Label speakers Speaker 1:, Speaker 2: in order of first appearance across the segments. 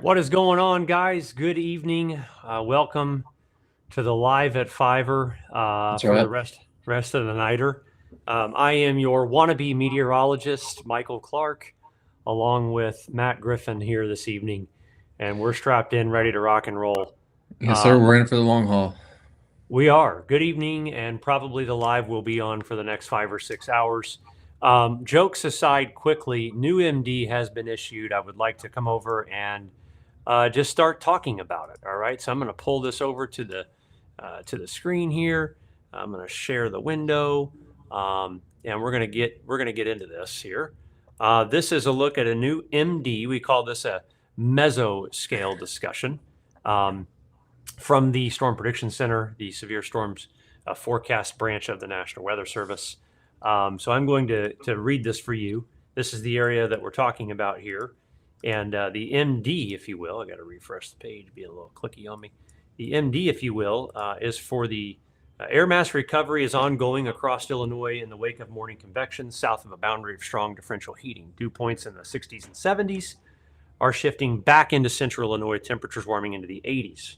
Speaker 1: What is going on, guys? Good evening. Welcome to the live at Fiverr
Speaker 2: That's
Speaker 1: for the
Speaker 2: right.
Speaker 1: rest of the nighter. I am your wannabe meteorologist, Michael Clark, along with Matt Griffin here this evening, and we're strapped in, ready to rock and roll.
Speaker 2: Yes, sir.
Speaker 1: Um,
Speaker 2: We're in it for the long haul.
Speaker 1: we are. Good evening, and probably the live will be on for the next 5 or 6 hours. Jokes aside, quickly, new MD has been issued. I would like to come over and just start talking about it. All right. So I'm going to pull this over to the screen here. I'm going to share the window, and we're going to get into this here. This is a look at a new MD. We call this a mesoscale discussion. From the Storm Prediction Center, the Severe Storms Forecast branch of the National Weather Service. So I'm going to read this for you. This is the area that we're talking about here. And the MD, if you will, I got to refresh the page, be a little clicky on me. The MD, if you will, is for the air mass recovery is ongoing across Illinois in the wake of morning convection south of a boundary of strong differential heating. Dew points in the 60s and 70s are shifting back into central Illinois, temperatures warming into the 80s.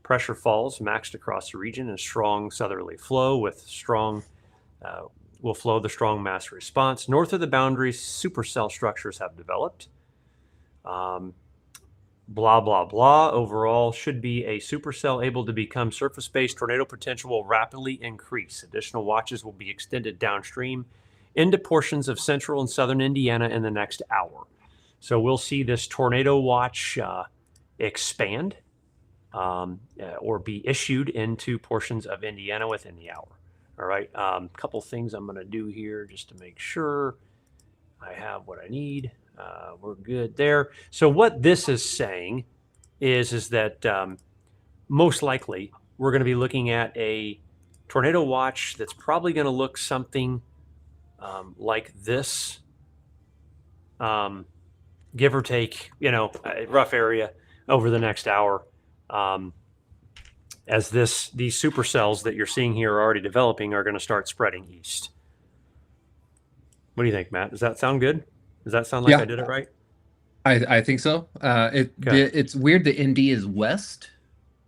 Speaker 1: Pressure falls maxed across the region and strong southerly flow will flow the strong mass response. North of the boundaries, supercell structures have developed. Blah, blah, blah. Overall, should be a supercell able to become surface-based. Tornado potential will rapidly increase. Additional watches will be extended downstream into portions of central and southern Indiana in the next hour. So we'll see this tornado watch expand or be issued into portions of Indiana within the hour. All right. Couple things I'm going to do here just to make sure I have what I need. We're good there. So what this is saying is that most likely we're going to be looking at a tornado watch that's probably going to look something like this, give or take, a rough area over the next hour. As these supercells that you're seeing here are already developing are going to start spreading east. What do you think, Matt? Does that sound good? Does that sound like I
Speaker 2: Yeah,
Speaker 1: did it right?
Speaker 2: I think so.
Speaker 1: Okay.
Speaker 2: It's weird the ND is west,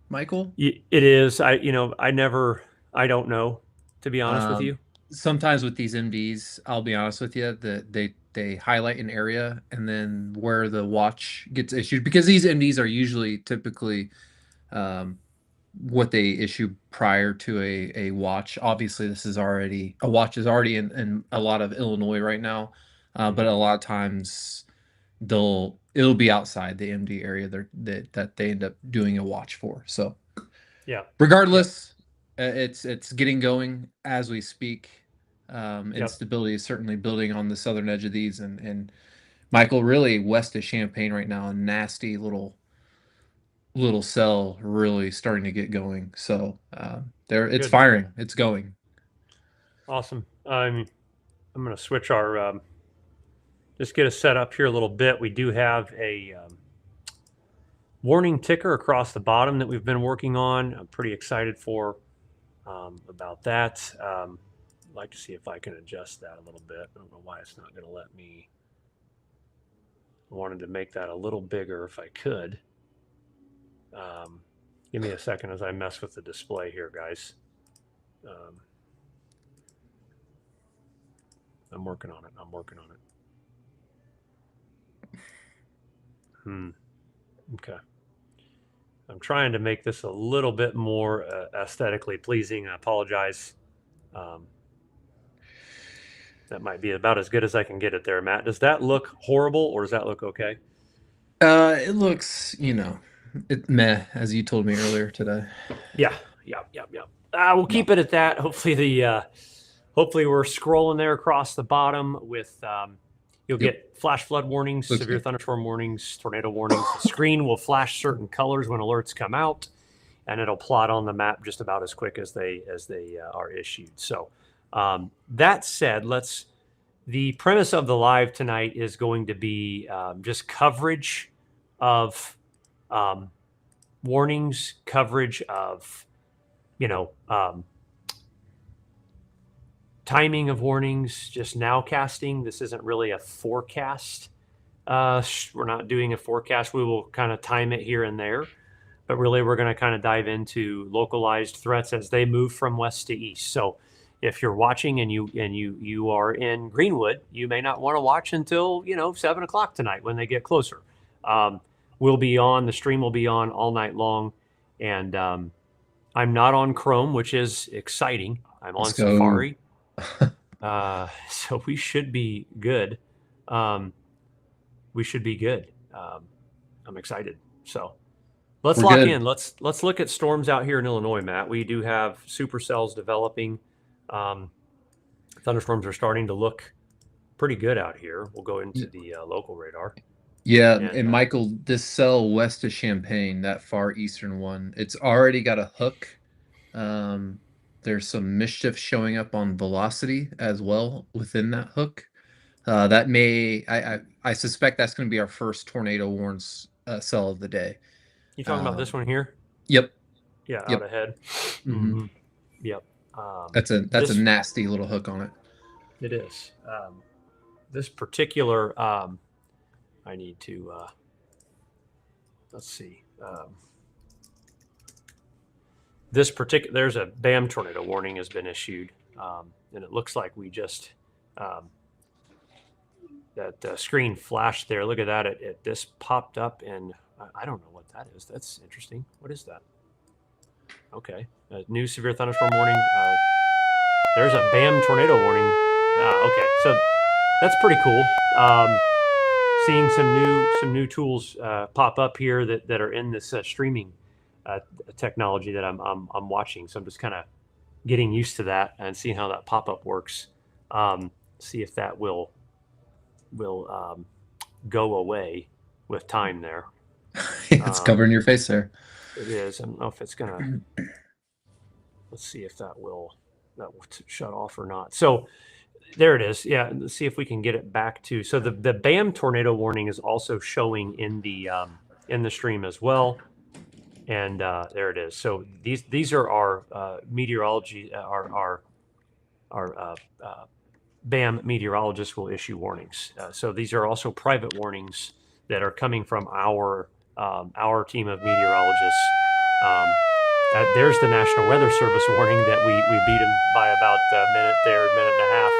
Speaker 2: Michael.
Speaker 1: It is. I don't know, to be honest with
Speaker 2: Um,
Speaker 1: you.
Speaker 2: Sometimes with these MDs, I'll be honest with you, that they highlight an area and then where the watch gets issued because these MDs are usually typically um, what they issue prior to a watch. Obviously, this is already a watch is already in a lot of Illinois right now, but a
Speaker 1: Mm-hmm.
Speaker 2: lot of times it'll be outside the MD area that they end up doing a watch for. So
Speaker 1: Yeah. Yep.
Speaker 2: regardless, it's getting going as we speak.
Speaker 1: Yep.
Speaker 2: Instability is certainly building on the southern edge of these, and Michael, really west of Champaign right now, a nasty little cell really starting to get going. So there, it's
Speaker 1: Good.
Speaker 2: firing, it's going.
Speaker 1: Awesome. I'm going to switch our just get us set up here a little bit. We do have a warning ticker across the bottom that we've been working on. I'm pretty excited for about that. I'd like to see if I can adjust that a little bit. I don't know why it's not going to let me. I wanted to make that a little bigger if I could. Um, Give me a second as I mess with the display here, guys. Um, I'm working on it. I'm working on it. Okay. I'm trying to make this a little bit more aesthetically pleasing. I apologize. Um, that might be about as good as I can get it there, Matt. Does that look horrible or does that look okay?
Speaker 2: It looks, meh, as you told me earlier today.
Speaker 1: Yeah, yeah, yeah, yeah. We'll
Speaker 2: Yeah.
Speaker 1: keep it at that. Hopefully we're scrolling there across the bottom with you'll
Speaker 2: Yep.
Speaker 1: get flash flood warnings,
Speaker 2: Looks
Speaker 1: severe
Speaker 2: good.
Speaker 1: thunderstorm warnings, tornado warnings. The screen will flash certain colors when alerts come out, and it'll plot on the map just about as quick as they are issued. So that said, the premise of the live tonight is going to be just coverage of um, warnings, coverage of you know timing of warnings, just now casting. This isn't really a forecast We're not doing a forecast. We will kind of time it here and there, but really we're going to kind of dive into localized threats as they move from west to east. So if you're watching and you are in Greenwood, you may not want to watch until 7 o'clock tonight when they get closer. We'll be on. The stream will be on all night long, and I'm not on Chrome, which is exciting. I'm on Safari, so we should be good. We should be good. I'm excited. So let's lock in. Let's look at storms out here in Illinois, Matt. We do have supercells developing. Thunderstorms are starting to look pretty good out here. We'll go into the local radar.
Speaker 2: Yeah, and Michael, this cell west of Champaign, that far eastern one, it's already got a hook. There's some mischief showing up on velocity as well within that hook. That may, I suspect that's going to be our first tornado warns cell of the day.
Speaker 1: You talking about this one here?
Speaker 2: Yep.
Speaker 1: Yeah, out ahead.
Speaker 2: Mm-hmm.
Speaker 1: Yep.
Speaker 2: That's a nasty little hook on it.
Speaker 1: It is. This particular, I need to, let's see. This particular, there's a BAM tornado warning has been issued, and it looks like we just, that screen flashed there. Look at that. It this popped up, and I don't know what that is. That's interesting. What is that? Okay. New severe thunderstorm warning. There's a BAM tornado warning. Okay. So that's pretty cool. Seeing some new tools pop up here that are in this streaming technology that I'm watching. So I'm just kind of getting used to that and seeing how that pop-up works. See if that will go away with time there.
Speaker 2: It's covering your face there.
Speaker 1: It is. I don't know if it's gonna. Let's see if that will shut off or not. So there it is. Yeah, let's see if we can get it back to. So the BAM tornado warning is also showing in the stream as well, and there it is. So these are our meteorology, our BAM meteorologists will issue warnings. So these are also private warnings that are coming from our team of meteorologists. There's the National Weather Service warning that we beat them by about a minute and a half.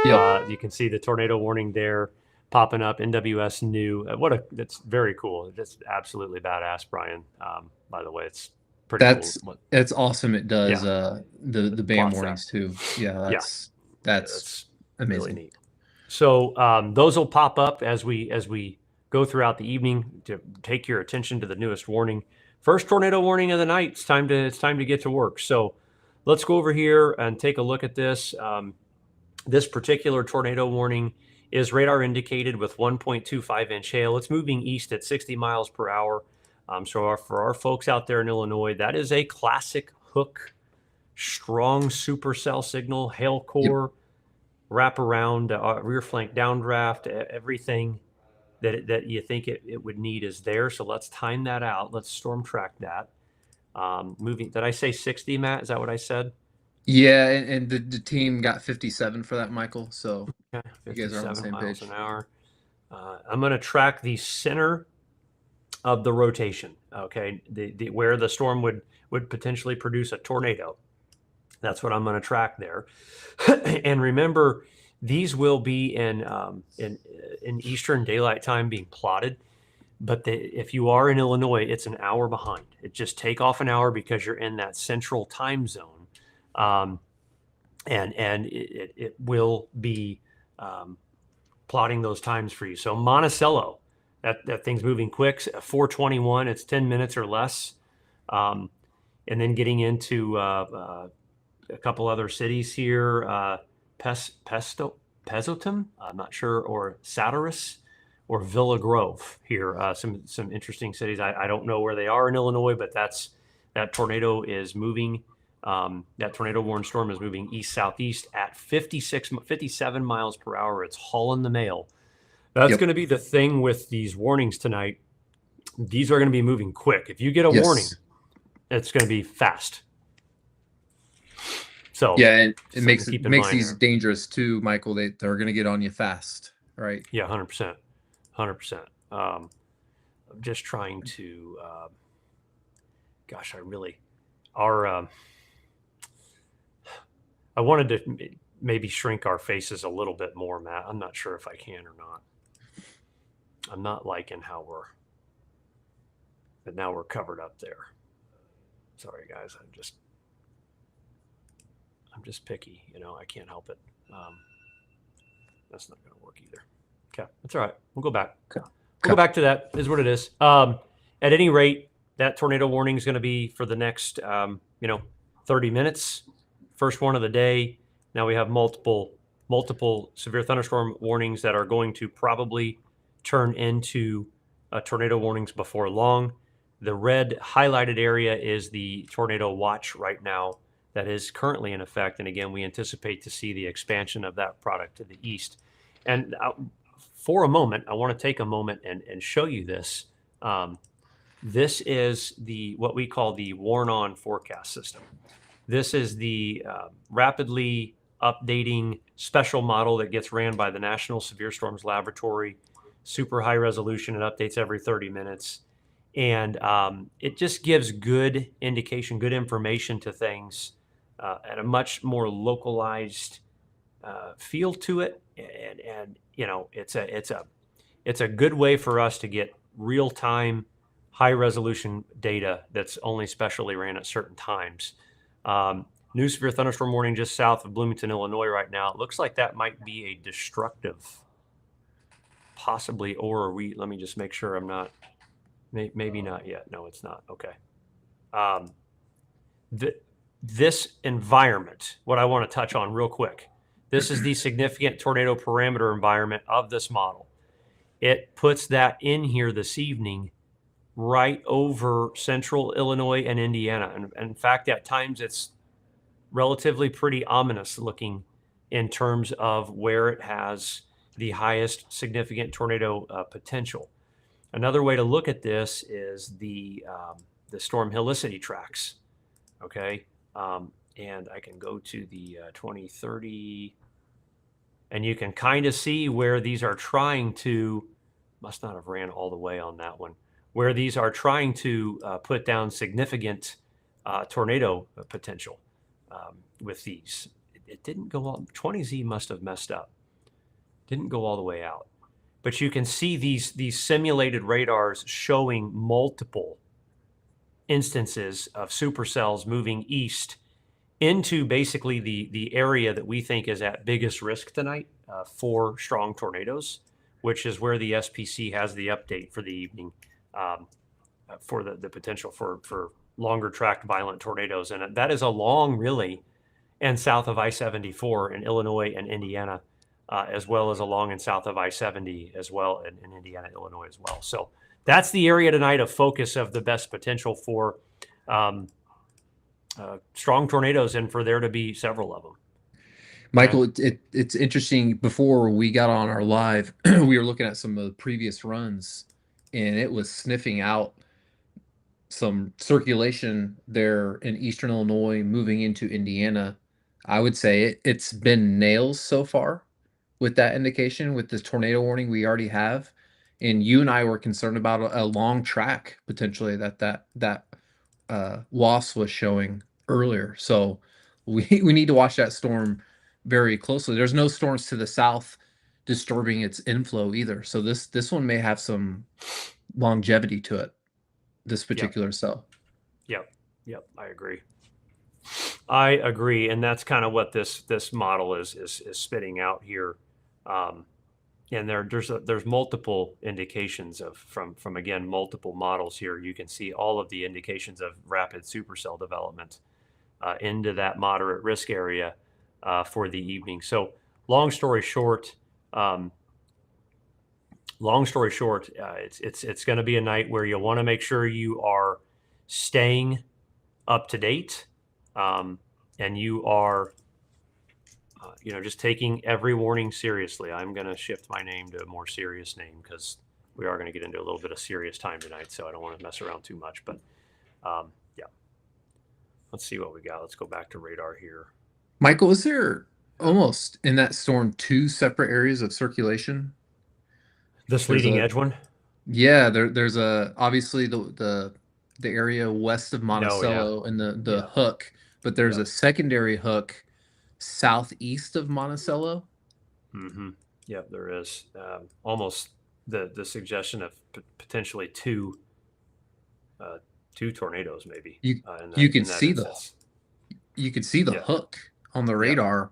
Speaker 2: Yep.
Speaker 1: You can see the tornado warning there popping up. NWS new. That's very cool. That's absolutely badass, Brian. By the way, it's pretty cool.
Speaker 2: It's awesome. It does the BAM warnings too. Yeah, that's amazing.
Speaker 1: Really neat. So those will pop up as we go throughout the evening to take your attention to the newest warning. First tornado warning of the night. It's time to get to work. So let's go over here and take a look at this. This particular tornado warning is radar indicated with 1.25 inch hail. It's moving east at 60 miles per hour. So for our folks out there in Illinois, that is a classic hook, strong supercell signal, hail core, wrap around, rear flank downdraft, everything that you think it would need is there. So let's time that out. Let's storm track that. Moving, did I say 60, Matt? Is that what I said?
Speaker 2: Yeah, and the team got 57 for that, Michael. So
Speaker 1: okay,
Speaker 2: you guys are on the same
Speaker 1: miles
Speaker 2: page.
Speaker 1: An hour. I'm going to track the center of the rotation. Okay, the where the storm would potentially produce a tornado. That's what I'm going to track there. And remember, these will be in Eastern Daylight Time being plotted. But if you are in Illinois, it's an hour behind. It just take off an hour because you're in that central time zone. And it will be plotting those times for you. So Monticello, that thing's moving quick. 4:21, it's 10 minutes or less. And then getting into a couple other cities here, Pezotum, I'm not sure, or Satyrus, or Villa Grove here. Some interesting cities. I don't know where they are in Illinois, but that tornado is moving. That tornado warned storm is moving east-southeast at 57 miles per hour. It's hauling the mail. That's going to be the thing with these warnings tonight. These are going to be moving quick. If you get a warning, it's going to be fast. So
Speaker 2: yeah, and it makes these dangerous too, Michael. They're going to get on you fast, right?
Speaker 1: Yeah, 100%. 100%. I'm just trying to, gosh, I really, our, I wanted to maybe shrink our faces a little bit more, Matt. I'm not sure if I can or not. I'm not liking how but now we're covered up there. Sorry, guys. I'm just picky. I can't help it. That's not going to work either. Okay, that's all right. We'll go back.
Speaker 2: Okay.
Speaker 1: We'll go back to that. Is what it is. At any rate, that tornado warning is going to be for the next 30 minutes. First one of the day. Now we have multiple severe thunderstorm warnings that are going to probably turn into tornado warnings before long. The red highlighted area is the tornado watch right now that is currently in effect. And again, we anticipate to see the expansion of that product to the east. And for a moment, I want to take a moment and show you this. This is what we call the Warn-On forecast system. This is the rapidly updating special model that gets ran by the National Severe Storms Laboratory. Super high resolution. It updates every 30 minutes. And it just gives good indication, good information to things at a much more localized feel to it. And it's a good way for us to get real time, high resolution data that's only specially ran at certain times. New severe thunderstorm warning just south of Bloomington, Illinois right now. It looks like that might be a destructive, possibly, or let me just make sure I'm not, maybe not yet. No, it's not. Okay. This environment, what I want to touch on real quick, this is the significant tornado parameter environment of this model. It puts that in here this evening right over central Illinois and Indiana. And in fact, at times it's relatively pretty ominous looking in terms of where it has the highest significant tornado potential. Another way to look at this is the storm helicity tracks. Okay. And I can go to the 2030, and you can kind of see where these are trying to, must not have ran all the way on that one, where these are trying to put down significant tornado potential with these. It didn't go all, 20Z must have messed up. Didn't go all the way out. But you can see these simulated radars showing multiple instances of supercells moving east into basically the area that we think is at biggest risk tonight for strong tornadoes, which is where the SPC has the update for the evening for the potential for longer tracked violent tornadoes. And that is along really and south of I-74 in Illinois and Indiana, as well as along and south of I-70 as well in Indiana, Illinois as well. So that's the area tonight of focus of the best potential for strong tornadoes and for there to be several of them.
Speaker 2: Michael, it's interesting. Before we got on our live, we were looking at some of the previous runs, and it was sniffing out some circulation there in eastern Illinois moving into Indiana. I would say it's been nails so far with that indication, with this tornado warning we already have. And you and I were concerned about a long track potentially that WASP was showing earlier. So we need to watch that storm very closely. There's no storms to the south disturbing its inflow either. So this one may have some longevity to it, this particular cell.
Speaker 1: Yep. I agree. And that's kind of what this model is spitting out here. And there's multiple indications from again, multiple models here. You can see all of the indications of rapid supercell development into that moderate risk area for the evening. So long story short, it's going to be a night where you'll want to make sure you are staying up to date, and you are just taking every warning seriously. I'm going to shift my name to a more serious name because we are going to get into a little bit of serious time tonight, so I don't want to mess around too much. But let's see what we got. Let's go back to radar here.
Speaker 2: Michael, is there almost in that storm 2 separate areas of circulation?
Speaker 1: This
Speaker 2: There's
Speaker 1: leading
Speaker 2: a
Speaker 1: edge one?
Speaker 2: Yeah, there's a obviously the area west of
Speaker 1: No, yeah.
Speaker 2: Monticello and the
Speaker 1: Yeah.
Speaker 2: hook, but there's
Speaker 1: Yep.
Speaker 2: a secondary hook southeast of Monticello.
Speaker 1: Mm-hmm. Yep, there is. Almost the suggestion of potentially uh, two tornadoes maybe
Speaker 2: You
Speaker 1: in
Speaker 2: you
Speaker 1: that
Speaker 2: could see
Speaker 1: instance.
Speaker 2: you could see the
Speaker 1: Yeah.
Speaker 2: hook on the
Speaker 1: Yep.
Speaker 2: radar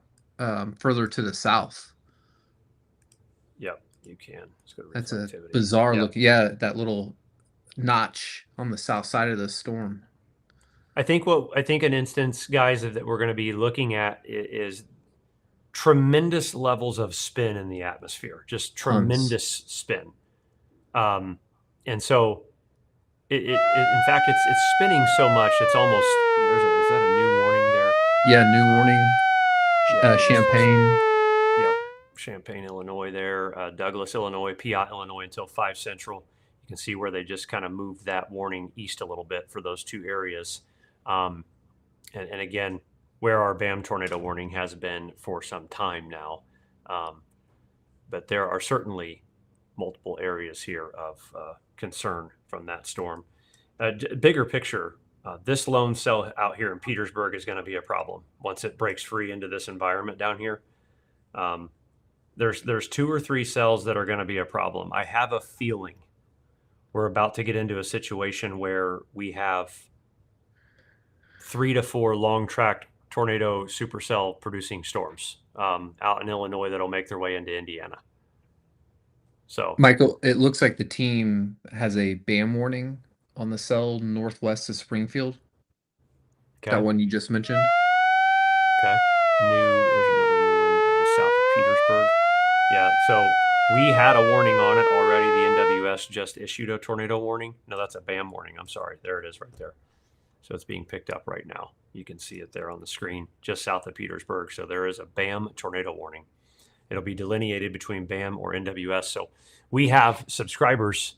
Speaker 2: further to the south.
Speaker 1: Yep. You can. It's good
Speaker 2: That's a
Speaker 1: reflectivity.
Speaker 2: bizarre
Speaker 1: Yep.
Speaker 2: look. Yeah, that little notch on the south side of the storm.
Speaker 1: I think an instance, guys, that we're going to be looking at is tremendous levels of spin in the atmosphere, just
Speaker 2: Tons.
Speaker 1: tremendous spin. Um, and so, in fact, it's spinning so much it's almost is that a new warning there?
Speaker 2: Yeah, new warning.
Speaker 1: Yeah,
Speaker 2: Champagne.
Speaker 1: yep, Champaign, Illinois. There, Douglas, Illinois, Piatt, Illinois, until 5 Central. You can see where they just kind of moved that warning east a little bit for those two areas. Um, and again, where our BAM tornado warning has been for some time now. But there are certainly multiple areas here of concern from that storm. Bigger picture, this lone cell out here in Petersburg is going to be a problem once it breaks free into this environment down here. Um, there's 2 or 3 cells that are going to be a problem. I have a feeling we're about to get into a situation where we have 3 to 4 long track tornado supercell producing storms out in Illinois that'll make their way into Indiana. So,
Speaker 2: Michael, it looks like the team has a BAM warning on the cell northwest of Springfield. That
Speaker 1: okay.
Speaker 2: one you just mentioned.
Speaker 1: Okay. There's another new one just south of Petersburg. Yeah. So we had a warning on it already. The NWS just issued a tornado warning. No, that's a BAM warning. I'm sorry. There it is right there. So it's being picked up right now. You can see it there on the screen just south of Petersburg. So there is a BAM tornado warning. It'll be delineated between BAM or NWS. So we have subscribers,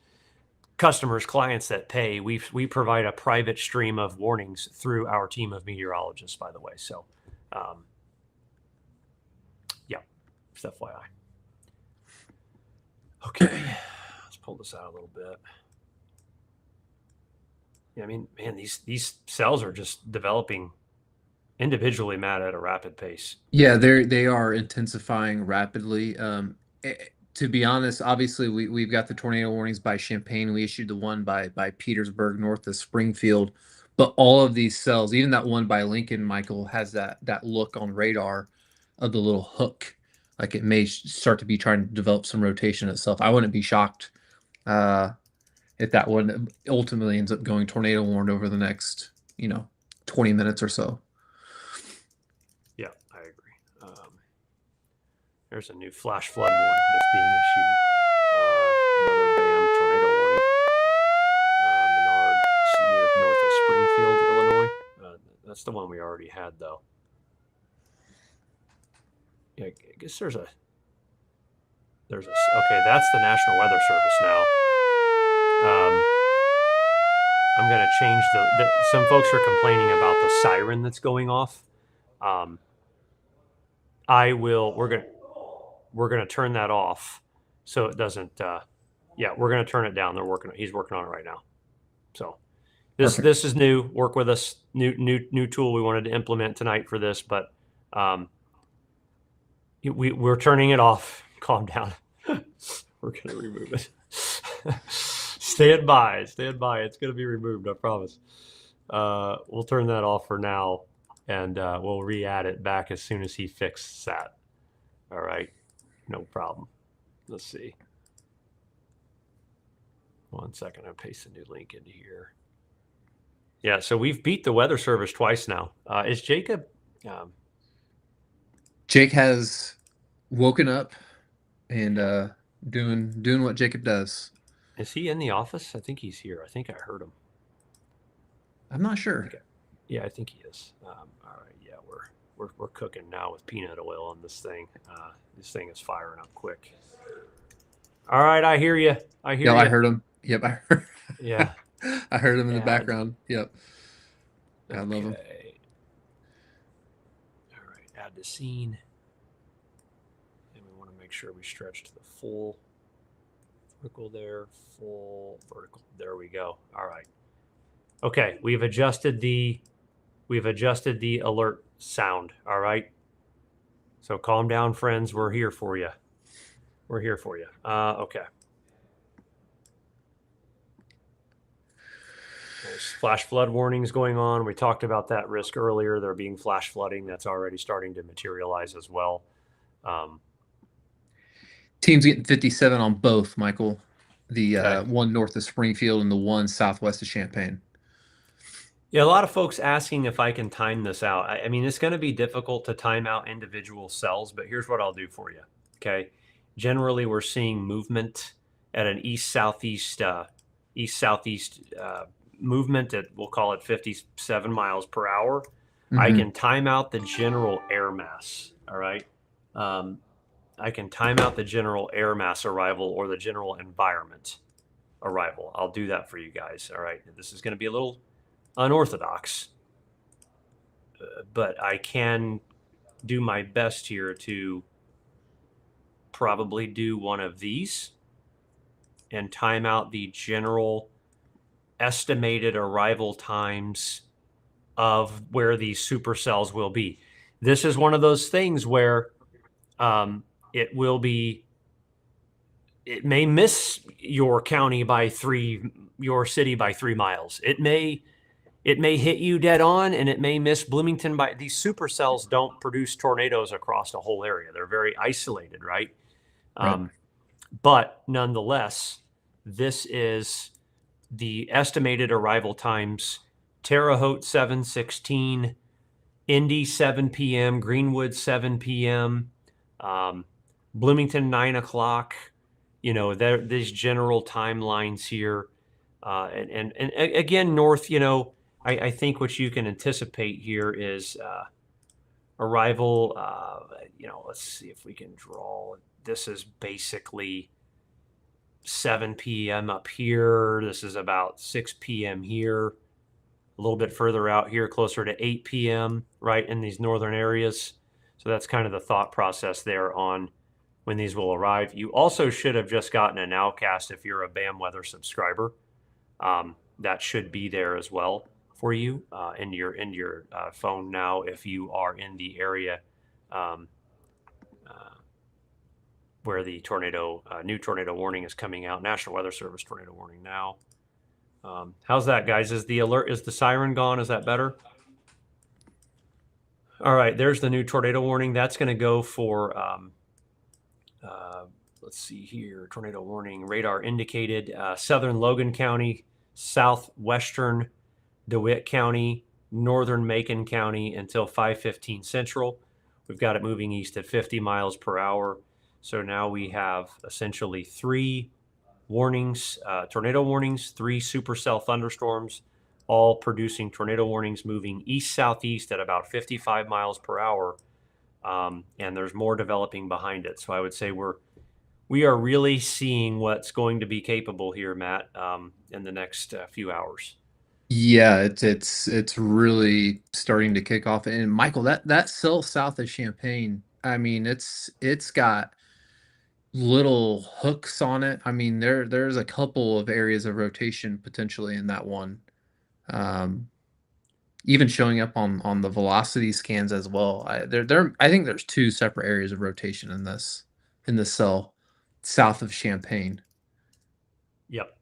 Speaker 1: customers, clients that pay. We provide a private stream of warnings through our team of meteorologists, by the way. So, yeah, just FYI. Okay, let's pull this out a little bit. Yeah, I mean, man, these cells are just developing individually, Matt, at a rapid pace.
Speaker 2: Yeah, they are intensifying rapidly. To be honest, obviously we've got the tornado warnings by Champaign. We issued the one by Petersburg north of Springfield. But all of these cells, even that one by Lincoln, Michael, has that look on radar of the little hook. Like it may start to be trying to develop some rotation itself. I wouldn't be shocked if that one ultimately ends up going tornado warned over the next, 20 minutes or so.
Speaker 1: Yeah, I agree. There's a new flash flood warning that's being issued. Another BAM tornado warning. Menard, near north of Springfield, Illinois. That's the one we already had, though. Yeah, I guess there's a. Okay, that's the National Weather Service now. I'm going to change some folks are complaining about the siren that's going off. We're going to turn that off so it doesn't, yeah, we're going to turn it down. He's working on it right now. So this is new. Work with us. New tool we wanted to implement tonight for this, but we're turning it off. Calm down. We're going to remove it. Stand by. It's going to be removed. I promise. We'll turn that off for now, and we'll re-add it back as soon as he fixes that. All right. No problem. Let's see. 1 second. I'll paste a new link into here. Yeah, so we've beat the Weather Service twice now. Is Jacob?
Speaker 2: Jake has woken up and doing what Jacob does.
Speaker 1: Is he in the office? I think he's here. I think I heard him.
Speaker 2: I'm not sure.
Speaker 1: Yeah, I think he is. All right. Yeah, we're cooking now with peanut oil on this thing. This thing is firing up quick. All right, I hear you. I
Speaker 2: heard him. Yep, I heard.
Speaker 1: Yeah,
Speaker 2: I heard him in the background. Yep. I love him.
Speaker 1: All right, add the scene, and we want to make sure we stretch to the full Vertical there, full vertical. There we go. All right. Okay, we've adjusted the alert sound. All right. So calm down, friends. We're here for you. We're here for you. Okay. There's flash flood warnings going on. We talked about that risk earlier. There being flash flooding that's already starting to materialize as well.
Speaker 2: Teams getting 57 on both, Michael. The
Speaker 1: Okay.
Speaker 2: one north of Springfield and the one southwest of Champaign.
Speaker 1: Yeah, a lot of folks asking if I can time this out. I mean, it's going to be difficult to time out individual cells, but here's what I'll do for you. Okay. Generally, we're seeing movement at an east-southeast movement at, we'll call it 57 miles per hour. I
Speaker 2: Mhm.
Speaker 1: can time out the general air mass. All right. I can time out the general air mass arrival or the general environment arrival. I'll do that for you guys. All right. This is going to be a little unorthodox, but I can do my best here to probably do one of these and time out the general estimated arrival times of where these supercells will be. This is one of those things where it may miss your county by your city by 3 miles. It may hit you dead on, and it may miss Bloomington by. These supercells don't produce tornadoes across a whole area. They're very isolated, right?
Speaker 2: Right.
Speaker 1: But nonetheless, this is the estimated arrival times: Terre Haute 7:16, Indy 7 p.m., Greenwood 7 p.m., Bloomington 9 o'clock. You know, these general timelines here, and again, north. You know, I think what you can anticipate here is arrival. You know, let's see if we can draw. This is basically 7 p.m. up here. This is about 6 p.m. here. A little bit further out here, closer to 8 p.m. right in these northern areas. So that's kind of the thought process there on when these will arrive. You also should have just gotten a nowcast if you're a BAM Weather subscriber. That should be there as well for you in your phone now if you are in the area where the new tornado warning is coming out. National Weather Service tornado warning now. How's that, guys? Is the siren gone? Is that better? All right, there's the new tornado warning. That's going to go for, let's see here, tornado warning, radar indicated, southern Logan County, southwestern DeWitt County, northern Macon County until 5:15 Central. We've got it moving east at 50 miles per hour. So now we have essentially 3 warnings, tornado warnings, 3 supercell thunderstorms, all producing tornado warnings moving east-southeast at about 55 miles per hour. And there's more developing behind it. So I would say we are really seeing what's going to be capable here, Matt, in the next few hours.
Speaker 2: Yeah, it's really starting to kick off. And Michael, that cell south of Champaign, I mean, it's got little hooks on it. I mean, there's a couple of areas of rotation potentially in that one. Even showing up on the velocity scans as well. I think there's 2 separate areas of rotation in this cell south of Champaign.
Speaker 1: Yep.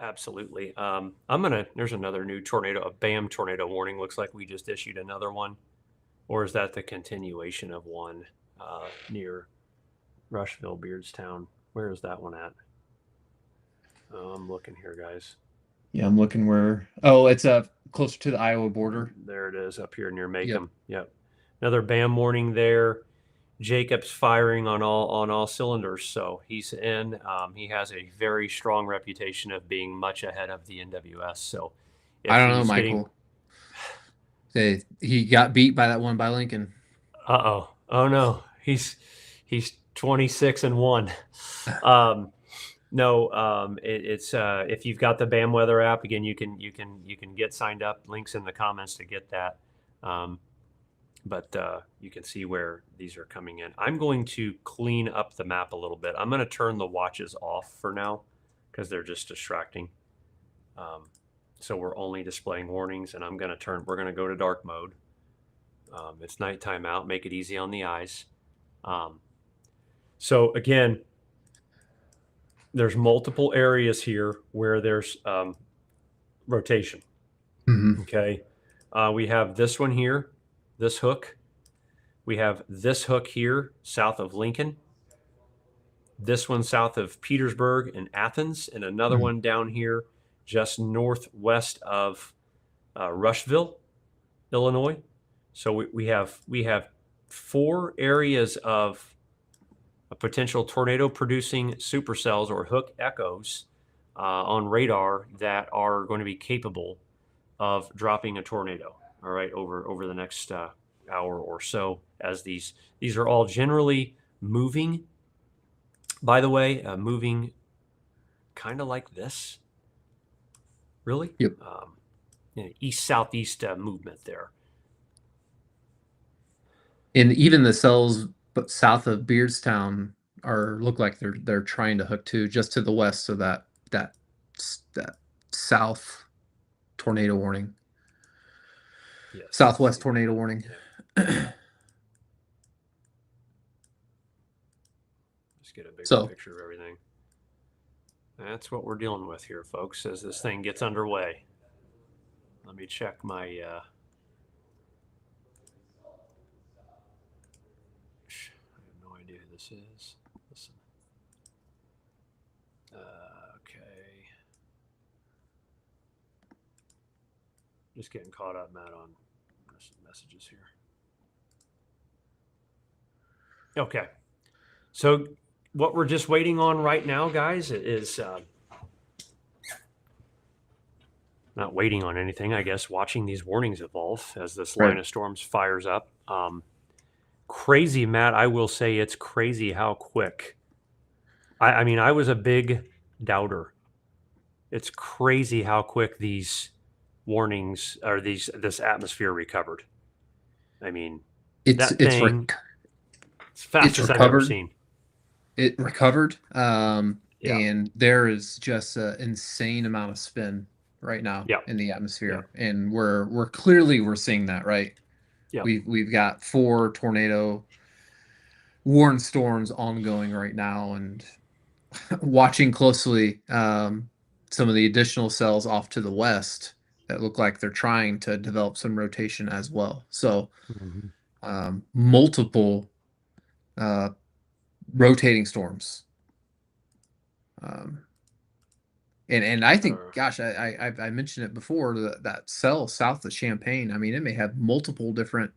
Speaker 1: Absolutely. There's another new tornado, a BAM tornado warning. Looks like we just issued another one. Or is that the continuation of one near Rushville, Beardstown? Where is that one at? I'm looking here, guys.
Speaker 2: Yeah, I'm looking where. Oh, it's closer to the Iowa border.
Speaker 1: There it is, up here near Macomb. Yep. Another BAM warning there. Jacob's firing on all cylinders, so he's in. He has a very strong reputation of being much ahead of the NWS. So
Speaker 2: I don't know, Michael. He got beat by that one by Lincoln.
Speaker 1: Oh no, he's 26-1. No, it's if you've got the BAM Weather app, again, you can get signed up. Links in the comments to get that. but you can see where these are coming in. I'm going to clean up the map a little bit. I'm going to turn the watches off for now because they're just distracting. So we're only displaying warnings, and we're going to go to dark mode. It's nighttime out, make it easy on the eyes. So again, there's multiple areas here where there's rotation.
Speaker 2: Mm-hmm.
Speaker 1: Okay. We have this one here, this hook. We have this hook here south of Lincoln. This one south of Petersburg and Athens, and another
Speaker 2: Mm-hmm.
Speaker 1: one down here just northwest of Rushville, Illinois. So we have 4 areas of a potential tornado producing supercells or hook echoes on radar that are going to be capable of dropping a tornado. All right, over the next hour or so, as these are all generally moving. By the way, moving kind of like this, really.
Speaker 2: Yep.
Speaker 1: East southeast movement there.
Speaker 2: And even the cells south of Beardstown look like they're trying to hook to just to the west of that south tornado warning.
Speaker 1: Yes.
Speaker 2: Southwest tornado warning.
Speaker 1: Yeah. Just get a bigger picture of everything. That's what we're dealing with here, folks, as this thing gets underway. Let me check my I have no idea who this is. Listen. Okay. Just getting caught up, Matt, on messages here. Okay. So what we're just waiting on right now, guys, is not waiting on anything, I guess, watching these warnings evolve as this line of storms fires up. Crazy, Matt. I will say it's crazy how quick. I mean, I was a big doubter. It's crazy how quick these warnings or this atmosphere recovered. I mean,
Speaker 2: it's
Speaker 1: fastest I've ever seen.
Speaker 2: It recovered, and there is just an insane amount of spin right now in the atmosphere, and we're clearly seeing that, right?
Speaker 1: Yeah,
Speaker 2: we've got 4 tornado warned storms ongoing right now, and watching closely some of the additional cells off to the west that look like they're trying to develop some rotation as well. So multiple rotating storms. And I think, gosh, I mentioned it before, that cell south of Champaign, I mean, it may have multiple different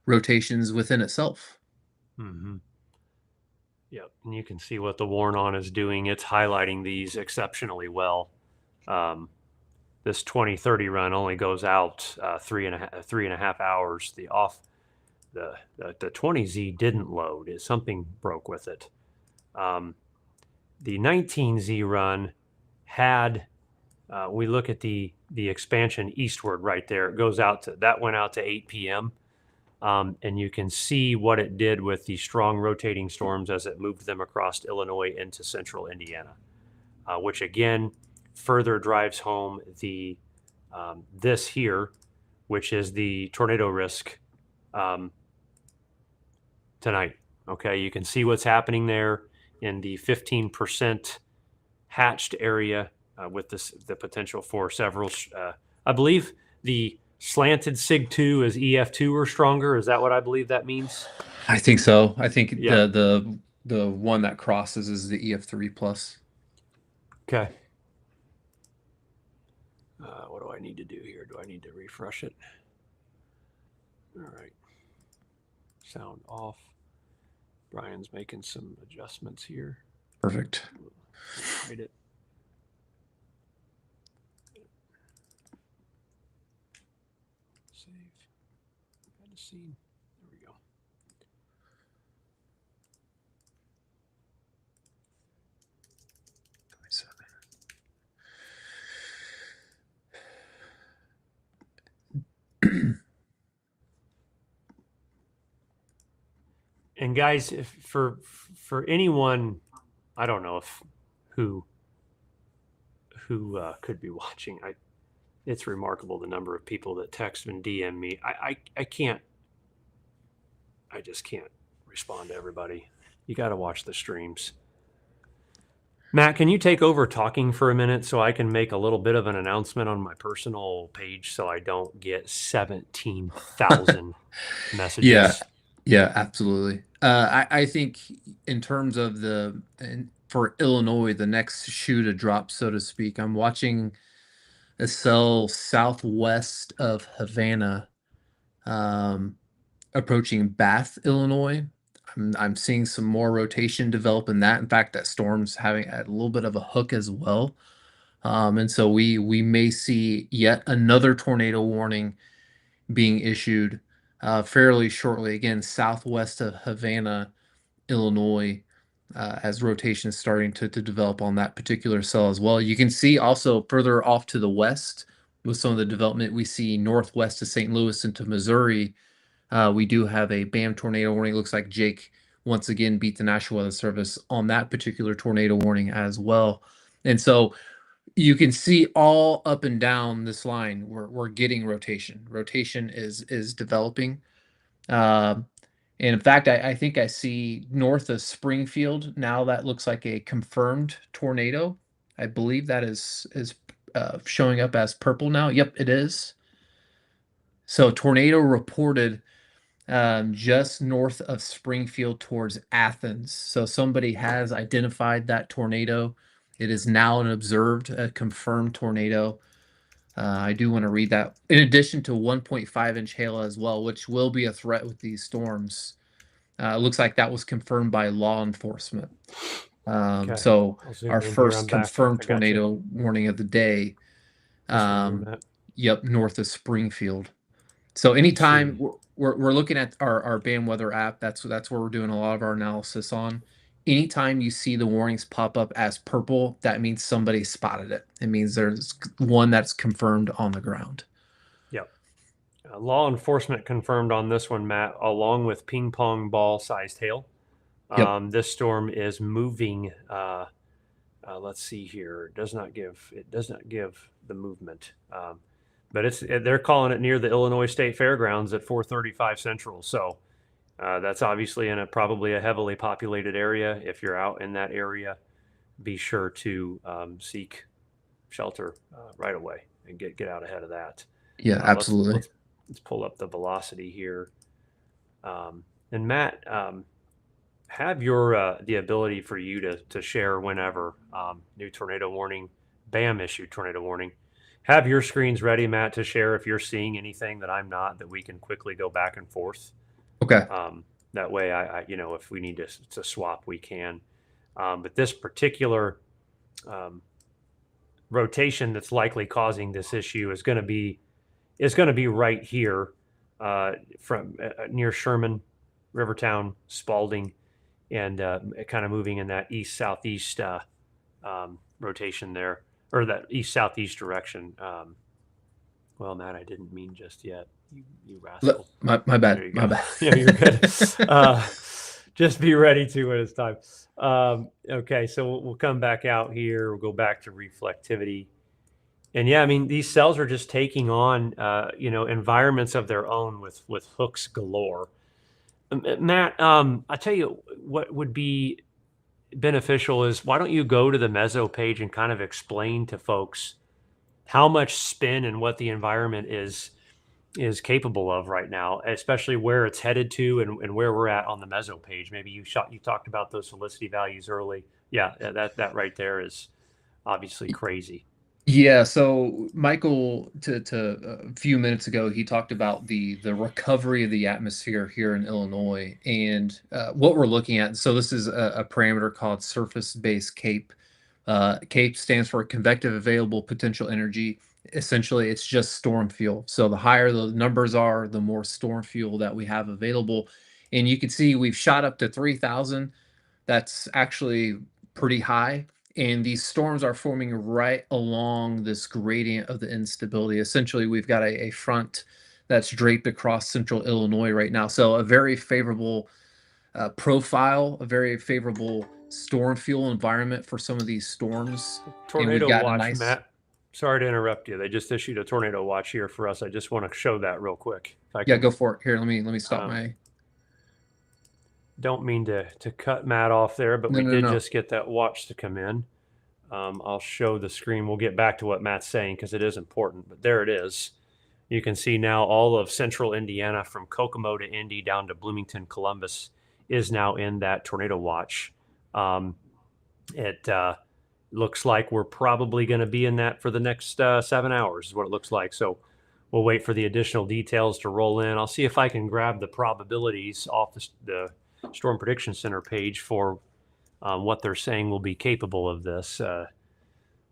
Speaker 2: rotations within itself.
Speaker 1: Mm-hmm. Yep, and you can see what the warn-on is doing. It's highlighting these exceptionally well. This 2030 run only goes out 3.5 hours. The 20Z didn't load. Something broke with it. The 19Z run had. We look at the expansion eastward right there. It goes out that went out to 8 p.m. And you can see what it did with the strong rotating storms as it moved them across Illinois into central Indiana, which again further drives home the this here, which is the tornado risk tonight. Okay, you can see what's happening there in the 15% hatched area with the potential for several. I believe the slanted SIG2 is EF2 or stronger. Is that what I believe that means?
Speaker 2: I think so. I think the one that crosses is the EF3 plus.
Speaker 1: Okay. What do I need to do here? Do I need to refresh it? All right. Sound off. Brian's making some adjustments here.
Speaker 2: Perfect.
Speaker 1: Hide it. Save. Add a scene. There we go. and guys, if for anyone, I don't know if who could be watching. It's remarkable the number of people that text and DM me. I can't. I just can't respond to everybody. You got to watch the streams. Matt, can you take over talking for a minute so I can make a little bit of an announcement on my personal page so I don't get 17,000 messages?
Speaker 2: Yeah, yeah, absolutely. I think in terms of for Illinois, the next shoe to drop, so to speak, I'm watching a cell southwest of Havana, um, approaching Bath, Illinois. I'm seeing some more rotation develop in that. In fact, that storm's having a little bit of a hook as well. And so we may see yet another tornado warning being issued fairly shortly. Again, southwest of Havana, Illinois, as rotation is starting to develop on that particular cell as well. You can see also further off to the west with some of the development we see northwest of St. Louis into Missouri. We do have a BAM tornado warning. It looks like Jake once again beat the National Weather Service on that particular tornado warning as well. And so you can see all up and down this line we're getting rotation. Rotation is developing. And in fact, I think I see north of Springfield now that looks like a confirmed tornado. I believe that is showing up as purple now. Yep, it is. So tornado reported just north of Springfield towards Athens. So somebody has identified that tornado. It is now an observed, confirmed tornado. I do want to read that. In addition to 1.5-inch hail as well, which will be a threat with these storms. It looks like that was confirmed by law enforcement.
Speaker 1: Okay.
Speaker 2: So
Speaker 1: I'll zoom
Speaker 2: our
Speaker 1: in here.
Speaker 2: first
Speaker 1: I'm back.
Speaker 2: confirmed
Speaker 1: I got you.
Speaker 2: tornado warning of the day.
Speaker 1: Just remember that.
Speaker 2: Yep, north of Springfield. So anytime
Speaker 1: see.
Speaker 2: we're looking at our BAM weather app, that's where we're doing a lot of our analysis on. Anytime you see the warnings pop up as purple, that means somebody spotted it. It means there's one that's confirmed on the ground.
Speaker 1: Yep. Law enforcement confirmed on this one, Matt, along with ping pong ball sized hail.
Speaker 2: Yep.
Speaker 1: This storm is moving. Let's see here. It does not give the movement. But they're calling it near the Illinois State Fairgrounds at 4:35 Central. So that's obviously in probably a heavily populated area. If you're out in that area, be sure to seek shelter right away and get out ahead of that.
Speaker 2: Yeah, absolutely.
Speaker 1: Let's pull up the velocity here. And Matt, have your the ability for you to share whenever new tornado warning, BAM issued tornado warning. Have your screens ready, Matt, to share if you're seeing anything that I'm not, that we can quickly go back and forth.
Speaker 2: Okay.
Speaker 1: That way, I if we need to swap, we can. But this particular rotation that's likely causing this issue is going to be right here from near Sherman, Rivertown, Spalding, and kind of moving in that east southeast rotation there, or that east southeast direction. Well, Matt, I didn't mean just yet. You rascal.
Speaker 2: My bad. My bad.
Speaker 1: Yeah, you're good. Just be ready to when it's time. Okay, so we'll come back out here. We'll go back to reflectivity. And yeah, I mean, these cells are just taking on, environments of their own with hooks galore. Matt, I tell you what would be beneficial is, why don't you go to the Meso page and kind of explain to folks how much spin and what the environment is capable of right now, especially where it's headed to and where we're at on the Meso page. Maybe you talked about those helicity values early. Yeah, that right there is obviously crazy.
Speaker 2: Yeah, so Michael, to a few minutes ago, he talked about the recovery of the atmosphere here in Illinois, and what we're looking at. So this is a parameter called surface-based CAPE. CAPE stands for convective available potential energy. Essentially, it's just storm fuel. So the higher the numbers are, the more storm fuel that we have available. And you can see we've shot up to 3,000. That's actually pretty high. And these storms are forming right along this gradient of the instability. Essentially, we've got a front that's draped across central Illinois right now. So a very favorable profile, a very favorable storm fuel environment for some of these storms. And we've
Speaker 1: Tornado
Speaker 2: got a
Speaker 1: watch,
Speaker 2: nice,
Speaker 1: Matt. Sorry to interrupt you. They just issued a tornado watch here for us. I just want to show that real quick. If I
Speaker 2: yeah,
Speaker 1: can,
Speaker 2: go for it. Here, let me stop
Speaker 1: um,
Speaker 2: my,
Speaker 1: don't mean to cut Matt off there, but
Speaker 2: no,
Speaker 1: we
Speaker 2: no,
Speaker 1: did
Speaker 2: no.
Speaker 1: just get that watch to come in. I'll show the screen. We'll get back to what Matt's saying because it is important. But there it is. You can see now all of central Indiana from Kokomo to Indy down to Bloomington, Columbus is now in that tornado watch. It looks like we're probably going to be in that for the next 7 hours, is what it looks like. So we'll wait for the additional details to roll in. I'll see if I can grab the probabilities off the Storm Prediction Center page for what they're saying will be capable of this. Let's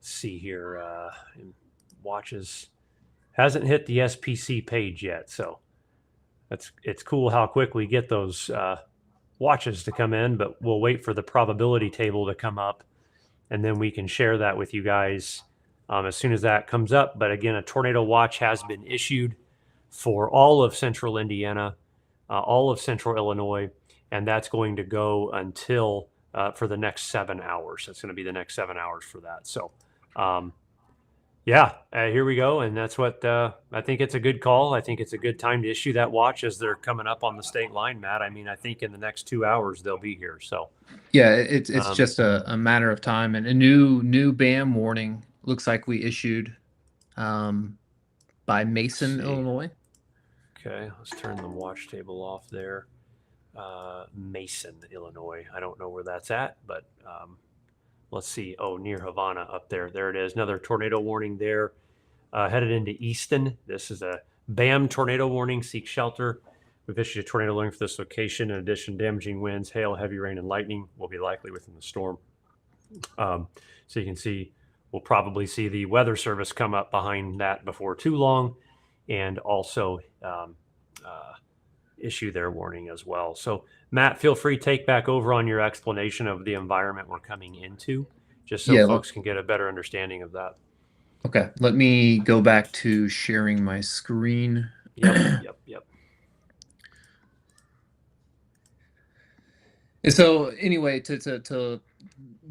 Speaker 1: see here. Watches hasn't hit the SPC page yet, so it's cool how quick we get those watches to come in. But we'll wait for the probability table to come up, and then we can share that with you guys as soon as that comes up. But again, a tornado watch has been issued for all of central Indiana, all of central Illinois, and that's going to go until for the next 7 hours. That's going to be the next 7 hours for that. So, here we go. And that's what I think it's a good call. I think it's a good time to issue that watch as they're coming up on the state line, Matt. I mean, I think in the next 2 hours they'll be here. So,
Speaker 2: Yeah, it's
Speaker 1: Um,
Speaker 2: just a matter of time, and a new BAM warning looks like we issued by Mason,
Speaker 1: see.
Speaker 2: Illinois.
Speaker 1: Okay, let's turn the watch table off there. Mason, Illinois. I don't know where that's at, but let's see. Oh, near Havana up there. There it is. Another tornado warning there. Headed into Easton. This is a BAM tornado warning. Seek shelter. We've issued a tornado warning for this location. In addition, damaging winds, hail, heavy rain, and lightning will be likely within the storm. So you can see, we'll probably see the Weather Service come up behind that before too long, and also issue their warning as well. So, Matt, feel free to take back over on your explanation of the environment we're coming into, just so
Speaker 2: Yeah,
Speaker 1: folks can get a better understanding of that.
Speaker 2: Okay, let me go back to sharing my screen.
Speaker 1: Yep.
Speaker 2: So anyway, to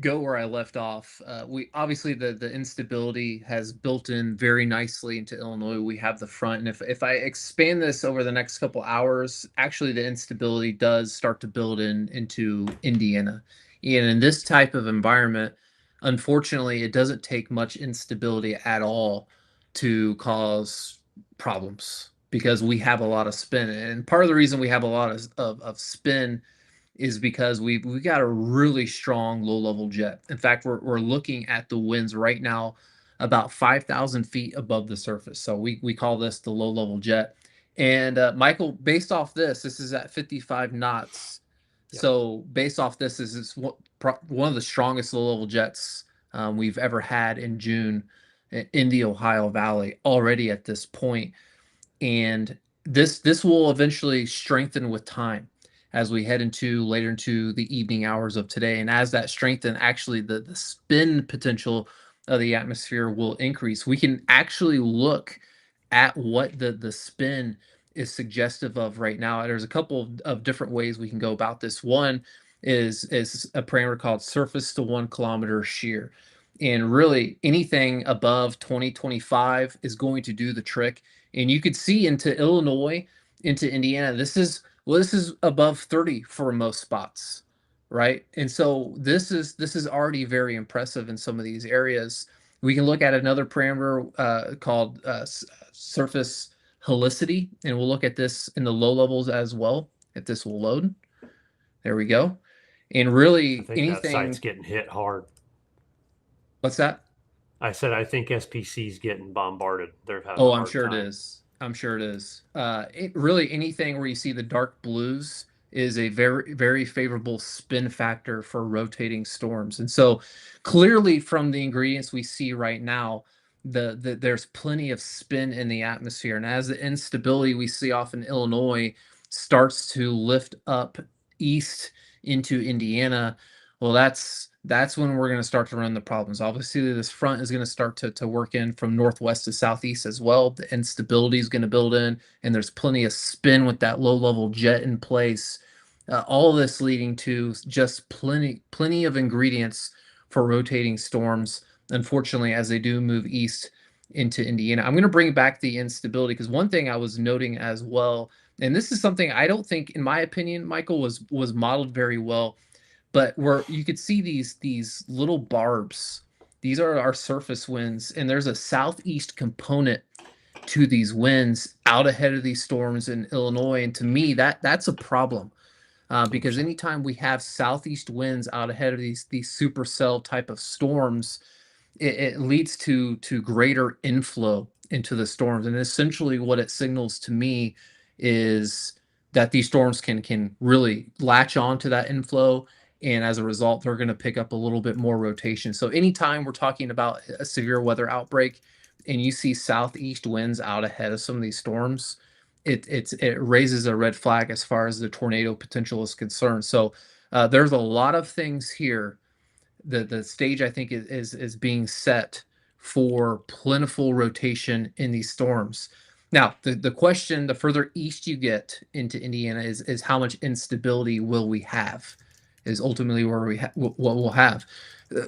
Speaker 2: go where I left off, we obviously the instability has built in very nicely into Illinois. We have the front, and if I expand this over the next couple hours, actually the instability does start to build into Indiana. And in this type of environment, unfortunately, it doesn't take much instability at all to cause problems because we have a lot of spin. And part of the reason we have a lot of spin is because we got a really strong low level jet. In fact, we're looking at the winds right now about 5,000 feet above the surface. So we call this the low level jet. And Michael, based off this is at 55 knots.
Speaker 1: Yep.
Speaker 2: So based off this is one of the strongest low level jets we've ever had in June in the Ohio Valley already at this point. And this will eventually strengthen with time as we head later into the evening hours of today. And as that strengthens, actually the spin potential of the atmosphere will increase. We can actually look at what the spin is suggestive of right now. There's a couple of different ways we can go about this. One is a parameter called surface to 1 kilometer shear. And really anything above 2025 is going to do the trick. And you could see into Illinois, into Indiana, this is above 30 for most spots, right? And so this is already very impressive in some of these areas. We can look at another parameter called surface helicity, and we'll look at this in the low levels as well, if this will load. There we go. And really
Speaker 1: I think
Speaker 2: anything.
Speaker 1: that site's getting hit hard.
Speaker 2: What's that?
Speaker 1: I said I think SPC's getting bombarded. They're having
Speaker 2: Oh,
Speaker 1: a
Speaker 2: I'm
Speaker 1: hard
Speaker 2: sure
Speaker 1: time.
Speaker 2: it is. I'm sure it is. Really anything where you see the dark blues is a very, very favorable spin factor for rotating storms. And so clearly from the ingredients we see right now, there's plenty of spin in the atmosphere. And as the instability we see off in Illinois starts to lift up east into Indiana, well, that's when we're going to start to run the problems. Obviously, this front is going to start to work in from northwest to southeast as well. The instability is going to build in, and there's plenty of spin with that low-level jet in place. All this leading to just plenty of ingredients for rotating storms. Unfortunately, as they do move east into Indiana, I'm going to bring back the instability because one thing I was noting as well, and this is something I don't think, in my opinion, Michael, was modeled very well, but where you could see these little barbs. These are our surface winds, and there's a southeast component to these winds out ahead of these storms in Illinois. And to me, that's a problem because
Speaker 1: 100%.
Speaker 2: anytime we have southeast winds out ahead of these supercell type of storms, it leads to greater inflow into the storms. And essentially, what it signals to me is that these storms can really latch on to that inflow. And as a result, they're going to pick up a little bit more rotation. So anytime we're talking about a severe weather outbreak and you see southeast winds out ahead of some of these storms, it raises a red flag as far as the tornado potential is concerned. So there's a lot of things here. The stage, I think, is being set for plentiful rotation in these storms. Now, the question, the further east you get into Indiana, is how much instability will we have? Is ultimately where what we'll have.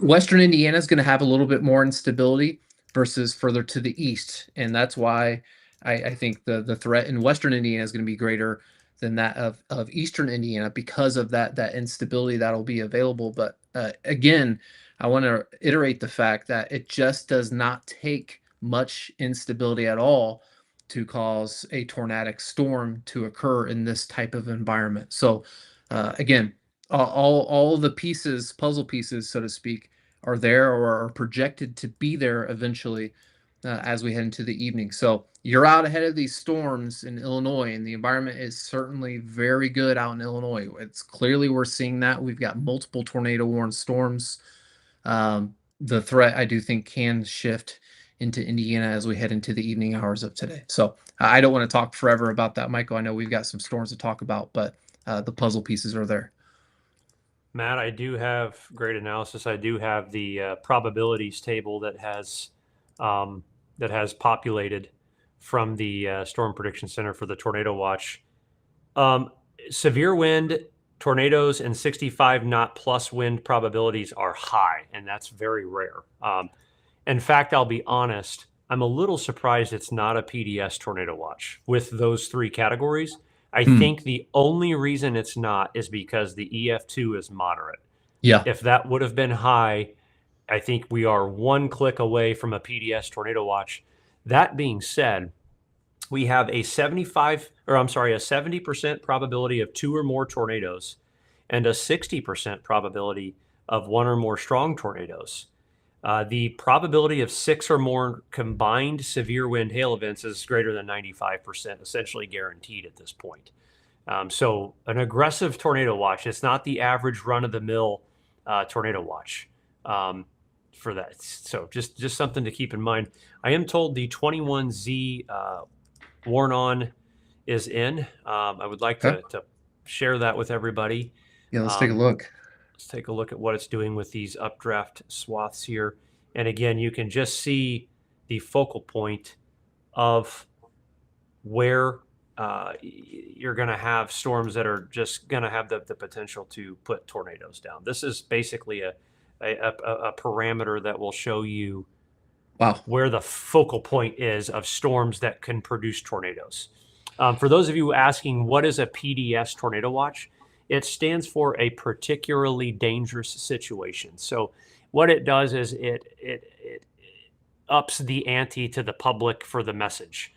Speaker 2: Western Indiana is going to have a little bit more instability versus further to the east, and that's why I think the threat in Western Indiana is going to be greater than that of Eastern Indiana because of that instability that'll be available. But again, I want to iterate the fact that it just does not take much instability at all to cause a tornadic storm to occur in this type of environment. So again, all the pieces, puzzle pieces, so to speak, are there or are projected to be there eventually as we head into the evening. So you're out ahead of these storms in Illinois, and the environment is certainly very good out in Illinois. It's clearly we're seeing that. We've got multiple tornado warned storms. The threat, I do think, can shift into Indiana as we head into the evening hours of today. So I don't want to talk forever about that, Michael. I know we've got some storms to talk about, but the puzzle pieces are there.
Speaker 1: Matt, I do have great analysis. I do have the probabilities table that has populated from the Storm Prediction Center for the Tornado Watch. Severe wind, tornadoes, and 65 knot plus wind probabilities are high, and that's very rare. In fact, I'll be honest, I'm a little surprised it's not a PDS tornado watch with those three categories. I think the only reason it's not is because the EF2 is moderate.
Speaker 2: Yeah.
Speaker 1: If that would have been high, I think we are one click away from a PDS tornado watch. That being said, we have a 70% probability of two or more tornadoes and a 60% probability of one or more strong tornadoes. The probability of six or more combined severe wind hail events is greater than 95%, essentially guaranteed at this point. So an aggressive tornado watch. It's not the average run-of-the-mill tornado watch for that. So just something to keep in mind. I am told the 21Z Warn On is in. I would like to share that with everybody.
Speaker 2: Yeah, let's take a look.
Speaker 1: Let's take a look at what it's doing with these updraft swaths here. And again, you can just see the focal point of where you're going to have storms that are just going to have the potential to put tornadoes down. This is basically a parameter that will show you where the focal point is of storms that can produce tornadoes. For those of you asking, what is a PDS tornado watch? It stands for a particularly dangerous situation. So what it does is it ups the ante to the public for the message.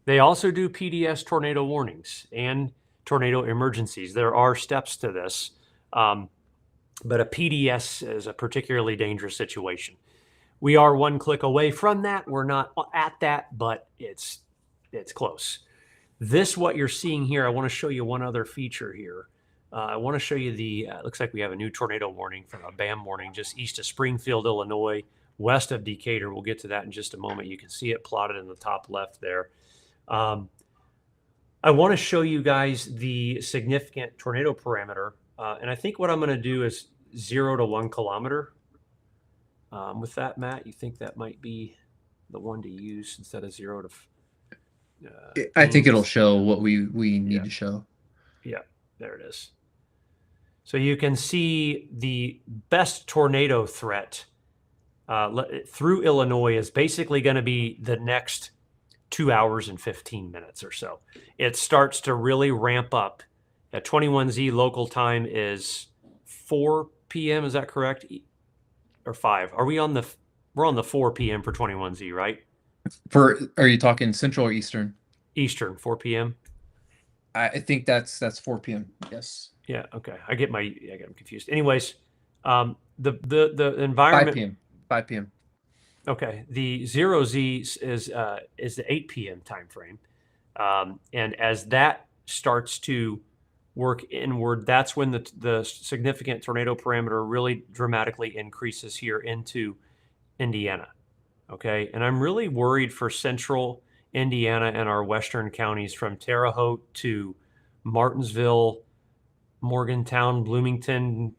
Speaker 1: They also do PDS tornado warnings and tornado emergencies. There are steps to this, but a PDS is a particularly dangerous situation. We are one click away from that. We're not at that, but it's close. This, what you're seeing here, I want to show you one other feature here. I want to show you looks like we have a new tornado warning from a BAM warning just east of Springfield, Illinois, west of Decatur. We'll get to that in just a moment. You can see it plotted in the top left there. I want to show you guys the significant tornado parameter. And I think what I'm going to do is 0 to 1 kilometer. With that, Matt, you think that might be the one to use instead of 0 to...
Speaker 2: I think it'll show what we need to show.
Speaker 1: Yeah. There it is. So you can see the best tornado threat through Illinois is basically going to be the next 2 hours and 15 minutes or so. It starts to really ramp up. At 21Z local time is 4 p.m. Is that correct? Or 5? Are we on the? We're on the 4 p.m. for 21Z, right?
Speaker 2: Are you talking Central or Eastern?
Speaker 1: Eastern, 4 p.m.
Speaker 2: I think that's 4 p.m. Yes.
Speaker 1: Yeah. Okay. I get them confused. Anyways, the environment.
Speaker 2: 5 p.m. 5 p.m.
Speaker 1: Okay. The 0Z is the 8 p.m. time frame, and as that starts to work inward, that's when the significant tornado parameter really dramatically increases here into Indiana. Okay. And I'm really worried for central Indiana and our western counties from Terre Haute to Martinsville, Morgantown, Bloomington,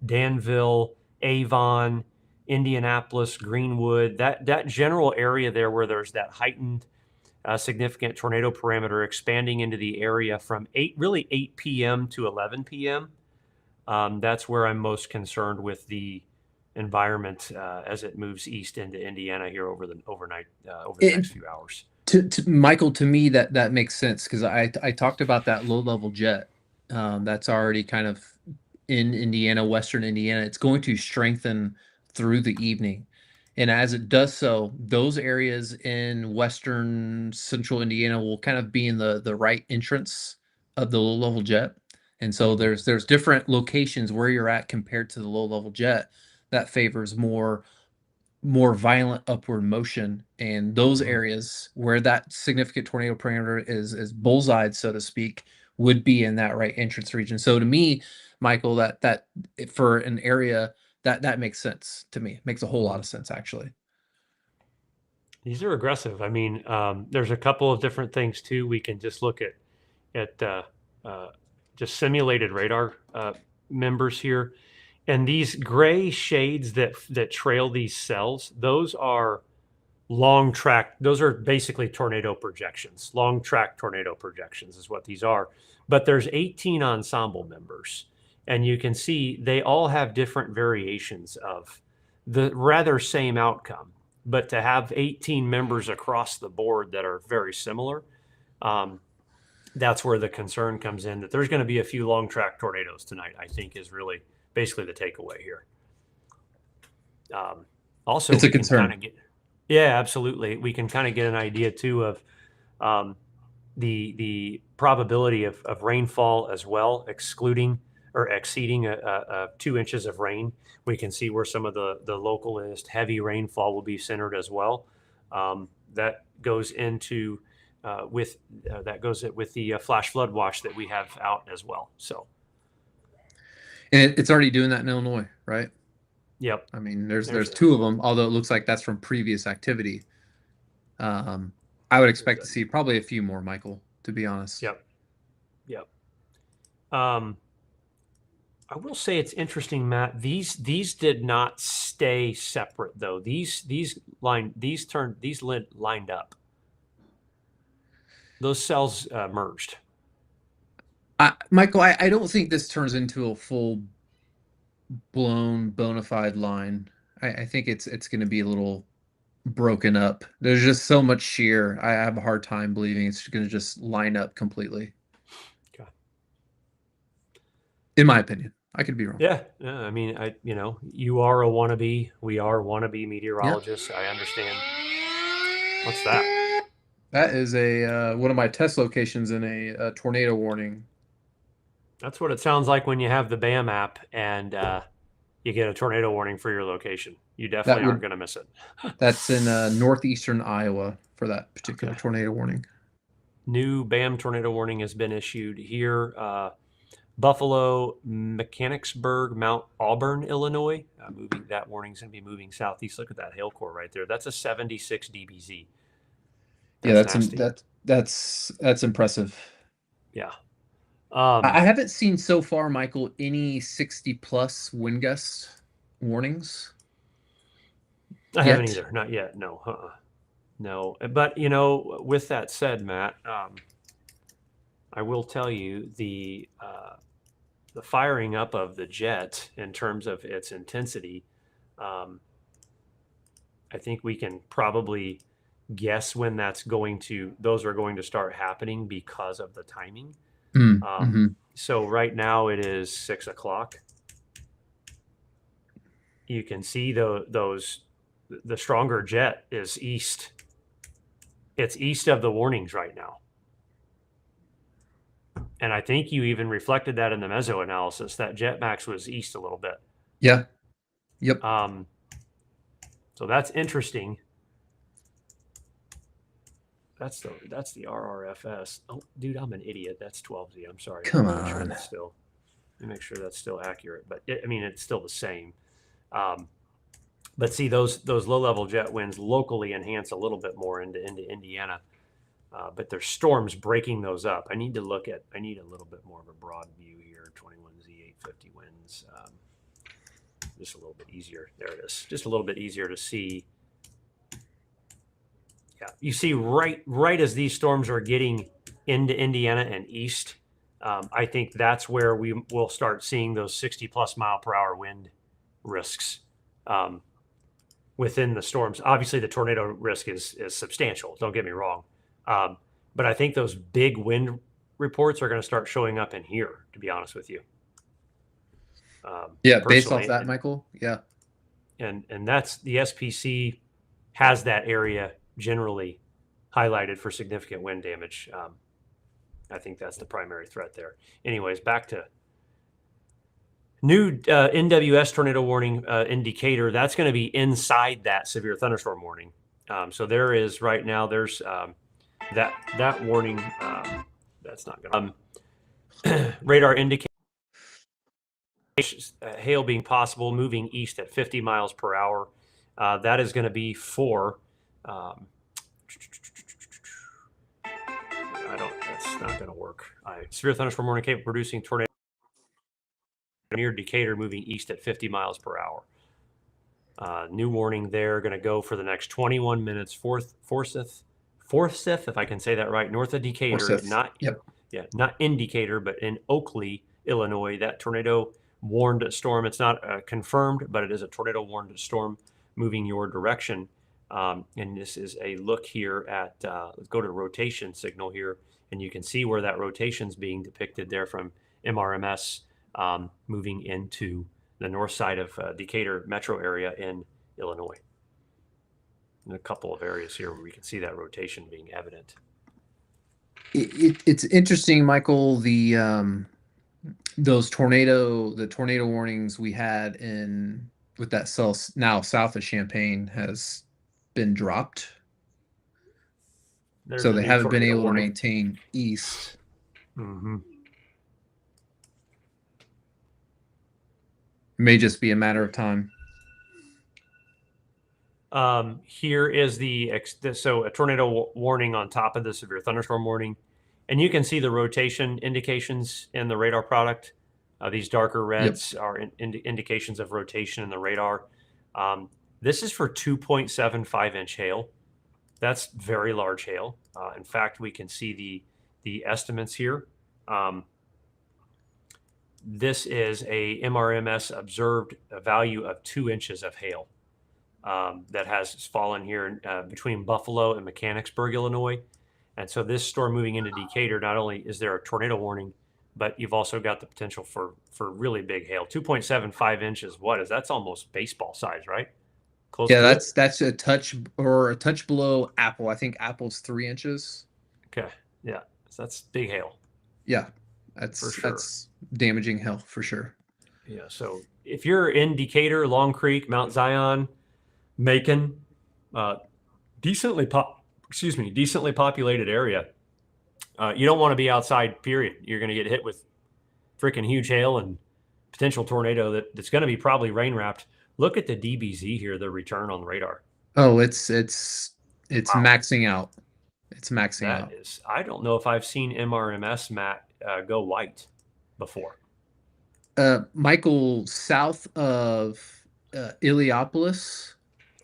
Speaker 1: Danville, Avon, Indianapolis, Greenwood, that general area there where there's that heightened significant tornado parameter expanding into the area from 8 p.m. to 11 p.m. That's where I'm most concerned with the environment as it moves east into Indiana here over the next few hours.
Speaker 2: To Michael, to me that makes sense because I talked about that low level jet that's already kind of in Indiana, western Indiana. It's going to strengthen through the evening. And as it does so, those areas in western central Indiana will kind of be in the right entrance of the low level jet. And so there's different locations where you're at compared to the low level jet that favors more violent upward motion. And those areas where that significant tornado parameter is bullseyed, so to speak, would be in that right entrance region. So to me, Michael, that for an area that makes sense to me. It makes a whole lot of sense, actually.
Speaker 1: These are aggressive. I mean, there's a couple of different things too. We can just look at just simulated radar members here, and these gray shades that trail these cells. Those are long track. Those are basically tornado projections. Long track tornado projections is what these are. But there's 18 ensemble members. And you can see they all have different variations of the rather same outcome. But to have 18 members across the board that are very similar, that's where the concern comes in that there's going to be a few long track tornadoes tonight, I think is really basically the takeaway here. Also,
Speaker 2: it's a concern.
Speaker 1: Yeah, absolutely. We can kind of get an idea too of the probability of rainfall as well, excluding or exceeding 2 inches of rain. We can see where some of the localist heavy rainfall will be centered as well. That goes into with the flash flood watch that we have out as well. So,
Speaker 2: and it's already doing that in Illinois, right?
Speaker 1: Yep.
Speaker 2: I mean, there's 2 of them, although it looks like that's from previous activity. I would expect to see probably a few more, Michael, to be honest.
Speaker 1: Yep. I will say it's interesting, Matt. These did not stay separate though. These lined up. Those cells merged.
Speaker 2: Michael, I don't think this turns into a full blown bona fide line. I think it's going to be a little broken up. There's just so much shear. I have a hard time believing it's going to just line up completely.
Speaker 1: Okay.
Speaker 2: In my opinion. I could be wrong.
Speaker 1: Yeah. I mean, you are a wannabe. We are wannabe meteorologists. Yeah. I understand. What's that?
Speaker 2: That is one of my test locations in a tornado warning.
Speaker 1: That's what it sounds like when you have the BAM app and you get a tornado warning for your location. You definitely aren't going to miss it.
Speaker 2: That's in northeastern Iowa for that particular tornado warning.
Speaker 1: New BAM tornado warning has been issued here. Buffalo, Mechanicsburg, Mount Auburn, Illinois. That warning's going to be moving southeast. Look at that hail core right there. That's a 76 dBz.
Speaker 2: That's impressive.
Speaker 1: Yeah.
Speaker 2: I haven't seen so far, Michael, any 60+ wind gust warnings.
Speaker 1: I haven't either. Not yet. No. No. But with that said, Matt, I will tell you the firing up of the jet in terms of its intensity. Um, I think we can probably guess when those are going to start happening because of the timing.
Speaker 2: Mm-hmm.
Speaker 1: So right now it is 6 o'clock. You can see the stronger jet is east. It's east of the warnings right now. And I think you even reflected that in the meso analysis that jet max was east a little bit.
Speaker 2: Yeah. Yep.
Speaker 1: So that's interesting. That's the RRFS. Oh, dude, I'm an idiot. That's 12Z. I'm sorry.
Speaker 2: Come
Speaker 1: Let me make sure
Speaker 2: on.
Speaker 1: that's still accurate. But I mean, it's still the same. But see, those low level jet winds locally enhance a little bit more into Indiana. But there's storms breaking those up. I need a little bit more of a broad view here. 21Z 850 winds. Just a little bit easier. There it is. Just a little bit easier to see. Yeah, you see right as these storms are getting into Indiana and east, I think that's where we will start seeing those 60+ mph wind risks within the storms. Obviously, the tornado risk is substantial. Don't get me wrong, but I think those big wind reports are going to start showing up in here. To be honest with you,
Speaker 2: yeah, based off that, Michael. Yeah,
Speaker 1: and that's the SPC has that area generally highlighted for significant wind damage. I think that's the primary threat there. Anyways, back to new NWS tornado warning indicator. That's going to be inside that severe thunderstorm warning. So there is right now. There's that warning. That's not going to radar indicator. Hail being possible, moving east at 50 miles per hour. That is going to be for. That's not going to work. Severe thunderstorm warning capable of producing tornado near Decatur, moving east at 50 miles per hour. New warning there, going to go for the next 21 minutes. Forsyth, if I can say that right, north of Decatur.
Speaker 2: Forsyth.
Speaker 1: Not in Decatur, but in Oakley, Illinois. That tornado warned storm. It's not confirmed, but it is a tornado warned storm moving your direction. And this is a look here at, let's go to the rotation signal here, and you can see where that rotation is being depicted there from MRMS moving into the north side of Decatur metro area in Illinois. In a couple of areas here where we can see that rotation being evident.
Speaker 2: It's interesting, Michael, the tornado warnings we had with that cell now south of Champaign has been dropped. So they haven't been able to maintain east.
Speaker 1: Mm-hmm.
Speaker 2: May just be a matter of time.
Speaker 1: Here is so a tornado warning on top of the severe thunderstorm warning, and you can see the rotation indications in the radar product. These darker reds are indications of rotation in the radar. This is for 2.75-inch hail. That's very large hail. In fact, we can see the estimates here. This is a MRMS observed value of 2 inches of hail that has fallen here between Buffalo and Mechanicsburg, Illinois. And so this storm moving into Decatur, not only is there a tornado warning, but you've also got the potential for really big hail. 2.75 inches, that's almost baseball size, right? Close to
Speaker 2: that's a touch below Apple. I think Apple's 3 inches.
Speaker 1: Okay. Yeah. So that's big hail.
Speaker 2: Yeah. That's damaging hail for sure.
Speaker 1: Yeah. So if you're in Decatur, Long Creek, Mount Zion, Macon, decently populated area, you don't want to be outside, period. You're going to get hit with freaking huge hail and potential tornado that's going to be probably rain wrapped. Look at the DBZ here, the return on the radar.
Speaker 2: Oh, it's maxing out. It's maxing out.
Speaker 1: I don't know if I've seen MRMS go white before.
Speaker 2: Michael, south of Illiopolis,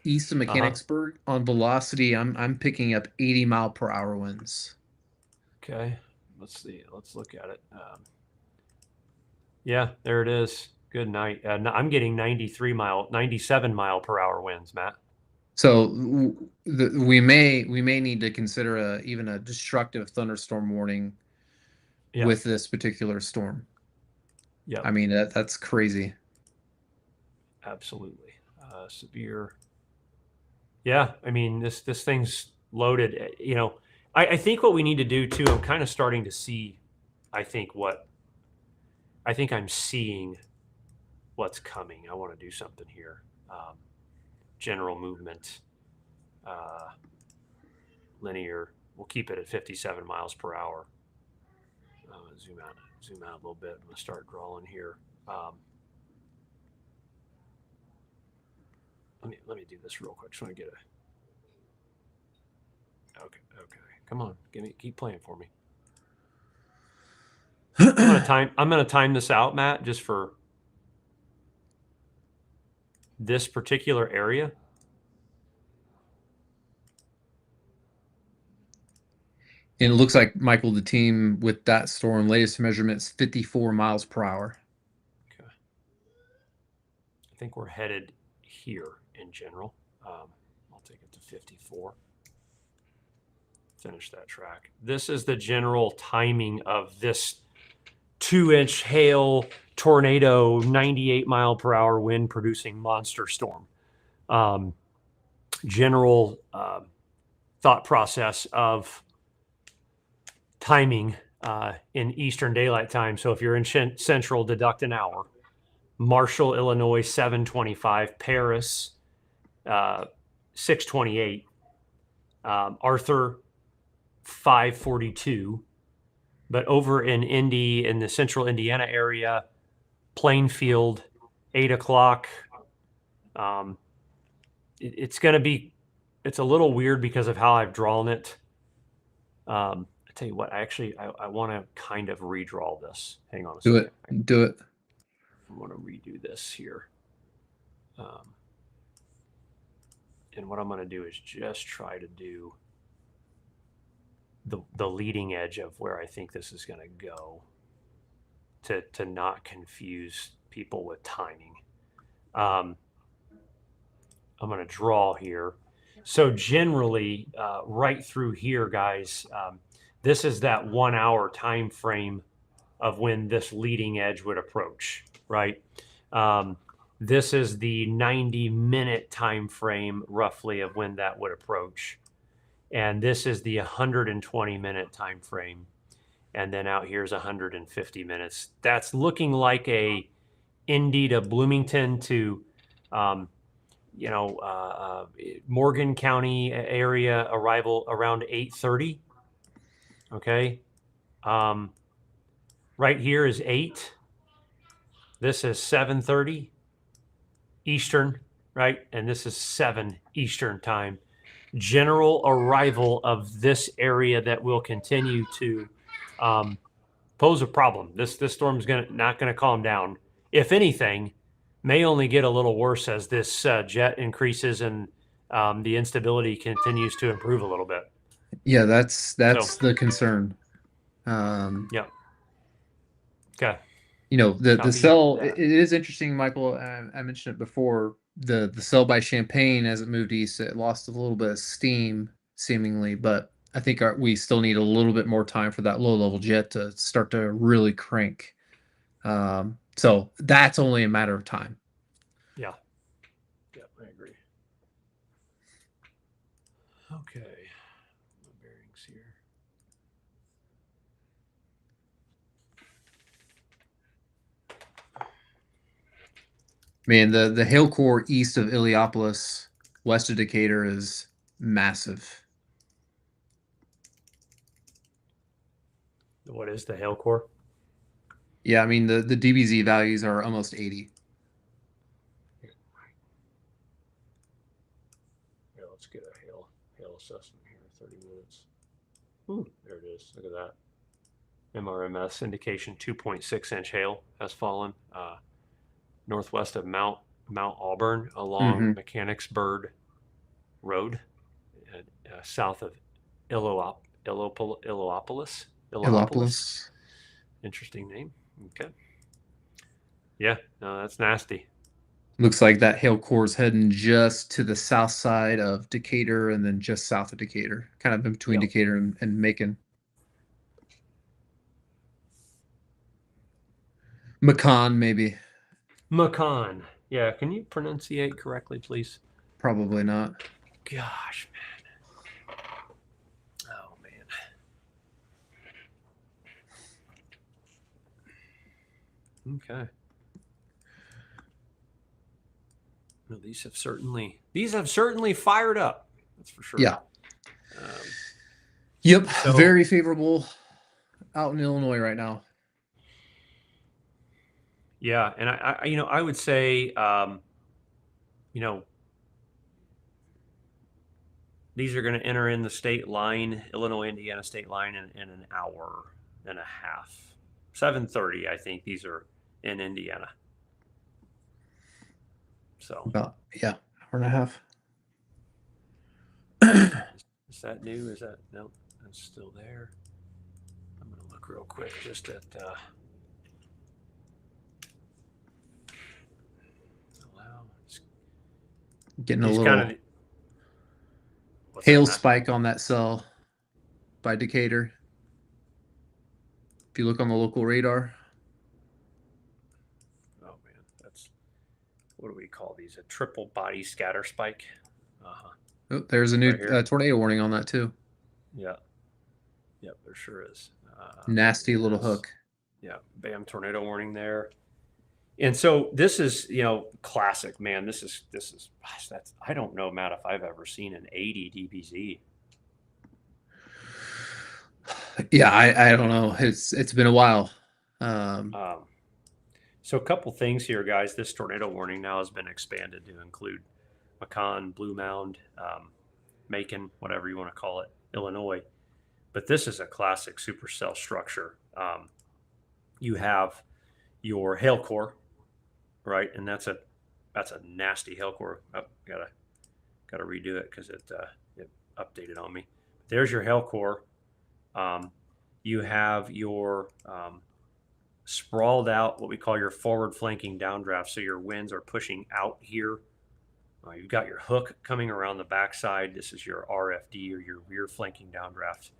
Speaker 2: east of Mechanicsburg, on velocity, I'm picking up 80 mile per hour winds.
Speaker 1: Okay. let's see. Let's look at it. Yeah, there it is. Good night. I'm getting 97 mile per hour winds, Matt.
Speaker 2: So we may need to consider even a destructive thunderstorm warning
Speaker 1: Yeah.
Speaker 2: with this particular storm.
Speaker 1: Yeah.
Speaker 2: I mean, that's crazy.
Speaker 1: Absolutely. Severe. Yeah, I mean this thing's loaded. You know, I think what we need to do too. I'm kind of starting to see. I think I'm seeing what's coming. I want to do something here. General movement, linear. We'll keep it at 57 miles per hour. Zoom out a little bit. I'm gonna start drawing here. Let me do this real quick. Just want to get a. Okay. Come on, keep playing for me. I'm gonna time this out, Matt, just for this particular area.
Speaker 2: And it looks like, Michael, the team with that storm, latest measurements 54 miles per hour.
Speaker 1: Okay. I think we're headed here in general. I'll take it to 54. Finish that track. This is the general timing of this 2-inch hail tornado, 98 mile per hour wind producing monster storm. General thought process of timing in Eastern Daylight Time. So if you're in Central, deduct an hour. Marshall, Illinois, 7:25. Paris, 6:28. Arthur, 5:42. But over in Indy, in the central Indiana area, Plainfield, 8 o'clock. It's going to be, it's a little weird because of how I've drawn it. I tell you what, I want to kind of redraw this. Hang on a second.
Speaker 2: Do it.
Speaker 1: I want to redo this here. And what I'm going to do is just try to do the leading edge of where I think this is going to go to not confuse people with timing. I'm going to draw here. So generally, right through here, guys, this is that 1 hour time frame of when this leading edge would approach, right? This is the 90-minute time frame roughly of when that would approach. And this is the 120-minute time frame. And then out here's 150 minutes. That's looking like a Indy to Bloomington to Morgan County area arrival around 8:30. Okay. Right here is 8. This is 7:30 Eastern, right? And this is 7 Eastern time. General arrival of this area that will continue to pose a problem. This storm is not going to calm down. If anything, may only get a little worse as this jet increases and the instability continues to improve a little bit.
Speaker 2: Yeah, that's the concern.
Speaker 1: Yeah. Okay.
Speaker 2: You know, the cell, it is interesting, Michael. I mentioned it before. The cell by Champaign, as it moved east, it lost a little bit of steam seemingly, but I think we still need a little bit more time for that low level jet to start to really crank. So that's only a matter of time.
Speaker 1: Yeah. Yeah, I agree. Okay. My bearings here.
Speaker 2: Man, the hail core east of Illiopolis, west of Decatur is massive.
Speaker 1: What is the hail core?
Speaker 2: Yeah, I mean the DBZ values are almost 80.
Speaker 1: Yeah, let's get a hail assessment here. 30 minutes. Ooh, there it is. Look at that. MRMS indication 2.6-inch hail has fallen northwest of Mount Auburn along Mechanicsburg Road, south of Illopolis.
Speaker 2: Illopolis.
Speaker 1: Interesting name. Okay. Yeah, no, that's nasty.
Speaker 2: Looks like that hail core is heading just to the south side of Decatur and then just south of Decatur, kind of in between
Speaker 1: Yep.
Speaker 2: Decatur and Macon. Macon, maybe.
Speaker 1: Macon. Yeah, can you pronunciate correctly, please?
Speaker 2: Probably not.
Speaker 1: Gosh, man. Oh, man. Okay. No, these have certainly fired up. That's for sure.
Speaker 2: Yeah.
Speaker 1: Um,
Speaker 2: Yep.
Speaker 1: So-
Speaker 2: Very favorable out in Illinois right now.
Speaker 1: yeah, and I would say, these are going to enter in the state line, Illinois-Indiana state line, in an hour and a half. 7:30, I think these are in Indiana. So
Speaker 2: About, yeah, hour and a half.
Speaker 1: is that new? Is that no? That's still there. I'm gonna look real quick just at. Wow,
Speaker 2: Getting a
Speaker 1: he's
Speaker 2: little
Speaker 1: kind of
Speaker 2: hail spike on that cell by Decatur. If you look on the local radar.
Speaker 1: Oh man, that's what do we call these? A triple body scatter spike. Uh-huh.
Speaker 2: Oh, there's a new
Speaker 1: Right here.
Speaker 2: tornado warning on that too.
Speaker 1: Yeah. Yep, there sure is.
Speaker 2: Nasty little
Speaker 1: yes.
Speaker 2: hook.
Speaker 1: Yeah, bam, tornado warning there. And so this is, classic, man. This is gosh, that's I don't know, Matt, if I've ever seen an 80 dBz.
Speaker 2: Yeah, I don't know. It's been a while.
Speaker 1: So a couple things here, guys. This tornado warning now has been expanded to include Macon, Blue Mound, Macon, whatever you want to call it, Illinois. But this is a classic supercell structure. You have your hail core, right? And that's a nasty hail core. Oh, gotta redo it because it updated on me. There's your hail core. You have your sprawled out, what we call your forward flanking downdraft. So your winds are pushing out here. You've got your hook coming around the backside. This is your RFD, or your rear flanking downdraft.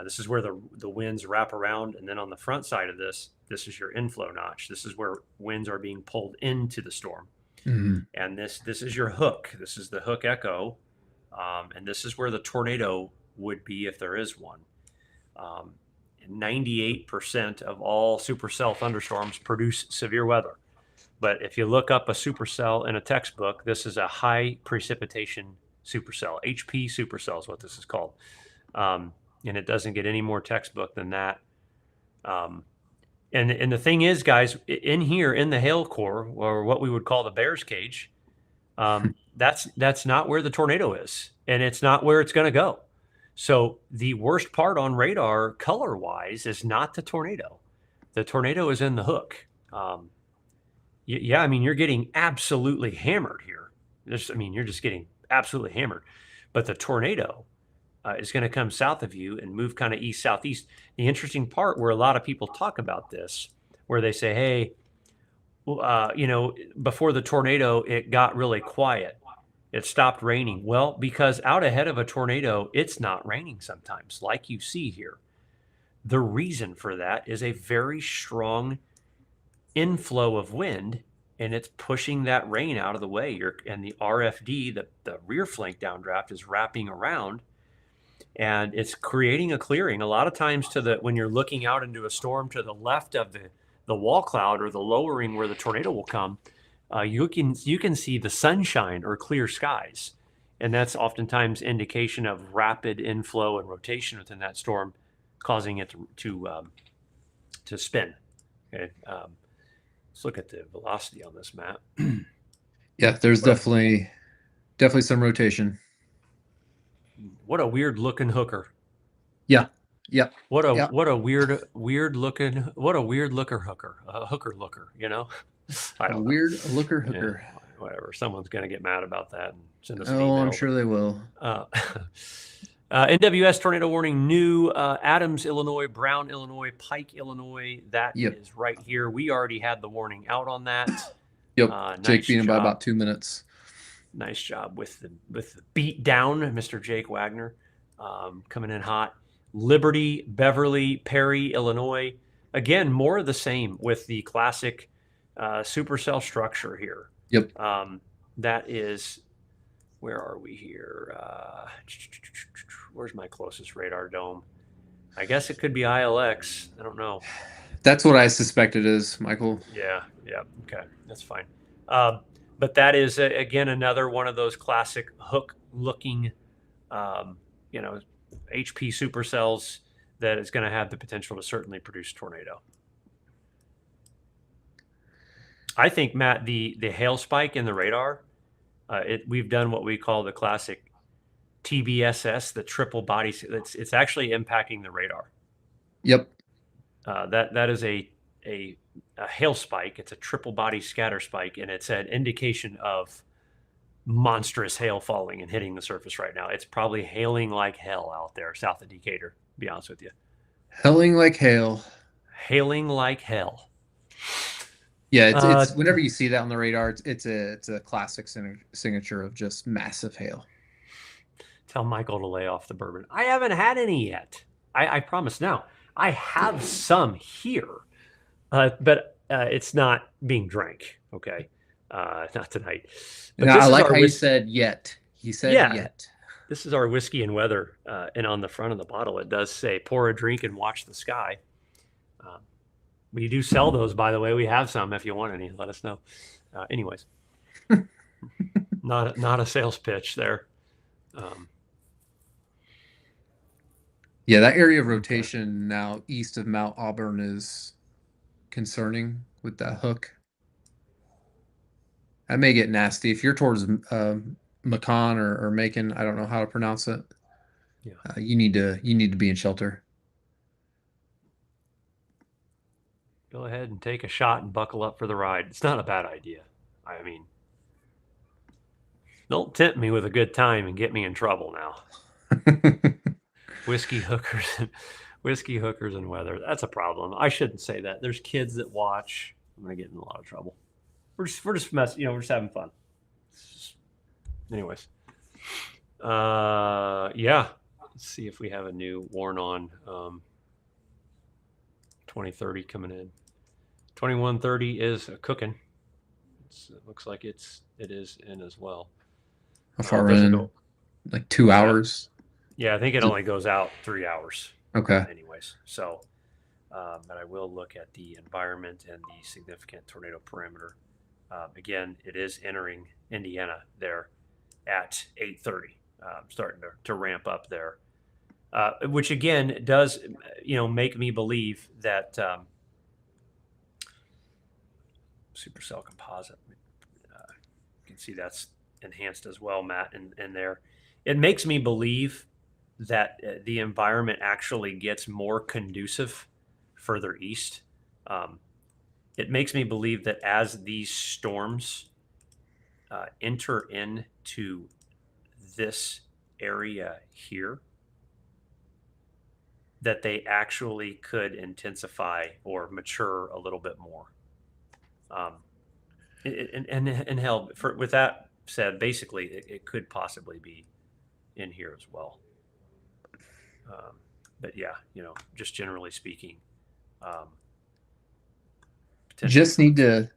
Speaker 1: This is where the winds wrap around. And then on the front side of this is your inflow notch. This is where winds are being pulled into the storm.
Speaker 2: Mm-hmm.
Speaker 1: And this is your hook. This is the hook echo. And this is where the tornado would be if there is one. 98% of all supercell thunderstorms produce severe weather. But if you look up a supercell in a textbook, this is a high precipitation supercell. HP supercell is what this is called. And it doesn't get any more textbook than that. And the thing is, guys, in here, in the hail core, or what we would call the bear's cage, that's not where the tornado is. And it's not where it's going to go. So the worst part on radar color-wise is not the tornado. The tornado is in the hook. Yeah, I mean, you're getting absolutely hammered here. You're just getting absolutely hammered. But the tornado is going to come south of you and move kind of east-southeast. The interesting part where a lot of people talk about this, where they say, hey, before the tornado, it got really quiet. It stopped raining. Well, because out ahead of a tornado, it's not raining sometimes, like you see here. The reason for that is a very strong inflow of wind, and it's pushing that rain out of the way. And the RFD, the rear flank downdraft, is wrapping around, and it's creating a clearing. A lot of times when you're looking out into a storm to the left of the wall cloud, or the lowering where the tornado will come, you can see the sunshine or clear skies, and that's oftentimes indication of rapid inflow and rotation within that storm, causing it to spin. Okay, let's look at the velocity on this map.
Speaker 2: Yeah, there's definitely some rotation.
Speaker 1: What a weird looking hooker.
Speaker 2: Yeah. Yep.
Speaker 1: What a weird looking hooker. A hooker looker, I don't know.
Speaker 2: Weird looker hooker.
Speaker 1: Yeah, whatever. Someone's going to get mad about that and send us an
Speaker 2: Oh,
Speaker 1: email.
Speaker 2: I'm sure they will.
Speaker 1: NWS tornado warning, new Adams, Illinois, Brown, Illinois, Pike, Illinois. That
Speaker 2: Yep.
Speaker 1: is right here. We already had the warning out on that.
Speaker 2: Yep.
Speaker 1: Nice
Speaker 2: Jake beat him by
Speaker 1: job.
Speaker 2: about 2 minutes.
Speaker 1: Nice job with the beat down, Mr. Jake Wagner, coming in hot. Liberty, Beverly, Perry, Illinois. Again, more of the same with the classic supercell structure here.
Speaker 2: Yep.
Speaker 1: That is, where are we here? Where's my closest radar dome? I guess it could be ILX. I don't know.
Speaker 2: That's what I suspect it is, Michael.
Speaker 1: Yeah. Okay, that's fine. But that is again another one of those classic hook-looking, HP supercells that is going to have the potential to certainly produce tornado. I think, Matt, the hail spike in the radar, we've done what we call the classic TBSS, the triple body. It's actually impacting the radar.
Speaker 2: Yep.
Speaker 1: That is a hail spike. It's a triple body scatter spike, and it's an indication of monstrous hail falling and hitting the surface right now. It's probably hailing like hell out there south of Decatur, to be honest with you.
Speaker 2: Hailing like hail.
Speaker 1: Hailing like hell.
Speaker 2: Yeah, it's whenever you see that on the radar, it's a classic signature of just massive hail.
Speaker 1: Tell Michael to lay off the bourbon. I haven't had any yet. I promise. Now I have some here, but it's not being drank. Okay, not tonight. But
Speaker 2: I like how you said yet. He said yet.
Speaker 1: This is our whiskey and weather, and on the front of the bottle it does say "Pour a drink and watch the sky." We do sell those, by the way. We have some. If you want any, let us know. Anyways, not a sales pitch there.
Speaker 2: Yeah, that area of rotation now east of Mount Auburn is concerning with that hook. That may get nasty if you're towards Macon or Macon. I don't know how to pronounce it.
Speaker 1: Yeah,
Speaker 2: you need to be in shelter.
Speaker 1: Go ahead and take a shot and buckle up for the ride. It's not a bad idea. I mean, don't tempt me with a good time and get me in trouble now. Whiskey hookers and weather. That's a problem. I shouldn't say that. There's kids that watch. I'm gonna get in a lot of trouble. We're just messing. We're just having fun. Anyways, yeah. Let's see if we have a new Warn On 2030 coming in. 2130 is cooking. It looks like it is in as well.
Speaker 2: How far in? Like 2 hours.
Speaker 1: Yeah, I think it only goes out 3 hours.
Speaker 2: Okay.
Speaker 1: Anyways, so, but I will look at the environment and the significant tornado parameter. Again, it is entering Indiana there at 8:30, starting to ramp up there, which again does, make me believe that supercell composite. You can see that's enhanced as well, Matt, in there. It makes me believe that the environment actually gets more conducive further east. It makes me believe that as these storms enter into this area here, that they actually could intensify or mature a little bit more. And hell, with that said, basically, it could possibly be in here as well. But yeah, just generally speaking,
Speaker 2: just need to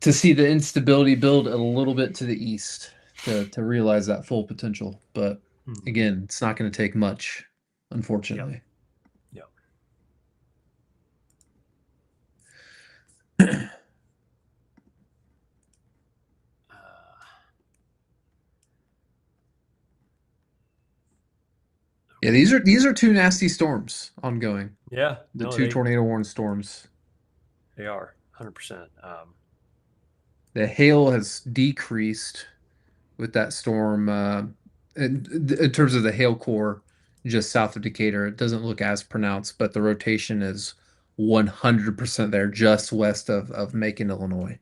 Speaker 2: see the instability build a little bit to the east to realize that full potential. But again, it's not going to take much, unfortunately.
Speaker 1: Yep.
Speaker 2: Yeah, these are two nasty storms ongoing.
Speaker 1: Yeah,
Speaker 2: the two tornado warned storms.
Speaker 1: They are 100%.
Speaker 2: The hail has decreased with that storm. In terms of the hail core, just south of Decatur, it doesn't look as pronounced, but the rotation is 100% there, just west of Macon, Illinois.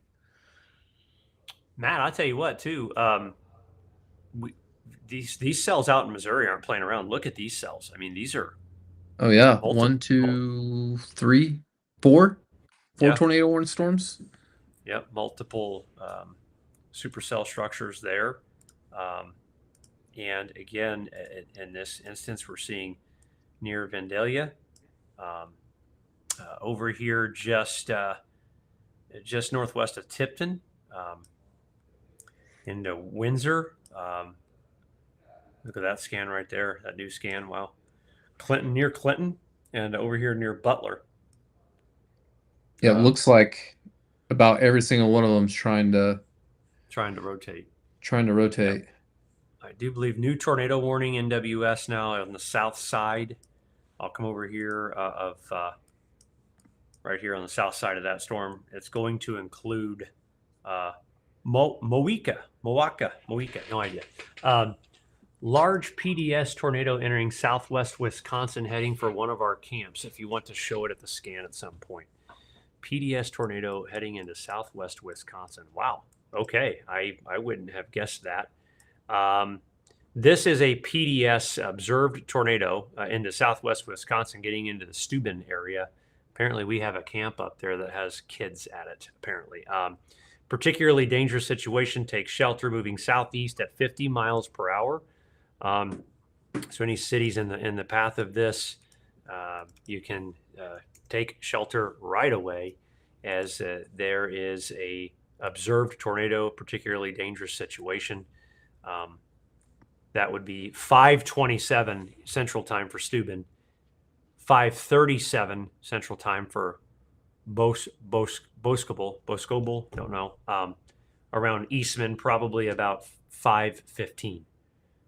Speaker 1: Matt, I'll tell you what, too. these cells out in Missouri aren't playing around. Look at these cells. I mean, these are
Speaker 2: Oh yeah,
Speaker 1: multiple.
Speaker 2: 1, 2, 3, 4, 4
Speaker 1: Yeah.
Speaker 2: tornado warning storms.
Speaker 1: Yep, multiple supercell structures there. And again, in this instance, we're seeing near Vandalia. Over here, just northwest of Tipton, into Windsor. Look at that scan right there, that new scan. Wow. Clinton, near Clinton, and over here near Butler.
Speaker 2: Yeah, it looks like about every single one of them's trying to
Speaker 1: rotate.
Speaker 2: Yep.
Speaker 1: I do believe new tornado warning NWS now on the south side. I'll come over here right here on the south side of that storm. It's going to include Moika, no idea. Large PDS tornado entering southwest Wisconsin, heading for one of our camps. If you want to show it at the scan at some point. PDS tornado heading into southwest Wisconsin. Wow. Okay. I wouldn't have guessed that. This is a PDS observed tornado into southwest Wisconsin, getting into the Steuben area. Apparently, we have a camp up there that has kids at it, apparently. Particularly dangerous situation. Take shelter moving southeast at 50 miles per hour. So any cities in the path of this, you can take shelter right away, as there is a observed tornado, particularly dangerous situation. That would be 5:27 Central Time for Steuben, 5:37 Central Time for Boscobel, don't know. Around Eastman, probably about 5:15.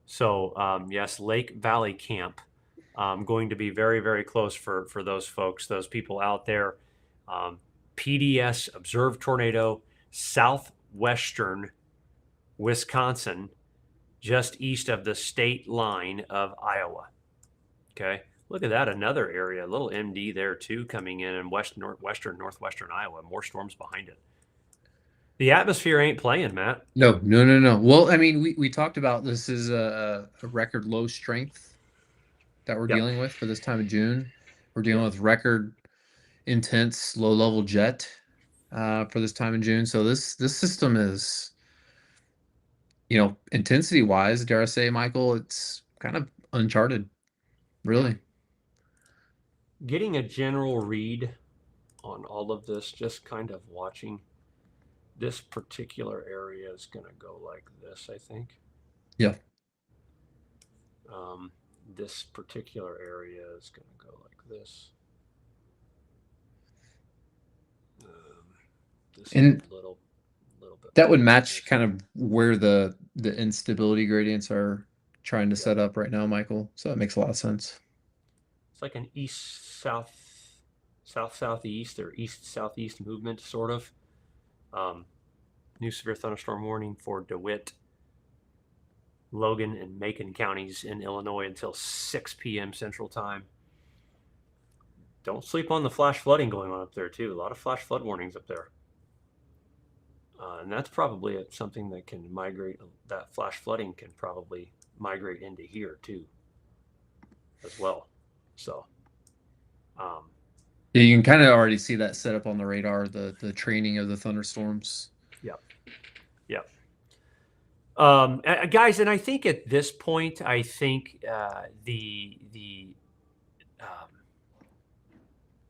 Speaker 1: So yes, Lake Valley Camp, going to be very, very close for those folks, those people out there. PDS observed tornado, southwestern Wisconsin, just east of the state line of Iowa. Okay, look at that, another area, a little MD there too, coming in northwestern Iowa. More storms behind it. The atmosphere ain't playing, Matt.
Speaker 2: No. Well, I mean, we talked about this is a record low strength that we're dealing with for this time of June. We're dealing with record intense low level jet for this time in June. So this system is, intensity wise, dare I say, Michael, it's kind of uncharted, really.
Speaker 1: Getting a general read on all of this, just kind of watching. This particular area is going to go like this, I think.
Speaker 2: Yeah.
Speaker 1: This particular area is going to go like this.
Speaker 2: And
Speaker 1: a little bit.
Speaker 2: That would match kind of where the instability gradients are trying to set up right now, Michael. So that makes a lot of sense.
Speaker 1: It's like an southeast or east-southeast movement, sort of. New severe thunderstorm warning for DeWitt, Logan, and Macon counties in Illinois until 6 p.m. Central Time. Don't sleep on the flash flooding going on up there, too. A lot of flash flood warnings up there. And that's probably something that can migrate. That flash flooding can probably migrate into here, too, as well. So,
Speaker 2: yeah, you can kind of already see that set up on the radar, the training of the thunderstorms.
Speaker 1: Yep. Guys, and I think at this point, the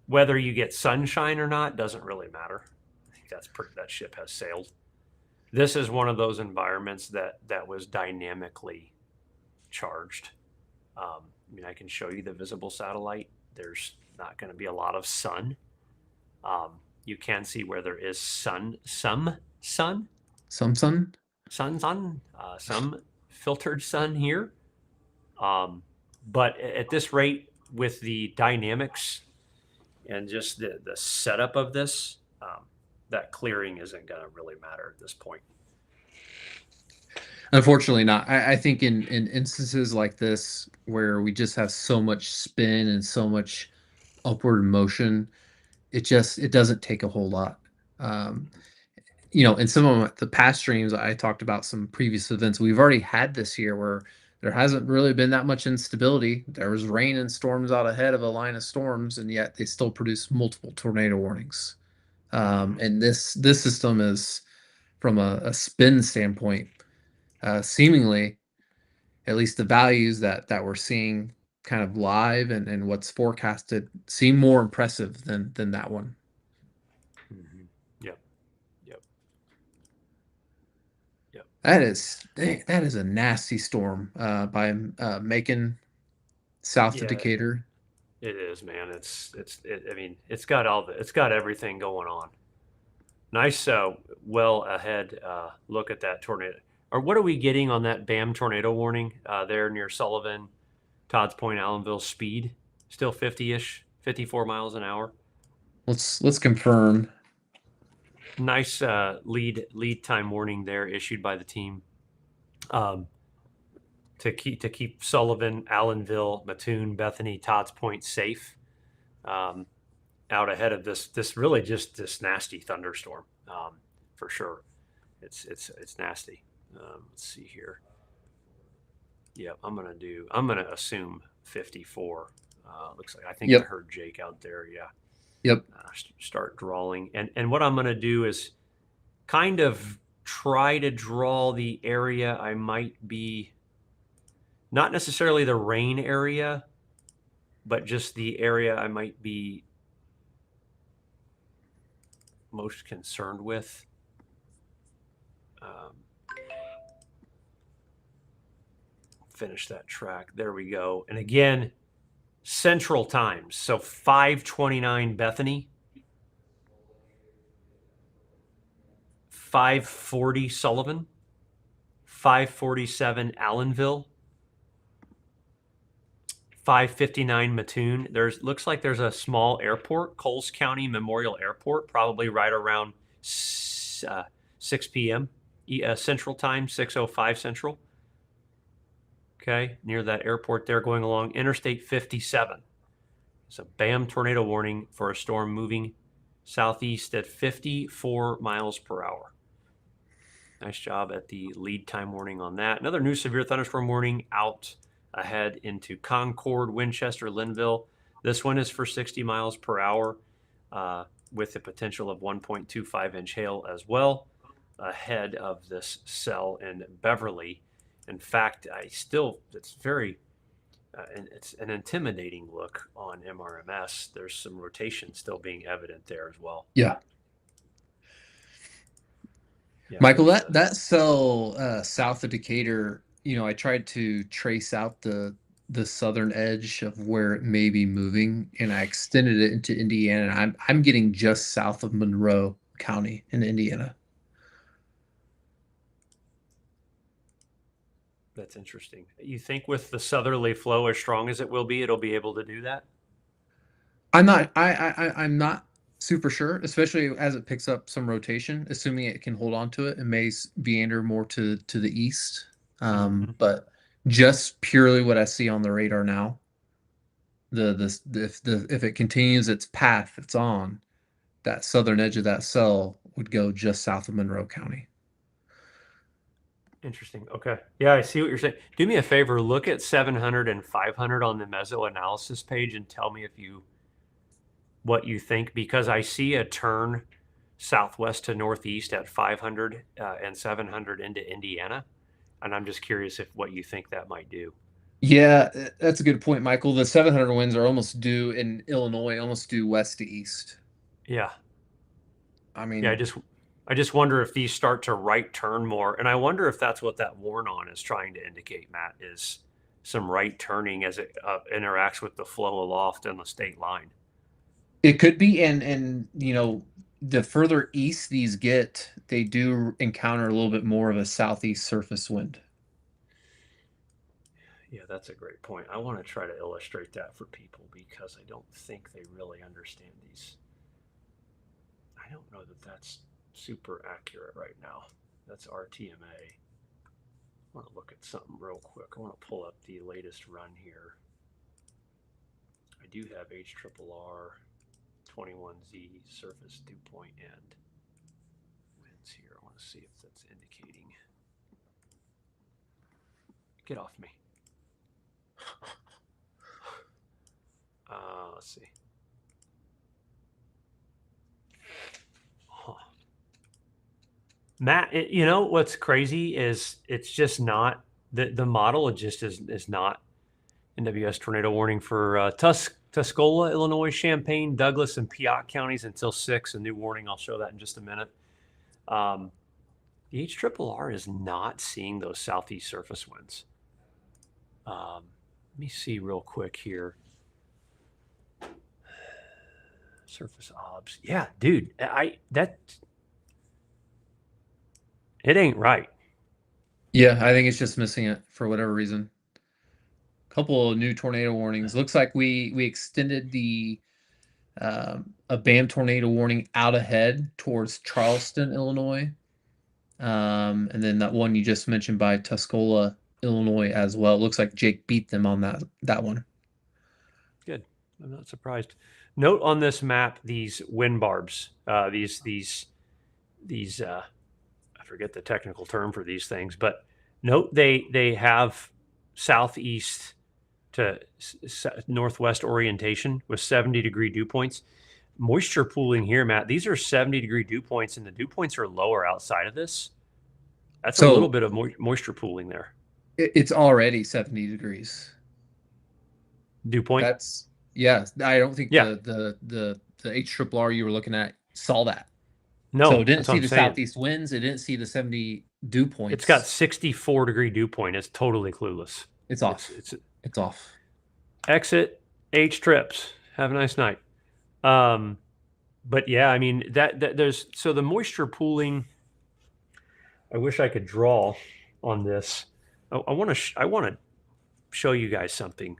Speaker 1: whether you get sunshine or not doesn't really matter. I think that ship has sailed. This is one of those environments that was dynamically charged. I mean, I can show you the visible satellite. There's not going to be a lot of sun. You can see where there is some filtered sun here. But at this rate, with the dynamics and just the setup of this, that clearing isn't going to really matter at this point.
Speaker 2: Unfortunately not. I think in instances like this, where we just have so much spin and so much upward motion, it doesn't take a whole lot. in some of the past streams, I talked about some previous events we've already had this year where there hasn't really been that much instability. There was rain and storms out ahead of a line of storms, and yet they still produced multiple tornado warnings. And this system is, from a spin standpoint, seemingly, at least the values that we're seeing kind of live and what's forecasted seem more impressive than that one.
Speaker 1: Yep. Yep. Yep.
Speaker 2: That is a nasty storm by Macon, south of
Speaker 1: Yeah,
Speaker 2: Decatur.
Speaker 1: it is, man. I mean, it's got everything going on. Nice, well ahead look at that tornado. Or what are we getting on that BAM tornado warning there near Sullivan, Todd's Point, Allenville? Speed still 50-ish, 54 miles an hour.
Speaker 2: Let's confirm.
Speaker 1: Nice lead time warning there issued by the team to keep Sullivan, Allenville, Mattoon, Bethany, Todd's Point safe. Out ahead of this really just this nasty thunderstorm for sure. It's nasty. Let's see here. Yeah, I'm gonna assume 54. Looks like I think I heard Jake out there. Yeah.
Speaker 2: Yep.
Speaker 1: Start drawing, and what I'm gonna do is kind of try to draw the area I might be, not necessarily the rain area, but just the area I might be most concerned with. Finish that track. There we go. And again, Central Times. So 5:29 Bethany, 5:40 Sullivan, 5:47 Allenville, 5:59 Mattoon. Looks like there's a small airport, Coles County Memorial Airport, probably right around 6 p.m. Central Time, 6:05 Central. Okay, near that airport there, going along Interstate 57. It's a BAM tornado warning for a storm moving southeast at 54 miles per hour. Nice job at the lead time warning on that. Another new severe thunderstorm warning out ahead into Concord, Winchester, Linville. This one is for 60 miles per hour with the potential of 1.25-inch hail as well ahead of this cell in Beverly. In fact, it's very, it's an intimidating look on MRMS. There's some rotation still being evident there as well.
Speaker 2: Yeah. Michael, that cell south of Decatur, I tried to trace out the southern edge of where it may be moving, and I extended it into Indiana. And I'm getting just south of Monroe County in Indiana.
Speaker 1: That's interesting. You think with the southerly flow as strong as it will be, it'll be able to do that?
Speaker 2: I'm not super sure, especially as it picks up some rotation, assuming it can hold on to it and may meander more to the east. But just purely what I see on the radar now, if it continues its path it's on, that southern edge of that cell would go just south of Monroe County.
Speaker 1: Interesting. Okay. Yeah, I see what you're saying. Do me a favor, look at 700 and 500 on the meso analysis page and tell me what you think, because I see a turn southwest to northeast at 500 and 700 into Indiana, and I'm just curious what you think that might do.
Speaker 2: Yeah, that's a good point, Michael. The 700 winds are almost due in Illinois, almost due west to east.
Speaker 1: Yeah.
Speaker 2: I mean,
Speaker 1: yeah, I just wonder if these start to right turn more, and I wonder if that's what that warn on is trying to indicate, Matt, is some right turning as it interacts with the flow aloft and the state line.
Speaker 2: It could be, and the further east these get, they do encounter a little bit more of a southeast surface wind.
Speaker 1: Yeah, that's a great point. I want to try to illustrate that for people because I don't think they really understand these. I don't know that that's super accurate right now. That's RTMA. I want to look at something real quick. I want to pull up the latest run here. I do have HRRR 21Z surface dew point and winds here. Let's see if that's indicating. Get off me. Let's see. Huh. Matt, you know what's crazy is it's just not the model. It just is not NWS tornado warning for Tuscola, Illinois, Champaign, Douglas, and Piatt counties until 6. A new warning. I'll show that in just a minute. The HRRR is not seeing those southeast surface winds. Let me see real quick here. Surface obs. Yeah, dude, it ain't right.
Speaker 2: Yeah, I think it's just missing it for whatever reason. Couple of new tornado warnings. Looks like we extended the a BAM tornado warning out ahead towards Charleston, Illinois. And then that one you just mentioned by Tuscola, Illinois as well. Looks like Jake beat them on that one.
Speaker 1: Good. I'm not surprised. Note on this map these wind barbs. These I forget the technical term for these things, but note they have southeast to northwest orientation with 70-degree dew points. Moisture pooling here, Matt. These are 70-degree dew points, and the dew points are lower outside of this. That's a little bit of moisture pooling there.
Speaker 2: It's already 70 degrees.
Speaker 1: Dew point?
Speaker 2: That's, yeah, I don't think the HRRR you were looking at saw that.
Speaker 1: No,
Speaker 2: so it didn't see the southeast winds. It didn't see the 70 dew points.
Speaker 1: It's got 64-degree dew point. It's totally clueless.
Speaker 2: It's off. It's off.
Speaker 1: Exit H trips. Have a nice night. But yeah, I mean that there's so the moisture pooling. I wish I could draw on this. I want to show you guys something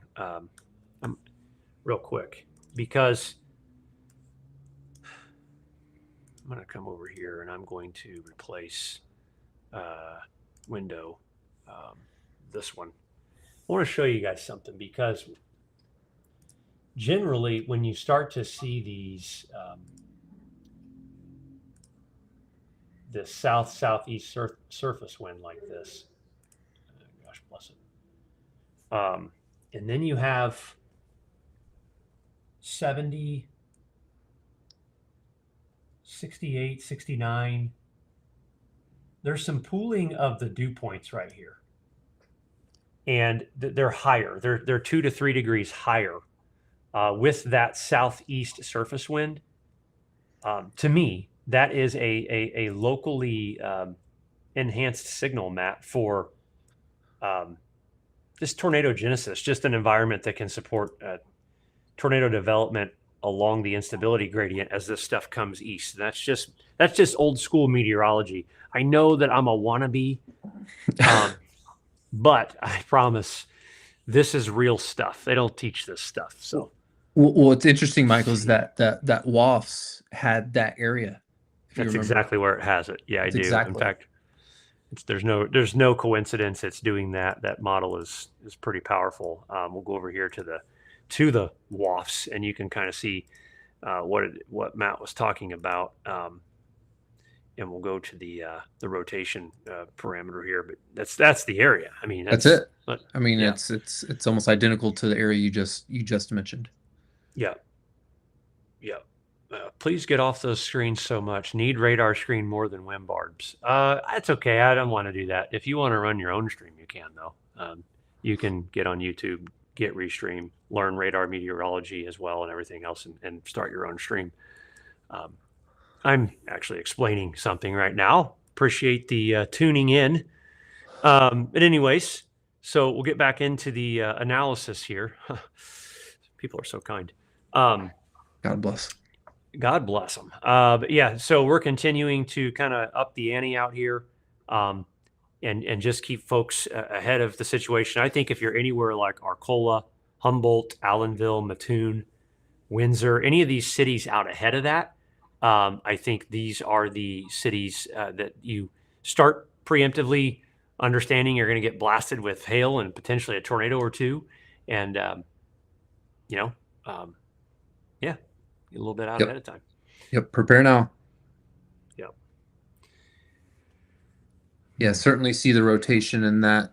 Speaker 1: real quick, because I'm going to come over here and I'm going to replace window, this one. I want to show you guys something, because generally when you start to see these this southeast surface wind like this, gosh bless it, and then you have 70, 68, 69. There's some pooling of the dew points right here, and they're higher. They're 2 to 3 degrees higher with that southeast surface wind. To me, that is a locally enhanced signal, Matt, for just tornado genesis, just an environment that can support tornado development along the instability gradient as this stuff comes east. That's just old school meteorology. I know that I'm a wannabe, but I promise this is real stuff. They don't teach this stuff. So,
Speaker 2: well, what's interesting, Michael, is that WAFs had that area.
Speaker 1: That's exactly where it has it. Yeah, I do.
Speaker 2: Exactly.
Speaker 1: In fact, there's no coincidence it's doing that. That model is pretty powerful. We'll go over here to the WAFs, and you can kind of see what Matt was talking about. And we'll go to the rotation parameter here, but that's the area. I mean,
Speaker 2: that's it.
Speaker 1: But,
Speaker 2: I mean, yeah. it's almost identical to the area you just mentioned.
Speaker 1: Yeah. Yeah. Please get off those screens so much. Need radar screen more than wind barbs. That's okay. I don't want to do that. If you want to run your own stream, you can though. You can get on YouTube, get Restream, learn radar meteorology as well and everything else, and start your own stream. I'm actually explaining something right now. Appreciate the tuning in. But anyways, so we'll get back into the analysis here. People are so kind.
Speaker 2: God bless.
Speaker 1: God bless them. But yeah, so we're continuing to kind of up the ante out here, and just keep folks ahead of the situation. I think if you're anywhere like Arcola, Humboldt, Allenville, Mattoon, Windsor, any of these cities out ahead of that, I think these are the cities that you start preemptively understanding you're going to get blasted with hail and potentially a tornado or two. And, yeah, get a little bit out ahead of time.
Speaker 2: Yep. Prepare now.
Speaker 1: Yep.
Speaker 2: Yeah, certainly see the rotation in that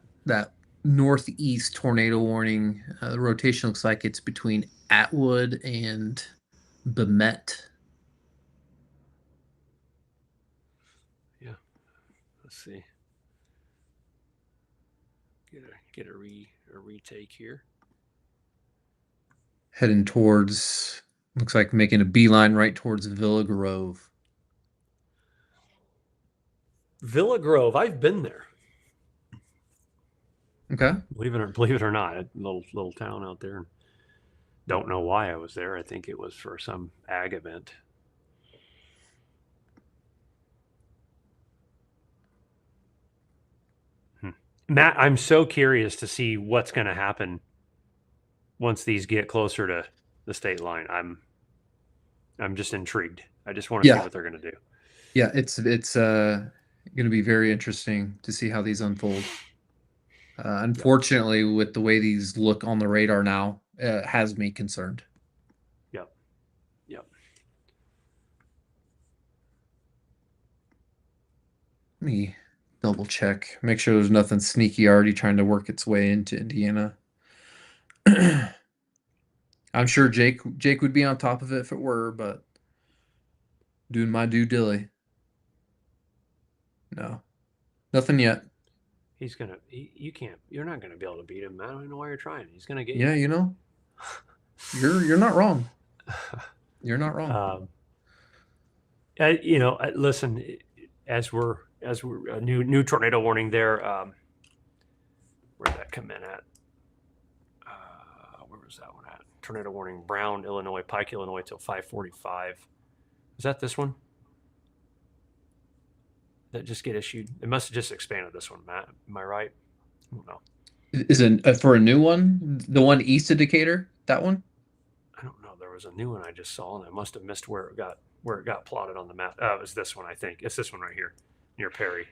Speaker 2: northeast tornado warning. The rotation looks like it's between Atwood and Bemet.
Speaker 1: Yeah. Let's see. Get a retake here.
Speaker 2: Heading towards, looks like making a beeline right towards Villa Grove.
Speaker 1: Villa Grove. I've been there.
Speaker 2: Okay.
Speaker 1: Believe it or not, a little town out there. Don't know why I was there. I think it was for some ag event. Matt, I'm so curious to see what's going to happen once these get closer to the state line. I'm just intrigued. I just want to see
Speaker 2: Yeah.
Speaker 1: what they're going to do.
Speaker 2: Yeah, it's going to be very interesting to see how these unfold. Unfortunately, with the way these look on the radar now, has me concerned.
Speaker 1: Yep. Yep.
Speaker 2: Let me double check, make sure there's nothing sneaky already trying to work its way into Indiana. I'm sure Jake would be on top of it if it were, but doing my due dilly. No, nothing yet.
Speaker 1: He's gonna. You can't. You're not gonna be able to beat him. I don't even know why you're trying. He's gonna get
Speaker 2: Yeah,
Speaker 1: you.
Speaker 2: you know, you're not wrong. You're not wrong.
Speaker 1: Listen. As we're a new tornado warning there. Where'd that come in at? Where was that one at? Tornado warning, Brown, Illinois, Pike, Illinois, till 5:45. Is that this one? That just get issued? It must have just expanded this one, Matt. Am I right? I don't know.
Speaker 2: Is it for a new one? The one east of Decatur? That one?
Speaker 1: I don't know. There was a new one I just saw, and I must have missed where it got plotted on the map. It was this one, I think. It's this one right here near Perry.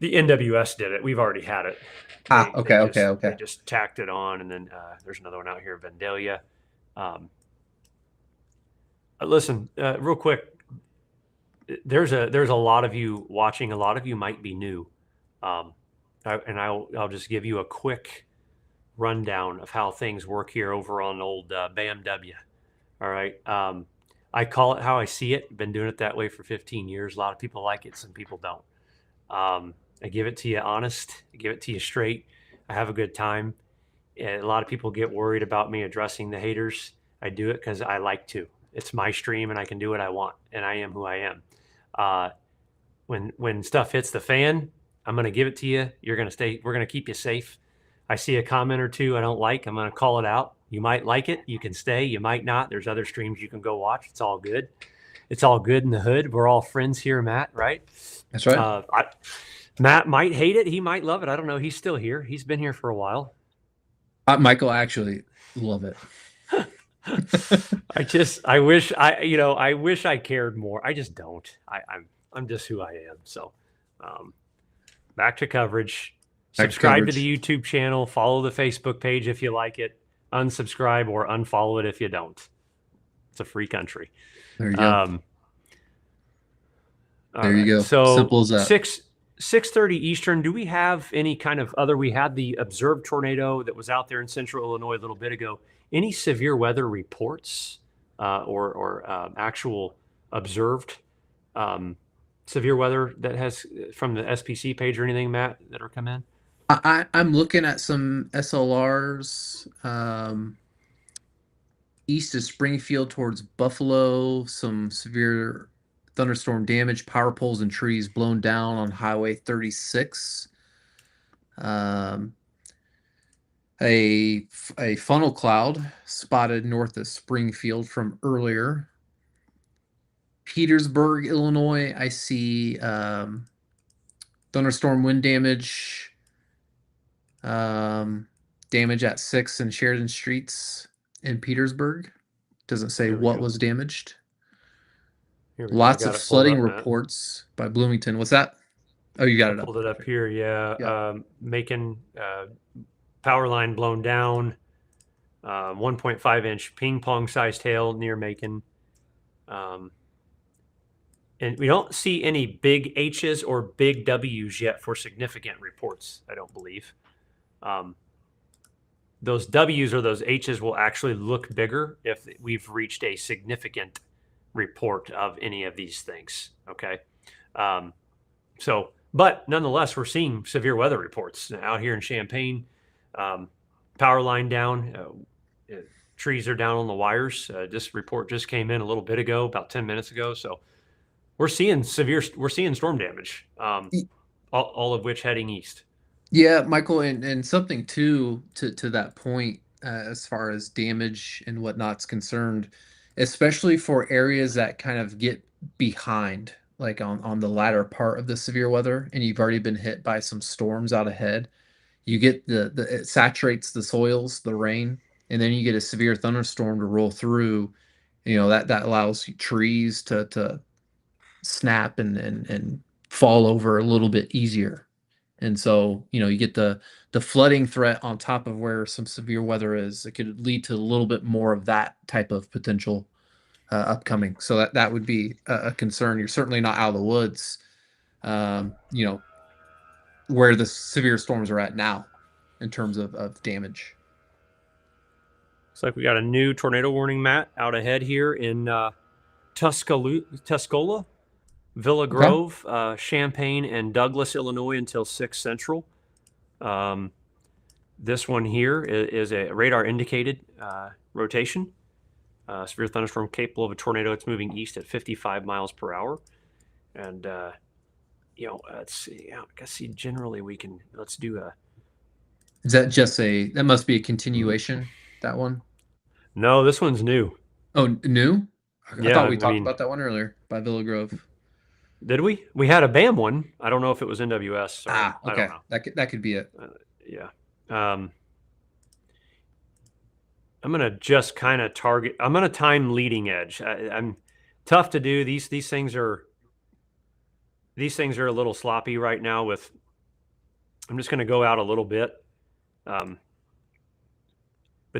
Speaker 1: The NWS did it. We've already had it.
Speaker 2: Okay.
Speaker 1: They just tacked it on, and then there's another one out here, Vandalia. Listen, real quick. There's a lot of you watching. A lot of you might be new, I'll just give you a quick rundown of how things work here over on old BMW. All right. I call it how I see it. Been doing it that way for 15 years. A lot of people like it. Some people don't. I give it to you honest. I give it to you straight. I have a good time. And a lot of people get worried about me addressing the haters. I do it because I like to. It's my stream and I can do what I want. And I am who I am. When stuff hits the fan, I'm going to give it to you. You're going to stay. We're going to keep you safe. I see a comment or two I don't like. I'm going to call it out. You might like it. You can stay. You might not. There's other streams you can go watch. It's all good. It's all good in the hood. We're all friends here, Matt, right?
Speaker 2: That's right.
Speaker 1: Matt might hate it. He might love it. I don't know. He's still here. He's been here for a while.
Speaker 2: Michael, I actually love it.
Speaker 1: I wish I cared more. I just don't. I'm just who I am. So, back to coverage. Subscribe to the YouTube channel. Follow the Facebook page if you like it. Unsubscribe or unfollow it if you don't. It's a free country.
Speaker 2: There you go.
Speaker 1: There you go. So
Speaker 2: simple as that.
Speaker 1: 6:30 Eastern. Do we have any kind of other? We had the observed tornado that was out there in central Illinois a little bit ago. Any severe weather reports or actual observed severe weather that has from the SPC page or anything, Matt, that are come in?
Speaker 2: I'm looking at some SLRs east of Springfield towards Buffalo. Some severe thunderstorm damage, power poles and trees blown down on Highway 36. A funnel cloud spotted north of Springfield from earlier. Petersburg, Illinois, I see thunderstorm wind damage. Damage at 6 and Sheridan Streets in Petersburg. Doesn't say what was damaged. Lots of flooding reports by Bloomington. What's that? Oh, you got it up.
Speaker 1: Pulled it up here. Yeah. Macon power line blown down. 1.5 inch ping pong sized hail near Macon. And we don't see any big H's or big W's yet for significant reports, I don't believe. Those W's or those H's will actually look bigger if we've reached a significant report of any of these things. Okay. But nonetheless, we're seeing severe weather reports out here in Champaign. Power line down, trees are down on the wires. This report just came in a little bit ago, about 10 minutes ago. So we're seeing storm damage, all of which heading east.
Speaker 2: Yeah, Michael, and something too to that point, as far as damage and whatnot's concerned, especially for areas that kind of get behind, like on the latter part of the severe weather, and you've already been hit by some storms out ahead. You get the it saturates the soils, the rain, and then you get a severe thunderstorm to roll through. That allows trees to snap and fall over a little bit easier. And so, you get the flooding threat on top of where some severe weather is. It could lead to a little bit more of that type of potential upcoming. So that would be a concern. You're certainly not out of the woods, um, you know, where the severe storms are at now in terms of damage.
Speaker 1: Looks like we got a new tornado warning, Matt, out ahead here in Tuscola, Villa
Speaker 2: Okay.
Speaker 1: Grove, Champaign, and Douglas, Illinois, until 6 Central. This one here is a radar indicated rotation. Severe thunderstorm capable of a tornado. It's moving east at 55 miles per hour. And, let's see. I guess generally let's do a.
Speaker 2: Is that that must be a continuation, that one?
Speaker 1: No, this one's new.
Speaker 2: Oh, new? I
Speaker 1: Yeah,
Speaker 2: thought
Speaker 1: I
Speaker 2: we talked
Speaker 1: mean,
Speaker 2: about that one earlier by Villa Grove.
Speaker 1: did we? We had a BAM one. I don't know if it was NWS or I don't
Speaker 2: Okay.
Speaker 1: know.
Speaker 2: That could be it.
Speaker 1: Yeah. I'm gonna just kind of target. I'm gonna time leading edge. I'm tough to do. These things are a little sloppy right now. I'm just gonna go out a little bit. But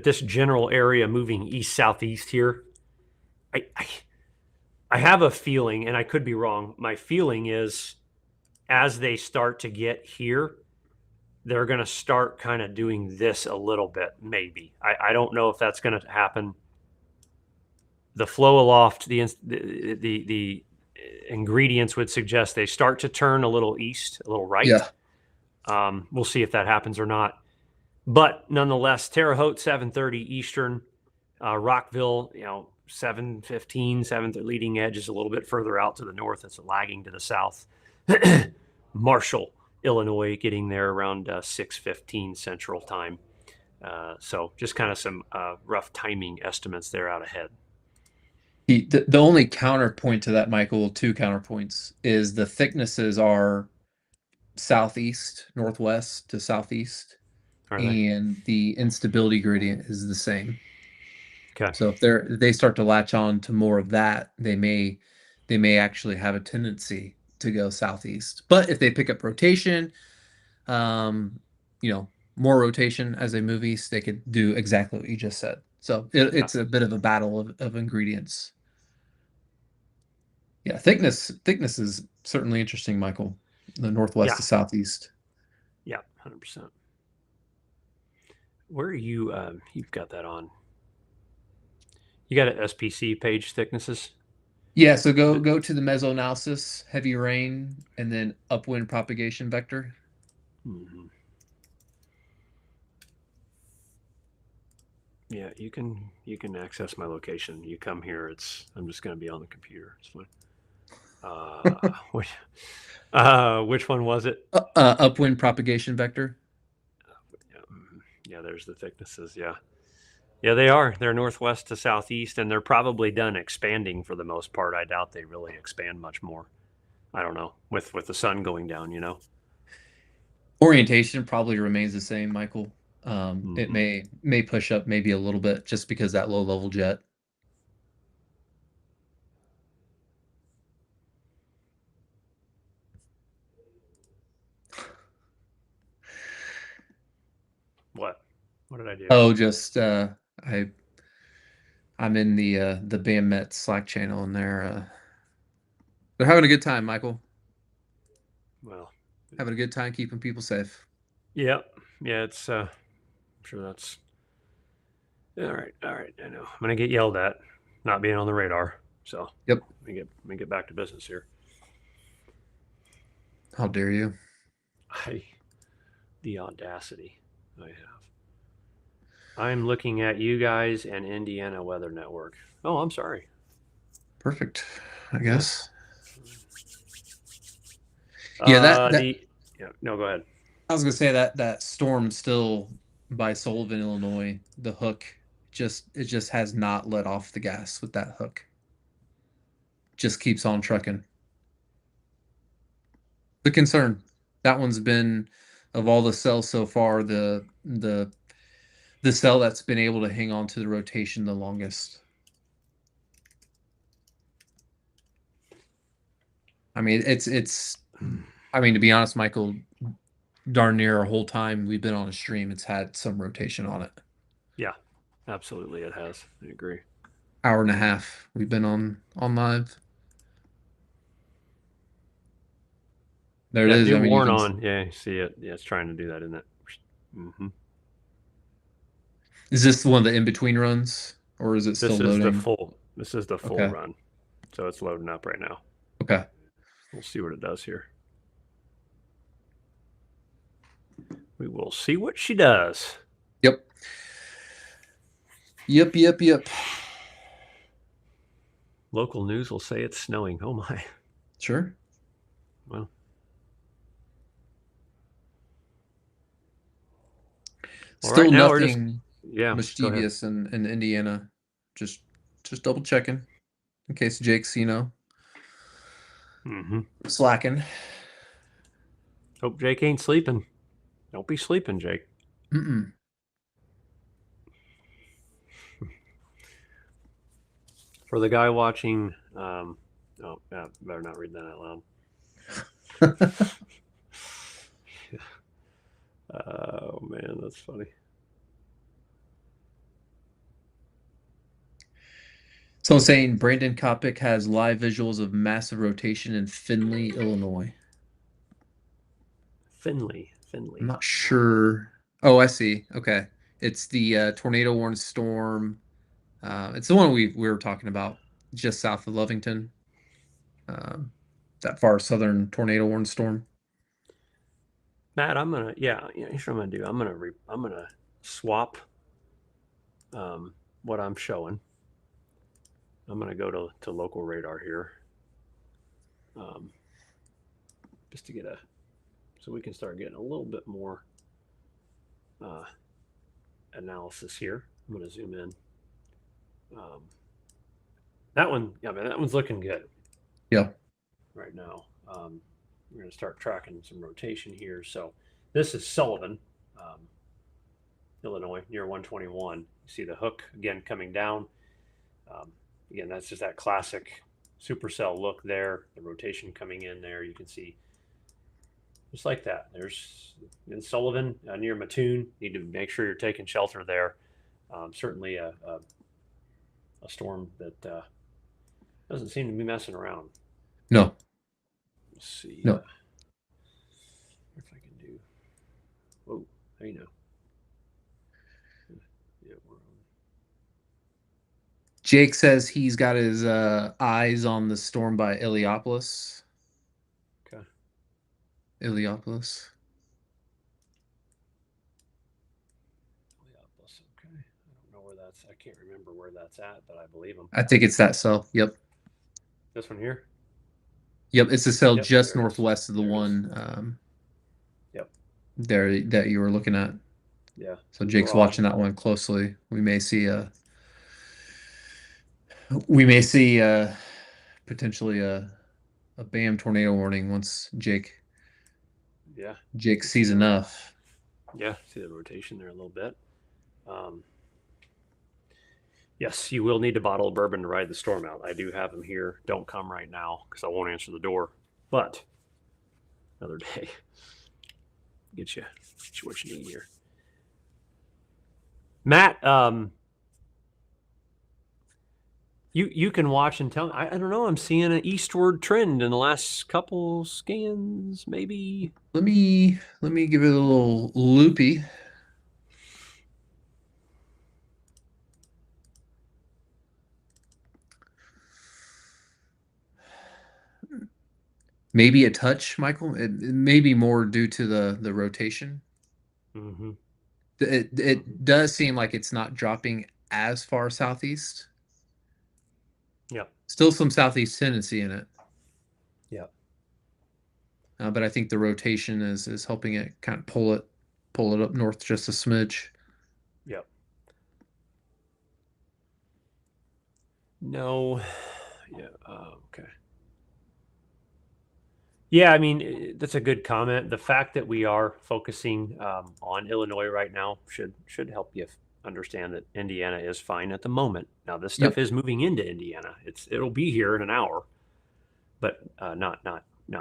Speaker 1: this general area moving east southeast here, I have a feeling, and I could be wrong. My feeling is, as they start to get here, they're going to start kind of doing this a little bit, maybe. I don't know if that's going to happen. The flow aloft, the ingredients would suggest they start to turn a little east, a little right.
Speaker 2: Yeah.
Speaker 1: We'll see if that happens or not. But nonetheless, Terre Haute 7:30 Eastern, Rockville, 7:15, 7:30 leading edge is a little bit further out to the north. It's lagging to the south. Marshall, Illinois, getting there around 6:15 Central Time. So just kind of some rough timing estimates there out ahead.
Speaker 2: The only counterpoint to that, Michael, two counterpoints, is the thicknesses are southeast, northwest to southeast, and the instability gradient is the same.
Speaker 1: Okay.
Speaker 2: So if they start to latch on to more of that, they may actually have a tendency to go southeast. But if they pick up rotation, more rotation as they move east, they could do exactly what you just said. So it's a bit of a battle of ingredients. Yeah, thickness is certainly interesting, Michael. The northwest to southeast.
Speaker 1: Yeah, 100%. Where are you? You've got that on. You got an SPC page thicknesses?
Speaker 2: Yeah, so go to the mesoanalysis, heavy rain, and then upwind propagation vector.
Speaker 1: Mm-hmm. Yeah, you can access my location. You come here. I'm just going to be on the computer. It's fine. Which one was it?
Speaker 2: Upwind propagation vector.
Speaker 1: Yeah, there's the thicknesses. Yeah, they are. They're northwest to southeast, and they're probably done expanding for the most part. I doubt they really expand much more. I don't know with the sun going down.
Speaker 2: Orientation probably remains the same, Michael. It may push up maybe a little bit just because that low level jet.
Speaker 1: What did I do?
Speaker 2: Oh, just I'm in the BAM Met Slack channel, and They're having a good time, Michael.
Speaker 1: Well,
Speaker 2: Having a good time keeping people safe.
Speaker 1: yeah, yeah. It's I'm sure that's all right. All right, I know I'm gonna get yelled at not being on the radar. So
Speaker 2: Yep.
Speaker 1: let me get back to business here.
Speaker 2: How dare you?
Speaker 1: I the audacity I have. I'm looking at you guys and Indiana Weather Network. Oh, I'm sorry.
Speaker 2: Perfect, I
Speaker 1: Yeah.
Speaker 2: guess. Yeah, that
Speaker 1: The yeah. No, go ahead.
Speaker 2: I was gonna say that storm still by Sullivan, Illinois, the hook just has not let off the gas with that hook. Just keeps on trucking. The concern. That one's been of all the cells so far, the cell that's been able to hang on to the rotation the longest. I mean, I mean, to be honest, Michael, darn near our whole time we've been on a stream, it's had some rotation on it.
Speaker 1: Yeah, absolutely, it has. I agree.
Speaker 2: Hour and a half we've been on live. There it
Speaker 1: Yeah,
Speaker 2: is.
Speaker 1: new
Speaker 2: I mean, you
Speaker 1: warn
Speaker 2: can.
Speaker 1: on. Yeah, you see it. Yeah, it's trying to do that, isn't it? Mm-hmm.
Speaker 2: Is this one of the in-between runs, or is it still
Speaker 1: This is the
Speaker 2: loading?
Speaker 1: full. This is the full
Speaker 2: Okay.
Speaker 1: run, so it's loading up right now.
Speaker 2: Okay.
Speaker 1: We'll see what it does here. We will see what she does.
Speaker 2: Yep. Yep.
Speaker 1: Local news will say it's snowing. Oh my.
Speaker 2: Sure.
Speaker 1: Well. Well, right
Speaker 2: Still
Speaker 1: now we're just
Speaker 2: nothing
Speaker 1: yeah. Go ahead.
Speaker 2: mischievous in Indiana. Just double checking in case Jake's,
Speaker 1: Mm-hmm.
Speaker 2: slacking.
Speaker 1: Hope Jake ain't sleeping. Don't be sleeping, Jake.
Speaker 2: Mm-mm.
Speaker 1: For the guy watching, oh yeah, better not read that out loud. Oh man, that's funny.
Speaker 2: So I'm saying Brandon Kopic has live visuals of massive rotation in Findlay, Illinois.
Speaker 1: Finley.
Speaker 2: I'm not sure. Oh, I see. Okay. It's the tornado warning storm. It's the one we were talking about just south of Lovington. Um, that far southern tornado warning storm.
Speaker 1: Matt, I'm gonna here's what I'm gonna do. I'm gonna swap what I'm showing. I'm gonna go to local radar here, just to get so we can start getting a little bit more uh, analysis here. I'm gonna zoom in. Um, that one, yeah, man, that one's looking good.
Speaker 2: Yeah.
Speaker 1: Right now. We're going to start tracking some rotation here. So this is Sullivan, um, Illinois, near 121. You see the hook again coming down. Again, that's just that classic supercell look there. The rotation coming in there. You can see just like that. There's in Sullivan near Mattoon. Need to make sure you're taking shelter there. Certainly a storm that doesn't seem to be messing around.
Speaker 2: No.
Speaker 1: Let's see
Speaker 2: No.
Speaker 1: if I can do. Oh, hey now. Yeah, we're on.
Speaker 2: Jake says he's got his eyes on the storm by Iliopolis.
Speaker 1: Okay.
Speaker 2: Iliopolis.
Speaker 1: Iliopolis. Okay. I don't know where that's. I can't remember where that's at, but I believe him.
Speaker 2: I think it's that cell. Yep.
Speaker 1: This one here.
Speaker 2: Yep. It's the cell
Speaker 1: Yep,
Speaker 2: just
Speaker 1: there it is.
Speaker 2: northwest of the
Speaker 1: There it is.
Speaker 2: one
Speaker 1: Yep.
Speaker 2: there that you were looking at.
Speaker 1: Yeah.
Speaker 2: So Jake's
Speaker 1: We're on.
Speaker 2: watching that one closely. We may see potentially a BAM tornado warning once Jake
Speaker 1: Yeah.
Speaker 2: sees enough.
Speaker 1: Yeah. See the rotation there a little bit. Yes, you will need a bottle of bourbon to ride the storm out. I do have them here. Don't come right now because I won't answer the door. But another day. Get you what you need here. Matt, You can watch and tell. I don't know. I'm seeing an eastward trend in the last couple scans, maybe.
Speaker 2: Let me give it a little loopy. Maybe a touch, Michael. It may be more due to the rotation.
Speaker 1: Mm-hmm.
Speaker 2: It does seem like it's not dropping as far southeast.
Speaker 1: Yep.
Speaker 2: Still some southeast tendency in it.
Speaker 1: Yep.
Speaker 2: But I think the rotation is helping it kind of pull it up north just a smidge.
Speaker 1: Yep. No. Yeah. Okay. Yeah, I mean that's a good comment. The fact that we are focusing on Illinois right now should help you understand that Indiana is fine at the moment. Now this stuff
Speaker 2: Yep.
Speaker 1: is moving into Indiana. It'll be here in an hour, but not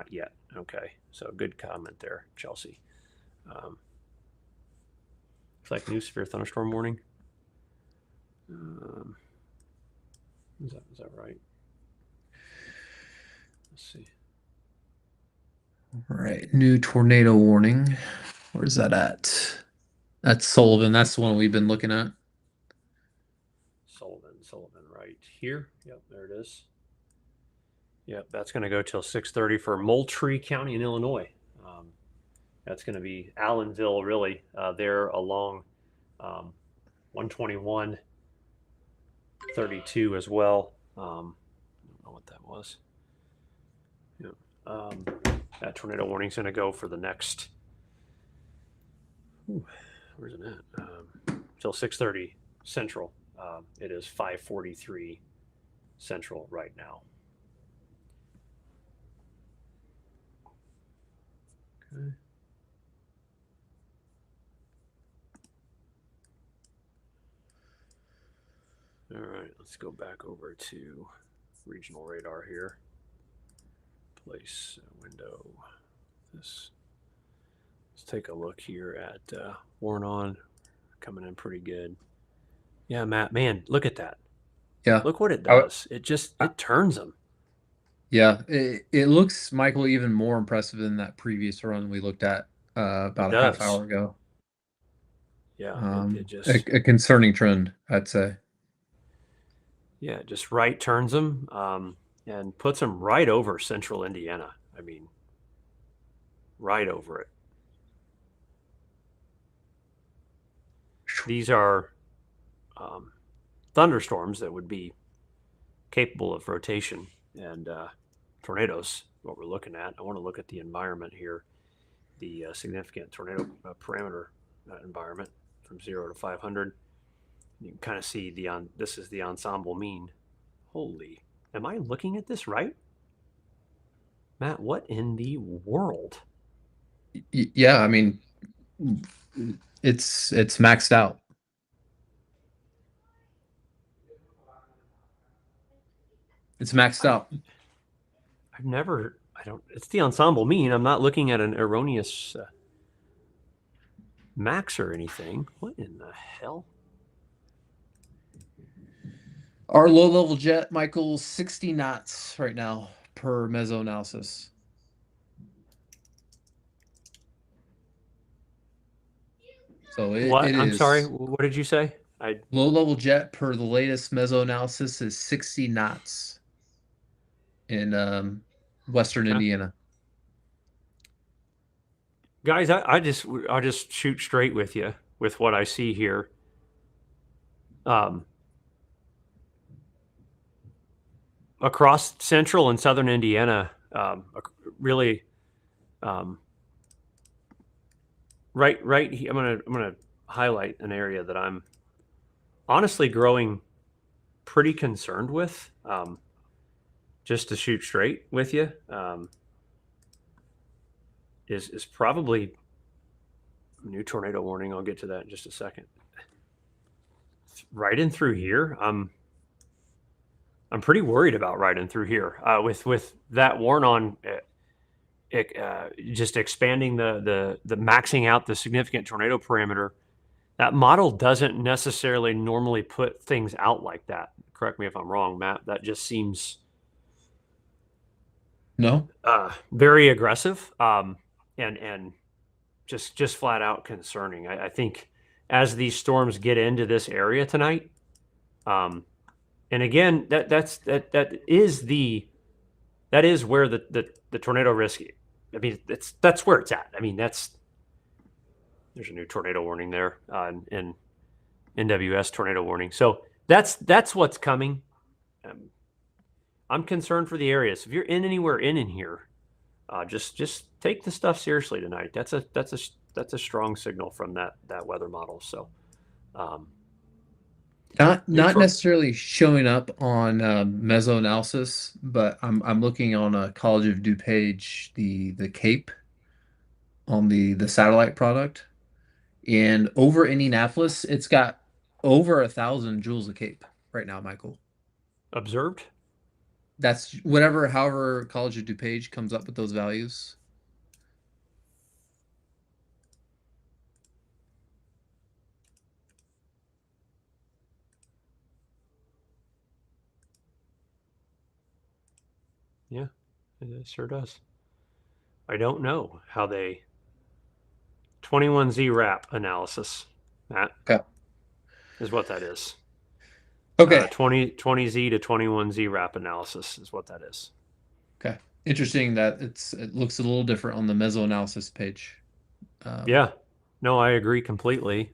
Speaker 1: yet. Okay, so good comment there, Chelsea. It's like new severe thunderstorm warning. Is that right? Let's see.
Speaker 2: All right. New tornado warning. Where's that at? That's Sullivan. That's the one we've been looking at.
Speaker 1: Sullivan, right here. Yep, there it is. Yep, that's going to go till 6:30 for Moultrie County in Illinois. That's going to be Allenville, really. There along 121, 32 as well. I don't know what that was. Yeah. That tornado warning is going to go for the next. Where's it at? Till 6:30 Central. It is 5:43 Central right now. Okay. All right, let's go back over to regional radar here. Place window. This. Let's take a look here at Warnon, coming in pretty good. Yeah, Matt, man, look at that.
Speaker 2: Yeah.
Speaker 1: Look what it does. It turns them.
Speaker 2: Yeah, it looks, Michael, even more impressive than that previous run we looked at about a half hour ago.
Speaker 1: Yeah, it just
Speaker 2: a concerning trend, I'd say.
Speaker 1: Yeah, just right turns them and puts them right over central Indiana. I mean, right over it. These are thunderstorms that would be capable of rotation and tornadoes, what we're looking at. I want to look at the environment here, the significant tornado parameter environment from 0 to 500. You can kind of see this is the ensemble mean. Holy, am I looking at this right? Matt, what in the world?
Speaker 2: Yeah, I mean, it's maxed out. It's maxed out.
Speaker 1: It's the ensemble mean. I'm not looking at an erroneous max or anything. What in the hell?
Speaker 2: Our low level jet, Michael, 60 knots right now per meso analysis. So
Speaker 1: I'm sorry. What did you say?
Speaker 2: Low level jet per the latest meso analysis is 60 knots in western Indiana.
Speaker 1: Guys, I'll just shoot straight with you with what I see here. Across central and southern Indiana, really, right here, I'm gonna highlight an area that I'm honestly growing pretty concerned with. Just to shoot straight with you, is probably a new tornado warning. I'll get to that in just a second. Right in through here, I'm pretty worried about right in through here with that warn on. Just expanding the maxing out the significant tornado parameter. That model doesn't necessarily normally put things out like that. correct me if I'm wrong, Matt. That just seems
Speaker 2: No.
Speaker 1: very aggressive, and just flat out concerning. I think as these storms get into this area tonight, and again, that is where the tornado risk. I mean, that's where it's at. I mean, there's a new tornado warning there in NWS tornado warning. So that's what's coming. I'm concerned for the area. So if you're anywhere in here, just take the stuff seriously tonight. That's a strong signal from that weather model. So
Speaker 2: Not
Speaker 1: neutral.
Speaker 2: necessarily showing up on mesoanalysis, but I'm looking on a College of DuPage, the CAPE on the satellite product, and over Indianapolis, it's got over 1,000 joules of CAPE right now, Michael.
Speaker 1: Observed.
Speaker 2: That's however College of DuPage comes up with those values.
Speaker 1: Yeah, it sure does. I don't know how they 21Z wrap analysis, Matt,
Speaker 2: Okay.
Speaker 1: is what that is.
Speaker 2: Okay.
Speaker 1: 20Z to 21Z wrap analysis is what that is.
Speaker 2: Okay. Interesting that it looks a little different on the mesoanalysis page.
Speaker 1: Yeah. No, I agree completely.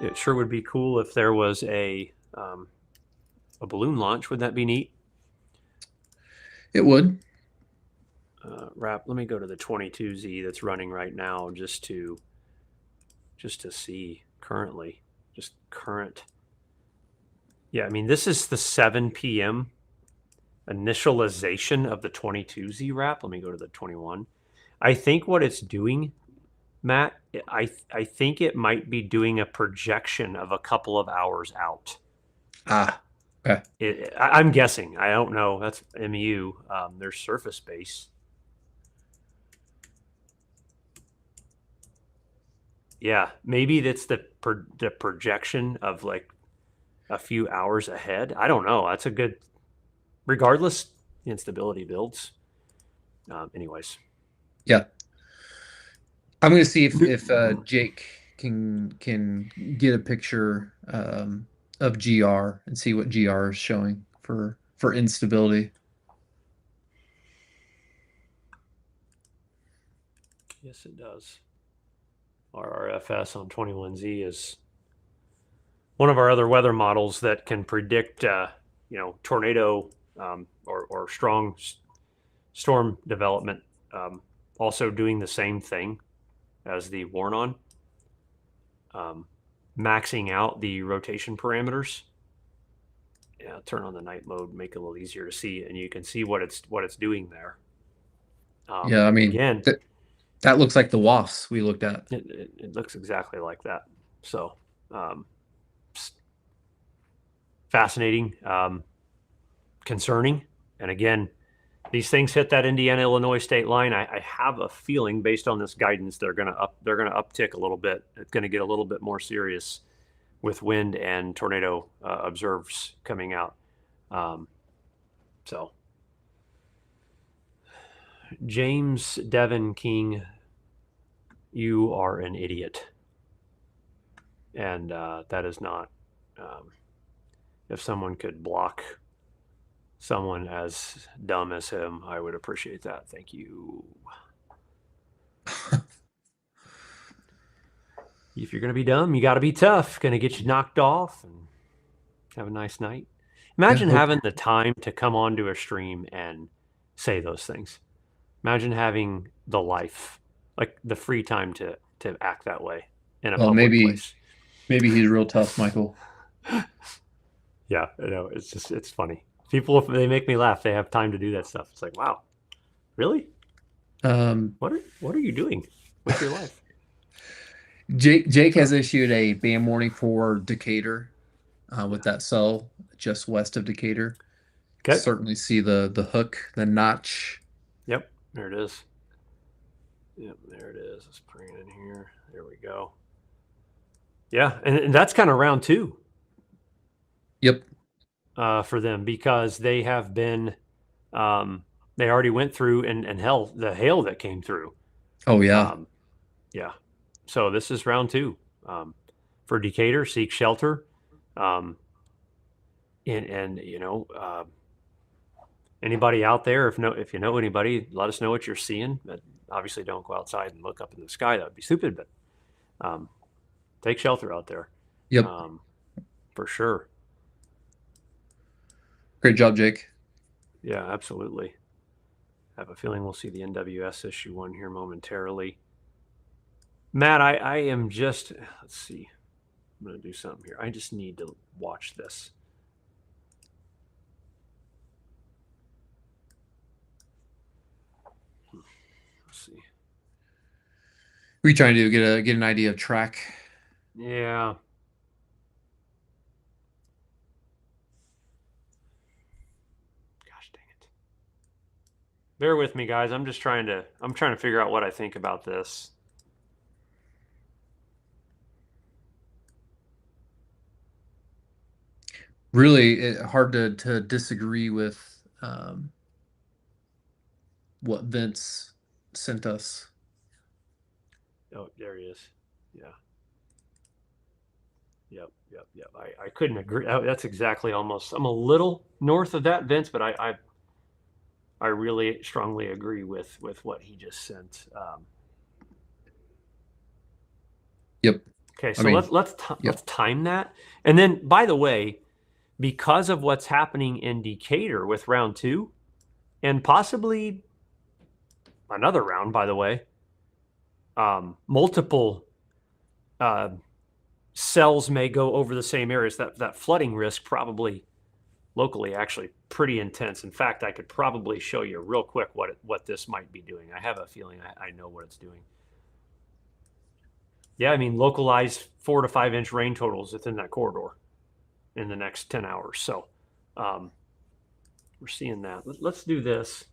Speaker 1: It sure would be cool if there was a balloon launch. Would that be neat?
Speaker 2: It would.
Speaker 1: Let me go to the 22Z that's running right now just to see currently, just current. Yeah, I mean, this is the 7 p.m. initialization of the 22Z wrap. Let me go to the 21. I think what it's doing, Matt, I think it might be doing a projection of a couple of hours out.
Speaker 2: Okay.
Speaker 1: I'm guessing. I don't know. That's MEU. There's surface base. Yeah, maybe that's the projection of like a few hours ahead. I don't know. That's a good. Regardless, instability builds. Anyways.
Speaker 2: Yeah. I'm going to see if Jake can get a picture of GR and see what GR is showing for instability.
Speaker 1: Yes, it does. RRFS on 21Z is one of our other weather models that can predict, tornado or strong storm development. Also doing the same thing as the Warn-On, maxing out the rotation parameters. Yeah, turn on the night mode, make it a little easier to see, and you can see what it's doing there.
Speaker 2: Yeah, I mean,
Speaker 1: again,
Speaker 2: that looks like the WAFs we looked at.
Speaker 1: It looks exactly like that. So fascinating, concerning, and again, these things hit that Indiana-Illinois state line. I have a feeling, based on this guidance, they're gonna uptick a little bit. It's gonna get a little bit more serious with wind and tornado observes coming out. So, James Devin King, you are an idiot, and that is not. If someone could block someone as dumb as him, I would appreciate that. Thank you. If you're going to be dumb, you got to be tough. Going to get you knocked off and have a nice night. Imagine having the time to come onto a stream and say those things. Imagine having the life, like the free time to act that way in a public place.
Speaker 2: Maybe he's real tough, Michael.
Speaker 1: Yeah, it's funny. People, if they make me laugh, they have time to do that stuff. It's like, wow, really? What are you doing with your life?
Speaker 2: Jake has issued a BAM warning for Decatur, with that cell just west of Decatur.
Speaker 1: Okay.
Speaker 2: Certainly see the hook, the notch.
Speaker 1: Yep, there it is. Yep, there it is. Let's bring it in here. There we go. Yeah, and that's kind of round two.
Speaker 2: Yep.
Speaker 1: for them because they have been they already went through and hell the hail that came through.
Speaker 2: Oh yeah.
Speaker 1: Yeah. So this is round 2 for Decatur. Seek shelter. And anybody out there, if you know anybody, let us know what you're seeing. But obviously, don't go outside and look up in the sky. That would be stupid. But take shelter out there.
Speaker 2: Yep.
Speaker 1: For sure.
Speaker 2: Great job, Jake.
Speaker 1: Yeah, absolutely. I have a feeling we'll see the NWS issue 1 here momentarily. Matt, I am just, let's see. I'm going to do something here. I just need to watch this. Let's see.
Speaker 2: What are you trying to do? Get an idea of track?
Speaker 1: Yeah. Gosh dang it. Bear with me, guys. I'm trying to figure out what I think about this.
Speaker 2: Really hard to disagree with what Vince sent us.
Speaker 1: Oh, there he is. Yeah. Yep. I couldn't agree. That's exactly almost. I'm a little north of that, Vince, but I really strongly agree with what he just sent.
Speaker 2: Yep.
Speaker 1: Okay, so let's time that. And then, by the way, because of what's happening in Decatur with round 2, and possibly another round, by the way, multiple cells may go over the same areas. That flooding risk probably locally actually pretty intense. In fact, I could probably show you real quick what this might be doing. I have a feeling I know what it's doing. Yeah, I mean, localized 4 to 5 inch rain totals within that corridor in the next 10 hours. So we're seeing that. Let's do this.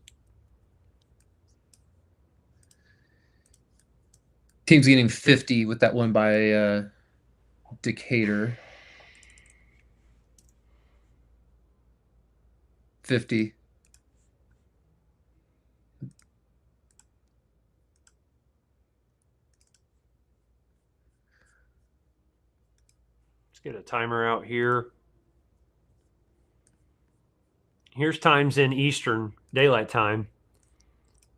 Speaker 2: Team's getting 50 with that one by Decatur. 50.
Speaker 1: Let's get a timer out here. Here's times in Eastern Daylight Time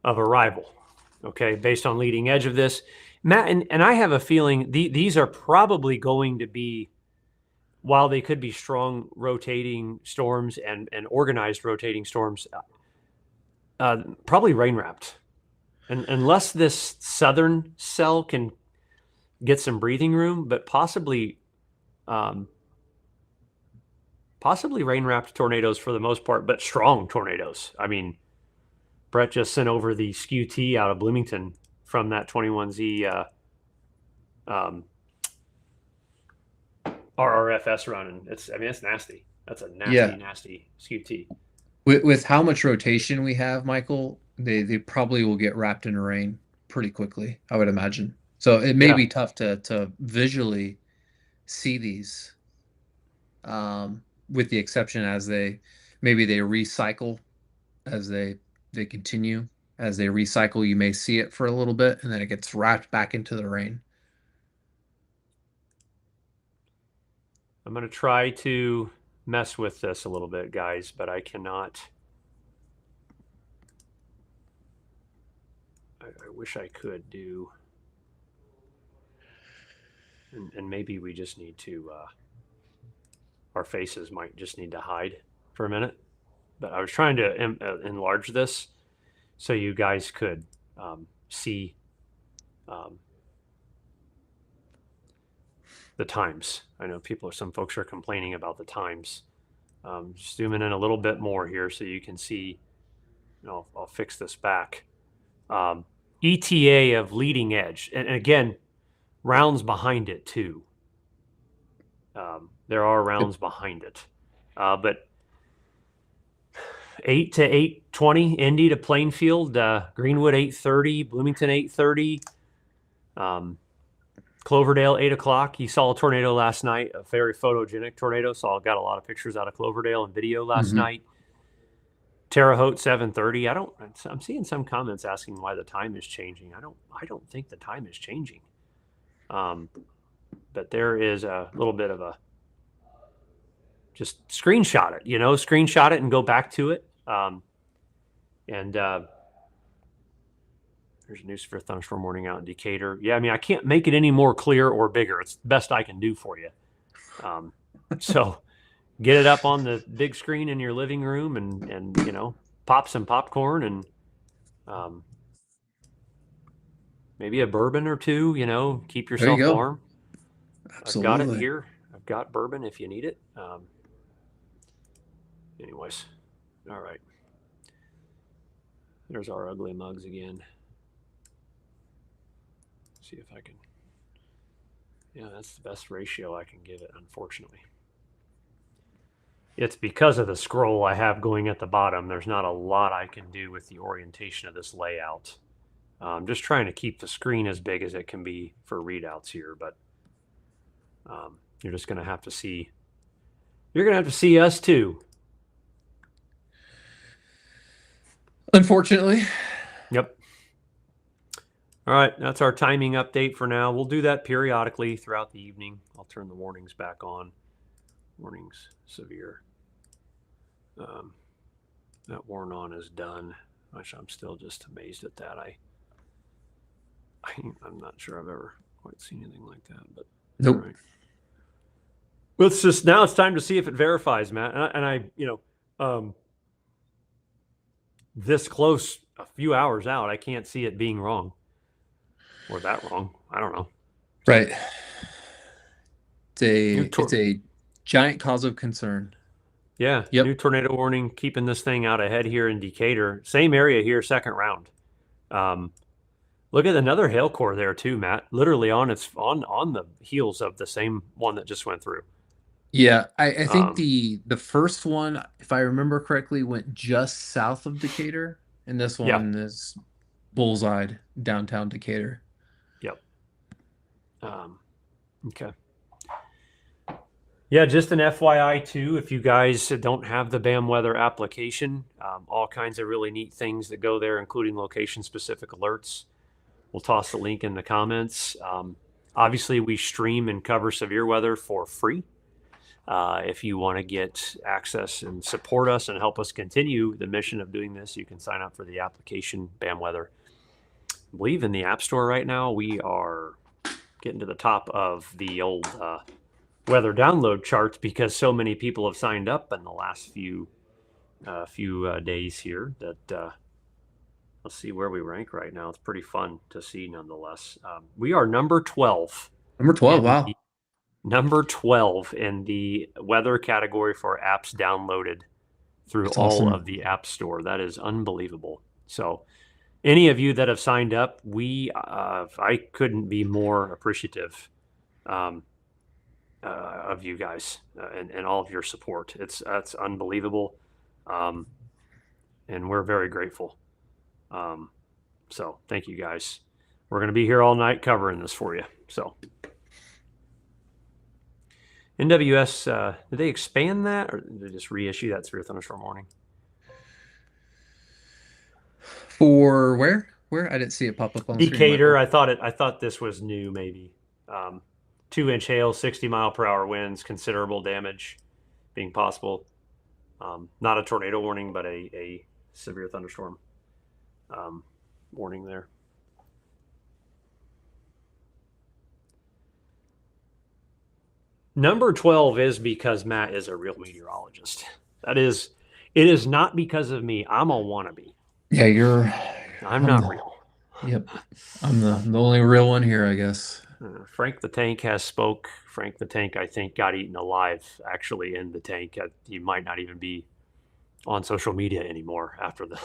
Speaker 1: of arrival, okay, based on leading edge of this. Matt, and I have a feeling these are probably going to be, while they could be strong rotating storms and organized rotating storms, probably rain wrapped. And unless this southern cell can get some breathing room, but possibly rain wrapped tornadoes for the most part, but strong tornadoes. I mean, Brett just sent over the SKU-T out of Bloomington from that 21Z RRFS run, and it's nasty. That's a nasty SKU-T.
Speaker 2: With how much rotation we have, Michael, they probably will get wrapped in rain pretty quickly, I would imagine. So it may be tough to visually see these, with the exception as they recycle as they continue. As they recycle, you may see it for a little bit, and then it gets wrapped back into the rain.
Speaker 1: I'm going to try to mess with this a little bit, guys, but I cannot. I wish I could do. And maybe we just need to, our faces might just need to hide for a minute. But I was trying to enlarge this so you guys could see the times. I know some folks are complaining about the times. Just zooming in a little bit more here so you can see. I'll fix this back. ETA of leading edge, and again, rounds behind it too. There are rounds behind it, but 8 to 8:20 Indy to Plainfield, Greenwood 8:30, Bloomington 8:30. Cloverdale, 8 o'clock. You saw a tornado last night, a very photogenic tornado. So I got a lot of pictures out of Cloverdale and video last night. Terre Haute, 7:30. I'm seeing some comments asking why the time is changing. I don't think the time is changing. But there is a little bit of a, just screenshot it, screenshot it and go back to it. There's a new severe thunderstorm warning out in Decatur. Yeah, I mean, I can't make it any more clear or bigger. It's the best I can do for you. So get it up on the big screen in your living room and pop some popcorn and maybe a bourbon or two, keep yourself warm.
Speaker 2: Absolutely.
Speaker 1: I've got it here. I've got bourbon if you need it. Anyways, all right. There's our ugly mugs again. See if I can. Yeah, that's the best ratio I can give it, unfortunately. It's because of the scroll I have going at the bottom. There's not a lot I can do with the orientation of this layout. I'm just trying to keep the screen as big as it can be for readouts here, but you're just going to have to see. You're going to have to see us too.
Speaker 2: Unfortunately.
Speaker 1: Yep. All right, that's our timing update for now. We'll do that periodically throughout the evening. I'll turn the warnings back on. Warnings severe. That warn on is done. Which I'm still just amazed at that. I'm not sure I've ever quite seen anything like that, but
Speaker 2: nope.
Speaker 1: Right. Well, now it's time to see if it verifies, Matt. This close, a few hours out, I can't see it being wrong. Or that wrong. I don't know.
Speaker 2: Right. It's a giant cause of concern.
Speaker 1: Yeah. Yep. New tornado warning, keeping this thing out ahead here in Decatur. Same area here, second round. Look at another hail core there too, Matt. Literally on the heels of the same one that just went through.
Speaker 2: Yeah, I think the first one, if I remember correctly, went just south of Decatur, and this one is bullseyed downtown Decatur.
Speaker 1: Yep. Okay. Yeah, just an FYI too, if you guys don't have the BAM weather application, all kinds of really neat things that go there, including location-specific alerts. We'll toss the link in the comments. Obviously, we stream and cover severe weather for free. If you want to get access and support us and help us continue the mission of doing this, you can sign up for the application, BAM Weather. I believe in the App Store right now, we are getting to the top of the old weather download charts because so many people have signed up in the last few days here that let's see where we rank right now. It's pretty fun to see nonetheless. We are number 12.
Speaker 2: Number 12, wow.
Speaker 1: Number 12 in the weather category for apps downloaded through
Speaker 2: That's
Speaker 1: all
Speaker 2: awesome.
Speaker 1: of the App Store. That is unbelievable. So any of you that have signed up, I couldn't be more appreciative of you guys and all of your support. That's unbelievable. And we're very grateful. So thank you guys. We're going to be here all night covering this for you. So NWS, did they expand that or did they just reissue that severe thunderstorm warning?
Speaker 2: For where? I didn't see it pop up on
Speaker 1: Decatur. I thought this was new, maybe. 2-inch hail, 60-mile-per-hour winds, considerable damage being possible. Not a tornado warning, but a severe thunderstorm warning there. Number 12 is because Matt is a real meteorologist. It is not because of me. I'm a wannabe.
Speaker 2: Yeah,
Speaker 1: I'm not real.
Speaker 2: Yep. I'm the only real one here, I guess.
Speaker 1: Frank the Tank has spoke. Frank the Tank, I think, got eaten alive actually in the tank. He might not even be on social media anymore after the.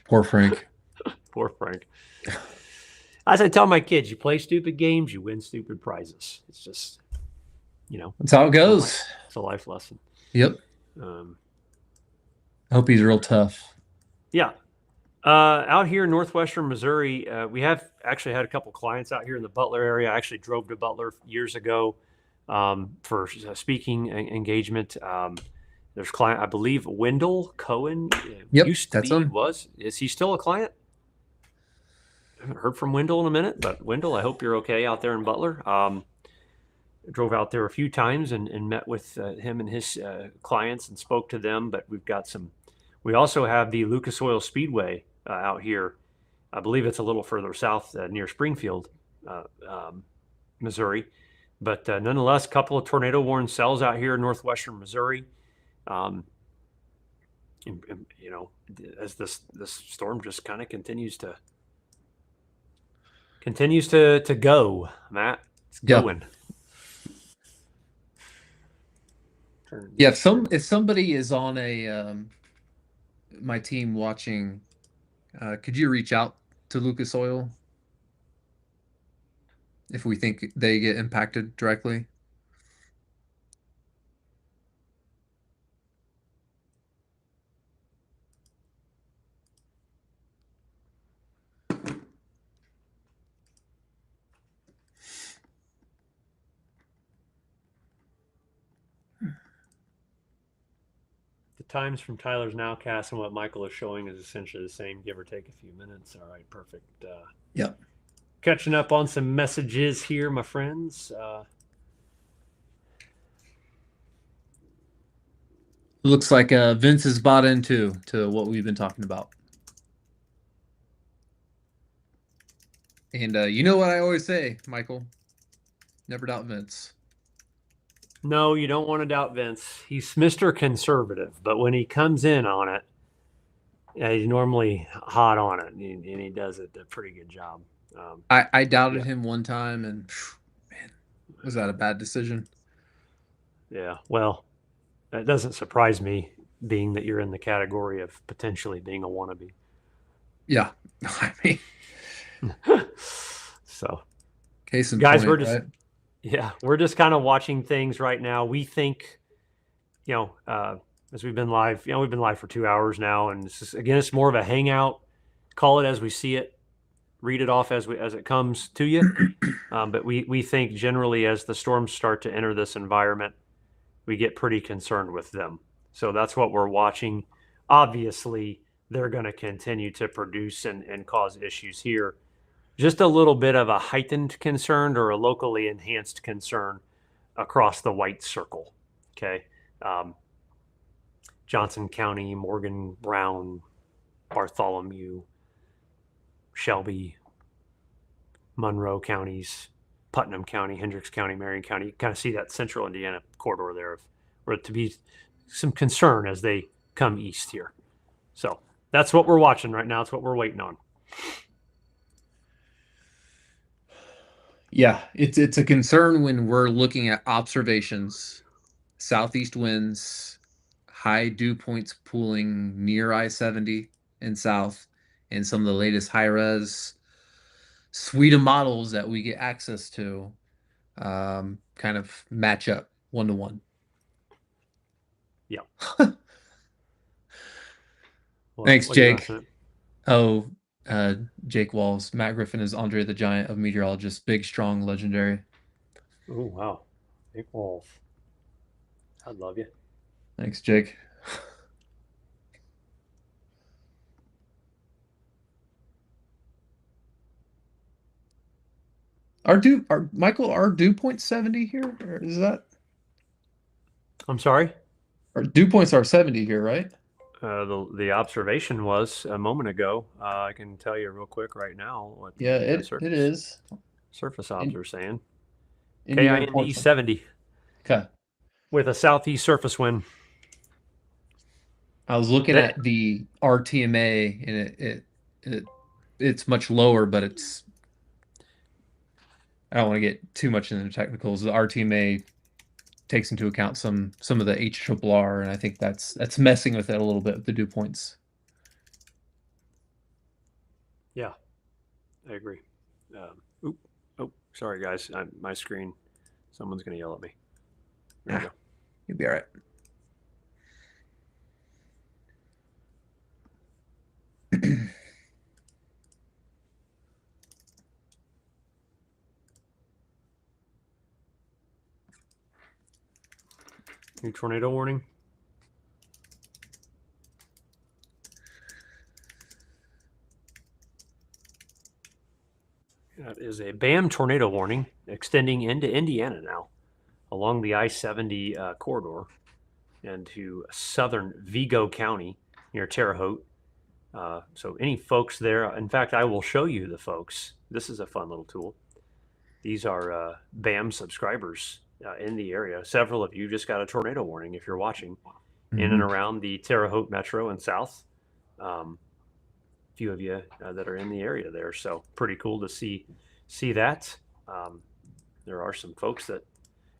Speaker 2: Poor Frank.
Speaker 1: Poor Frank. As I tell my kids, you play stupid games, you win stupid prizes. It's just,
Speaker 2: that's how it goes.
Speaker 1: It's a life lesson.
Speaker 2: Yep. I hope he's real tough.
Speaker 1: Yeah. Out here in northwestern Missouri, we have actually had a couple clients out here in the Butler area. I actually drove to Butler years ago for a speaking engagement. There's client, I believe, Wendell Cohen
Speaker 2: Yep,
Speaker 1: used to
Speaker 2: that's
Speaker 1: be,
Speaker 2: him.
Speaker 1: is he still a client? I haven't heard from Wendell in a minute, but Wendell, I hope you're okay out there in Butler. Drove out there a few times and met with him and his clients and spoke to them. But we also have the Lucas Oil Speedway out here. I believe it's a little further south near Springfield, uh, um, Missouri. But nonetheless, a couple of tornado warned cells out here in northwestern Missouri. Um, as this storm just kind of continues to go, Matt. It's
Speaker 2: Yeah.
Speaker 1: going.
Speaker 2: Yeah, if somebody is on a my team watching, could you reach out to Lucas Oil if we think they get impacted directly?
Speaker 1: The times from Tyler's Nowcast and what Michael is showing is essentially the same, give or take a few minutes. All right, perfect.
Speaker 2: Yep.
Speaker 1: Catching up on some messages here, my friends.
Speaker 2: Looks like Vince is bought into what we've been talking about. And you know what I always say, Michael? Never doubt Vince.
Speaker 1: No, you don't want to doubt Vince. He's Mr. Conservative, but when he comes in on it, he's normally hot on it, and he does a pretty good job.
Speaker 2: I doubted him one time, and man, was that a bad decision?
Speaker 1: Yeah, well, that doesn't surprise me, being that you're in the category of potentially being a wannabe.
Speaker 2: Yeah, I mean,
Speaker 1: So,
Speaker 2: case in
Speaker 1: guys,
Speaker 2: point, right?
Speaker 1: we're just kind of watching things right now. We think, as we've been live, we've been live for 2 hours now, and it's more of a hangout. Call it as we see it, read it off as it comes to you. But we think generally as the storms start to enter this environment, we get pretty concerned with them. So that's what we're watching. Obviously, they're going to continue to produce and cause issues here. Just a little bit of a heightened concern or a locally enhanced concern across the white circle. Okay. Johnson County, Morgan, Brown, Bartholomew, Shelby, Monroe counties, Putnam County, Hendricks County, Marion County. You kind of see that central Indiana corridor there where to be some concern as they come east here. So that's what we're watching right now. It's what we're waiting on.
Speaker 2: Yeah, it's a concern when we're looking at observations, southeast winds, high dew points pooling near I-70 and south, and some of the latest high-res suite of models that we get access to kind of match up 1-to-1.
Speaker 1: Yeah.
Speaker 2: Thanks,
Speaker 1: What are you
Speaker 2: Jake.
Speaker 1: asking?
Speaker 2: Oh, Jake Walls. Matt Griffin is Andre the Giant of meteorologists. Big, strong, legendary.
Speaker 1: Oh, wow. Big Wolf. I'd love you.
Speaker 2: Thanks, Jake. Michael, our dew point 70 here? Or is that
Speaker 1: I'm sorry?
Speaker 2: our dew points are 70 here, right?
Speaker 1: The observation was a moment ago. I can tell you real quick right now what
Speaker 2: Yeah,
Speaker 1: the
Speaker 2: it is.
Speaker 1: surface obs are saying.
Speaker 2: Indiana
Speaker 1: KIND
Speaker 2: Portsmouth.
Speaker 1: 70
Speaker 2: Okay.
Speaker 1: with a southeast surface wind.
Speaker 2: I was looking at the RTMA and it's much lower, but I don't want to get too much into the technicals. The RTMA takes into account some of the HRRR, and I think that's messing with it a little bit with the dew points.
Speaker 1: Yeah, I agree. Sorry guys, my screen. Someone's gonna yell at me. There we go.
Speaker 2: You'll be all right.
Speaker 1: New tornado warning. That is a BAM tornado warning extending into Indiana now along the I-70 corridor and to southern Vigo County near Terre Haute. So any folks there, in fact, I will show you the folks. This is a fun little tool. These are BAM subscribers in the area. Several of you just got a tornado warning if you're watching in and around the Terre Haute metro and south. Few of you that are in the area there, so pretty cool to see that. There are some folks that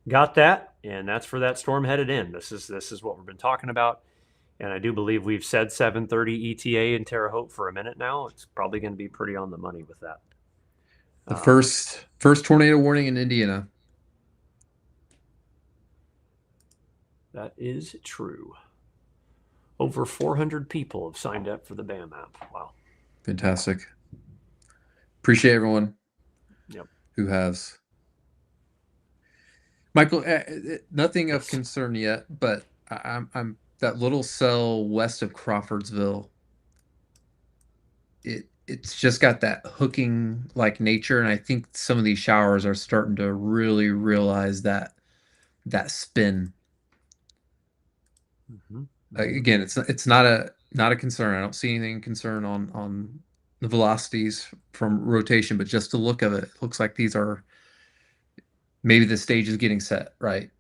Speaker 1: got that, and that's for that storm headed in. This is what we've been talking about, and I do believe we've said 7:30 ETA in Terre Haute for a minute now. It's probably going to be pretty on the money with that.
Speaker 2: The first tornado warning in Indiana.
Speaker 1: That is true. Over 400 people have signed up for the BAM app. Wow.
Speaker 2: Fantastic. Appreciate everyone.
Speaker 1: Yep.
Speaker 2: Who has. Michael, nothing of concern yet, but I'm that little cell west of Crawfordsville. It's just got that hooking like nature, and I think some of these showers are starting to really realize that spin.
Speaker 1: Mm-hmm.
Speaker 2: Again, it's not a concern. I don't see anything concern on the velocities from rotation, but just to look of it, it looks like these are maybe the stage is getting set, right?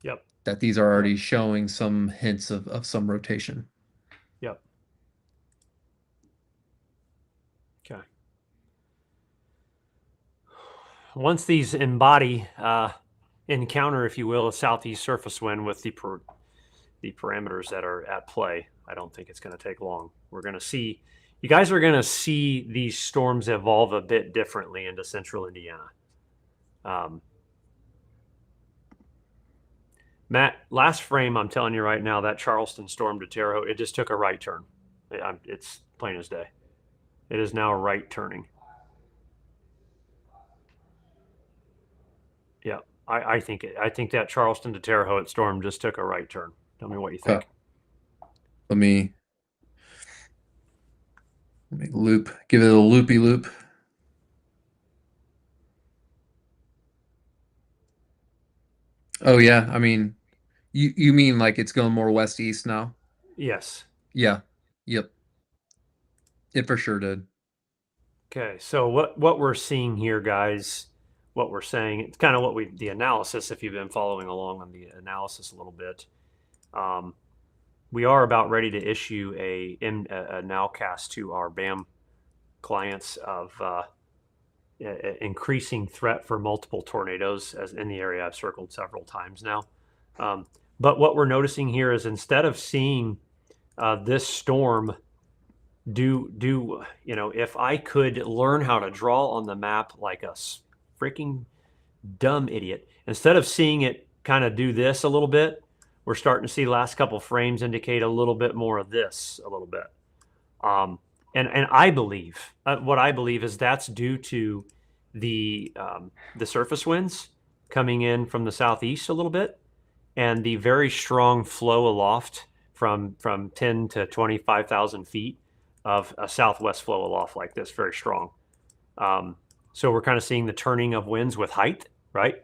Speaker 1: Yep.
Speaker 2: That these are already showing some hints of some rotation.
Speaker 1: Yep. Okay. Once these embody, encounter, if you will, a southeast surface wind with the parameters that are at play, I don't think it's going to take long. We're going to see, you guys are going to see these storms evolve a bit differently into central Indiana. Matt, last frame, I'm telling you right now, that Charleston storm to Terre Haute, it just took a right turn. It's plain as day. It is now right turning. Yeah, I think that Charleston to Terre Haute storm just took a right turn. Tell me what you think.
Speaker 2: Let me loop, give it a loopy loop. Oh yeah, I mean, you mean like it's going more west east now?
Speaker 1: Yes.
Speaker 2: Yeah. Yep. It for sure did.
Speaker 1: Okay, so what we're seeing here, guys, what we're saying, it's kind of what the analysis, if you've been following along on the analysis a little bit, we are about ready to issue a nowcast to our BAM clients of increasing threat for multiple tornadoes as in the area I've circled several times now. But what we're noticing here is instead of seeing this storm if I could learn how to draw on the map like a freaking dumb idiot, instead of seeing it kind of do this a little bit, we're starting to see the last couple frames indicate a little bit more of this a little bit. And I believe what I believe is that's due to the surface winds coming in from the southeast a little bit, and the very strong flow aloft from 10 to 25,000 feet of a southwest flow aloft like this, very strong. So we're kind of seeing the turning of winds with height, right?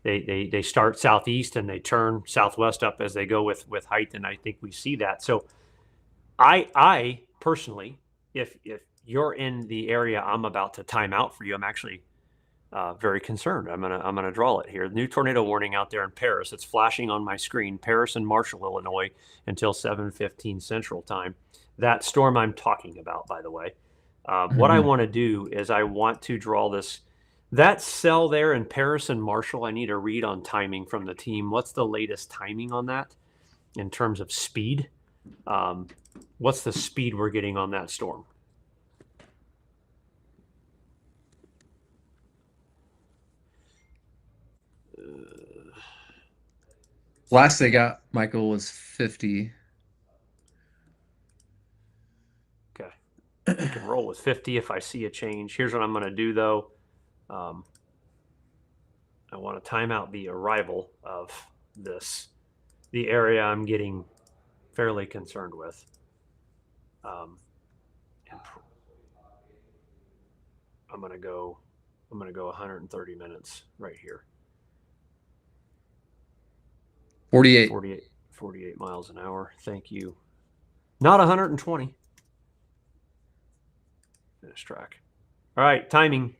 Speaker 1: They start southeast and they turn southwest up as they go with height, and I think we see that. So I personally, if you're in the area I'm about to time out for you, I'm actually very concerned. I'm gonna draw it here. New tornado warning out there in Paris. It's flashing on my screen. Paris and Marshall, Illinois, until 7:15 Central Time. That storm I'm talking about, by the way. What I want to do is I want to draw that cell there in Paris and Marshall. I need a read on timing from the team. What's the latest timing on that in terms of speed? What's the speed we're getting on that storm?
Speaker 2: Last they got, Michael, was 50.
Speaker 1: Okay. I can roll with 50 if I see a change. Here's what I'm going to do, though. I want to time out the arrival of this the area I'm getting fairly concerned with. And I'm gonna go 130 minutes right here.
Speaker 2: 48.
Speaker 1: 48 miles an hour. Thank you. Not 120. Finish track. All right, timing.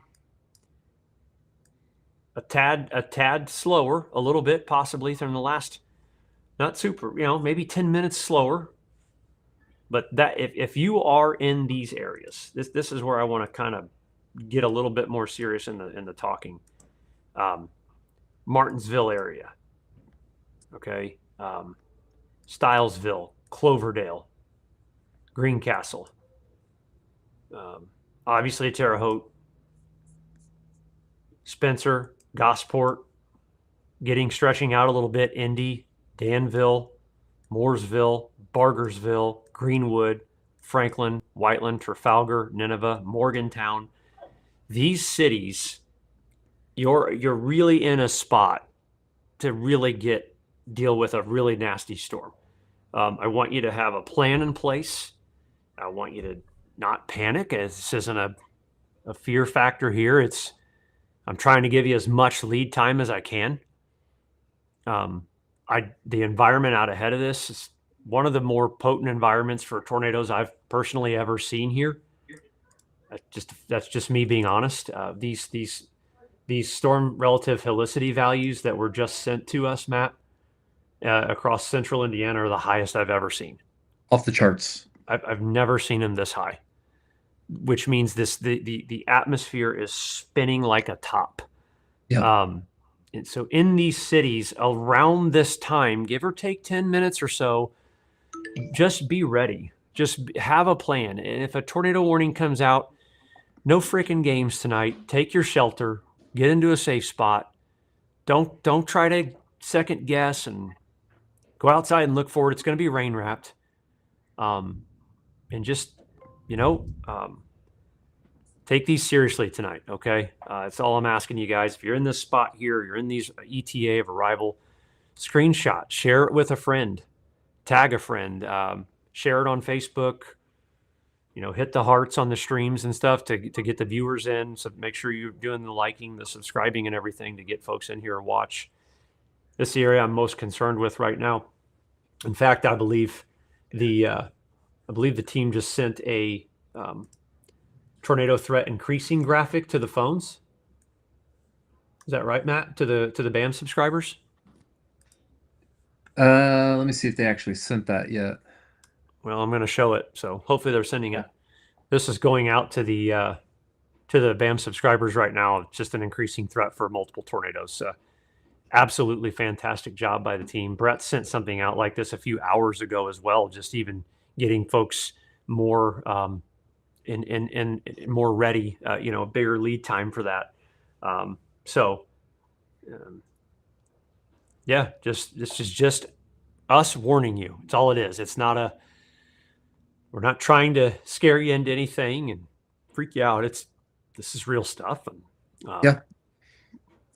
Speaker 1: A tad slower, a little bit possibly than the last. Not super, maybe 10 minutes slower. But that if you are in these areas, this is where I want to kind of get a little bit more serious in the talking. Martinsville area, okay, Stylesville, Cloverdale, Greencastle, obviously Terre Haute, Spencer, Gosport, stretching out a little bit, Indy, Danville, Mooresville, Bargersville, Greenwood, Franklin, Whiteland, Trafalgar, Nineveh, Morgantown. These cities, you're really in a spot to really deal with a really nasty storm. I want you to have a plan in place. I want you to not panic. This isn't a fear factor here. I'm trying to give you as much lead time as I can. The environment out ahead of this is one of the more potent environments for tornadoes I've personally ever seen here. That's just me being honest. These storm relative helicity values that were just sent to us, Matt, across central Indiana are the highest I've ever seen.
Speaker 2: Off the charts.
Speaker 1: I've never seen them this high, which means the atmosphere is spinning like a top.
Speaker 2: Yeah.
Speaker 1: And so in these cities around this time, give or take 10 minutes or so, just be ready. Just have a plan. And if a tornado warning comes out, no freaking games tonight. Take your shelter, get into a safe spot. Don't try to second guess and go outside and look for it. It's going to be rain wrapped. And just, take these seriously tonight, okay? That's all I'm asking you guys. If you're in this spot here, you're in these ETA of arrival, screenshot, share it with a friend, tag a friend, share it on Facebook, hit the hearts on the streams and stuff to get the viewers in. So make sure you're doing the liking, the subscribing and everything to get folks in here to watch. This is the area I'm most concerned with right now. In fact, I believe the team just sent a tornado threat increasing graphic to the phones. Is that right, Matt? To the BAM subscribers?
Speaker 2: Let me see if they actually sent that yet.
Speaker 1: Well, I'm going to show it. So hopefully they're sending it. This is going out to the BAM subscribers right now. It's just an increasing threat for multiple tornadoes. Absolutely fantastic job by the team. Brett sent something out like this a few hours ago as well, just even getting folks more and more ready, a bigger lead time for that. Yeah, this is just us warning you. It's all it is. It's not we're not trying to scare you into anything and freak you out. This is real stuff. And
Speaker 2: yeah,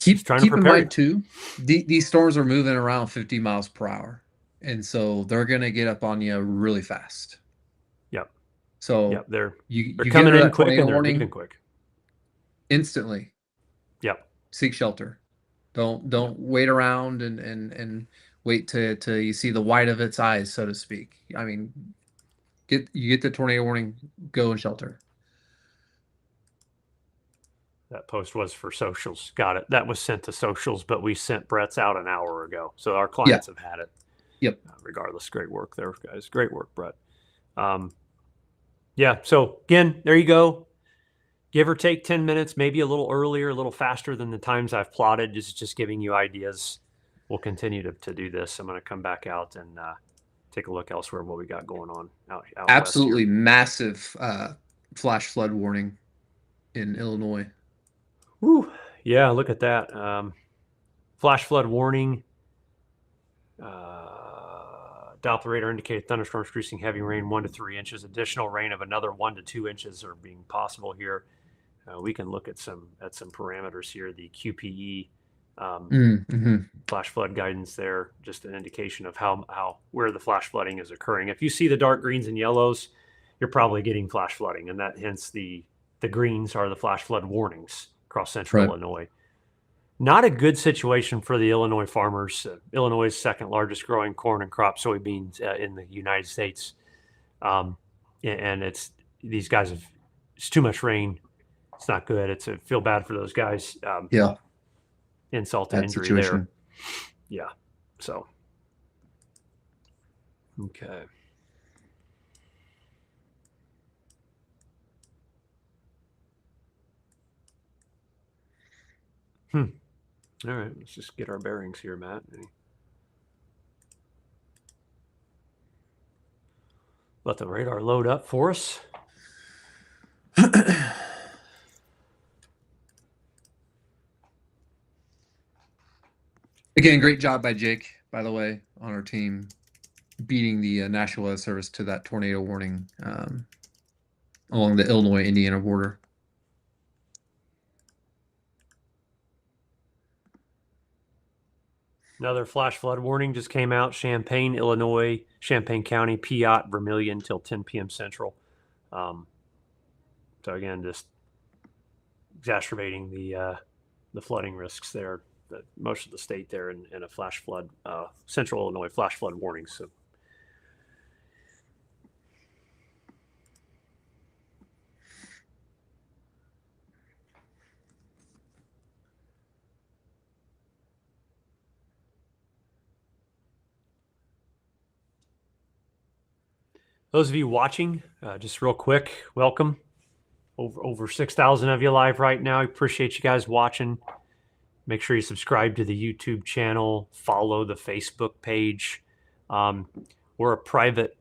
Speaker 2: keep in mind too, these storms are moving around 50 miles per hour. And so they're going to get up on you really fast.
Speaker 1: Yep.
Speaker 2: So
Speaker 1: they're
Speaker 2: you
Speaker 1: coming in quick and they're leaving quick.
Speaker 2: Instantly.
Speaker 1: Yep.
Speaker 2: Seek shelter. Don't wait around and wait till you see the white of its eyes, so to speak. I mean, you get the tornado warning, go and shelter.
Speaker 1: That post was for socials. Got it. That was sent to socials, but we sent Brett's out an hour ago. So our clients have had it.
Speaker 2: Yep.
Speaker 1: Regardless, great work there, guys. Great work, Brett. So again, there you go. Give or take 10 minutes, maybe a little earlier, a little faster than the times I've plotted. Just giving you ideas. We'll continue to do this. I'm going to come back out and take a look elsewhere what we got going on out
Speaker 2: Absolutely massive flash flood warning in Illinois.
Speaker 1: Woo. Yeah, look at that. Flash flood warning. Doppler radar indicated thunderstorms producing heavy rain 1 to 3 inches. Additional rain of another 1 to 2 inches are being possible here. We can look at some parameters here. The QPE
Speaker 2: Mm-hmm.
Speaker 1: Flash flood guidance there, just an indication of where the flash flooding is occurring. If you see the dark greens and yellows, you're probably getting flash flooding, and that hence the greens are the flash flood warnings across central
Speaker 2: Right.
Speaker 1: Illinois. Not a good situation for the Illinois farmers. Illinois' second largest growing corn and crop soybeans in the United States, and it's these guys have it's too much rain. It's not good. It's a feel bad for those guys.
Speaker 2: Yeah.
Speaker 1: Insult to
Speaker 2: Bad
Speaker 1: injury there.
Speaker 2: situation.
Speaker 1: Yeah. So, okay. All right. Let's just get our bearings here, Matt. Let the radar load up for us.
Speaker 2: Again, great job by Jake, by the way, on our team, beating the National Weather Service to that tornado warning along the Illinois-Indiana border.
Speaker 1: Another flash flood warning just came out. Champaign, Illinois, Champaign County, Piatt, Vermilion till 10 p.m. Central. So again, just exacerbating the flooding risks there. Most of the state there in a flash flood, central Illinois flash flood warning. So. Those of you watching, just real quick, welcome. Over 6,000 of you live right now. I appreciate you guys watching. Make sure you subscribe to the YouTube channel, follow the Facebook page. We're a private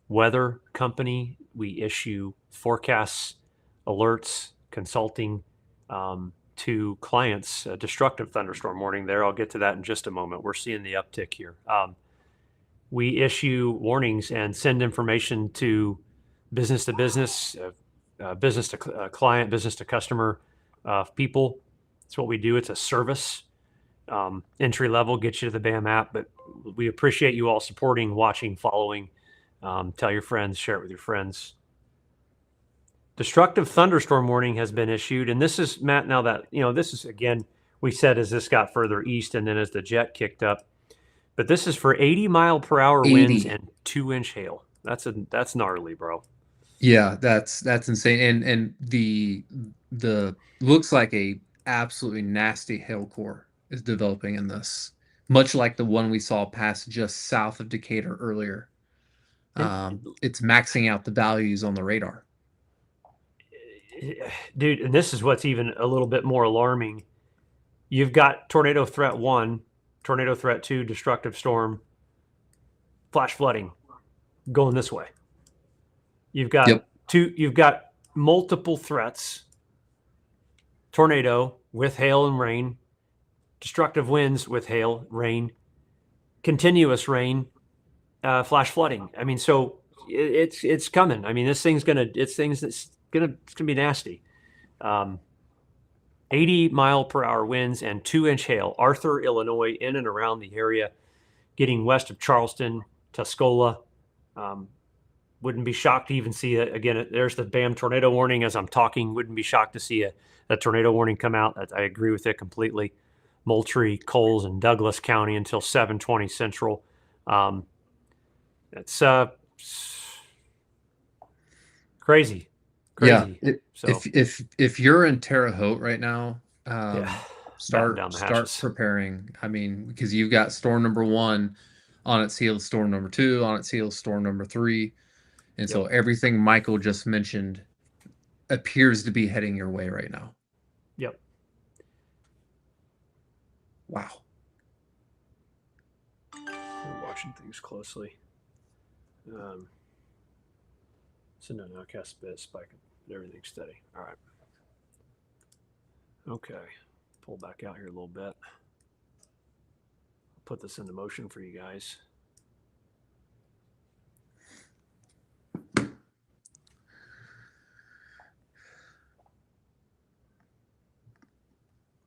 Speaker 1: weather company. We issue forecasts, alerts, consulting to clients. Destructive thunderstorm warning there. I'll get to that in just a moment. We're seeing the uptick here. We issue warnings and send information to business, business to client, business to customer people. That's what we do. It's a service. Entry level gets you to the BAM app, but we appreciate you all supporting, watching, following. Tell your friends, share it with your friends. Destructive thunderstorm warning has been issued, and this is, Matt, now that, this is, again, we said as this got further east and then as the jet kicked up, but this is for 80-mile-per-hour winds and 2-inch hail. That's gnarly, bro.
Speaker 2: Yeah, that's insane. And the looks like a absolutely nasty hail core is developing in this, much like the one we saw pass just south of Decatur earlier. It's maxing out the values on the radar.
Speaker 1: Dude, and this is what's even a little bit more alarming. You've got tornado threat 1, tornado threat 2, destructive storm, flash flooding going this way. You've got you've got multiple threats, tornado with hail and rain, destructive winds with hail, rain, continuous rain, flash flooding. I mean, so it's coming. I mean, this thing's gonna be nasty. 80-mile-per-hour winds and 2-inch hail. Arthur, Illinois, in and around the area, getting west of Charleston, Tuscola. Wouldn't be shocked to even see it again. There's the BAM tornado warning as I'm talking. Wouldn't be shocked to see a tornado warning come out. I agree with it completely. Moultrie, Coles, and Douglas County until 7:20 Central. It's crazy.
Speaker 2: Yeah.
Speaker 1: So,
Speaker 2: if you're in Terre Haute right now, start
Speaker 1: hatches.
Speaker 2: preparing. I mean, because you've got storm number 1 on its heels, storm number 2 on its heels, storm number 3. And so everything Michael just mentioned appears to be heading your way right now.
Speaker 1: Yep.
Speaker 2: Wow.
Speaker 1: We're watching things closely. So no, cast bit spike, everything's steady. All right. Okay. Pull back out here a little bit. I'll put this into motion for you guys.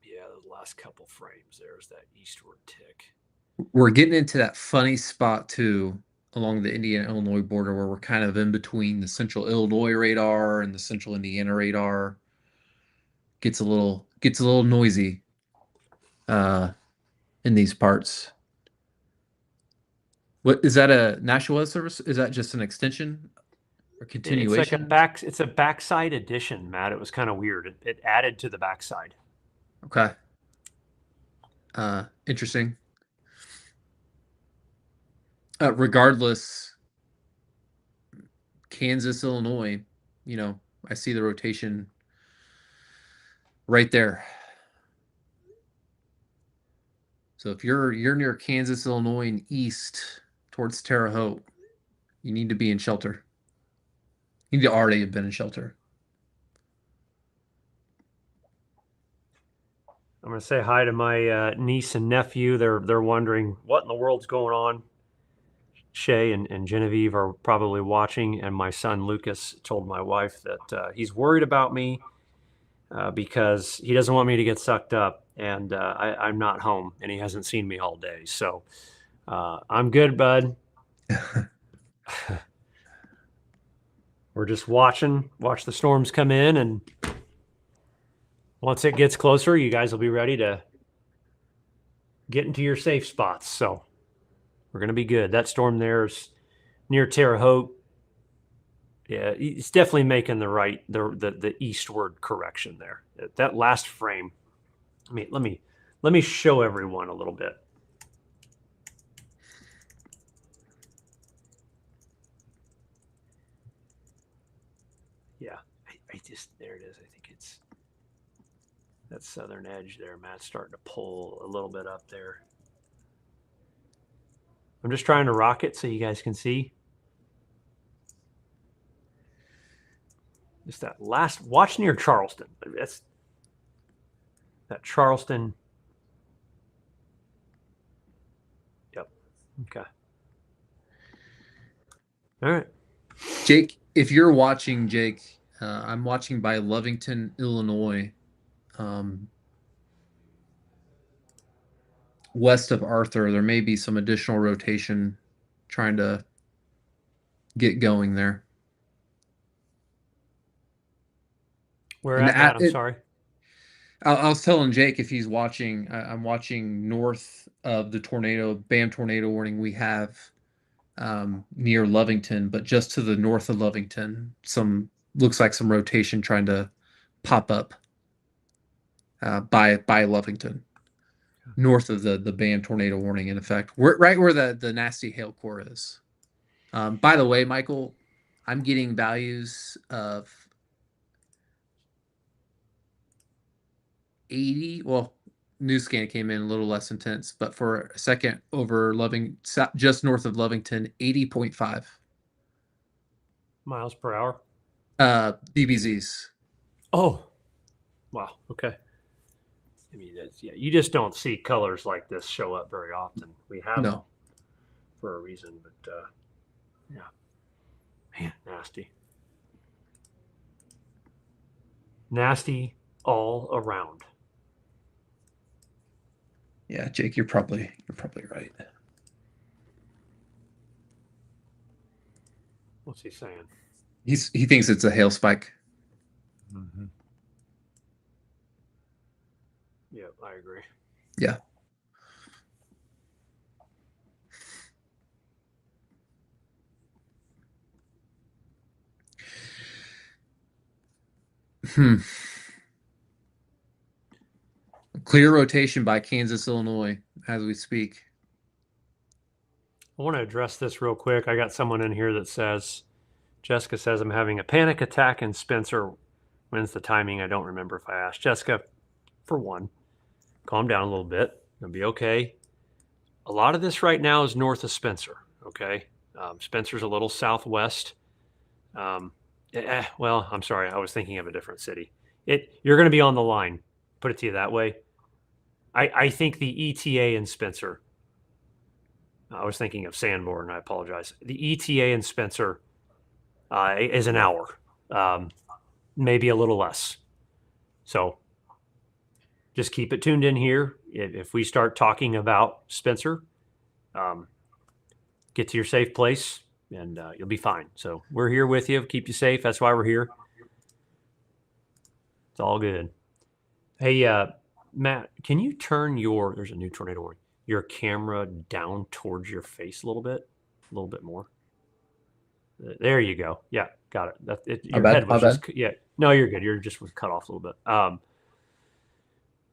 Speaker 1: Yeah, those last couple frames. There's that eastward tick.
Speaker 2: We're getting into that funny spot too along the Indiana-Illinois border where we're kind of in between the central Illinois radar and the central Indiana radar. Gets a little noisy in these parts. What is that, a National Weather Service? Is that just an extension or continuation?
Speaker 1: It's a backside addition, Matt. It was kind of weird. It added to the backside.
Speaker 2: Okay. Interesting. Regardless, Kansas, Illinois, I see the rotation right there. So if you're near Kansas, Illinois, and east towards Terre Haute, you need to be in shelter. You need to already have been in shelter.
Speaker 1: I'm going to say hi to my niece and nephew. They're wondering what in the world's going on. Shay and Genevieve are probably watching, and my son Lucas told my wife that he's worried about me because he doesn't want me to get sucked up, and I'm not home, and he hasn't seen me all day. So I'm good, bud. We're just watch the storms come in, and once it gets closer, you guys will be ready to get into your safe spots. So we're going to be good. That storm there's near Terre Haute. Yeah, it's definitely making the eastward correction there. That last frame. Let me show everyone a little bit. Yeah, I just, there it is. I think it's that southern edge there. Matt's starting to pull a little bit up there. I'm just trying to rock it so you guys can see. Just that last watch near Charleston. That's that Charleston. Yep. Okay. All right.
Speaker 2: Jake, if you're watching, Jake, I'm watching by Lovington, Illinois, west of Arthur. There may be some additional rotation trying to get going there.
Speaker 1: Where at, Matt? I'm sorry.
Speaker 2: I was telling Jake if he's watching, I'm watching north of the BAM tornado warning we have near Lovington, but just to the north of Lovington, looks like some rotation trying to pop up by Lovington, north of the BAM tornado warning in effect. We're right where the nasty hail core is. By the way, Michael, I'm getting values of 80. Well, NewScan came in a little less intense, but for a second over just north of Lovington, 80.5
Speaker 1: miles per hour.
Speaker 2: DBZs.
Speaker 1: Oh, wow. Okay. You just don't see colors like this show up very often. We have them for a reason, but yeah, man, nasty all around.
Speaker 2: Yeah, Jake, you're probably right.
Speaker 1: What's he saying?
Speaker 2: He thinks it's a hail spike.
Speaker 1: Mm-hmm. Yeah, I agree.
Speaker 2: Yeah. Clear rotation by Kansas, Illinois, as we speak.
Speaker 1: I want to address this real quick. I got someone in here that says, Jessica says, I'm having a panic attack in Spencer. When's the timing? I don't remember if I asked. Jessica, for one, calm down a little bit. It'll be okay. A lot of this right now is north of Spencer, okay? Spencer's a little southwest. Well, I'm sorry. I was thinking of a different city. You're going to be on the line. Put it to you that way. I think the ETA in Spencer, I was thinking of Sanborn. I apologize. The ETA in Spencer is an hour, maybe a little less. So just keep it tuned in here. If we start talking about Spencer, get to your safe place and you'll be fine. So we're here with you. Keep you safe. That's why we're here. It's all good. Hey, Matt, can you turn there's a new tornado warning, your camera down towards your face a little bit more? There you go. Yeah, got it. Your head was just, yeah. No, you're good. You're just was cut off a little bit.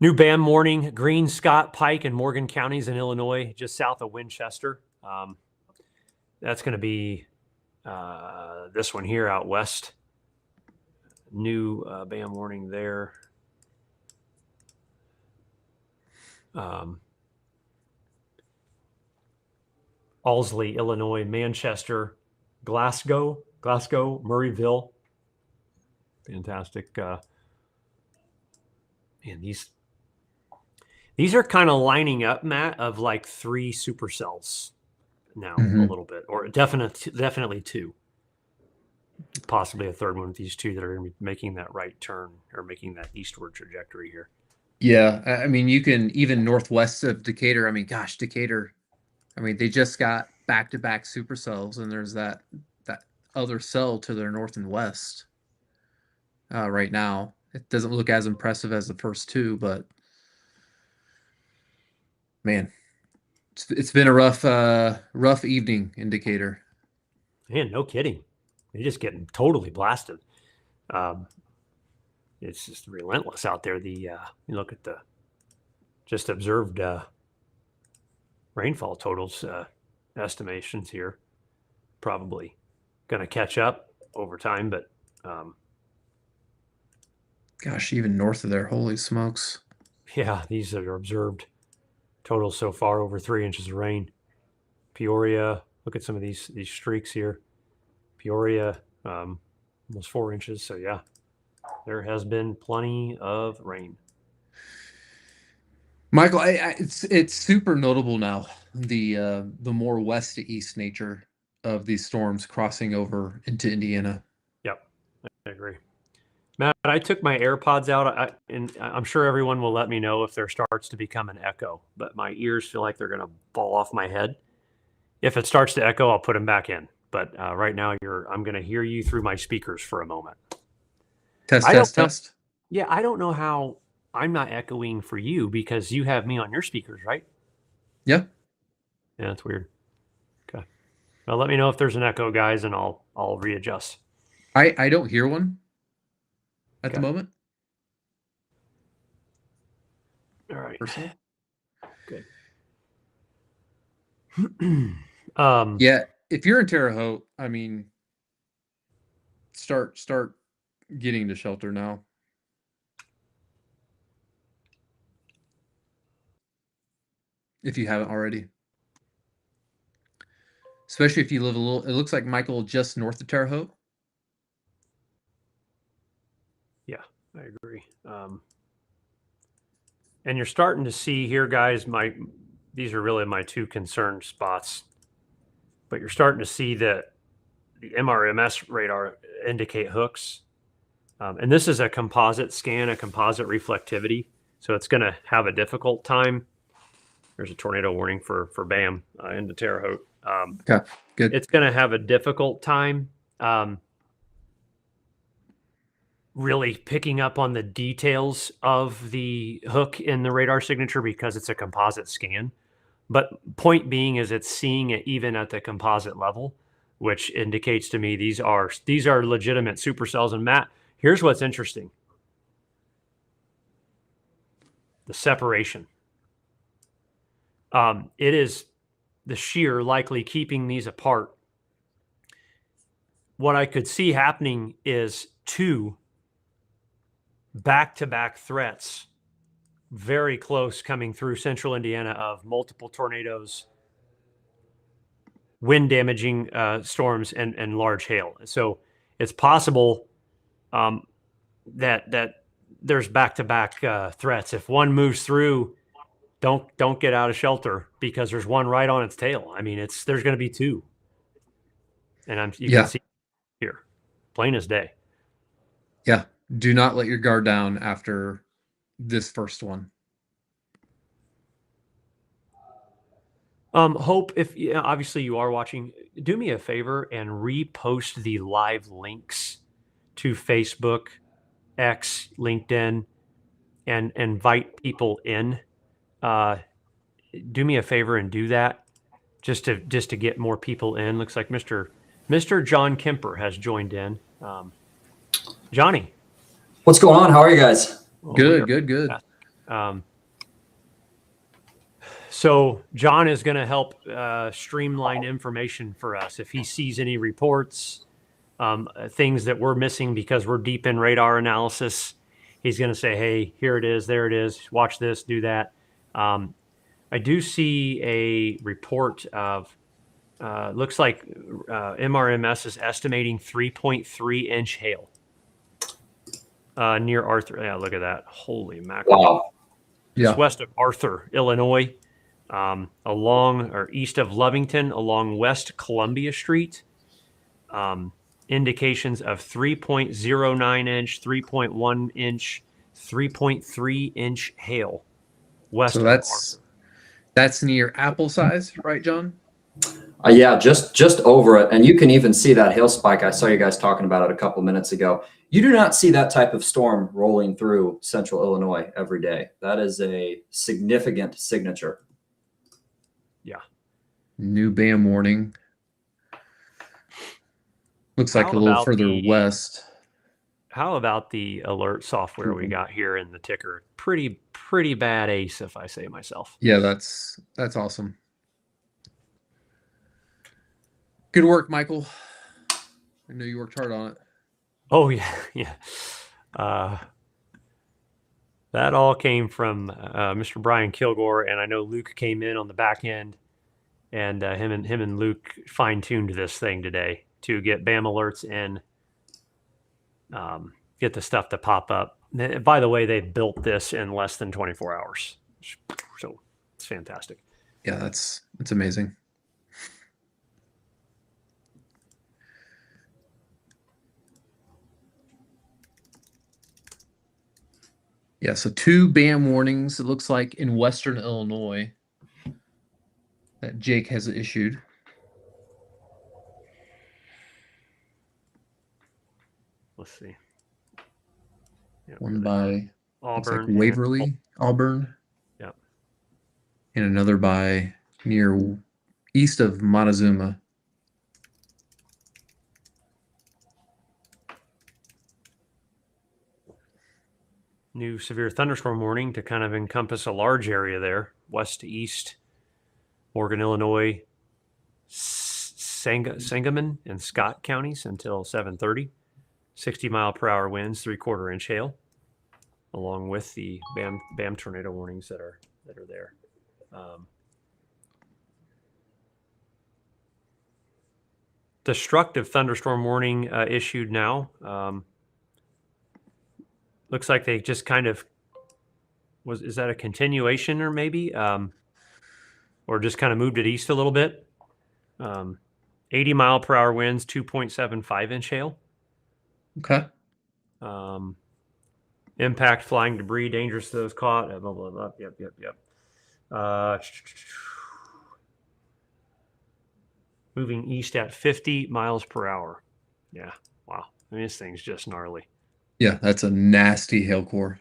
Speaker 1: New BAM warning, Greene, Scott, Pike, and Morgan counties in Illinois, just south of Winchester. That's going to be this one here out west. New BAM warning there. Allsley, Illinois, Manchester, Glasgow, Murrayville. Fantastic. Man, these are kind of lining up, Matt, of like 3 supercells now, a little bit, or definitely 2. Possibly a third one with these 2 that are going to be making that right turn or making that eastward trajectory here.
Speaker 2: Yeah, I mean, you can even northwest of Decatur. I mean, gosh, Decatur. I mean, they just got back-to-back supercells, and there's that other cell to their north and west. Right now, it doesn't look as impressive as the first 2, but man, it's been a rough evening in Decatur.
Speaker 1: Man, no kidding. They're just getting totally blasted. It's just relentless out there. You look at the just observed rainfall totals estimations here. Probably going to catch up over time, but
Speaker 2: gosh, even north of there, holy smokes.
Speaker 1: Yeah, these are observed totals so far, over 3 inches of rain. Peoria, look at some of these streaks here. Peoria, almost 4 inches. So yeah, there has been plenty of rain.
Speaker 2: Michael, it's super notable now, the more west to east nature of these storms crossing over into Indiana.
Speaker 1: Yep, I agree. Matt, I took my AirPods out, and I'm sure everyone will let me know if there starts to become an echo, but my ears feel like they're going to fall off my head. If it starts to echo, I'll put them back in. But right now, I'm going to hear you through my speakers for a moment.
Speaker 2: Test.
Speaker 1: Yeah, I don't know how I'm not echoing for you because you have me on your speakers, right?
Speaker 2: Yeah.
Speaker 1: Yeah, that's weird. Okay. Well, let me know if there's an echo, guys, and I'll readjust.
Speaker 2: I don't hear one at the moment.
Speaker 1: All right.
Speaker 2: Personally.
Speaker 1: Good.
Speaker 2: Yeah, if you're in Terre Haute, I mean, start getting to shelter now. If you haven't already. Especially if you live it looks like, Michael, just north of Terre Haute.
Speaker 1: Yeah, I agree. And you're starting to see here, guys, these are really my 2 concern spots. But you're starting to see that the MRMS radar indicate hooks. And this is a composite scan, a composite reflectivity. So it's going to have a difficult time. There's a tornado warning for BAM into Terre Haute.
Speaker 2: Okay, good.
Speaker 1: It's going to have a difficult time really picking up on the details of the hook in the radar signature because it's a composite scan. But point being is it's seeing it even at the composite level, which indicates to me these are legitimate supercells. And Matt, here's what's interesting. The separation. It is the shear likely keeping these apart. What I could see happening is 2 back-to-back threats very close coming through central Indiana of multiple tornadoes, wind damaging storms, and large hail. So it's possible that there's back-to-back threats. If one moves through, don't get out of shelter because there's one right on its tail. I mean, there's going to be 2, and you can see here, plain as day.
Speaker 2: Yeah, do not let your guard down after this first one.
Speaker 1: Hope, if obviously you are watching, do me a favor and repost the live links to Facebook, X, LinkedIn, and invite people in. Do me a favor and do that just to get more people in. Looks like Mr. John Kemper has joined in. Johnny,
Speaker 3: What's going on? How are you guys?
Speaker 1: well,
Speaker 2: Good.
Speaker 1: So John is going to help streamline information for us. If he sees any reports, things that we're missing because we're deep in radar analysis, he's going to say, hey, here it is, there it is, watch this, do that. I do see a report of, looks like MRMS is estimating 3.3-inch hail near Arthur. Yeah, look at that. Holy mackerel.
Speaker 3: Wow.
Speaker 2: Yeah.
Speaker 1: It's west of Arthur, Illinois, along or east of Lovington, along West Columbia Street. Indications of 3.09-inch, 3.1-inch, 3.3-inch hail west
Speaker 2: So
Speaker 1: of Arthur.
Speaker 2: that's near Apple size, right, John?
Speaker 3: Yeah, just over it. And you can even see that hail spike. I saw you guys talking about it a couple minutes ago. You do not see that type of storm rolling through central Illinois every day. That is a significant signature.
Speaker 1: Yeah.
Speaker 2: New BAM warning. Looks like
Speaker 1: How
Speaker 2: a little
Speaker 1: about
Speaker 2: further
Speaker 1: the-
Speaker 2: west.
Speaker 1: How about the alert software we got here in the ticker? Pretty bad ace, if I say myself.
Speaker 2: Yeah, that's awesome. Good work, Michael. I know you worked hard on it.
Speaker 1: Oh yeah, yeah. That all came from Mr. Brian Kilgore, and I know Luke came in on the back end, and him and Luke fine-tuned this thing today to get BAM alerts in, get the stuff to pop up. By the way, they built this in less than 24 hours, so it's fantastic.
Speaker 2: Yeah, that's amazing. Yeah, so 2 BAM warnings, it looks like, in Western Illinois that Jake has issued.
Speaker 1: Let's see. Yep,
Speaker 2: One by looks like
Speaker 1: Auburn, and-
Speaker 2: Waverly, Auburn.
Speaker 1: Yep.
Speaker 2: And another by near east of Montezuma.
Speaker 1: New severe thunderstorm warning to kind of encompass a large area there, west to east, Morgan, Illinois, Sangamon and Scott counties until 7:30. 60-mile-per-hour winds, 3/4-inch hail, along with the BAM tornado warnings that are there. Destructive thunderstorm warning issued now. Looks like they just kind of is that a continuation or maybe or just kind of moved it east a little bit. 80-mile-per-hour winds, 2.75-inch hail.
Speaker 2: Okay.
Speaker 1: Impact flying debris, dangerous to those caught. Blah, blah, blah. Yep. Moving east at 50 miles per hour. Yeah. Wow. I mean, this thing's just gnarly.
Speaker 2: Yeah, that's a nasty hail core.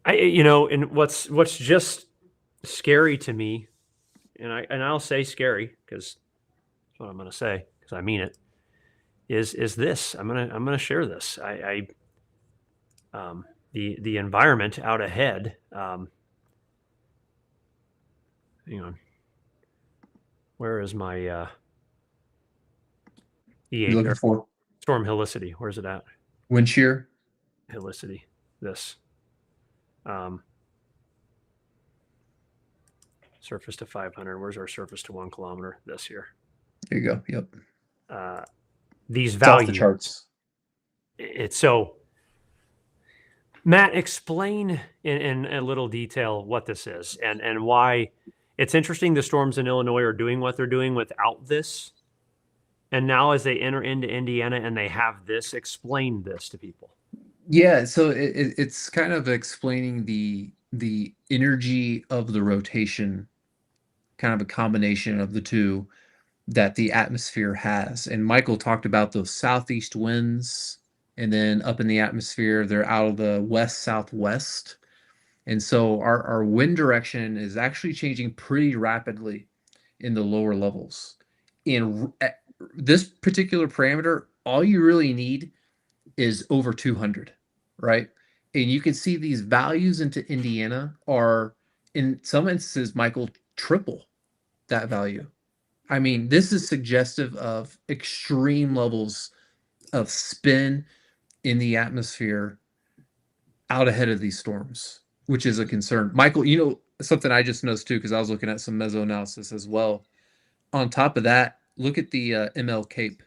Speaker 1: And what's just scary to me, and I'll say scary because that's what I'm going to say because I mean it. Is this? I'm gonna share this. The environment out ahead. Hang on. Where is my
Speaker 2: You're looking for
Speaker 1: storm helicity? Where's it at?
Speaker 2: wind shear?
Speaker 1: Helicity. This. Surface to 500. Where's our surface to 1 kilometer? This here.
Speaker 2: There you go. Yep.
Speaker 1: These
Speaker 2: It's off the
Speaker 1: values.
Speaker 2: charts.
Speaker 1: It's so. Matt, explain in a little detail what this is and why it's interesting the storms in Illinois are doing what they're doing without this. And now as they enter into Indiana and they have this, explain this to people.
Speaker 2: Yeah, so it's kind of explaining the energy of the rotation, kind of a combination of the two that the atmosphere has. And Michael talked about those southeast winds, and then up in the atmosphere, they're out of the west southwest. And so our wind direction is actually changing pretty rapidly in the lower levels. In this particular parameter, all you really need is over 200, right? And you can see these values into Indiana are, in some instances, Michael, triple that value. I mean, this is suggestive of extreme levels of spin in the atmosphere out ahead of these storms, which is a concern. Michael, something I just noticed too, because I was looking at some meso analysis as well. On top of that, look at the ML Cape.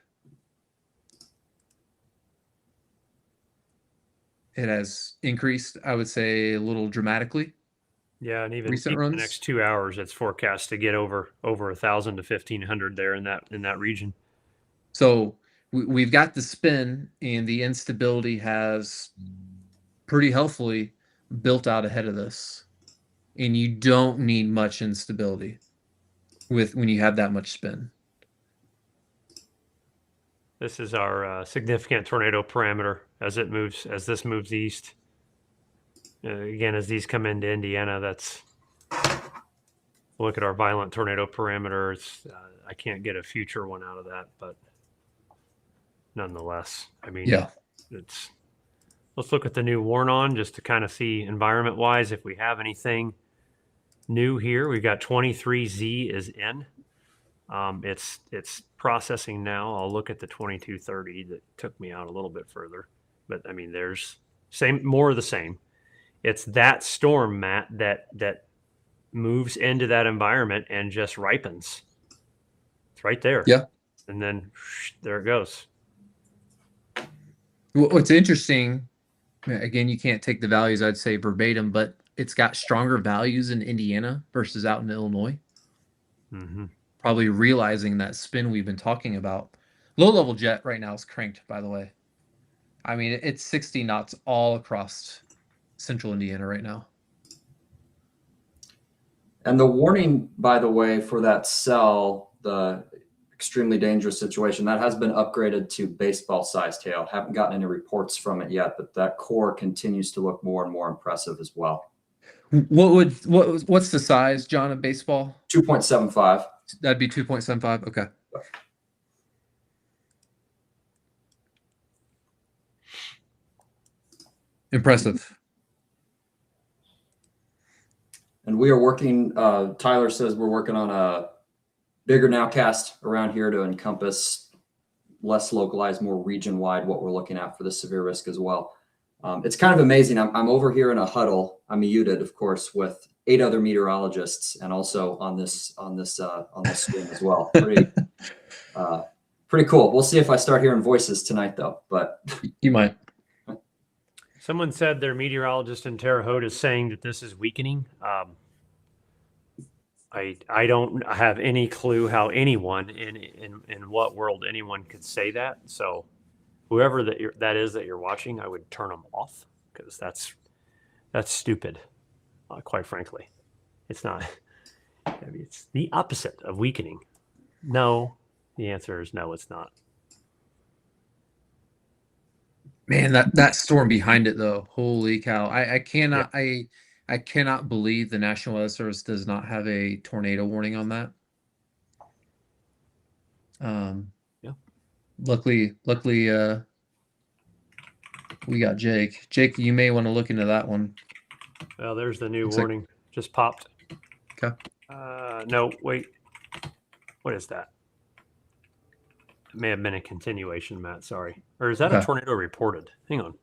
Speaker 2: It has increased, I would say, a little dramatically.
Speaker 1: Yeah, and even
Speaker 2: Recent
Speaker 1: the
Speaker 2: runs.
Speaker 1: next 2 hours, it's forecast to get over 1,000 to 1,500 there in that region.
Speaker 2: So we've got the spin, and the instability has pretty healthily built out ahead of this. And you don't need much instability when you have that much spin.
Speaker 1: This is our significant tornado parameter as this moves east. Again, as these come into Indiana, look at our violent tornado parameter. I can't get a future one out of that, but nonetheless, I mean,
Speaker 2: Yeah.
Speaker 1: Let's look at the new warn on just to kind of see environment wise if we have anything new here. We've got 23Z is in. It's processing now. I'll look at the 2230 that took me out a little bit further, but I mean, there's more of the same. It's that storm, Matt, that moves into that environment and just ripens. It's right there.
Speaker 2: Yeah.
Speaker 1: And then there it goes.
Speaker 2: What's interesting, again, you can't take the values, I'd say, verbatim, but it's got stronger values in Indiana versus out in Illinois.
Speaker 1: Mm-hmm.
Speaker 2: Probably realizing that spin we've been talking about. Low level jet right now is cranked, by the way. I mean, it's 60 knots all across central Indiana right now.
Speaker 3: And the warning, by the way, for that cell, the extremely dangerous situation, that has been upgraded to baseball-sized hail. Haven't gotten any reports from it yet, but that core continues to look more and more impressive as well.
Speaker 2: What's the size, John, of baseball?
Speaker 3: 2.75.
Speaker 2: That'd be 2.75. Okay. Impressive.
Speaker 3: And we are working, Tyler says we're working on a bigger nowcast around here to encompass less localized, more region-wide what we're looking at for the severe risk as well. It's kind of amazing. I'm over here in a huddle. I'm muted, of course, with 8 other meteorologists, and also on this stream as well. Pretty cool. We'll see if I start hearing voices tonight, though. But
Speaker 2: you might.
Speaker 1: Someone said their meteorologist in Terre Haute is saying that this is weakening. I don't have any clue how anyone in what world anyone could say that. So whoever that is that you're watching, I would turn them off, because that's stupid. Quite frankly, it's not. I mean, it's the opposite of weakening. No, the answer is no. It's not.
Speaker 2: Man, that storm behind it though, holy cow! I cannot I cannot believe the National Weather Service does not have a tornado warning on that.
Speaker 1: Yeah.
Speaker 2: Luckily, we got Jake. Jake, you may want to look into that one.
Speaker 1: Well, there's the new
Speaker 2: Looks
Speaker 1: warning. Just popped.
Speaker 2: Okay.
Speaker 1: No, wait. What is that? It may have been a continuation, Matt. Sorry. Or is that a tornado reported? Hang on.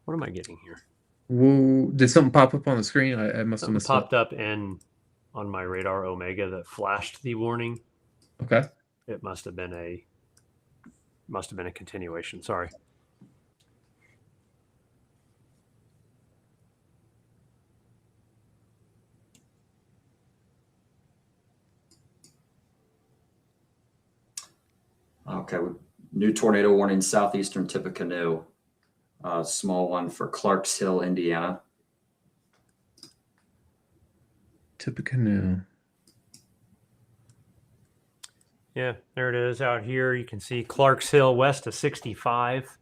Speaker 1: What am I getting here?
Speaker 2: Whoa, did something pop up on the screen? I must have missed it.
Speaker 1: Popped up on my radar Omega that flashed the warning.
Speaker 2: Okay.
Speaker 1: It must have been a continuation. Sorry.
Speaker 3: Okay, new tornado warning, southeastern Tippecanoe. A small one for Clarksville, Indiana.
Speaker 2: Tippecanoe.
Speaker 1: Yeah, there it is out here. You can see Clarks Hill west of 65,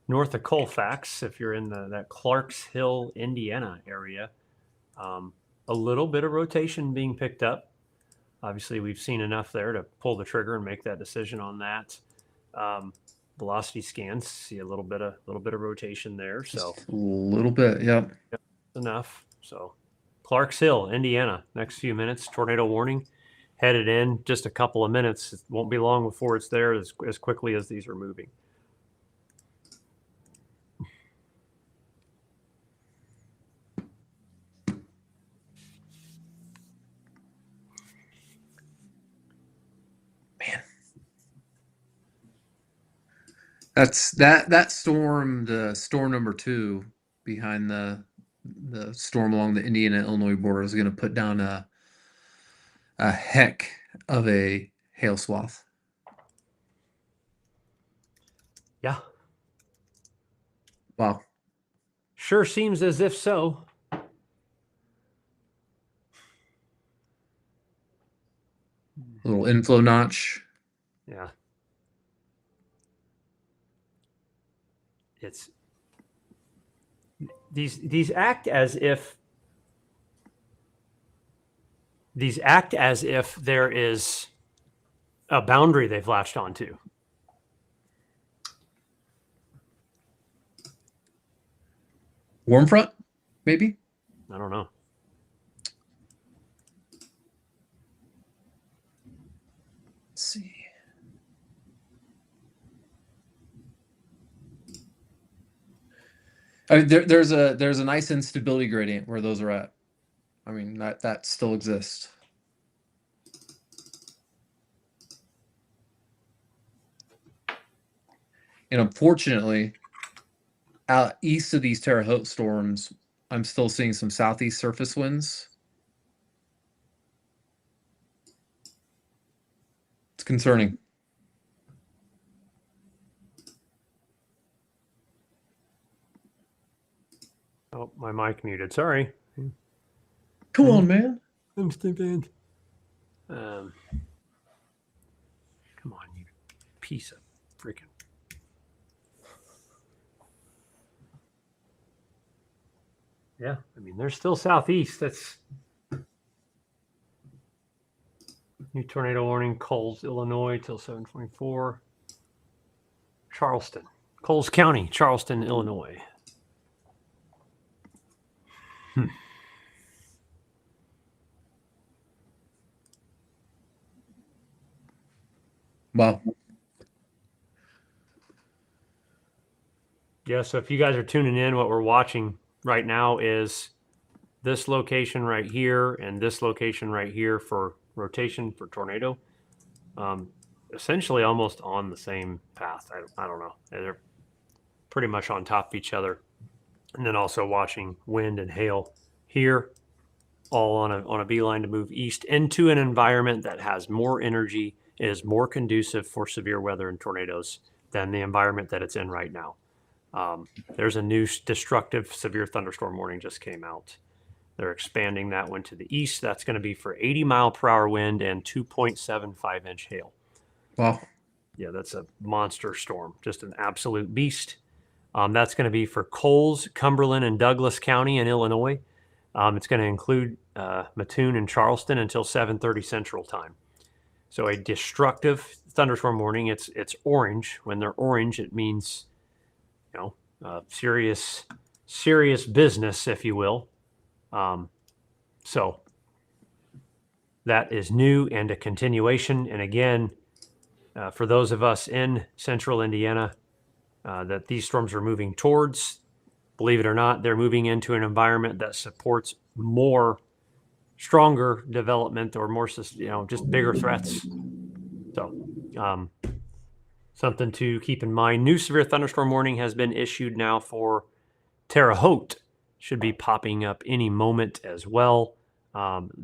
Speaker 1: north of Colfax, if you're in that Clarks Hill, Indiana area. A little bit of rotation being picked up. Obviously, we've seen enough there to pull the trigger and make that decision on that. Velocity scans see a little bit of rotation there, so
Speaker 2: Just a little bit, yep.
Speaker 1: enough. So Clarks Hill, Indiana, next few minutes, tornado warning headed in just a couple of minutes. It won't be long before it's there as quickly as these are moving.
Speaker 2: Man, that's that storm, the storm number 2 behind the storm along the Indiana-Illinois border is going to put down a heck of a hail swath.
Speaker 1: Yeah,
Speaker 2: Wow.
Speaker 1: sure seems as if so.
Speaker 2: Little inflow notch.
Speaker 1: Yeah. It's these act as if there is a boundary they've latched onto.
Speaker 2: Warm front, maybe?
Speaker 1: I don't know.
Speaker 2: Let's see. I mean, there's a nice instability gradient where those are at. I mean, that still exists. And unfortunately, out east of these Terre Haute storms, I'm still seeing some southeast surface winds. It's concerning.
Speaker 1: Oh, my mic muted. Sorry.
Speaker 2: Come on, man.
Speaker 1: I'm stupid. Come on, you piece of freaking. Yeah, I mean, they're still southeast. That's new tornado warning, Coles, Illinois, till 7:24. Charleston, Coles County, Charleston, Illinois.
Speaker 2: Wow.
Speaker 1: Yeah, so if you guys are tuning in, what we're watching right now is this location right here and this location right here for rotation for tornado. Essentially almost on the same path. I don't know. They're pretty much on top of each other. And then also watching wind and hail here, all on a beeline to move east into an environment that has more energy, is more conducive for severe weather and tornadoes than the environment that it's in right now. There's a new destructive severe thunderstorm warning just came out. They're expanding that one to the east. That's going to be for 80-mile-per-hour wind and 2.75-inch hail.
Speaker 2: Wow.
Speaker 1: Yeah, that's a monster storm, just an absolute beast. That's going to be for Coles, Cumberland, and Douglas County in Illinois. It's going to include Mattoon and Charleston until 7:30 Central Time. So a destructive thunderstorm warning. It's orange. When they're orange, it means, serious business, if you will. So that is new and a continuation. And again, for those of us in central Indiana, that these storms are moving towards, believe it or not, they're moving into an environment that supports more stronger development or more, just bigger threats. So something to keep in mind. New severe thunderstorm warning has been issued now for Terre Haute. Should be popping up any moment as well.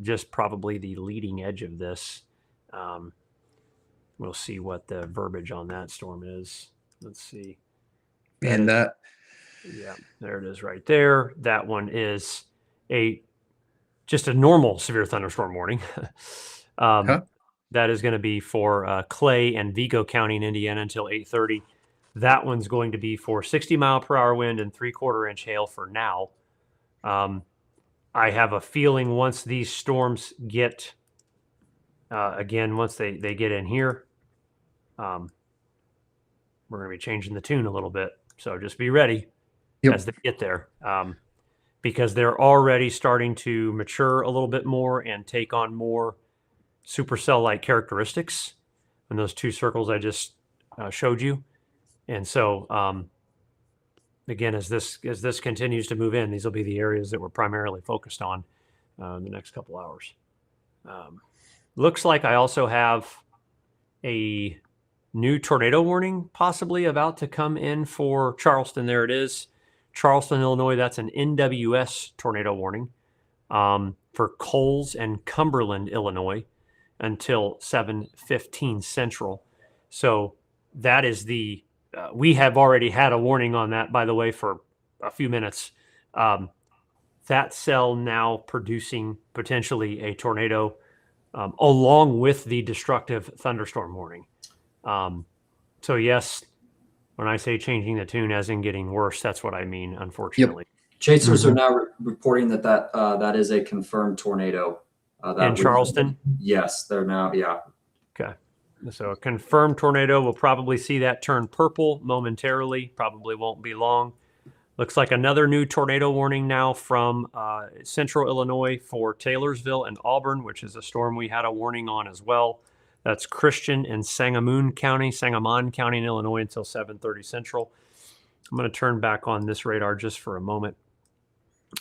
Speaker 1: Just probably the leading edge of this. We'll see what the verbiage on that storm is. Let's see.
Speaker 2: And
Speaker 1: Yeah, there it is right there. That one is just a normal severe thunderstorm warning.
Speaker 2: Huh?
Speaker 1: That is going to be for Clay and Vigo County in Indiana until 8:30. That one's going to be for 60-mile-per-hour wind and 3/4 inch hail for now. I have a feeling once these storms get, once they get in here, we're going to be changing the tune a little bit. So just be ready as they get there, because they're already starting to mature a little bit more and take on more supercell-like characteristics in those two circles I just showed you. And so, again, as this continues to move in, these will be the areas that we're primarily focused on in the next couple hours. Looks like I also have a new tornado warning possibly about to come in for Charleston. There it is. Charleston, Illinois. That's an NWS tornado warning for Coles and Cumberland, Illinois, until 7:15 Central. So that is we have already had a warning on that, by the way, for a few minutes. That cell now producing potentially a tornado along with the destructive thunderstorm warning. So yes, when I say changing the tune as in getting worse, that's what I mean, unfortunately.
Speaker 3: Chasers are now reporting that is a confirmed tornado.
Speaker 1: In Charleston?
Speaker 3: Yes, they're now, yeah.
Speaker 1: Okay. So a confirmed tornado, we'll probably see that turn purple momentarily, probably won't be long. Looks like another new tornado warning now from central Illinois for Taylorsville and Auburn, which is a storm we had a warning on as well. That's Christian and Sangamon County in Illinois until 7:30 Central. I'm going to turn back on this radar just for a moment.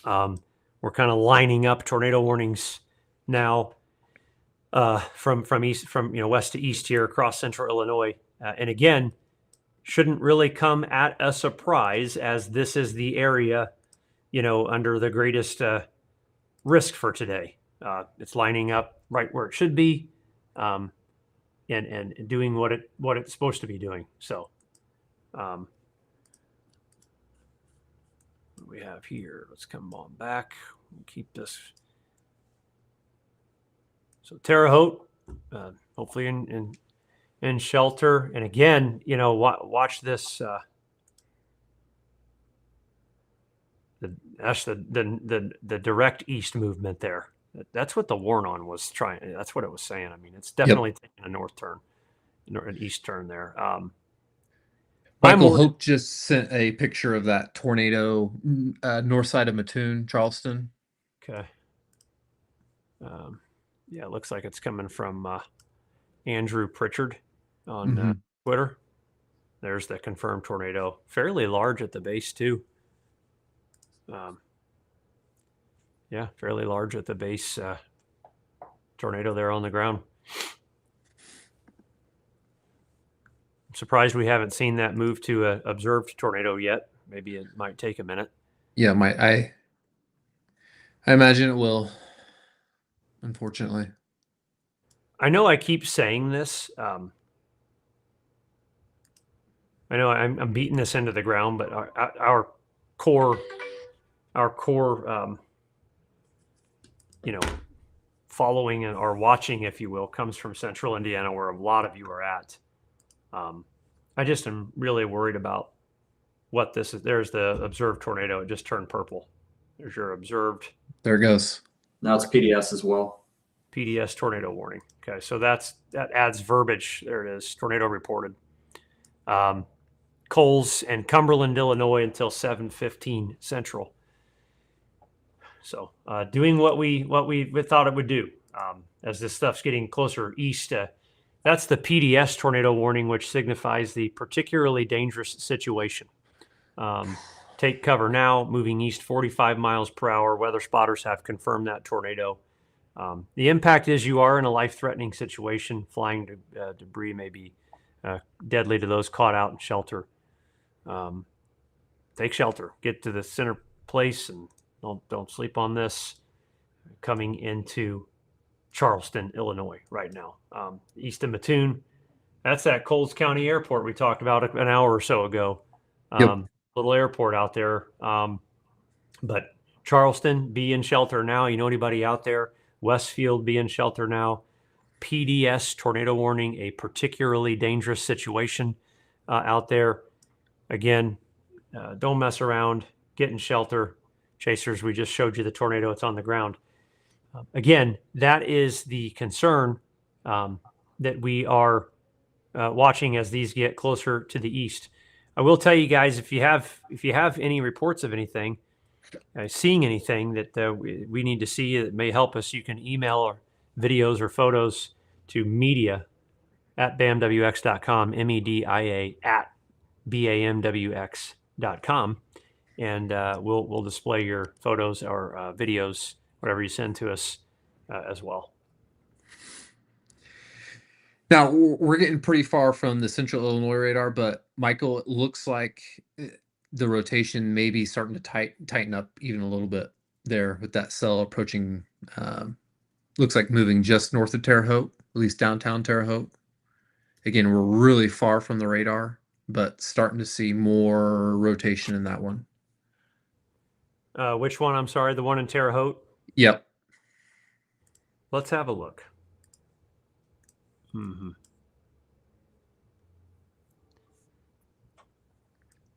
Speaker 1: We're kind of lining up tornado warnings now from west to east here across central Illinois. And again, shouldn't really come at a surprise, as this is the area, under the greatest risk for today. It's lining up right where it should be, and doing what it's supposed to be doing. So, what we have here, let's come on back. We'll keep this. So Terre Haute, hopefully in shelter. And again, watch this. The direct east movement there. That's what the Warn-On was trying. That's what it was saying. I mean, it's definitely taking a north turn, an east turn there.
Speaker 2: Michael Hope just sent a picture of that tornado north side of Mattoon, Charleston.
Speaker 1: Okay. Yeah, it looks like it's coming from Andrew Pritchard on Twitter. There's the confirmed tornado. Fairly large at the base, too. Yeah, fairly large at the base. Tornado there on the ground. I'm surprised we haven't seen that move to an observed tornado yet. Maybe it might take a minute.
Speaker 2: Yeah, I imagine it will. Unfortunately,
Speaker 1: I know I keep saying this. I know I'm beating this into the ground, but our core, following or watching, if you will, comes from central Indiana, where a lot of you are at. I just am really worried about what this is. There's the observed tornado. It just turned purple. There's your observed.
Speaker 2: There it goes.
Speaker 3: Now it's PDS as well.
Speaker 1: PDS tornado warning. Okay, so that adds verbiage. There it is. Tornado reported. Coles and Cumberland, Illinois, until 7:15 Central. So doing what we thought it would do. As this stuff's getting closer east, that's the PDS tornado warning, which signifies the particularly dangerous situation. Take cover now, moving east 45 miles per hour. Weather spotters have confirmed that tornado. The impact is you are in a life-threatening situation. Flying debris may be deadly to those caught out in shelter. Take shelter. Get to the center place and don't sleep on this. Coming into Charleston, Illinois right now. East of Mattoon. That's that Coles County Airport we talked about an hour or so ago. little airport out there. But Charleston, be in shelter now. You know anybody out there? Westfield, be in shelter now. PDS, tornado warning, a particularly dangerous situation out there. Again, don't mess around. Get in shelter. Chasers, we just showed you the tornado. It's on the ground. Again, that is the concern that we are watching as these get closer to the east. I will tell you guys, if you have any reports of anything, seeing anything that we need to see that may help us, you can email or videos or photos to media@bamwx.com, media@bamwx.com, and we'll display your photos or videos, whatever you send to us as well.
Speaker 2: Now we're getting pretty far from the Central Illinois radar, but Michael, it looks like the rotation may be starting to tighten up even a little bit there with that cell approaching. Looks like moving just north of Terre Haute, at least downtown Terre Haute. Again, we're really far from the radar, but starting to see more rotation in that one.
Speaker 1: Which one? I'm sorry, the one in Terre Haute?
Speaker 2: Yep.
Speaker 1: Let's have a look.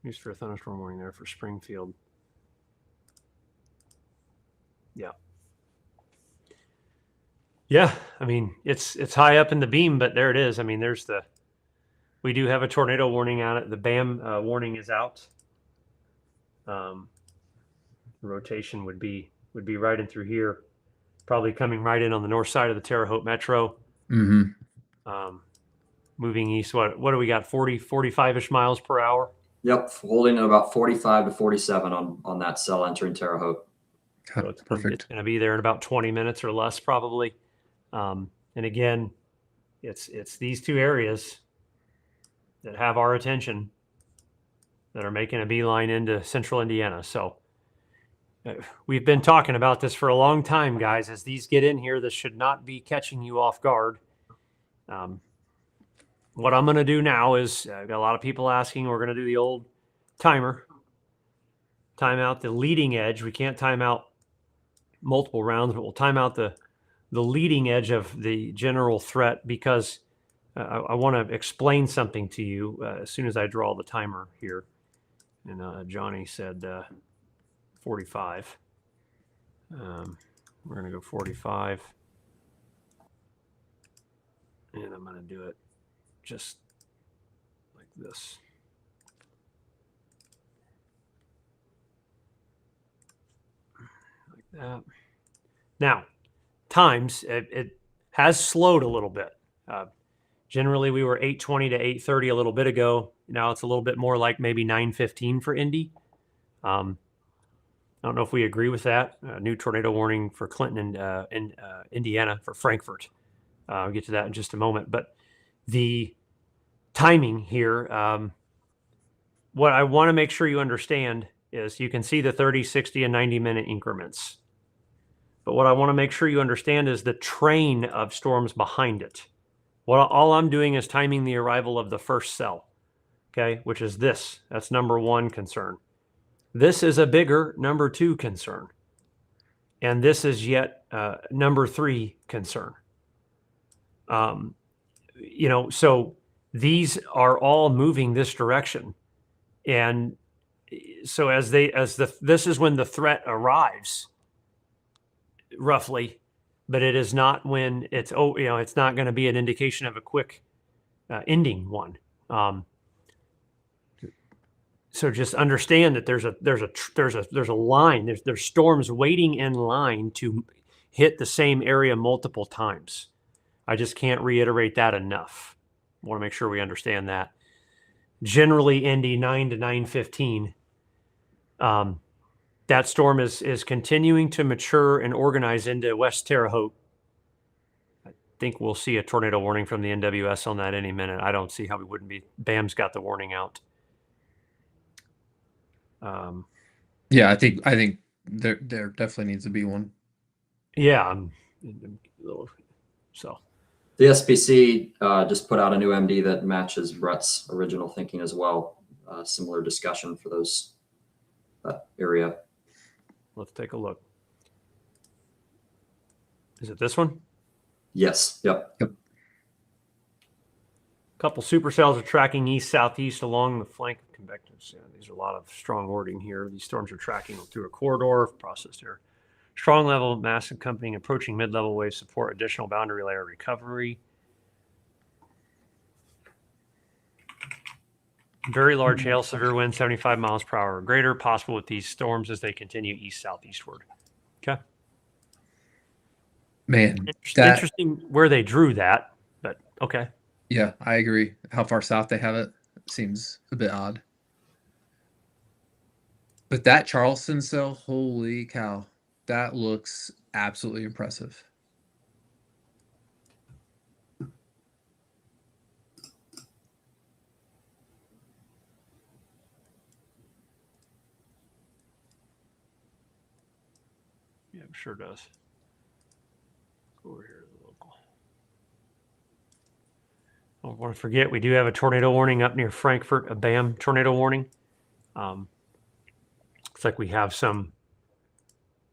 Speaker 1: Used for a thunderstorm warning there for Springfield. Yeah. Yeah, I mean, it's high up in the beam, but there it is. I mean, we do have a tornado warning on it. The BAM warning is out. Rotation would be right in through here, probably coming right in on the north side of the Terre Haute Metro. Moving east, what do we got? 45-ish miles per hour?
Speaker 3: Yep, holding at about 45 to 47 on that cell entering Terre Haute.
Speaker 1: So it's
Speaker 2: Perfect.
Speaker 1: going to be there in about 20 minutes or less, probably. And again, it's these two areas that have our attention that are making a beeline into central Indiana. So we've been talking about this for a long time, guys. As these get in here, this should not be catching you off guard. What I'm going to do now is I've got a lot of people asking. We're going to do the old timer. Time out the leading edge. We can't time out multiple rounds, but we'll time out the leading edge of the general threat because I want to explain something to you as soon as I draw the timer here. And Johnny said 45. We're going to go 45. And I'm going to do it just like this. Like that. Now, times, it has slowed a little bit. Generally, we were 8:20 to 8:30 a little bit ago. Now it's a little bit more like maybe 9:15 for Indy. I don't know if we agree with that. New tornado warning for Clinton and Indiana for Frankfort. I'll get to that in just a moment. But the timing here, what I want to make sure you understand is you can see the 30, 60, and 90-minute increments. But what I want to make sure you understand is the train of storms behind it. All I'm doing is timing the arrival of the first cell, okay, which is this. That's number one concern. This is a bigger number two concern. And this is yet number three concern. So these are all moving this direction. And so this is when the threat arrives, roughly, but it is not when it's not going to be an indication of a quick ending one. So just understand that there's a line. There's storms waiting in line to hit the same area multiple times. I just can't reiterate that enough. I want to make sure we understand that. Generally, Indy 9 to 9:15. That storm is continuing to mature and organize into West Terre Haute. I think we'll see a tornado warning from the NWS on that any minute. I don't see how we wouldn't be. BAM's got the warning out.
Speaker 2: Yeah, I think there definitely needs to be one.
Speaker 1: Yeah. So
Speaker 3: The SPC just put out a new MD that matches Brett's original thinking as well. similar discussion for that area.
Speaker 1: Let's take a look. Is it this one?
Speaker 3: Yes. Yep.
Speaker 1: Couple supercells are tracking east-southeast along the flank of convectors. Yeah, these are a lot of strong wording here. These storms are tracking through a corridor of processed air. Strong level mass accompanying approaching mid-level waves support additional boundary layer recovery. Very large hail, severe winds, 75 miles per hour or greater, possible with these storms as they continue east-southeastward. Okay.
Speaker 2: Man,
Speaker 1: Interesting where they drew that, but okay.
Speaker 2: Yeah, I agree. How far south they have it seems a bit odd. But that Charleston cell, holy cow, that looks absolutely impressive.
Speaker 1: Yeah, it sure does. Go over here to the local. I don't want to forget, we do have a tornado warning up near Frankfurt, a BAM tornado warning. Looks like we have some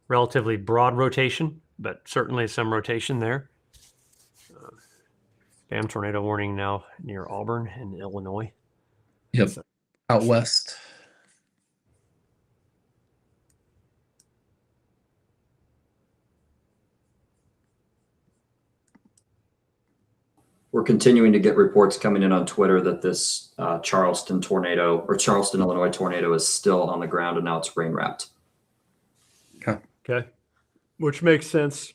Speaker 1: relatively broad rotation, but certainly some rotation there. BAM tornado warning now near Auburn in Illinois.
Speaker 2: Yep, out west.
Speaker 3: We're continuing to get reports coming in on Twitter that this Charleston, Illinois tornado is still on the ground and now it's rain wrapped.
Speaker 1: Okay. Which makes sense.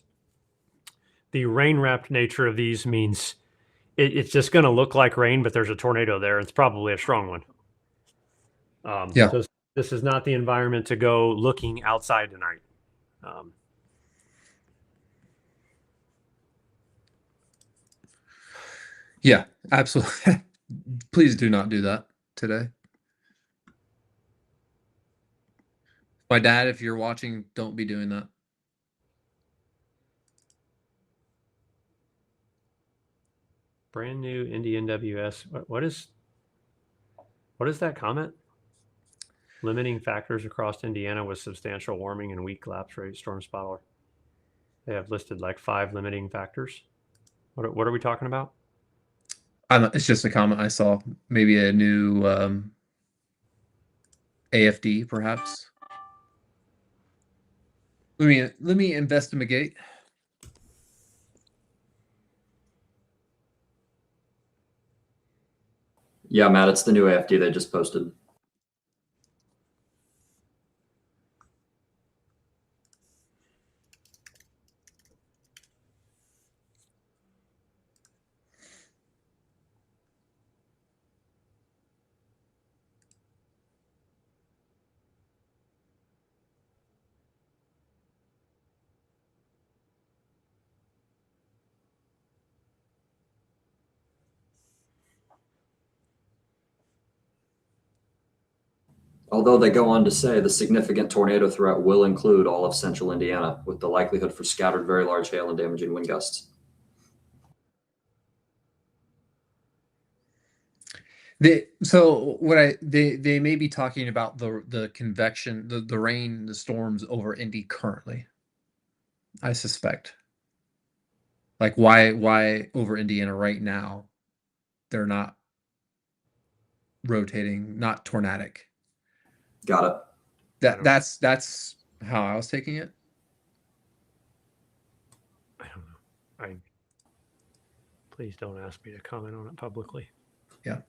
Speaker 1: The rain wrapped nature of these means it's just going to look like rain, but there's a tornado there. It's probably a strong one.
Speaker 2: Yeah.
Speaker 1: So this is not the environment to go looking outside tonight.
Speaker 2: Yeah, absolutely. Please do not do that today. My dad, if you're watching, don't be doing that.
Speaker 1: Brand new Indy NWS. What is that comment? Limiting factors across Indiana with substantial warming and weak lapse rate storm spotter. They have listed like 5 limiting factors. What are we talking about?
Speaker 2: It's just a comment I saw. Maybe a new AFD, perhaps. Let me investigate.
Speaker 3: Yeah, Matt, it's the new AFD they just posted. Although they go on to say the significant tornado threat will include all of central Indiana, with the likelihood for scattered very large hail and damaging wind gusts.
Speaker 2: They may be talking about the convection, the rain, the storms over Indy currently. I suspect. Like why over Indiana right now? They're not rotating, not tornadic.
Speaker 3: Got it.
Speaker 2: That's how I was taking it.
Speaker 1: I don't know. Please don't ask me to comment on it publicly.
Speaker 2: Yeah.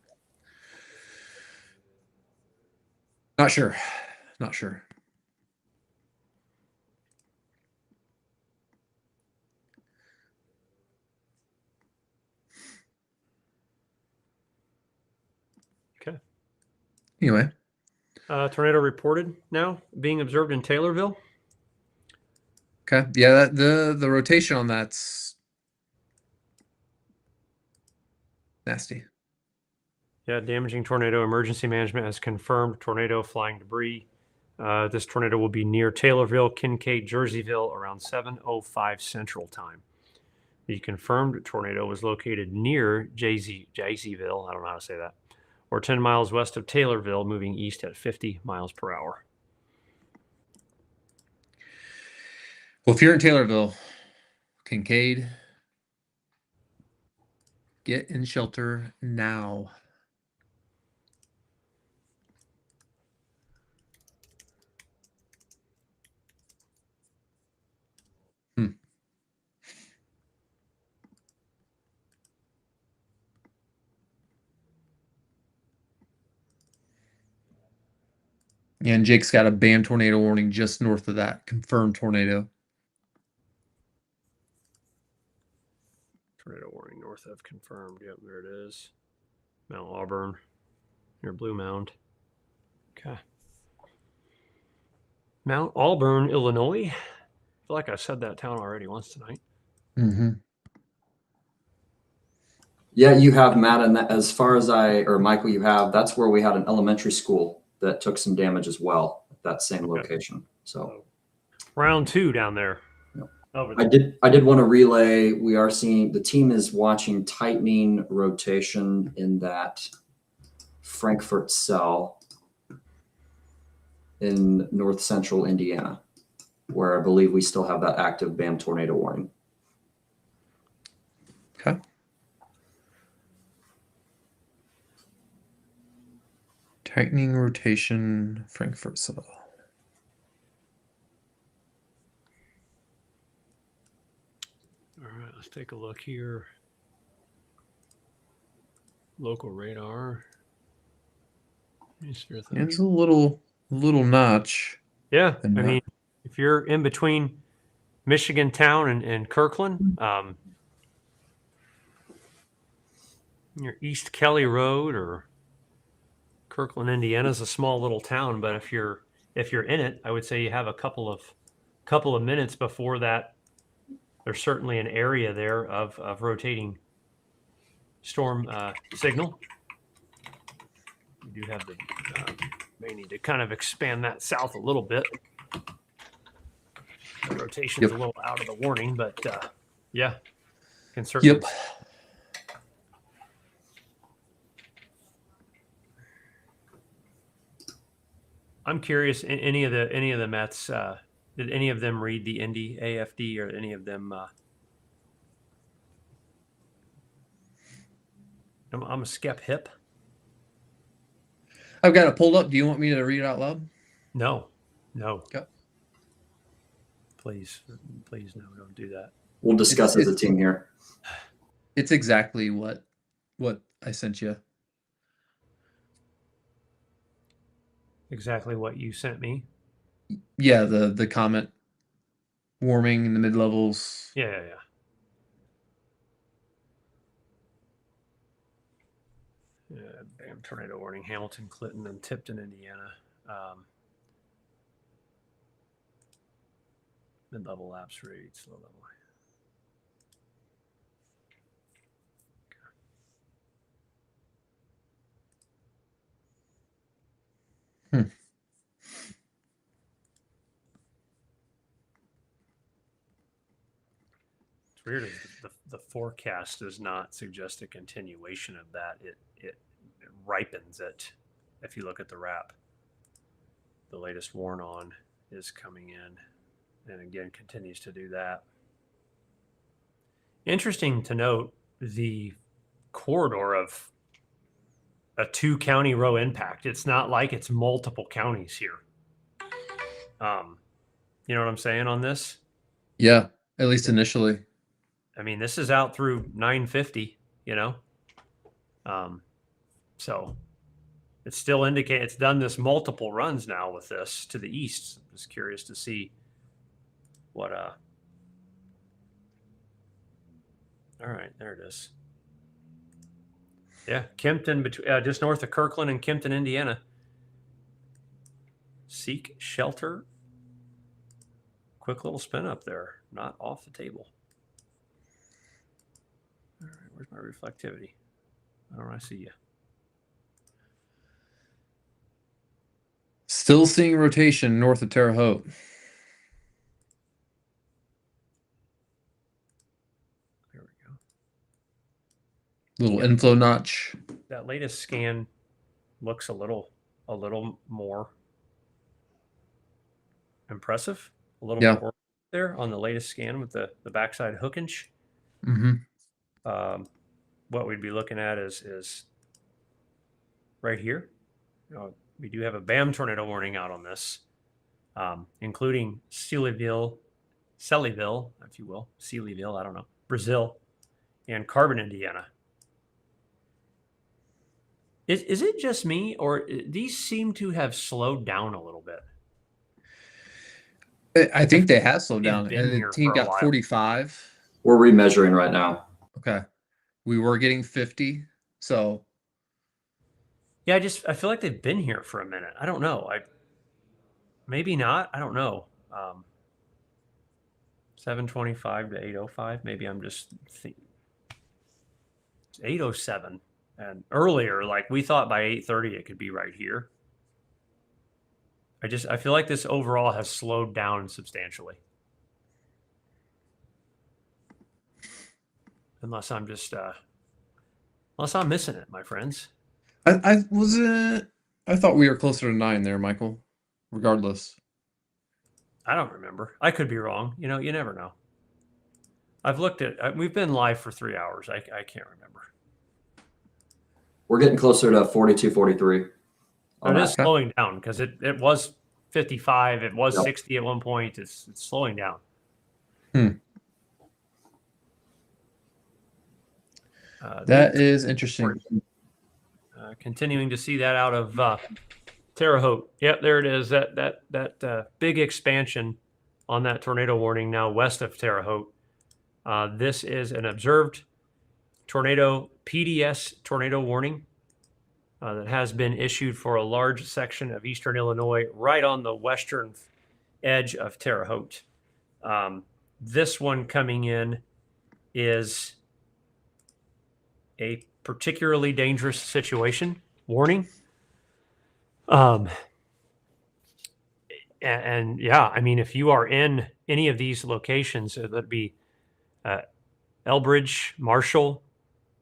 Speaker 2: Not sure.
Speaker 1: Okay.
Speaker 2: Anyway.
Speaker 1: Tornado reported now being observed in Taylorville.
Speaker 2: Okay. Yeah, the rotation on that's nasty.
Speaker 1: Yeah, damaging tornado. Emergency management has confirmed tornado flying debris. This tornado will be near Taylorville, Kincaid, Jerseyville around 7:05 Central Time. The confirmed tornado was located near Jayceeville. I don't know how to say that. or 10 miles west of Taylorville, moving east at 50 miles per hour.
Speaker 2: Well, if you're in Taylorville, Kincaid, get in shelter now. Yeah, and Jake's got a BAM tornado warning just north of that confirmed tornado.
Speaker 1: Tornado warning north of confirmed. Yep, there it is. Mount Auburn near Blue Mound. Okay. Mount Auburn, Illinois. I feel like I said that town already once tonight.
Speaker 2: Mm-hmm.
Speaker 3: Yeah, you have, Matt, and that, as far as Michael, you have, that's where we had an elementary school that took some damage as well at that same location. So
Speaker 1: round 2 down there.
Speaker 3: Yep.
Speaker 1: Over
Speaker 3: I
Speaker 1: there.
Speaker 3: did want to relay, we are seeing, the team is watching tightening rotation in that Frankfurt cell in north central Indiana, where I believe we still have that active BAM tornado warning.
Speaker 2: Okay. Tightening rotation, Frankfurt cell.
Speaker 1: All right, let's take a look here. Local radar.
Speaker 2: It's a little notch.
Speaker 1: Yeah, I mean, if you're in between Michigan Town and Kirkland, near East Kelly Road, or Kirkland, Indiana is a small little town, but if you're in it, I would say you have a couple of minutes before that. There's certainly an area there of rotating storm signal. You do have the may need to kind of expand that south a little bit. The rotation's a little out of the warning, but yeah, can certainly.
Speaker 2: Yep.
Speaker 1: I'm curious. Any of the Mets, did any of them read the Indy AFD, or any of them? I'm a skep hip.
Speaker 2: I've got it pulled up. Do you want me to read it out loud?
Speaker 1: No.
Speaker 2: Okay.
Speaker 1: Please, no, don't do that.
Speaker 3: We'll discuss as a team here.
Speaker 2: It's exactly what I sent you.
Speaker 1: Exactly what you sent me.
Speaker 2: Yeah, the comment warming in the mid levels.
Speaker 1: Yeah. BAM tornado warning, Hamilton, Clinton, and Tipton, Indiana. Mid-level lapse rates, low level. It's weird. The forecast does not suggest a continuation of that. It ripens it. If you look at the wrap, the latest warn on is coming in, and again continues to do that. Interesting to note the corridor of a 2-county row impact. It's not like it's multiple counties here. You know what I'm saying on this?
Speaker 2: Yeah, at least initially.
Speaker 1: I mean, this is out through 950, you know? So it still indicates it's done this multiple runs now with this to the east. I'm just curious to see what, all right, there it is. Yeah, Kempton, just north of Kirkland and Kempton, Indiana. Seek shelter. Quick little spin up there. Not off the table. All right, where's my reflectivity? I don't see you.
Speaker 2: Still seeing rotation north of Terre Haute.
Speaker 1: There we go.
Speaker 2: Little inflow notch.
Speaker 1: That latest scan looks a little more impressive, a little
Speaker 2: Yeah.
Speaker 1: more there on the latest scan with the backside hookage.
Speaker 2: Mm-hmm.
Speaker 1: What we'd be looking at is right here. We do have a BAM tornado warning out on this, including Sealyville, if you will, Sealyville, I don't know, Brazil, and Carbon, Indiana. Is it just me, or these seem to have slowed down a little bit?
Speaker 2: I think they have slowed
Speaker 1: They've
Speaker 2: down,
Speaker 1: been
Speaker 2: and the
Speaker 1: here
Speaker 2: team
Speaker 1: for a
Speaker 2: got
Speaker 1: while.
Speaker 2: 45.
Speaker 3: We're remeasuring right now.
Speaker 2: Okay, we were getting 50, so
Speaker 1: Yeah, I feel like they've been here for a minute. I don't know. Maybe not. I don't know. 725 to 805. Maybe I'm just it's 807, and earlier, like we thought by 8:30 it could be right here. I feel like this overall has slowed down substantially. Unless I'm just unless I'm missing it, my friends.
Speaker 2: I wasn't. I thought we were closer to 9 there, Michael. Regardless,
Speaker 1: I don't remember. I could be wrong. You know, you never know. I've looked at. We've been live for 3 hours. I can't remember.
Speaker 3: We're getting closer to 42, 43.
Speaker 1: It
Speaker 3: on
Speaker 1: is
Speaker 3: that.
Speaker 1: slowing down because it was 55. It was
Speaker 3: Yep.
Speaker 1: 60 at one point. It's slowing down.
Speaker 2: that is interesting.
Speaker 1: Continuing to see that out of Terre Haute. Yep, there it is. That big expansion on that tornado warning now west of Terre Haute. This is an observed tornado PDS tornado warning that has been issued for a large section of eastern Illinois, right on the western edge of Terre Haute. This one coming in is a particularly dangerous situation warning. And yeah, I mean, if you are in any of these locations, that'd be Elbridge, Marshall,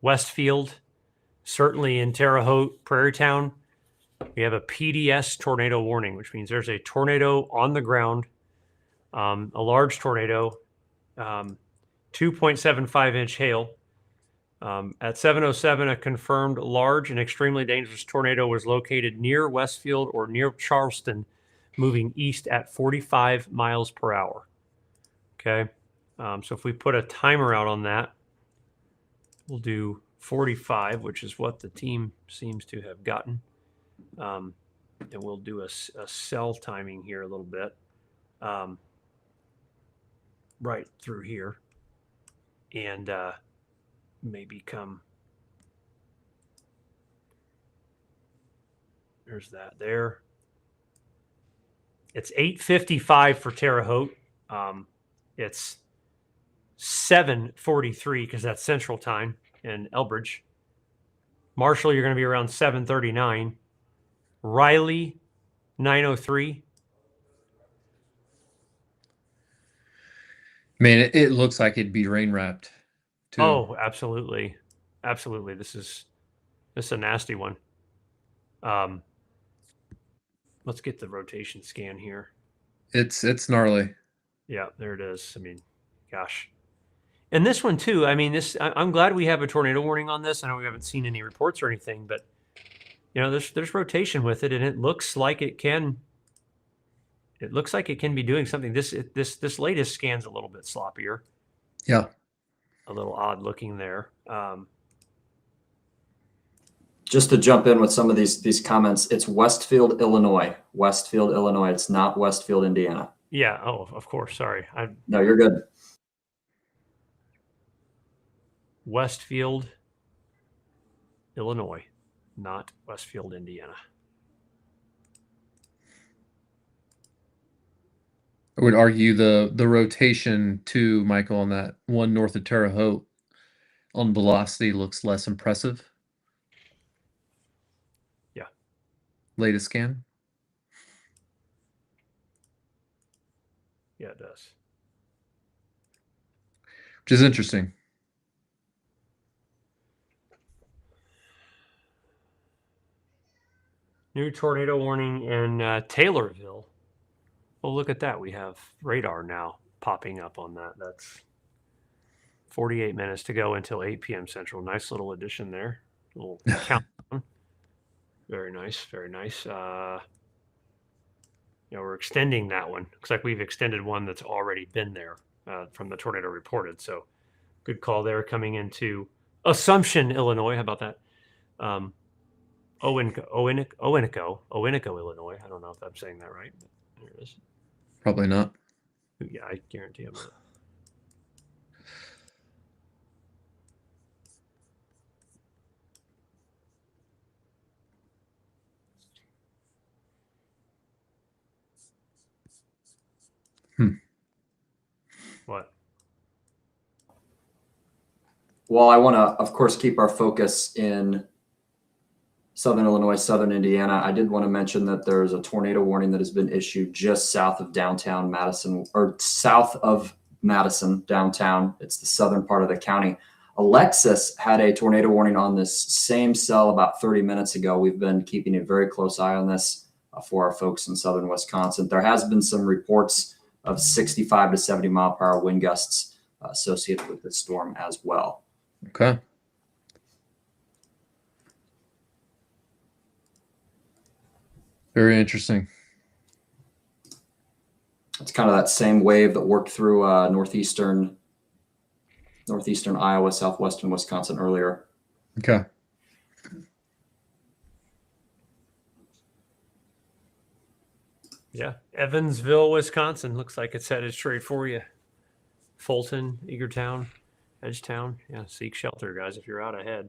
Speaker 1: Westfield, certainly in Terre Haute, Prairie Town, we have a PDS tornado warning, which means there's a tornado on the ground, a large tornado, 2.75 inch hail. At 7:07, a confirmed large and extremely dangerous tornado was located near Westfield or near Charleston, moving east at 45 miles per hour. Okay. So if we put a timer out on that, we'll do 45, which is what the team seems to have gotten. And we'll do a cell timing here a little bit. Right through here. And maybe come. There's that there. It's 8:55 for Terre Haute. It's 7:43 because that's Central Time in Elbridge. Marshall, you're going to be around 7:39. Riley, 9:03.
Speaker 2: Man, it looks like it'd be rain wrapped too.
Speaker 1: Oh, absolutely, absolutely. This is a nasty one. Let's get the rotation scan here.
Speaker 2: It's gnarly.
Speaker 1: Yeah, there it is. I mean, gosh. And this one too. I mean, I'm glad we have a tornado warning on this. I know we haven't seen any reports or anything, but you know, there's rotation with it, and it looks like it can. It looks like it can be doing something. This latest scan's a little bit sloppier.
Speaker 2: Yeah.
Speaker 1: A little odd looking there.
Speaker 3: Just to jump in with some of these comments, it's Westfield, Illinois. Westfield, Illinois. It's not Westfield, Indiana.
Speaker 1: Yeah. Oh, of course. Sorry.
Speaker 3: No, you're good.
Speaker 1: Westfield, Illinois, not Westfield, Indiana.
Speaker 2: I would argue the rotation too, Michael, on that one north of Terre Haute on velocity looks less impressive.
Speaker 1: Yeah.
Speaker 2: Latest scan.
Speaker 1: Yeah, it does.
Speaker 2: Which is interesting.
Speaker 1: New tornado warning in Taylorville. Oh, look at that. We have radar now popping up on that. That's 48 minutes to go until 8 p.m. Central. Nice little addition there. Little countdown. Very nice. Very nice. We're extending that one. Looks like we've extended one that's already been there from the tornado reported. So good call there coming into Assumption, Illinois. How about that? Owenico, Illinois. I don't know if I'm saying that right. But there it is.
Speaker 2: Probably not.
Speaker 1: Yeah, I guarantee I'm not. What?
Speaker 3: Well, I want to, of course, keep our focus in Southern Illinois, Southern Indiana. I did want to mention that there's a tornado warning that has been issued just south of downtown Madison, or south of Madison downtown. It's the southern part of the county. Alexis had a tornado warning on this same cell about 30 minutes ago. We've been keeping a very close eye on this for our folks in southern Wisconsin. There has been some reports of 65 to 70 mile per hour wind gusts associated with this storm as well.
Speaker 2: Okay. Very interesting.
Speaker 3: It's kind of that same wave that worked through northeastern Iowa, southwestern Wisconsin earlier.
Speaker 2: Okay.
Speaker 1: Yeah, Evansville, Wisconsin. Looks like it's headed straight for you. Fulton, Eagertown, Edgetown. Yeah, seek shelter, guys, if you're out ahead.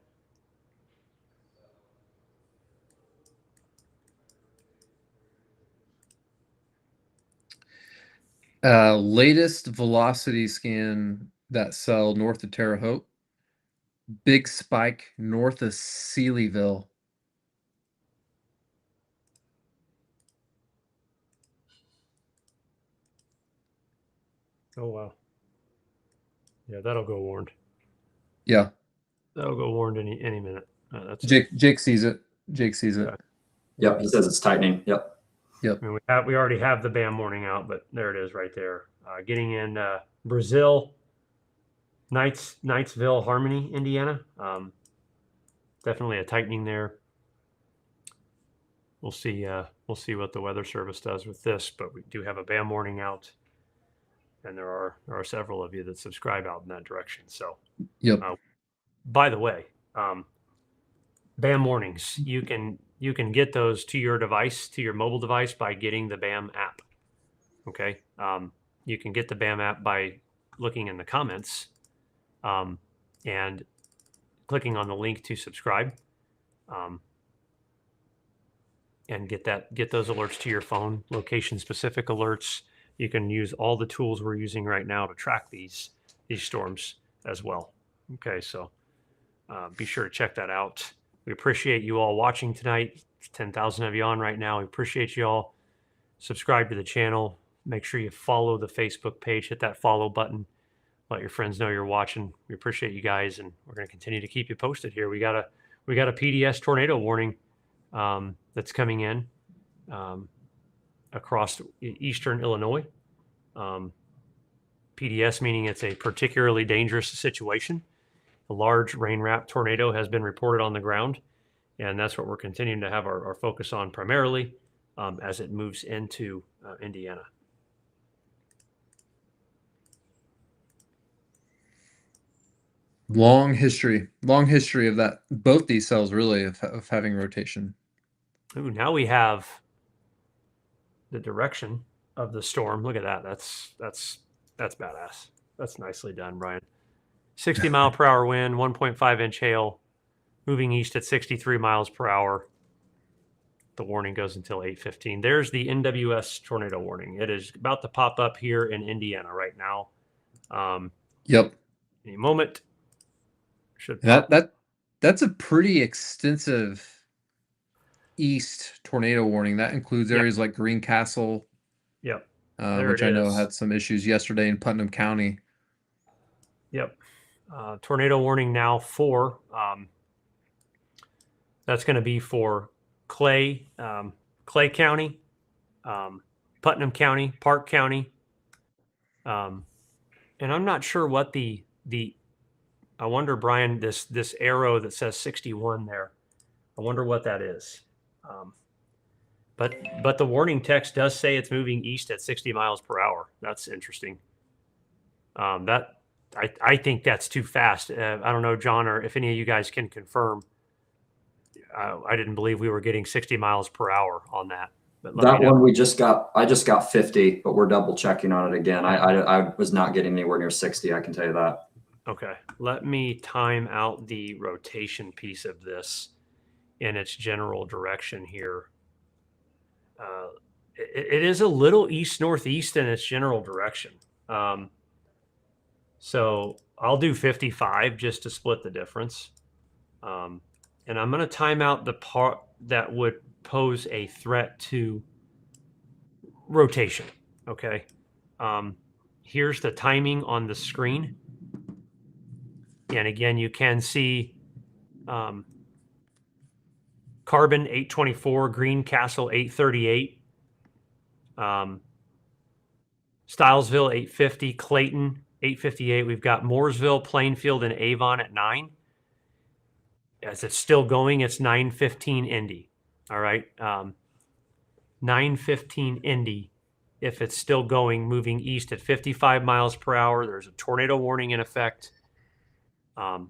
Speaker 2: Latest velocity scan that cell north of Terre Haute. Big spike north of Sealyville.
Speaker 1: Oh, wow. Yeah, that'll go warned.
Speaker 2: Yeah.
Speaker 1: That'll go warned any minute. That's
Speaker 2: Jake sees it. Jake sees it.
Speaker 1: Okay.
Speaker 3: Yep, he says it's tightening. Yep.
Speaker 1: I mean, we already have the BAM warning out, but there it is right there. Getting in Brazil, Knightsville, Harmony, Indiana. Definitely a tightening there. We'll see what the Weather Service does with this, but we do have a BAM warning out, and there are several of you that subscribe out in that direction. So,
Speaker 2: Yep.
Speaker 1: By the way, BAM warnings, you can get those to your device, to your mobile device, by getting the BAM app. Okay, you can get the BAM app by looking in the comments and clicking on the link to subscribe, and get those alerts to your phone, location specific alerts. You can use all the tools we're using right now to track these storms as well. Okay, so be sure to check that out. We appreciate you all watching tonight. 10,000 of you on right now. We appreciate you all. Subscribe to the channel. Make sure you follow the Facebook page. Hit that follow button. Let your friends know you're watching. We appreciate you guys, and we're going to continue to keep you posted here. We got a PDS tornado warning that's coming in across eastern Illinois. PDS meaning it's a particularly dangerous situation. A large rain-wrapped tornado has been reported on the ground, and that's what we're continuing to have our focus on primarily as it moves into Indiana.
Speaker 2: Long history of that. Both these cells really of having rotation.
Speaker 1: Ooh, now we have the direction of the storm. Look at that. That's badass. That's nicely done, Brian. 60 mile per hour wind, 1.5 inch hail, moving east at 63 miles per hour. The warning goes until 8:15. There's the NWS tornado warning. It is about to pop up here in Indiana right now.
Speaker 2: Yep.
Speaker 1: Any moment. Should
Speaker 2: that's a pretty extensive east tornado warning. That includes areas like Greencastle.
Speaker 1: Yep.
Speaker 2: Which I know had some issues yesterday in Putnam County.
Speaker 1: Yep. Tornado warning now for that's going to be for Clay County, Putnam County, Park County. And I'm not sure what the I wonder, Brian, this arrow that says 61 there. I wonder what that is. But the warning text does say it's moving east at 60 miles per hour. That's interesting. That I think that's too fast. I don't know, John, or if any of you guys can confirm. I didn't believe we were getting 60 miles per hour on that. But let
Speaker 3: That
Speaker 1: me know.
Speaker 3: one I just got 50, but we're double checking on it again. I was not getting anywhere near 60. I can tell you that.
Speaker 1: Okay, let me time out the rotation piece of this in its general direction here. It is a little east-northeast in its general direction. So I'll do 55 just to split the difference. And I'm going to time out the part that would pose a threat to rotation. Okay. Here's the timing on the screen. And again, you can see Carbon 824, Greencastle 838, Stylesville 850, Clayton 858. We've got Mooresville, Plainfield, and Avon at 9. As it's still going, it's 9:15 Indy. All right. 9:15 Indy. If it's still going, moving east at 55 miles per hour, there's a tornado warning in effect. Okay.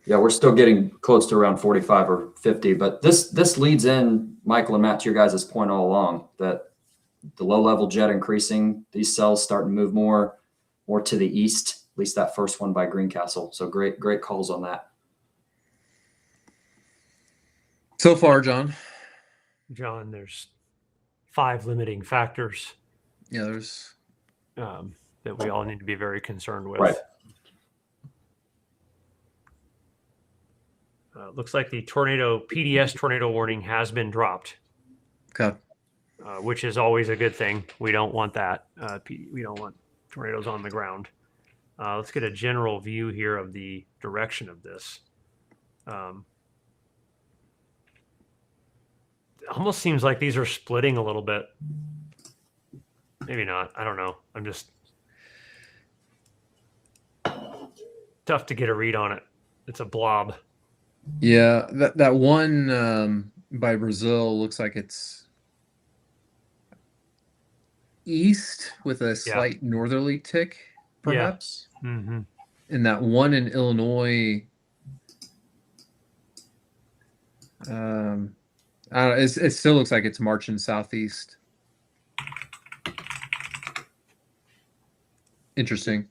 Speaker 3: Yeah, we're still getting close to around 45 or 50, but this leads in, Michael and Matt, to your guys' point all along that the low level jet increasing, these cells starting to move more to the east, at least that first one by Greencastle. So great calls on that.
Speaker 2: So far, John,
Speaker 1: There's 5 limiting factors
Speaker 2: yeah, there's
Speaker 1: that we all need to be very concerned with.
Speaker 3: Right.
Speaker 1: Looks like the PDS tornado warning has been dropped,
Speaker 2: okay.
Speaker 1: which is always a good thing. We don't want that. We don't want tornadoes on the ground. Let's get a general view here of the direction of this. It almost seems like these are splitting a little bit. Maybe not. I don't know. I'm just tough to get a read on it. It's a blob.
Speaker 2: Yeah, that one by Brazil looks like it's east with a slight northerly tick, perhaps.
Speaker 1: Yeah. Mm-hmm.
Speaker 2: And that one in Illinois, I don't know, it still looks like it's marching southeast. Interesting.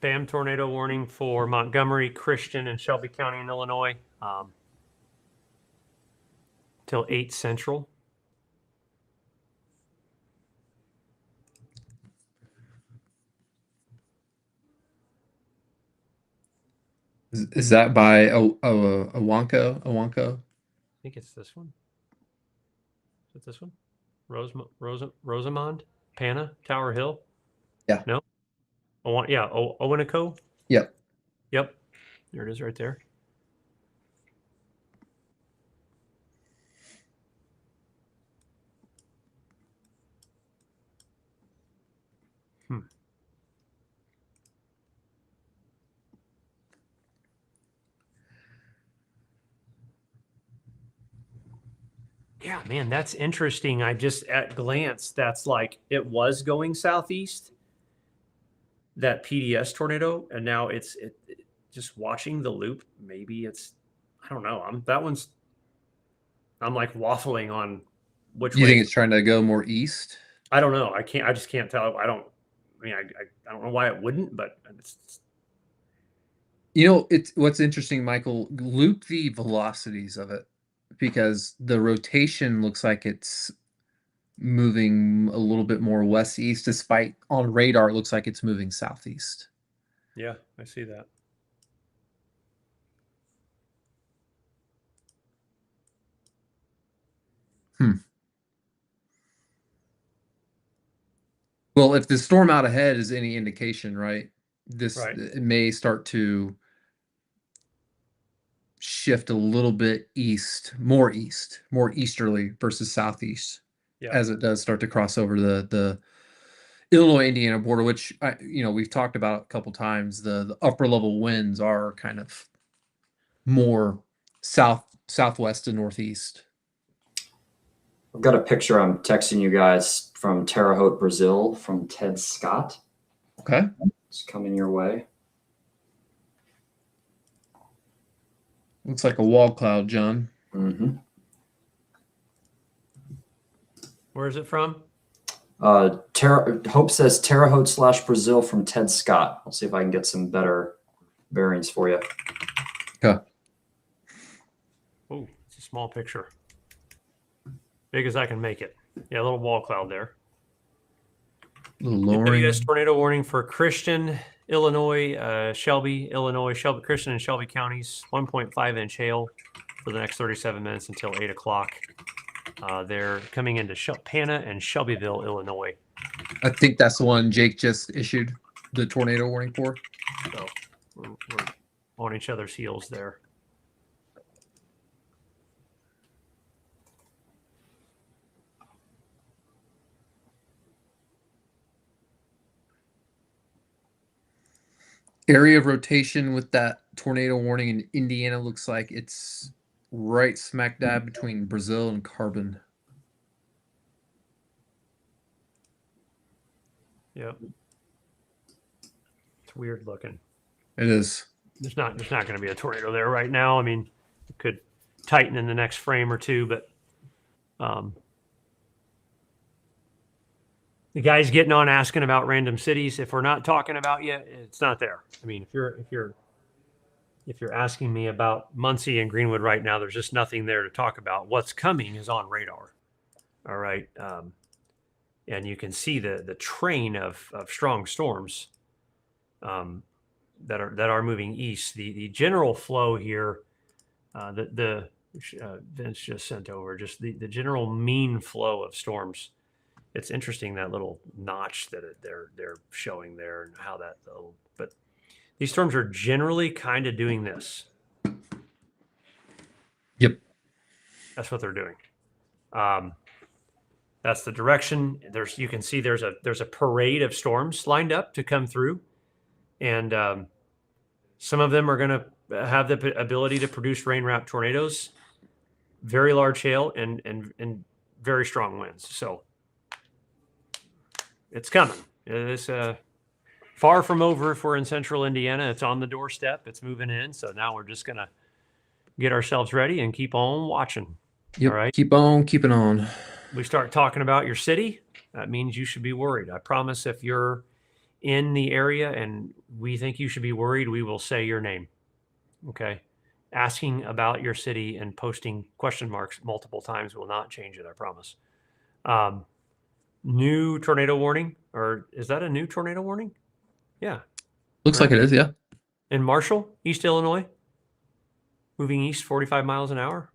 Speaker 1: BAM tornado warning for Montgomery, Christian, and Shelby County in Illinois till 8 Central.
Speaker 2: Is that by Owanko?
Speaker 1: I think it's this one. Is it this one? Rosamond? Pana? Tower Hill?
Speaker 2: Yeah.
Speaker 1: No? Owenico?
Speaker 2: Yep.
Speaker 1: Yep. There it is right there. Yeah, man, that's interesting. I just at glance, that's like it was going southeast, that PDS tornado, and now it's just watching the loop. Maybe it's, I don't know. I'm like waffling on which way.
Speaker 2: You think it's trying to go more east?
Speaker 1: I don't know. I just can't tell. I don't know why it wouldn't, but it's.
Speaker 2: You know, what's interesting, Michael, loop the velocities of it, because the rotation looks like it's moving a little bit more west-east, despite on radar, it looks like it's moving southeast.
Speaker 1: Yeah, I see that.
Speaker 2: Well, if the storm out ahead is any indication, right?
Speaker 1: Right.
Speaker 2: It may start to shift a little bit more easterly versus southeast
Speaker 1: Yeah.
Speaker 2: as it does start to cross over the Illinois Indiana border, which we've talked about a couple times. The upper level winds are kind of more southwest to northeast.
Speaker 3: I've got a picture I'm texting you guys from Terre Haute, Brazil, from Ted Scott.
Speaker 2: Okay.
Speaker 3: It's coming your way.
Speaker 2: Looks like a wall cloud, John.
Speaker 3: Mm-hmm.
Speaker 1: Where is it from?
Speaker 3: Hope says Terre Haute / Brazil from Ted Scott. I'll see if I can get some better bearings for you.
Speaker 2: Okay.
Speaker 1: Oh, it's a small picture. Big as I can make it. Yeah, a little wall cloud there.
Speaker 2: A little lowering.
Speaker 1: WS tornado warning for Christian, Illinois, Shelby, Christian and Shelby counties. 1.5-inch hail for the next 37 minutes until 8 o'clock. They're coming into Pana and Shelbyville, Illinois.
Speaker 2: I think that's the one Jake just issued the tornado warning for.
Speaker 1: So we're on each other's heels there.
Speaker 2: Area of rotation with that tornado warning in Indiana looks like it's right smack dab between Brazil and Carbon.
Speaker 1: Yep. It's weird looking.
Speaker 2: It is.
Speaker 1: There's not going to be a tornado there right now. I mean, it could tighten in the next frame or two, but the guy's getting on asking about random cities. If we're not talking about you, it's not there. I mean, if you're asking me about Muncie and Greenwood right now, there's just nothing there to talk about. What's coming is on radar. All right. And you can see the train of strong storms that are moving east. The general flow here, Vince just sent over just the general mean flow of storms. It's interesting that little notch that they're showing there and how that. But these storms are generally kind of doing this.
Speaker 2: Yep,
Speaker 1: that's what they're doing. That's the direction. You can see there's a parade of storms lined up to come through, and some of them are going to have the ability to produce rain-wrapped tornadoes, very large hail, and very strong winds. So it's coming. It's far from over if we're in central Indiana. It's on the doorstep. It's moving in. So now we're just going to get ourselves ready and keep on watching.
Speaker 2: Yep.
Speaker 1: All right.
Speaker 2: Keep on keeping on.
Speaker 1: We start talking about your city, that means you should be worried. I promise if you're in the area and we think you should be worried, we will say your name. Okay. Asking about your city and posting question marks multiple times will not change it, I promise. New tornado warning, or is that a new tornado warning? Yeah.
Speaker 2: Looks like it is, yeah.
Speaker 1: In Marshall, East Illinois, moving east 45 miles an hour.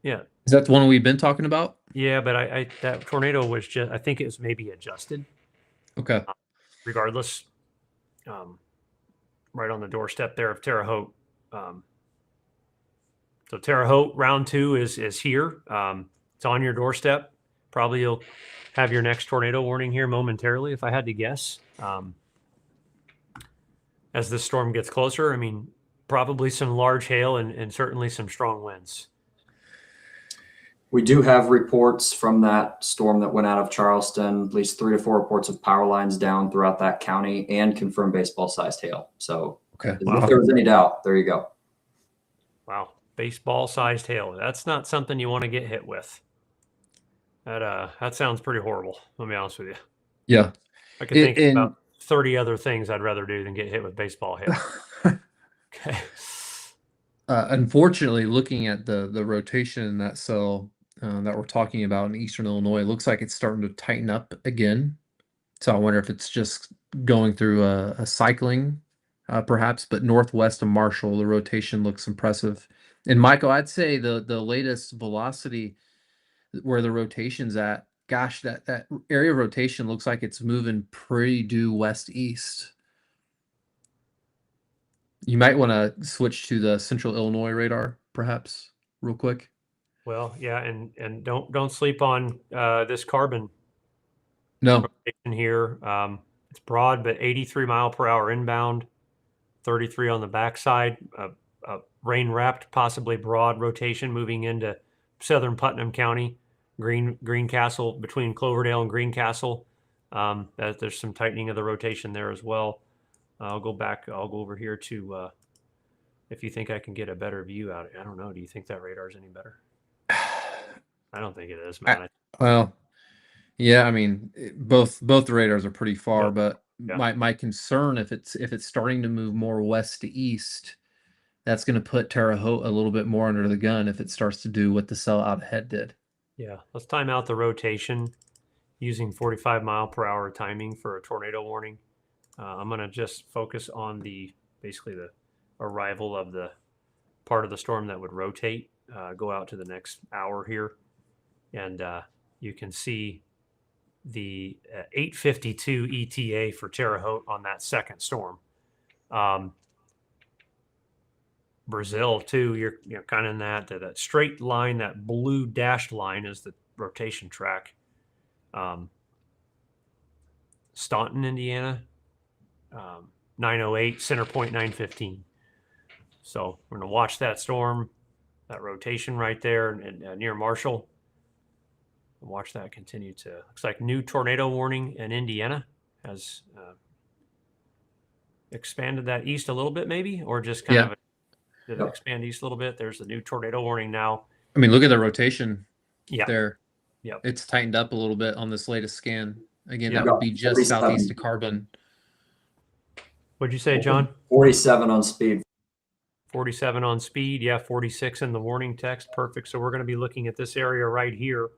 Speaker 1: Yeah.
Speaker 2: Is that the one we've been talking about?
Speaker 1: Yeah, but I that tornado was just, I think it was maybe adjusted.
Speaker 2: Okay.
Speaker 1: Regardless, right on the doorstep there of Terre Haute. So Terre Haute round 2 is here. It's on your doorstep. Probably you'll have your next tornado warning here momentarily, if I had to guess. As this storm gets closer, I mean, probably some large hail and certainly some strong winds.
Speaker 3: We do have reports from that storm that went out of Charleston, at least 3 to 4 reports of power lines down throughout that county and confirmed baseball-sized hail. So
Speaker 2: okay.
Speaker 3: If there was any doubt, there you go.
Speaker 1: Wow. Baseball-sized hail. That's not something you want to get hit with. That sounds pretty horrible, let me be honest with you.
Speaker 2: Yeah.
Speaker 1: I could think about 30 other things I'd rather do than get hit with baseball hail. Okay.
Speaker 2: Unfortunately, looking at the rotation in that cell that we're talking about in Eastern Illinois, it looks like it's starting to tighten up again. So I wonder if it's just going through a cycling, perhaps. But northwest of Marshall, the rotation looks impressive. And Michael, I'd say the latest velocity where the rotation's at gosh, that area of rotation looks like it's moving pretty due west-east. You might want to switch to the Central Illinois radar, perhaps, real quick.
Speaker 1: Well, yeah, and don't sleep on this carbon
Speaker 2: No,
Speaker 1: rotation here. It's broad, but 83 mile per hour inbound, 33 on the backside. Rain wrapped, possibly broad rotation moving into southern Putnam County, Greencastle, between Cloverdale and Greencastle. There's some tightening of the rotation there as well. I'll go back. I'll go over here to if you think I can get a better view out. I don't know. Do you think that radar is any better? I don't think it is, man.
Speaker 2: well, yeah, I mean, both the radars are pretty far,
Speaker 1: Yeah.
Speaker 2: but
Speaker 1: Yeah.
Speaker 2: my concern, if it's starting to move more west to east, that's going to put Terre Haute a little bit more under the gun if it starts to do what the cell out ahead did.
Speaker 1: Yeah, let's time out the rotation using 45 mile per hour timing for a tornado warning. I'm going to just focus on basically the arrival of the part of the storm that would rotate, go out to the next hour here. And you can see the 852 ETA for Terre Haute on that second storm. Brazil too, you're kind of in that straight line, that blue dashed line is the rotation track. Staunton, Indiana, 908, center point 915. So we're going to watch that storm, that rotation right there and near Marshall. Watch that continue to, looks like new tornado warning in Indiana has expanded that east a little bit maybe, or just kind of did it expand east a little bit. There's a new tornado warning now.
Speaker 2: I mean, look at the rotation there.
Speaker 1: Yep.
Speaker 2: It's tightened up a little bit on this latest scan. Again,
Speaker 1: Yep.
Speaker 2: that would be just
Speaker 3: 47.
Speaker 2: southeast of Carbon.
Speaker 1: What'd you say, John?
Speaker 3: 47 on speed.
Speaker 1: 47 on speed. Yeah, 46 in the warning text. Perfect. So we're going to be looking at this area right here.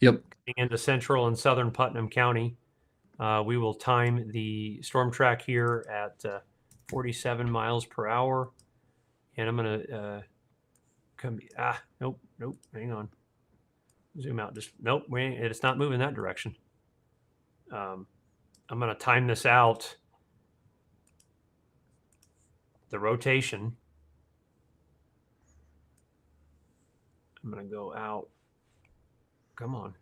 Speaker 2: Yep.
Speaker 1: Into central and southern Putnam County. We will time the storm track here at 47 miles per hour. And I'm going to nope. Hang on. Zoom out. Nope. It's not moving that direction. I'm going to time this out. The rotation. I'm going to go out. Come on.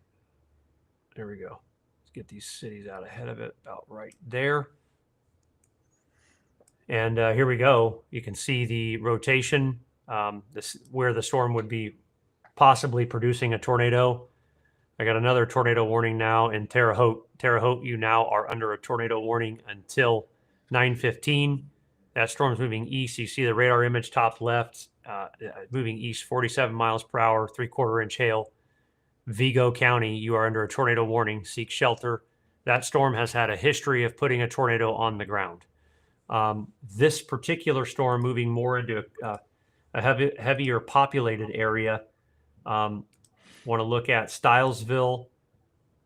Speaker 1: There we go. Let's get these cities out ahead of it, about right there. And here we go. You can see the rotation, where the storm would be possibly producing a tornado. I got another tornado warning now in Terre Haute. Terre Haute, you now are under a tornado warning until 9:15. That storm's moving east. You see the radar image top left, moving east 47 miles per hour, 3/4 inch hail. Vigo County, you are under a tornado warning. Seek shelter. That storm has had a history of putting a tornado on the ground. This particular storm moving more into a heavier populated area. Want to look at Stylesville,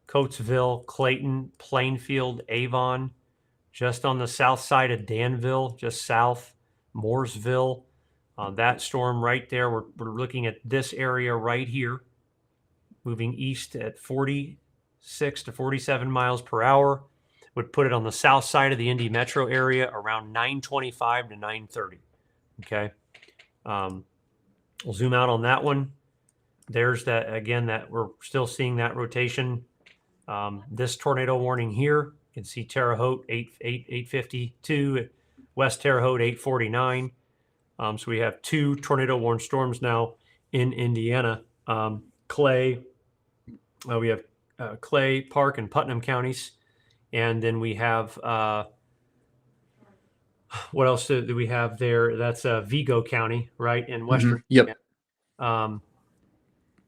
Speaker 1: Coatesville, Clayton, Plainfield, Avon, just on the south side of Danville, just south, Mooresville. That storm right there, we're looking at this area right here, moving east at 46 to 47 miles per hour. Would put it on the south side of the Indy metro area around 9:25 to 9:30. Okay. We'll zoom out on that one. There's that again, that we're still seeing that rotation. This tornado warning here, you can see Terre Haute 852, West Terre Haute 849. So we have two tornado warned storms now in Indiana. Clay, we have Clay, Park, and Putnam counties. And then we have, what else do we have there? That's Vigo County, right, in Western.
Speaker 2: Yep.
Speaker 1: And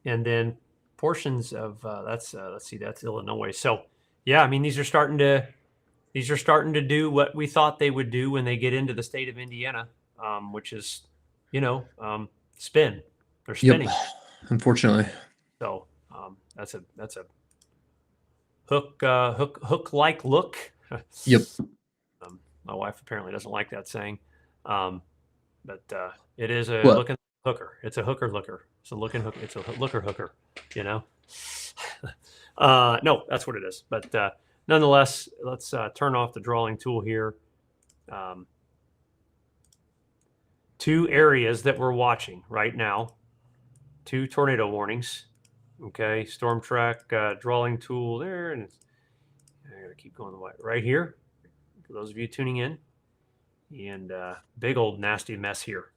Speaker 1: then portions of let's see, that's Illinois. So yeah, I mean, these are starting to do what we thought they would do when they get into the state of Indiana, which is, spin. They're spinning.
Speaker 2: Yep. Unfortunately.
Speaker 1: So that's a hook-like look.
Speaker 2: Yep.
Speaker 1: My wife apparently doesn't like that saying, but it is a
Speaker 2: What?
Speaker 1: looking hooker. It's a hooker looker. It's a looking hook. It's a looker. No, that's what it is. But nonetheless, let's turn off the drawing tool here. Two areas that we're watching right now. Two tornado warnings. Okay, storm track drawing tool there, and I gotta keep going the way right here. For those of you tuning in, and big old nasty mess here.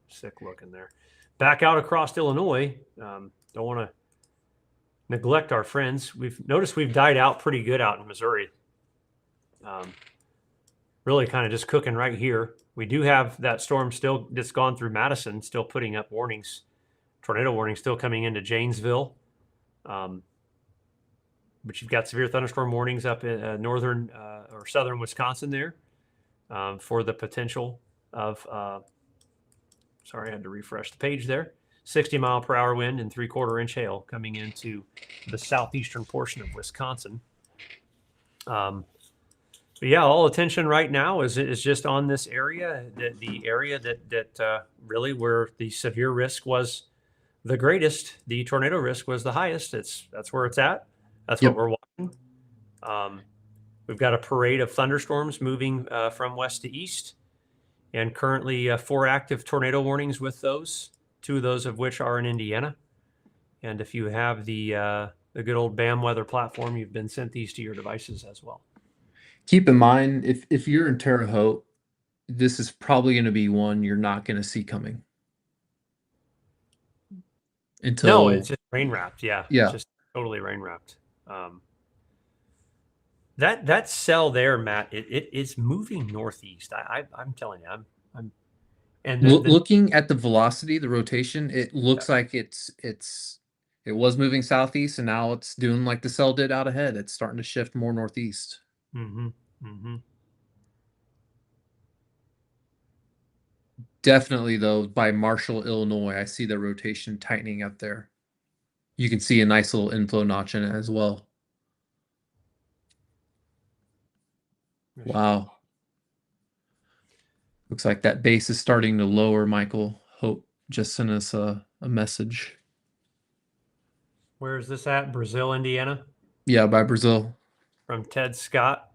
Speaker 1: Sick looking there. Back out across Illinois. Don't want to neglect our friends. We've noticed we've died out pretty good out in Missouri. Really kind of just cooking right here. We do have that storm still that's gone through Madison, still putting up warnings, tornado warnings still coming into Janesville. But you've got severe thunderstorm warnings up in northern or southern Wisconsin there for the potential of, sorry, I had to refresh the page there. 60-mile-per-hour wind and 3/4-inch hail coming into the southeastern portion of Wisconsin. But yeah, all attention right now is just on this area, the area that really where the severe risk was the greatest, the tornado risk was the highest. That's where it's at. That's
Speaker 2: Yep.
Speaker 1: what we're watching. We've got a parade of thunderstorms moving from west to east, and currently 4 active tornado warnings with those. 2 of those of which are in Indiana. And if you have the good old BAM weather platform, you've been sent these to your devices as well.
Speaker 2: Keep in mind, if you're in Terre Haute, this is probably going to be one you're not going to see coming until.
Speaker 1: No, it's just rain wrapped. Yeah,
Speaker 2: Yeah.
Speaker 1: It's just totally rain wrapped. That cell there, Matt, it is moving northeast. I'm telling you, I'm and
Speaker 2: looking at the velocity, the rotation, it looks like it was moving southeast, and now it's doing like the cell did out ahead. It's starting to shift more northeast. Definitely, though, by Marshall, Illinois, I see the rotation tightening up there. You can see a nice little inflow notch in it as well. Wow. Looks like that base is starting to lower, Michael. Hope just sent us a message.
Speaker 1: Where is this at? Brazil, Indiana?
Speaker 2: Yeah, by Brazil.
Speaker 1: From Ted Scott.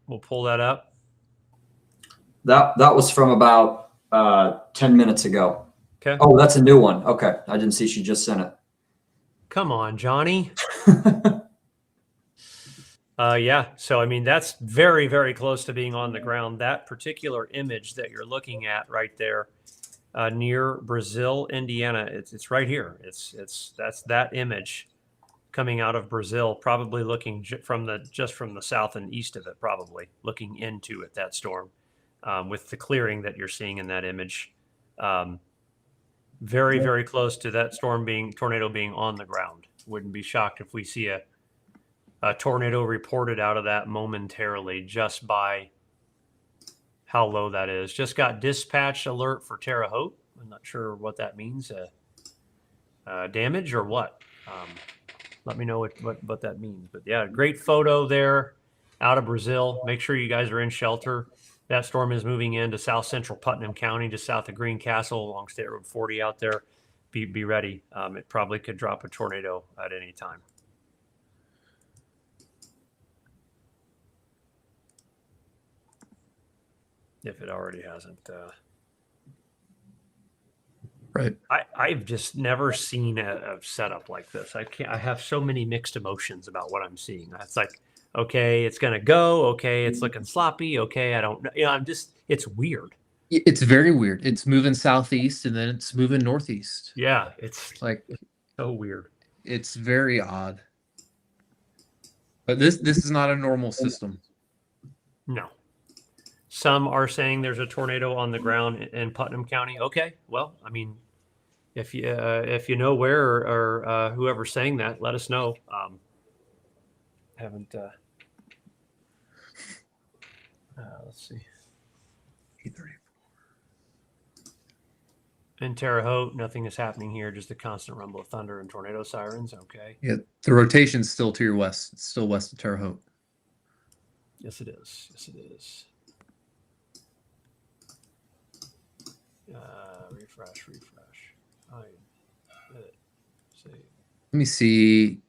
Speaker 1: We'll pull that up.
Speaker 3: That was from about 10 minutes ago.
Speaker 1: Okay.
Speaker 3: Oh, that's a new one. Okay. I didn't see she just sent it.
Speaker 1: Come on, Johnny. Yeah. So, I mean, that's very, very close to being on the ground. That particular image that you're looking at right there near Brazil, Indiana, it's right here. That's that image coming out of Brazil, probably looking from the south and east of it, probably looking into it, that storm with the clearing that you're seeing in that image. Very, very close to that tornado being on the ground. Wouldn't be shocked if we see a tornado reported out of that momentarily just by how low that is. Just got dispatch alert for Terre Haute. I'm not sure what that means. Damage or what? Let me know what that means. But yeah, great photo there out of Brazil. Make sure you guys are in shelter. That storm is moving into south central Putnam County, just south of Greencastle along State Road 40 out there. Be ready. It probably could drop a tornado at any time. If it already hasn't.
Speaker 2: Right.
Speaker 1: I've just never seen a setup like this. I have so many mixed emotions about what I'm seeing. It's like, okay, it's going to go. Okay, it's looking sloppy. Okay, I don't know. It's weird.
Speaker 2: It's very weird. It's moving southeast and then it's moving northeast.
Speaker 1: Yeah, it's
Speaker 2: like
Speaker 1: so weird.
Speaker 2: It's very odd. But this is not a normal system.
Speaker 1: No. Some are saying there's a tornado on the ground in Putnam County. Okay, well, I mean, if you know where or whoever's saying that, let us know. Haven't. Let's see.
Speaker 2: 8:34.
Speaker 1: In Terre Haute, nothing is happening here. Just a constant rumble of thunder and tornado sirens. Okay.
Speaker 2: Yeah, the rotation's still to your west. It's still west of Terre Haute.
Speaker 1: Yes, it is. Yes, it is. Refresh. Edit. Save.
Speaker 2: Let me see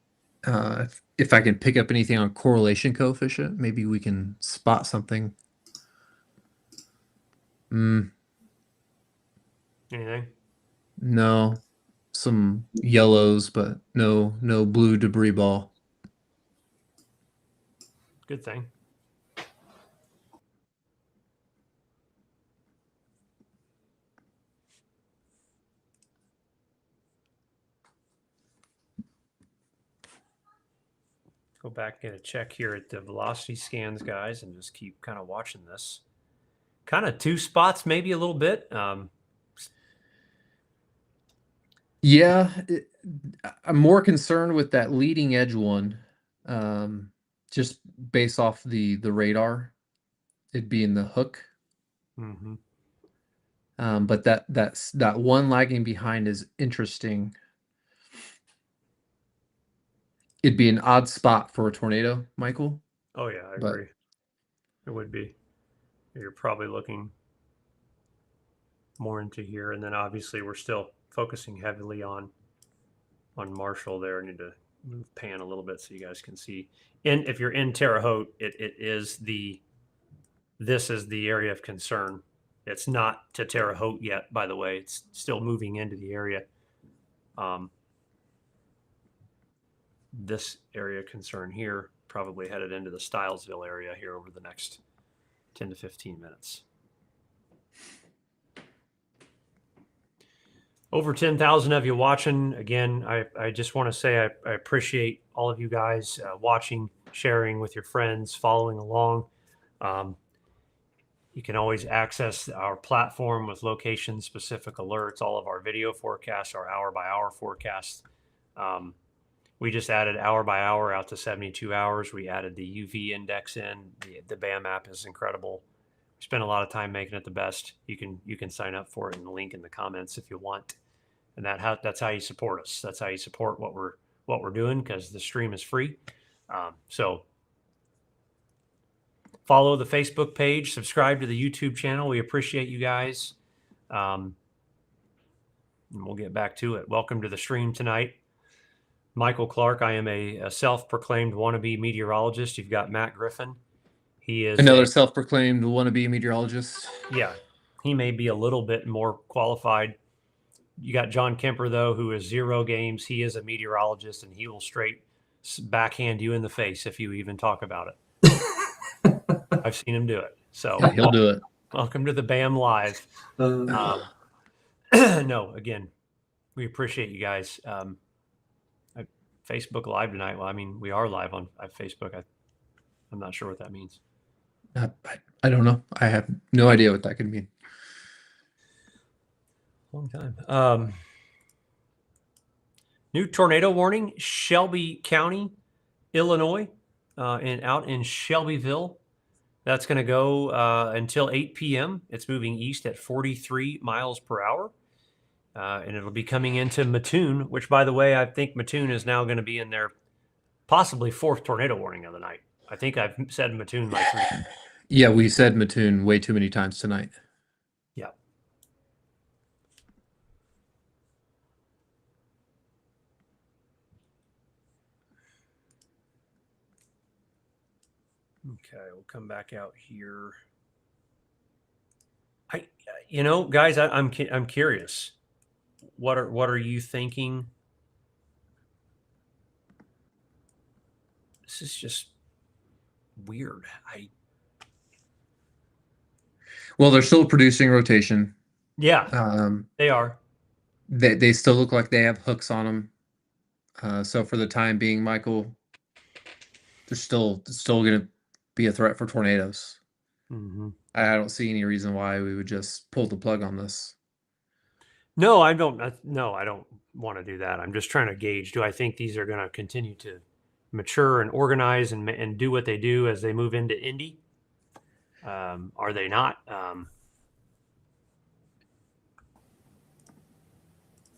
Speaker 2: if I can pick up anything on correlation coefficient. Maybe we can spot something.
Speaker 1: Anything?
Speaker 2: No, some yellows, but no blue debris ball.
Speaker 1: Good thing. Go back and get a check here at the velocity scans, guys, and just keep kind of watching this. Kind of two spots, maybe a little bit.
Speaker 2: Yeah, I'm more concerned with that leading edge one, just based off the radar. It'd be in the hook.
Speaker 1: Mm-hmm.
Speaker 2: But that one lagging behind is interesting. It'd be an odd spot for a tornado, Michael.
Speaker 1: Oh yeah, I
Speaker 2: But-
Speaker 1: agree. It would be. You're probably looking more into here, and then obviously we're still focusing heavily on Marshall there. I need to move pan a little bit so you guys can see. And if you're in Terre Haute, this is the area of concern. It's not to Terre Haute yet, by the way. It's still moving into the area. This area of concern here probably headed into the Stylesville area here over the next 10 to 15 minutes. Over 10,000 of you watching. Again, I just want to say I appreciate all of you guys watching, sharing with your friends, following along. You can always access our platform with location-specific alerts, all of our video forecasts, our hour-by-hour forecasts. We just added hour-by-hour out to 72 hours. We added the UV index in. The BAM app is incredible. We spent a lot of time making it the best. You can sign up for it in the link in the comments if you want, and that's how you support us. That's how you support what we're doing, because the stream is free. So follow the Facebook page, subscribe to the YouTube channel. We appreciate you guys. And we'll get back to it. Welcome to the stream tonight. Michael Clark. I am a self-proclaimed wannabe meteorologist. You've got Matt Griffin. He is
Speaker 2: another self-proclaimed wannabe meteorologist.
Speaker 1: Yeah, he may be a little bit more qualified. You got John Kemper, though, who is 0 games. He is a meteorologist, and he will straight backhand you in the face if you even talk about it. I've seen him do it. So
Speaker 2: Yeah, he'll do it.
Speaker 1: welcome to the BAM Live. No, again, we appreciate you guys. Facebook Live tonight. Well, I mean, we are live on Facebook. I'm not sure what that means.
Speaker 2: I don't know. I have no idea what that could mean.
Speaker 1: Long time. New tornado warning, Shelby County, Illinois, and out in Shelbyville. That's going to go until 8 p.m. It's moving east at 43 miles per hour. And it'll be coming into Mattoon, which, by the way, I think Mattoon is now going to be in their possibly 4th tornado warning of the night. I think I've said Mattoon like 3 times.
Speaker 2: Yeah, we said Mattoon way too many times tonight.
Speaker 1: Yeah. Okay, we'll come back out here. Guys, I'm curious. What are you thinking? This is just weird.
Speaker 2: Well, they're still producing rotation.
Speaker 1: Yeah, they are.
Speaker 2: They still look like they have hooks on them. So for the time being, Michael, there's still going to be a threat for tornadoes.
Speaker 1: Mm-hmm.
Speaker 2: I don't see any reason why we would just pull the plug on this.
Speaker 1: No, I don't. No, I don't want to do that. I'm just trying to gauge. Do I think these are going to continue to mature and organize and do what they do as they move into Indy? Are they not?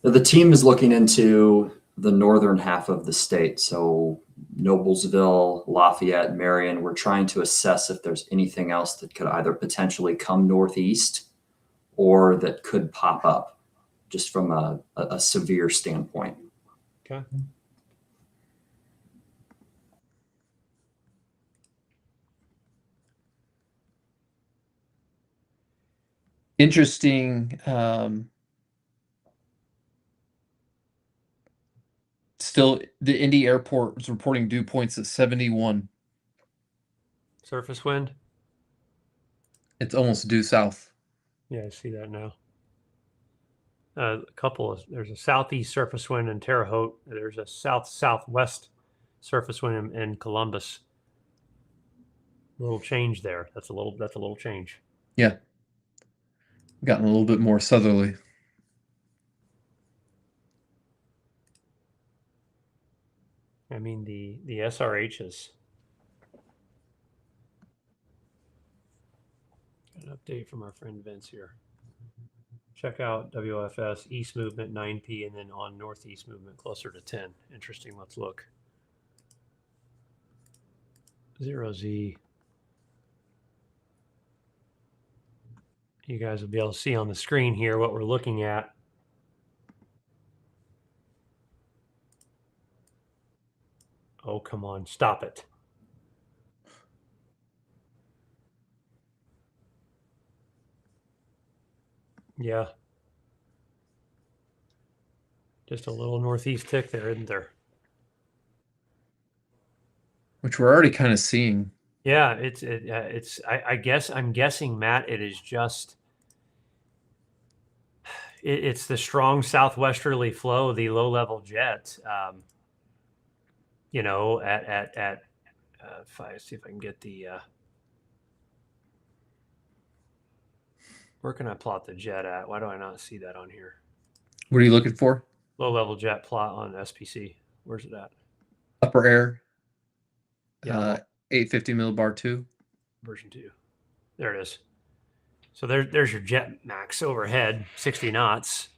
Speaker 3: The team is looking into the northern half of the state. So Noblesville, Lafayette, Marion. We're trying to assess if there's anything else that could either potentially come northeast or that could pop up just from a severe standpoint.
Speaker 1: Okay.
Speaker 2: Interesting. Still, the Indy airport is reporting dew points at 71.
Speaker 1: Surface wind.
Speaker 2: It's almost due south.
Speaker 1: Yeah, I see that now. There's a southeast surface wind in Terre Haute. There's a south-southwest surface wind in Columbus. A little change there. That's a little change.
Speaker 2: Yeah. Gotten a little bit more southerly.
Speaker 1: I mean, the SRHs. An update from our friend Vince here. Check out WFS east movement 9P and then on northeast movement closer to 10. Interesting. Let's look. 0Z. You guys will be able to see on the screen here what we're looking at. Oh, come on. Stop it. Yeah. Just a little northeast tick there, isn't there?
Speaker 2: Which we're already kind of seeing.
Speaker 1: Yeah, I guess I'm guessing, Matt, it is just it's the strong southwesterly flow, the low level jet. You know, if I see if I can get the where can I plot the jet at? Why do I not see that on here?
Speaker 2: What are you looking for?
Speaker 1: Low level jet plot on SPC. Where's it at?
Speaker 2: Upper air.
Speaker 1: Yeah,
Speaker 2: 850 millibar 2.
Speaker 1: version 2. There it is. So there's your jet max overhead, 60 knots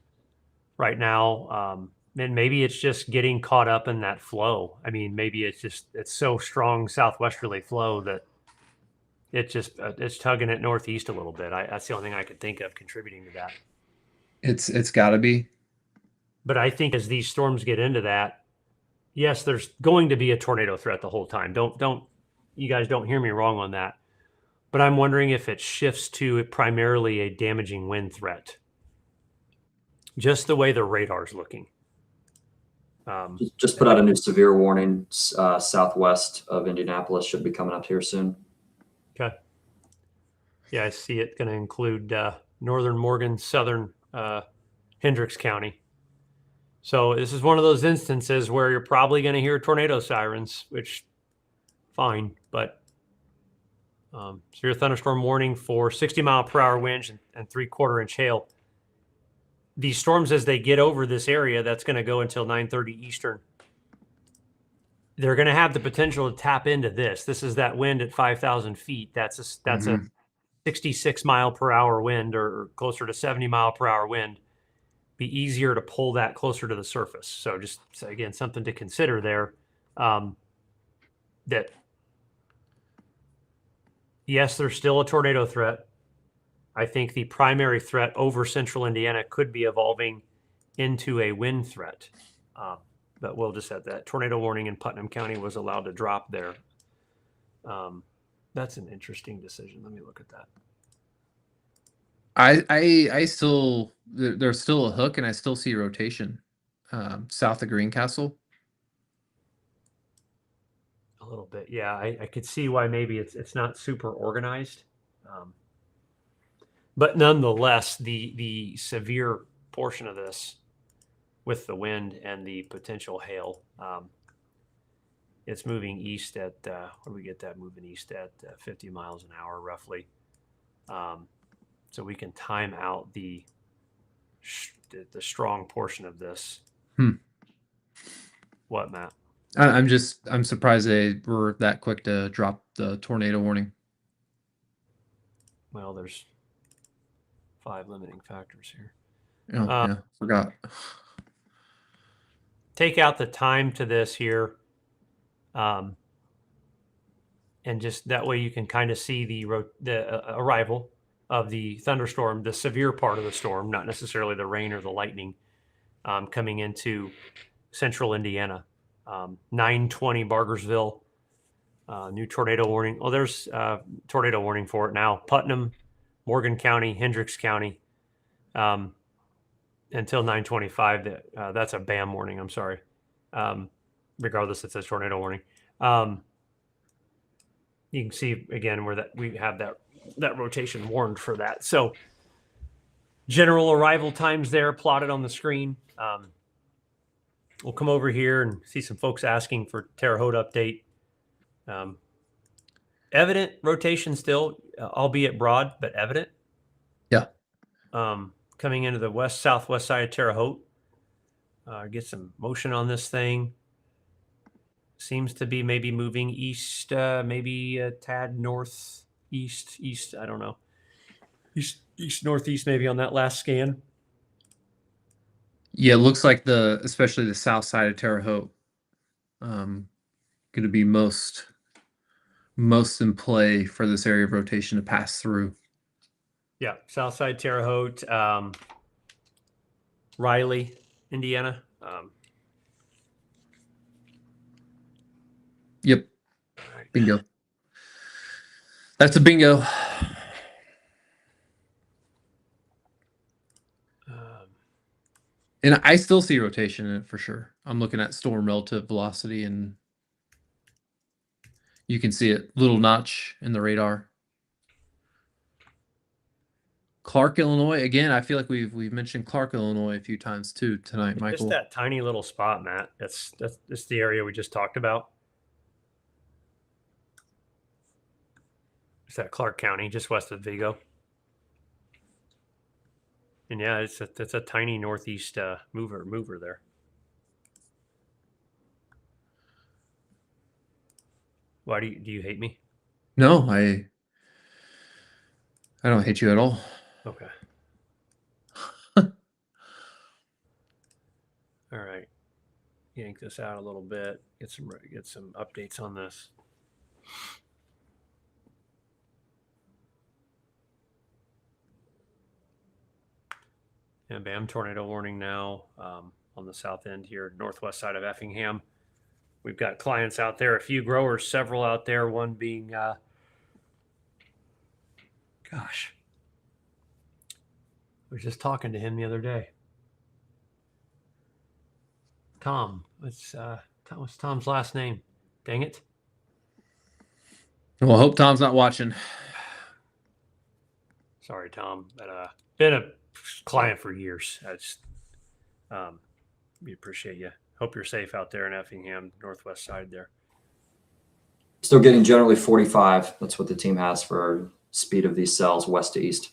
Speaker 1: right now. And maybe it's just getting caught up in that flow. I mean, maybe it's so strong southwesterly flow that it's tugging it northeast a little bit. That's the only thing I could think of contributing to that.
Speaker 2: It's got to be.
Speaker 1: But I think as these storms get into that, yes, there's going to be a tornado threat the whole time. Don't you guys don't hear me wrong on that. But I'm wondering if it shifts to primarily a damaging wind threat. Just the way the radar's looking.
Speaker 3: Just put out a new severe warning. Southwest of Indianapolis should be coming up here soon.
Speaker 1: Okay. Yeah, I see it going to include northern Morgan, southern Hendricks County. So this is one of those instances where you're probably going to hear tornado sirens, which fine, but severe thunderstorm warning for 60-mile-per-hour winds and 3/4-inch hail. These storms, as they get over this area, that's going to go until 9:30 Eastern. They're going to have the potential to tap into this. This is that wind at 5,000 feet. That's a 66-mile-per-hour wind or closer to 70-mile-per-hour wind. Be easier to pull that closer to the surface. So just, again, something to consider there. That, yes, there's still a tornado threat. I think the primary threat over central Indiana could be evolving into a wind threat. But we'll just have that. Tornado warning in Putnam County was allowed to drop there. That's an interesting decision. Let me look at that.
Speaker 2: I still, there's still a hook and I still see rotation south of Greencastle.
Speaker 1: A little bit. Yeah, I could see why maybe it's not super organized. But nonetheless, the severe portion of this with the wind and the potential hail, it's moving east at, what do we get that moving east at? 50 miles an hour roughly. So we can time out the strong portion of this. What, Matt?
Speaker 2: I'm surprised they were that quick to drop the tornado warning.
Speaker 1: Well, there's 5 limiting factors here.
Speaker 2: Oh, yeah, forgot.
Speaker 1: Take out the time to this here. And just that way you can kind of see the arrival of the thunderstorm, the severe part of the storm, not necessarily the rain or the lightning, coming into central Indiana. 920 Bargersville, new tornado warning. Oh, there's tornado warning for it now. Putnam, Morgan County, Hendricks County, until 9:25. That's a BAM warning. I'm sorry. Regardless, it's a tornado warning. You can see again where that we have that rotation warned for that. So general arrival times there plotted on the screen. We'll come over here and see some folks asking for Terre Haute update. Evident rotation still, albeit broad, but evident.
Speaker 2: Yeah.
Speaker 1: Coming into the southwest side of Terre Haute. Get some motion on this thing. Seems to be maybe moving east, maybe a tad northeast, east. I don't know. East northeast, maybe on that last scan.
Speaker 2: Yeah, it looks like especially the south side of Terre Haute, going to be most in play for this area of rotation to pass through.
Speaker 1: Yeah, south side Terre Haute, Riley, Indiana.
Speaker 2: Yep, bingo. That's a bingo. And I still see rotation in it for sure. I'm looking at storm relative velocity, and you can see it, little notch in the radar. Clark, Illinois. Again, I feel like we've mentioned Clark, Illinois a few times too tonight, Michael.
Speaker 1: Just that tiny little spot, Matt. That's the area we just talked about. It's that Clark County, just west of Vigo. And yeah, it's a tiny northeast mover there. Why do you hate me?
Speaker 2: No, I don't hate you at all.
Speaker 1: Okay. All right. Yank this out a little bit. Get some updates on this. And bam, tornado warning now on the south end here, northwest side of Effingham. We've got clients out there, a few growers, several out there, one being, gosh, I was just talking to him the other day. Tom, what's Tom's last name? Dang it.
Speaker 2: Well, I hope Tom's not watching.
Speaker 1: Sorry, Tom, but been a client for years. We appreciate you. Hope you're safe out there in Effingham, northwest side there.
Speaker 3: Still getting generally 45. That's what the team has for speed of these cells west to east.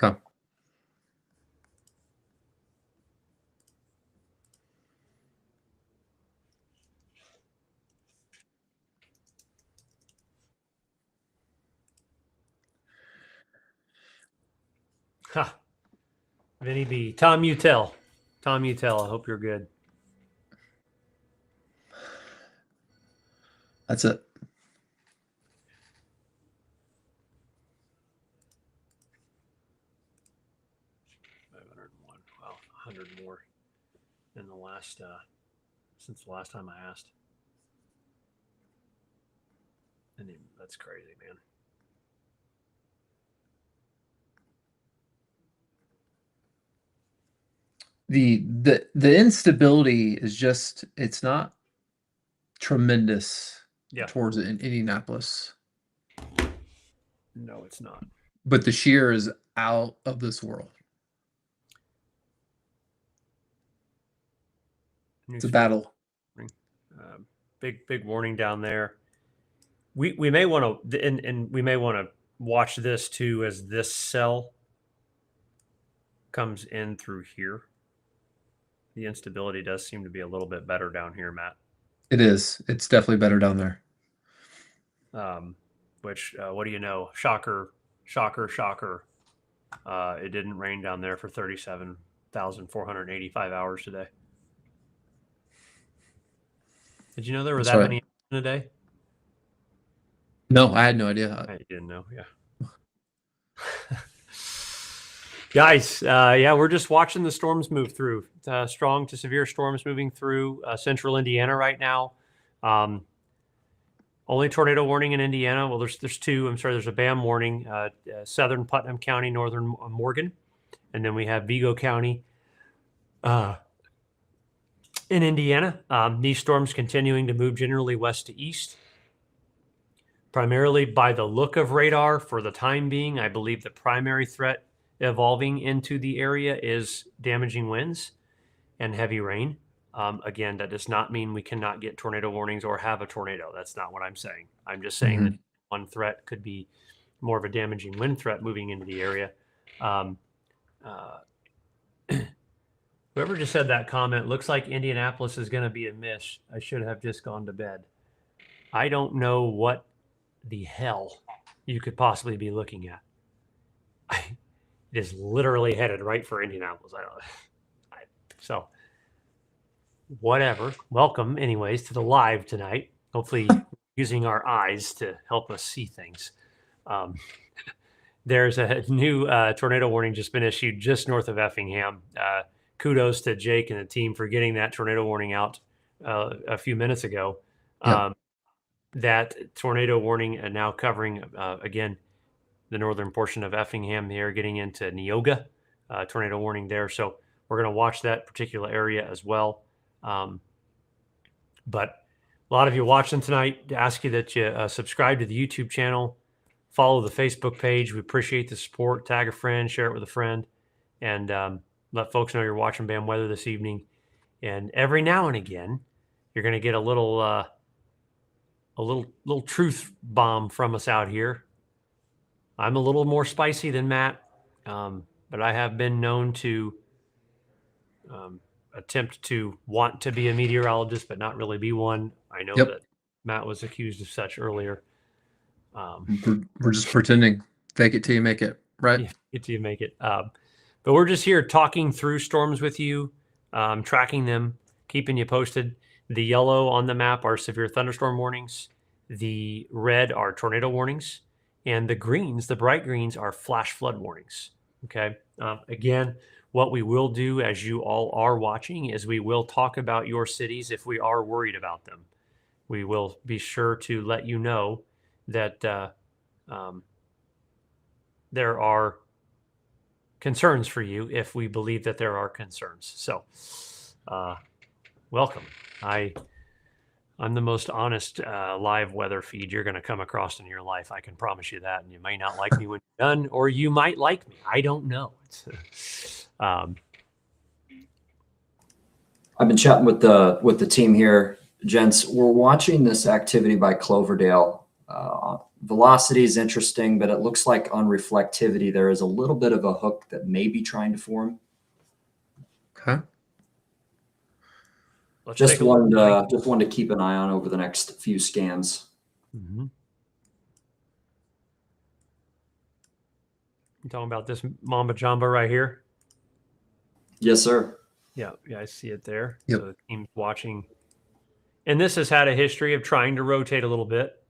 Speaker 2: Okay.
Speaker 1: Ha. Vinny B. Tom Utel. I hope you're good.
Speaker 2: That's it.
Speaker 1: Wow, 100 more in the last since the last time I asked. And that's crazy, man.
Speaker 2: The instability is just, it's not tremendous towards it in Indianapolis.
Speaker 1: No, it's not.
Speaker 2: But the shear is out of this world. It's a battle.
Speaker 1: Big warning down there. We may want to and we may want to watch this too as this cell comes in through here. The instability does seem to be a little bit better down here, Matt.
Speaker 2: It is. It's definitely better down there.
Speaker 1: Which, what do you know? Shocker. It didn't rain down there for 37,485 hours today. Did you know there were that many in a day?
Speaker 2: No, I had no idea.
Speaker 1: I didn't know. Yeah. Guys, yeah, we're just watching the storms move through. Strong to severe storms moving through central Indiana right now. Only tornado warning in Indiana. Well, there's two. I'm sorry. There's a BAM warning. Southern Putnam County, northern Morgan, and then we have Vigo County in Indiana. These storms continuing to move generally west to east, primarily by the look of radar for the time being. I believe the primary threat evolving into the area is damaging winds and heavy rain. Again, that does not mean we cannot get tornado warnings or have a tornado. That's not what I'm saying. I'm just saying that one threat could be more of a damaging wind threat moving into the area. Whoever just said that comment, looks like Indianapolis is going to be a miss. I should have just gone to bed. I don't know what the hell you could possibly be looking at. It is literally headed right for Indianapolis. So whatever. Welcome, anyways, to the live tonight. Hopefully, using our eyes to help us see things. There's a new tornado warning just been issued just north of Effingham. Kudos to Jake and the team for getting that tornado warning out a few minutes ago.
Speaker 2: Yep.
Speaker 1: That tornado warning now covering, again, the northern portion of Effingham here, getting into Neoga. Tornado warning there. So we're going to watch that particular area as well. But a lot of you watching tonight, to ask you that you subscribe to the YouTube channel, follow the Facebook page. We appreciate the support. Tag a friend, share it with a friend, and let folks know you're watching BAM Weather this evening. And every now and again, you're going to get a little truth bomb from us out here. I'm a little more spicy than Matt, but I have been known to attempt to want to be a meteorologist, but not really be one. I know that Matt was accused of such earlier.
Speaker 2: We're just pretending. Fake it till you make it, right?
Speaker 1: Yeah, fake it till you make it. But we're just here talking through storms with you, tracking them, keeping you posted. The yellow on the map are severe thunderstorm warnings. The red are tornado warnings. And the greens, the bright greens, are flash flood warnings. Okay. Again, what we will do, as you all are watching, is we will talk about your cities if we are worried about them. We will be sure to let you know that there are concerns for you if we believe that there are concerns. So, welcome. I'm the most honest live weather feed you're going to come across in your life. I can promise you that. And you may not like me when you're done, or you might like me. I don't know.
Speaker 3: I've been chatting with the team here, gents. We're watching this activity by Cloverdale. Velocity is interesting, but it looks like on reflectivity there is a little bit of a hook that may be trying to form.
Speaker 2: Okay.
Speaker 3: Just wanted to keep an eye on over the next few scans.
Speaker 1: Mm-hmm. You talking about this Mamba Jamba right here?
Speaker 3: Yes, sir.
Speaker 1: Yeah, I see it there.
Speaker 2: Yep.
Speaker 1: So the team's watching. And this has had a history of trying to rotate a little bit.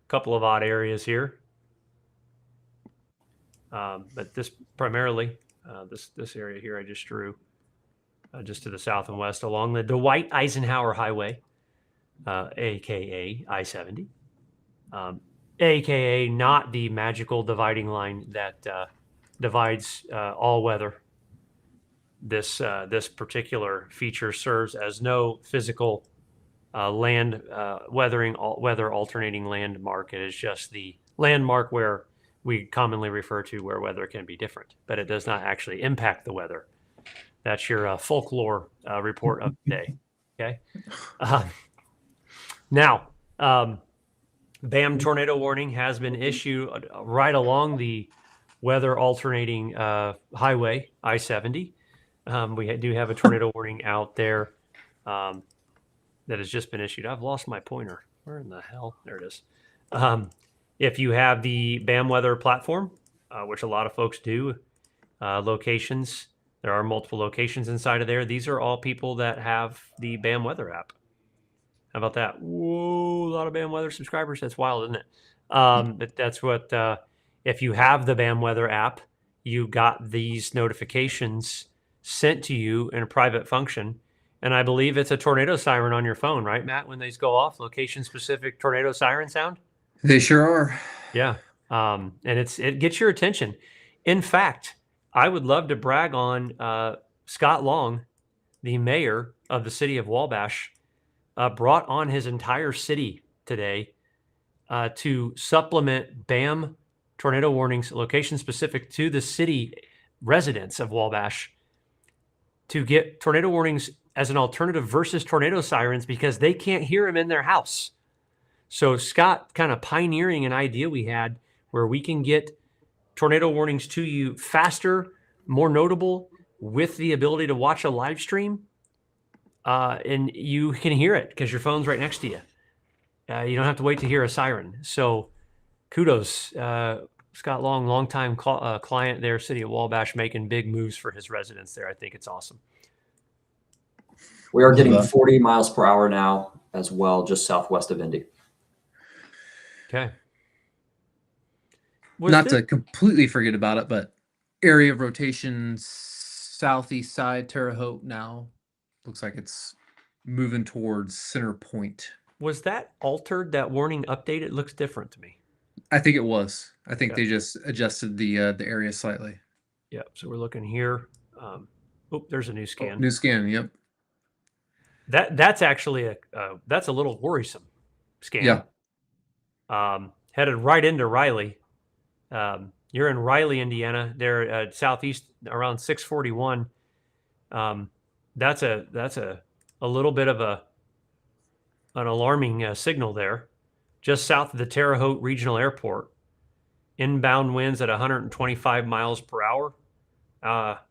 Speaker 1: A couple of odd areas here. But this primarily, this area here I just drew, just to the south and west along the Dwight Eisenhower Highway, a.k.a. I-70, a.k.a. not the magical dividing line that divides all weather. This particular feature serves as no physical land weather alternating landmark. It is just the landmark where we commonly refer to where weather can be different, but it does not actually impact the weather. That's your folklore report of the day. Okay. Now, BAM tornado warning has been issued right along the weather alternating highway, I-70. We do have a tornado warning out there that has just been issued. I've lost my pointer. Where in the hell? There it is. If you have the BAM weather platform, which a lot of folks do, locations, there are multiple locations inside of there. These are all people that have the BAM weather app. How about that? Whoa, a lot of BAM weather subscribers. That's wild, isn't it? But that's what, if you have the BAM weather app, you got these notifications sent to you in a private function, And I believe it's a tornado siren on your phone, right, Matt? When these go off, location-specific tornado siren sound.
Speaker 2: They sure are.
Speaker 1: Yeah, and it gets your attention. In fact, I would love to brag on Scott Long, the mayor of the city of Wabash, brought on his entire city today to supplement BAM tornado warnings, location specific to the city residents of Wabash, to get tornado warnings as an alternative versus tornado sirens because they can't hear them in their house. So Scott kind of pioneering an idea we had where we can get tornado warnings to you faster, more notable, with the ability to watch a live stream, and you can hear it because your phone's right next to you. You don't have to wait to hear a siren. So kudos, Scott Long, longtime client there, city of Wabash, making big moves for his residents there. I think it's awesome.
Speaker 3: We are getting 40 miles per hour now as well, just southwest of Indy.
Speaker 1: Okay.
Speaker 2: Not to completely forget about it, but area of rotation southeast side, Terre Haute now looks like it's moving towards Center Point.
Speaker 1: Was that altered, that warning update? It looks different to me.
Speaker 2: I think it was. I think
Speaker 1: Okay.
Speaker 2: they just adjusted the area slightly.
Speaker 1: Yep. So we're looking here. Oh, there's a new scan.
Speaker 2: New scan. Yep.
Speaker 1: That's actually that's a little worrisome scan.
Speaker 2: Yeah.
Speaker 1: Headed right into Riley. You're in Riley, Indiana. They're southeast around 641. That's a little bit of an alarming signal there. Just south of the Terre Haute Regional Airport. Inbound winds at 125 miles per hour.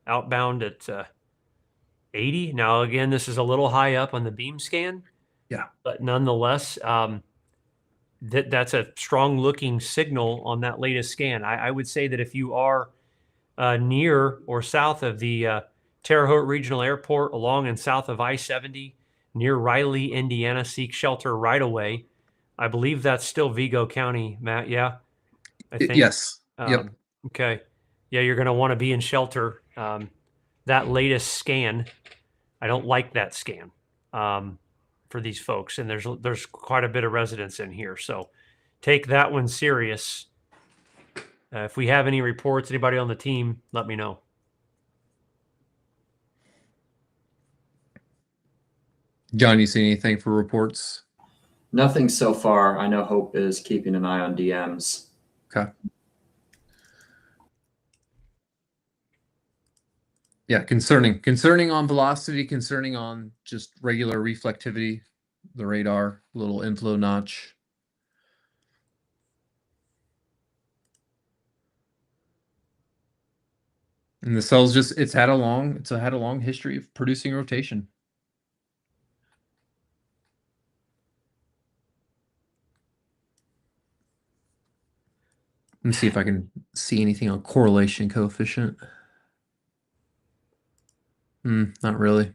Speaker 1: Outbound at 80. Now, again, this is a little high up on the beam scan.
Speaker 2: Yeah.
Speaker 1: But nonetheless, that's a strong-looking signal on that latest scan. I would say that if you are near or south of the Terre Haute Regional Airport, along and south of I-70, near Riley, Indiana, seek shelter right away. I believe that's still Vigo County, Matt. Yeah, I think.
Speaker 2: Yes. Yep.
Speaker 1: Okay. Yeah, you're going to want to be in shelter. That latest scan, I don't like that scan for these folks, and there's quite a bit of residents in here, so take that one serious. If we have any reports, anybody on the team, let me know.
Speaker 2: John, you see anything for reports?
Speaker 3: Nothing so far. I know Hope is keeping an eye on DMs.
Speaker 2: Okay. Yeah, concerning on velocity, concerning on just regular reflectivity, the radar, little inflow notch. And the cell's just it's had a long history of producing rotation. Let me see if I can see anything on correlation coefficient. Not really.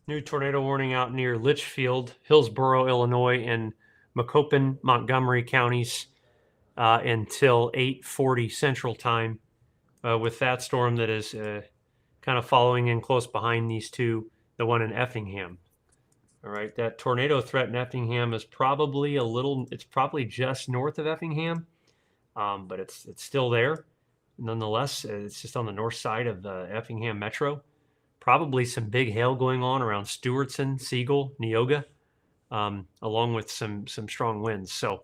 Speaker 1: New tornado warning out near Litchfield, Hillsborough, Illinois, and Macoupin, Montgomery counties until 8:40 Central Time. With that storm that is kind of following in close behind these two, the one in Effingham. All right, that tornado threat in Effingham is probably it's probably just north of Effingham, but it's still there. Nonetheless, it's just on the north side of the Effingham Metro. Probably some big hail going on around Stewartson, Siegel, Neoga, along with some strong winds. So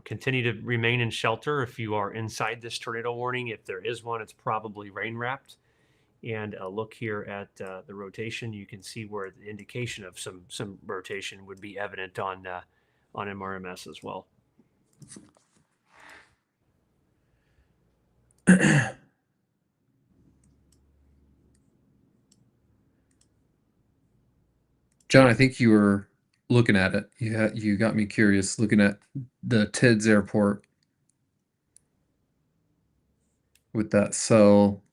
Speaker 1: continue to remain in shelter if you are inside this tornado warning. If there is one, it's probably rain wrapped. And look here at the rotation. You can see where the indication of some rotation would be evident on MRMS as well.
Speaker 2: John, I think you were looking at it. You got me curious looking at the TEDS airport with that cell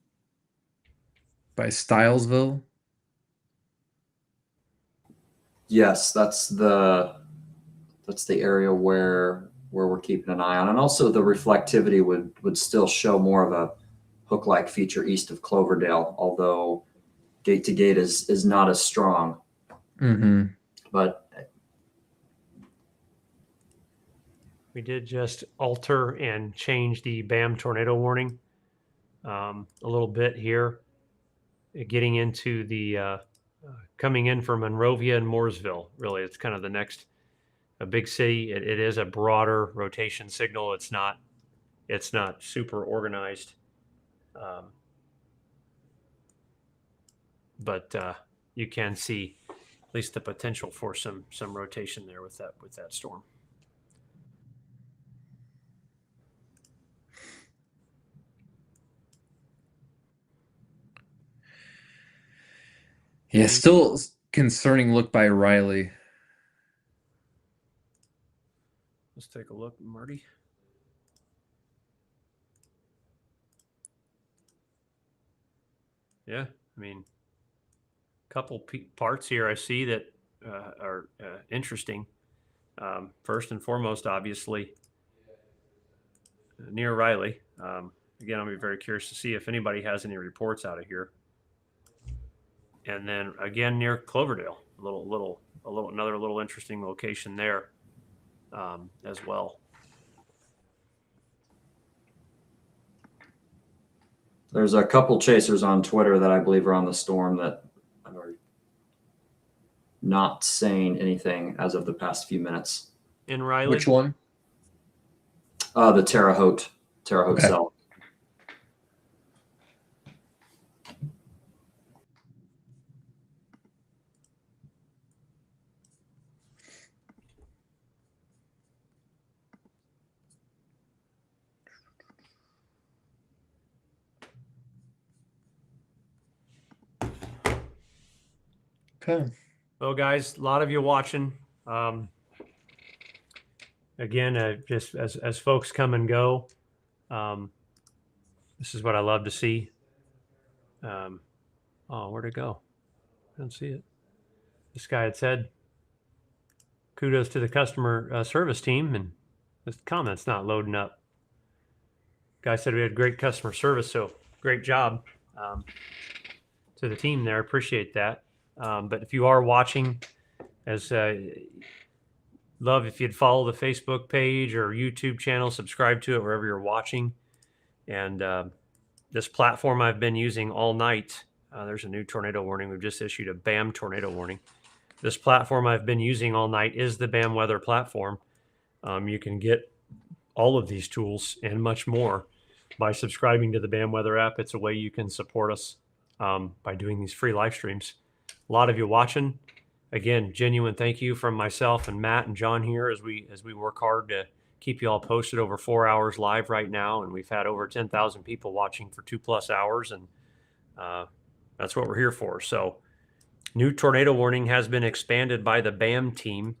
Speaker 2: by Stylesville.
Speaker 3: Yes, that's the area where we're keeping an eye on, and also the reflectivity would still show more of hook-like feature east of Cloverdale, although gate to gate is not as strong.
Speaker 2: Mm-hmm.
Speaker 3: But
Speaker 1: We did just alter and change the BAM tornado warning a little bit here, getting into the coming in from Monrovia and Mooresville. Really, it's kind of the next a big city. It is a broader rotation signal. It's not super organized, but you can see at least the potential for some rotation there with that storm.
Speaker 2: Yeah, still concerning look by Riley.
Speaker 1: Let's take a look, Marty. Yeah, I mean, a couple parts here I see that are interesting. First and foremost, obviously, near Riley. Again, I'll be very curious to see if anybody has any reports out of here. And then again near Cloverdale, another little interesting location there as well.
Speaker 3: there's a couple chasers on Twitter that I believe are on the storm that are not saying anything as of the past few minutes.
Speaker 1: In Riley,
Speaker 2: Which one?
Speaker 3: The Terre Haute
Speaker 2: Okay.
Speaker 3: cell.
Speaker 2: Okay.
Speaker 1: Well, guys, a lot of you watching. Again, just as folks come and go, this is what I love to see. Oh, where'd it go? I don't see it. This guy had said, kudos to the customer service team, and the comment's not loading up. Guy said we had great customer service, so great job to the team there. Appreciate that. But if you are watching, as love if you'd follow the Facebook page or YouTube channel, subscribe to it wherever you're watching. And this platform I've been using all night, there's a new tornado warning. We've just issued a BAM tornado warning. This platform I've been using all night is the BAM weather platform. You can get all of these tools and much more by subscribing to the BAM weather app. It's a way you can support us by doing these free live streams. A lot of you watching. Again, genuine thank you from myself and Matt and John here as we work hard to keep you all posted. Over 4 hours live right now, and we've had over 10,000 people watching for 2+ hours, and that's what we're here for. So, new tornado warning has been expanded by the BAM team.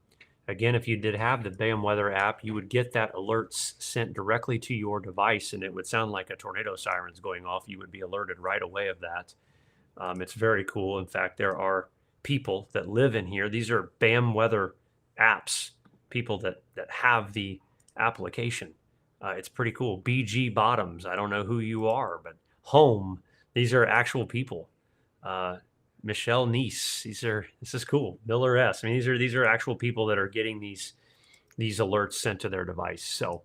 Speaker 1: Again, if you did have the BAM weather app, you would get that alerts sent directly to your device, and it would sound like a tornado siren's going off. You would be alerted right away of that. It's very cool. In fact, there are people that live in here. These are BAM weather apps, people that have the application. It's pretty cool. BG Bottoms, I don't know who you are, but Home, these are actual people. Michelle Neese, this is cool. Miller S. I mean, these are actual people that are getting these alerts sent to their device. So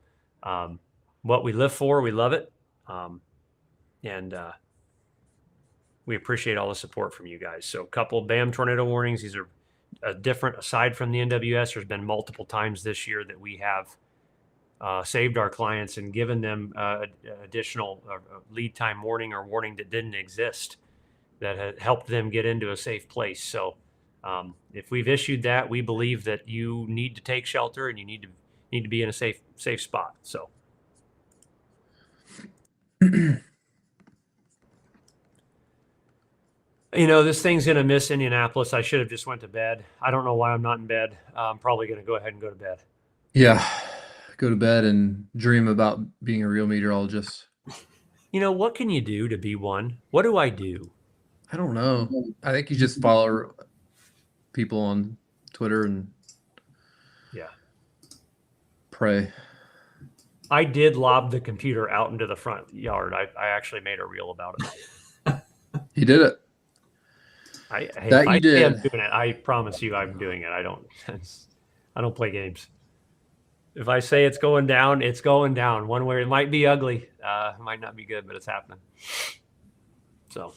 Speaker 1: what we live for, we love it. And we appreciate all the support from you guys. So a couple BAM tornado warnings. These are different aside from the NWS. There's been multiple times this year that we have saved our clients and given them additional lead time warning or warning that didn't exist that had helped them get into a safe place. So if we've issued that, we believe that you need to take shelter and you need to be in a safe spot. So you know, this thing's going to miss Indianapolis. I should have just went to bed. I don't know why I'm not in bed. I'm probably going to go ahead and go to bed.
Speaker 2: Yeah. Go to bed and dream about being a real meteorologist.
Speaker 1: You know, what can you do to be one? What do I do?
Speaker 2: I don't know. I think you just follow people on Twitter and
Speaker 1: Yeah,
Speaker 2: pray.
Speaker 1: I did lob the computer out into the front yard. I actually made a reel about it.
Speaker 2: He did it.
Speaker 1: Hey,
Speaker 2: That
Speaker 1: if I
Speaker 2: you
Speaker 1: say I'm
Speaker 2: did.
Speaker 1: doing it, I promise you I'm doing it. I don't play games. If I say it's going down, it's going down. One way it might be ugly, it might not be good, but it's happening. So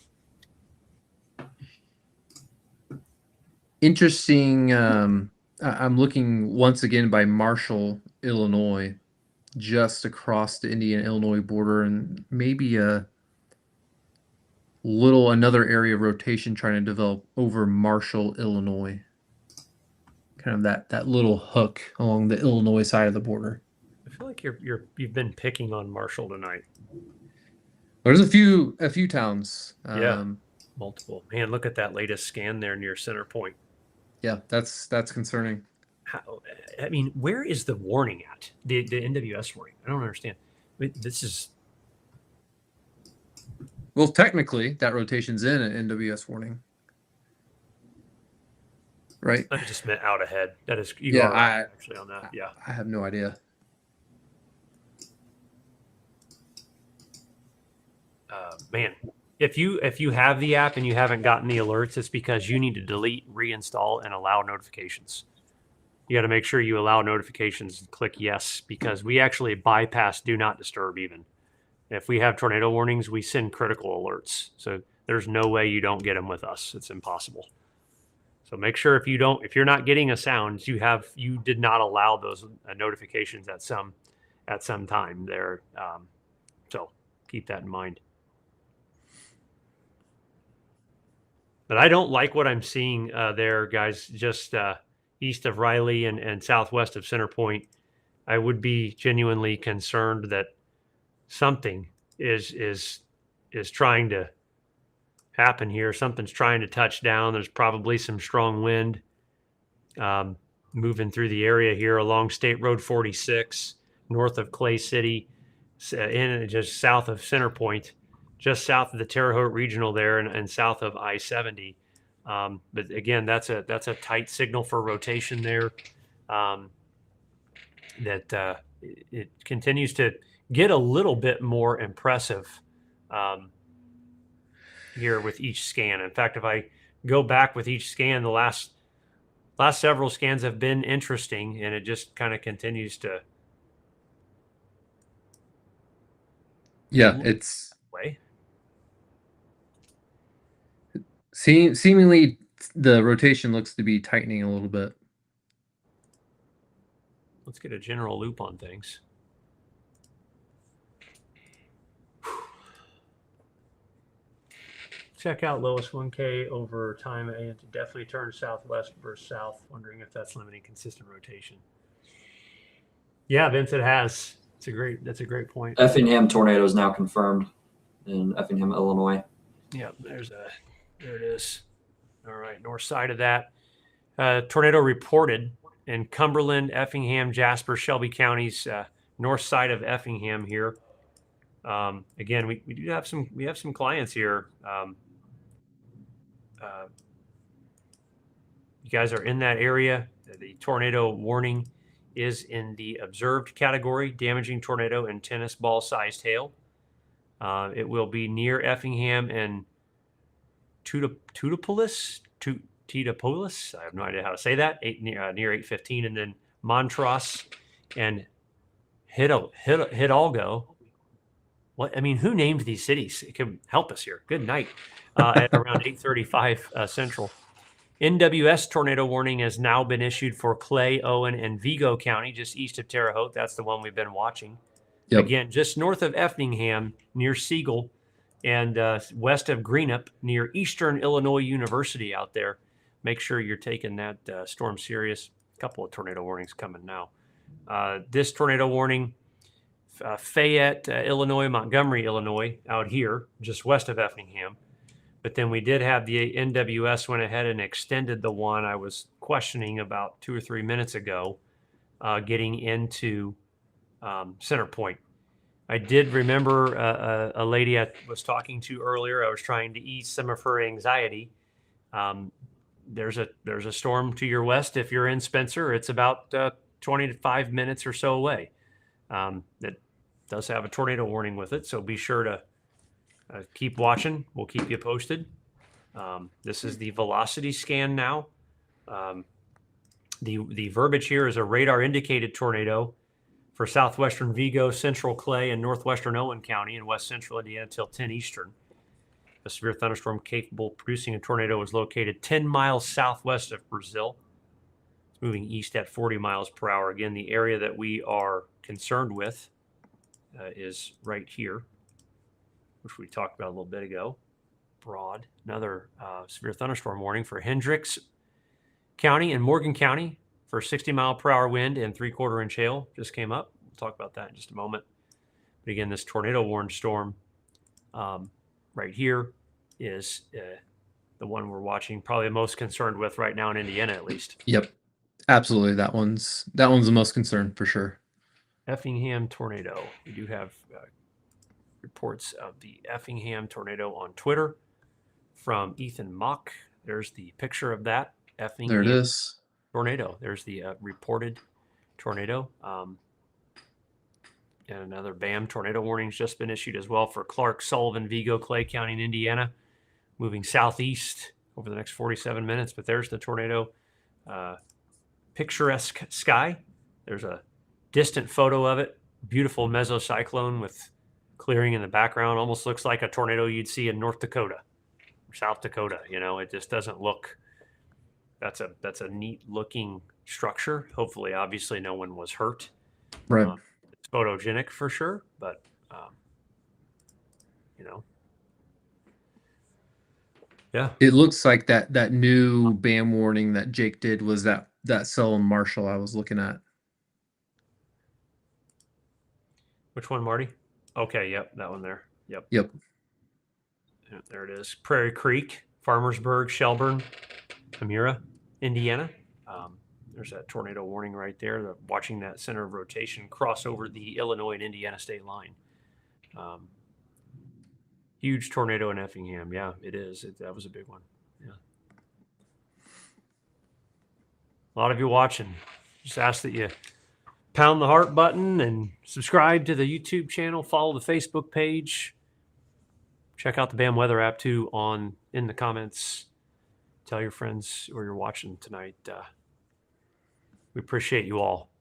Speaker 2: Interesting. I'm looking once again by Marshall, Illinois, just across the Indiana-Illinois border, and maybe a little another area of rotation trying to develop over Marshall, Illinois. Kind of that little hook along the Illinois side of the border.
Speaker 1: I feel like you've been picking on Marshall tonight.
Speaker 2: There's a few towns.
Speaker 1: Yeah. Multiple. Man, look at that latest scan there near Center Point.
Speaker 2: Yeah, that's concerning.
Speaker 1: I mean, where is the warning at? The NWS warning? I don't understand. I mean, this is
Speaker 2: Well, technically, that rotation's in an NWS warning, right?
Speaker 1: I just meant out ahead. That is, you
Speaker 2: Yeah,
Speaker 1: are right, actually on that. Yeah.
Speaker 2: I have no idea.
Speaker 1: Man, if you have the app and you haven't gotten the alerts, it's because you need to delete, reinstall, and allow notifications. You got to make sure you allow notifications and click yes, because we actually bypass do not disturb even. If we have tornado warnings, we send critical alerts. So there's no way you don't get them with us. It's impossible. So make sure if you're not getting a sound, you did not allow those notifications at some time there. So keep that in mind. But I don't like what I'm seeing there, guys, just east of Riley and southwest of Center Point. I would be genuinely concerned that something is trying to happen here. Something's trying to touch down. There's probably some strong wind moving through the area here along State Road 46, north of Clay City, in just south of Center Point, just south of the Terre Haute Regional there, and south of I-70. But again, that's a tight signal for rotation there. That it continues to get a little bit more impressive here with each scan. In fact, if I go back with each scan, the last several scans have been interesting, and it just kind of continues to.
Speaker 2: Yeah, it's
Speaker 1: way.
Speaker 2: Seemingly the rotation looks to be tightening a little bit.
Speaker 1: Let's get a general loop on things. Check out lowest 1K over time and definitely turn southwest versus south. Wondering if that's limiting consistent rotation. Yeah, Vince, it has. That's a great point.
Speaker 3: Effingham tornado is now confirmed in Effingham, Illinois.
Speaker 1: Yeah, there it is. All right, north side of that. Tornado reported in Cumberland, Effingham, Jasper, Shelby counties, north side of Effingham here. Again, we do have some clients here. You guys are in that area. The tornado warning is in the observed category, damaging tornado and tennis ball sized hail. It will be near Effingham and Teutopolis. I have no idea how to say that. Near 815, and then Montross and Hidalgo. What I mean, who named these cities? It can help us here. Good night. At around 8:35 Central. NWS tornado warning has now been issued for Clay, Owen, and Vigo County, just east of Terre Haute. That's the one we've been watching.
Speaker 2: Yep.
Speaker 1: Again, just north of Effingham, near Siegel, and west of Greenup, near Eastern Illinois University out there. Make sure you're taking that storm serious. A couple of tornado warnings coming now. This tornado warning, Fayette, Illinois, Montgomery, Illinois, out here, just west of Effingham. But then we did have the NWS went ahead and extended the one I was questioning about 2 or 3 minutes ago, getting into Center Point. I did remember a lady I was talking to earlier. I was trying to ease some of her anxiety. There's a storm to your west. If you're in Spencer, it's about 25 minutes or so away. that does have a tornado warning with it. So be sure to keep watching. We'll keep you posted. This is the velocity scan now. The verbiage here is a radar indicated tornado for southwestern Vigo, central Clay, and northwestern Owen County in west central Indiana until 10 Eastern. A severe thunderstorm capable of producing a tornado is located 10 miles southwest of Brazil. It's moving east at 40 miles per hour. Again, the area that we are concerned with is right here, which we talked about a little bit ago. Broad. Another severe thunderstorm warning for Hendricks County and Morgan County for 60-mile-per-hour wind and 3/4 inch hail just came up. We'll talk about that in just a moment. But again, this tornado warned storm right here is the one we're watching, probably the most concerned with right now in Indiana, at least.
Speaker 2: Yep, absolutely. That one's the most concerned for sure.
Speaker 1: Effingham tornado. We do have reports of the Effingham tornado on Twitter from Ethan Mock. There's the picture of that Effingham
Speaker 2: There it is.
Speaker 1: tornado. There's the reported tornado. And another BAM tornado warning's just been issued as well for Clark, Sullivan, Vigo, Clay County in Indiana, moving southeast over the next 47 minutes. But there's the tornado. Picturesque sky. There's a distant photo of it. Beautiful mesocyclone with clearing in the background. Almost looks like a tornado you'd see in North Dakota or South Dakota. You know, it just doesn't look. That's a neat looking structure. Hopefully, obviously, no one was hurt.
Speaker 2: Right.
Speaker 1: It's photogenic for sure, but you know, yeah.
Speaker 2: It looks like that new BAM warning that Jake did was that cell in Marshall I was looking at.
Speaker 1: Which one, Marty? Okay, yep, that one there. Yep.
Speaker 2: Yep.
Speaker 1: Yeah, there it is. Prairie Creek, Farmersburg, Shelburne, Amira, Indiana. There's that tornado warning right there. Watching that center of rotation cross over the Illinois and Indiana state line. Huge tornado in Effingham. Yeah, it is. That was a big one. Yeah. A lot of you watching. Just ask that you pound the heart button and subscribe to the YouTube channel. Follow the Facebook page. Check out the BAM weather app too in the comments. Tell your friends where you're watching tonight. We appreciate you all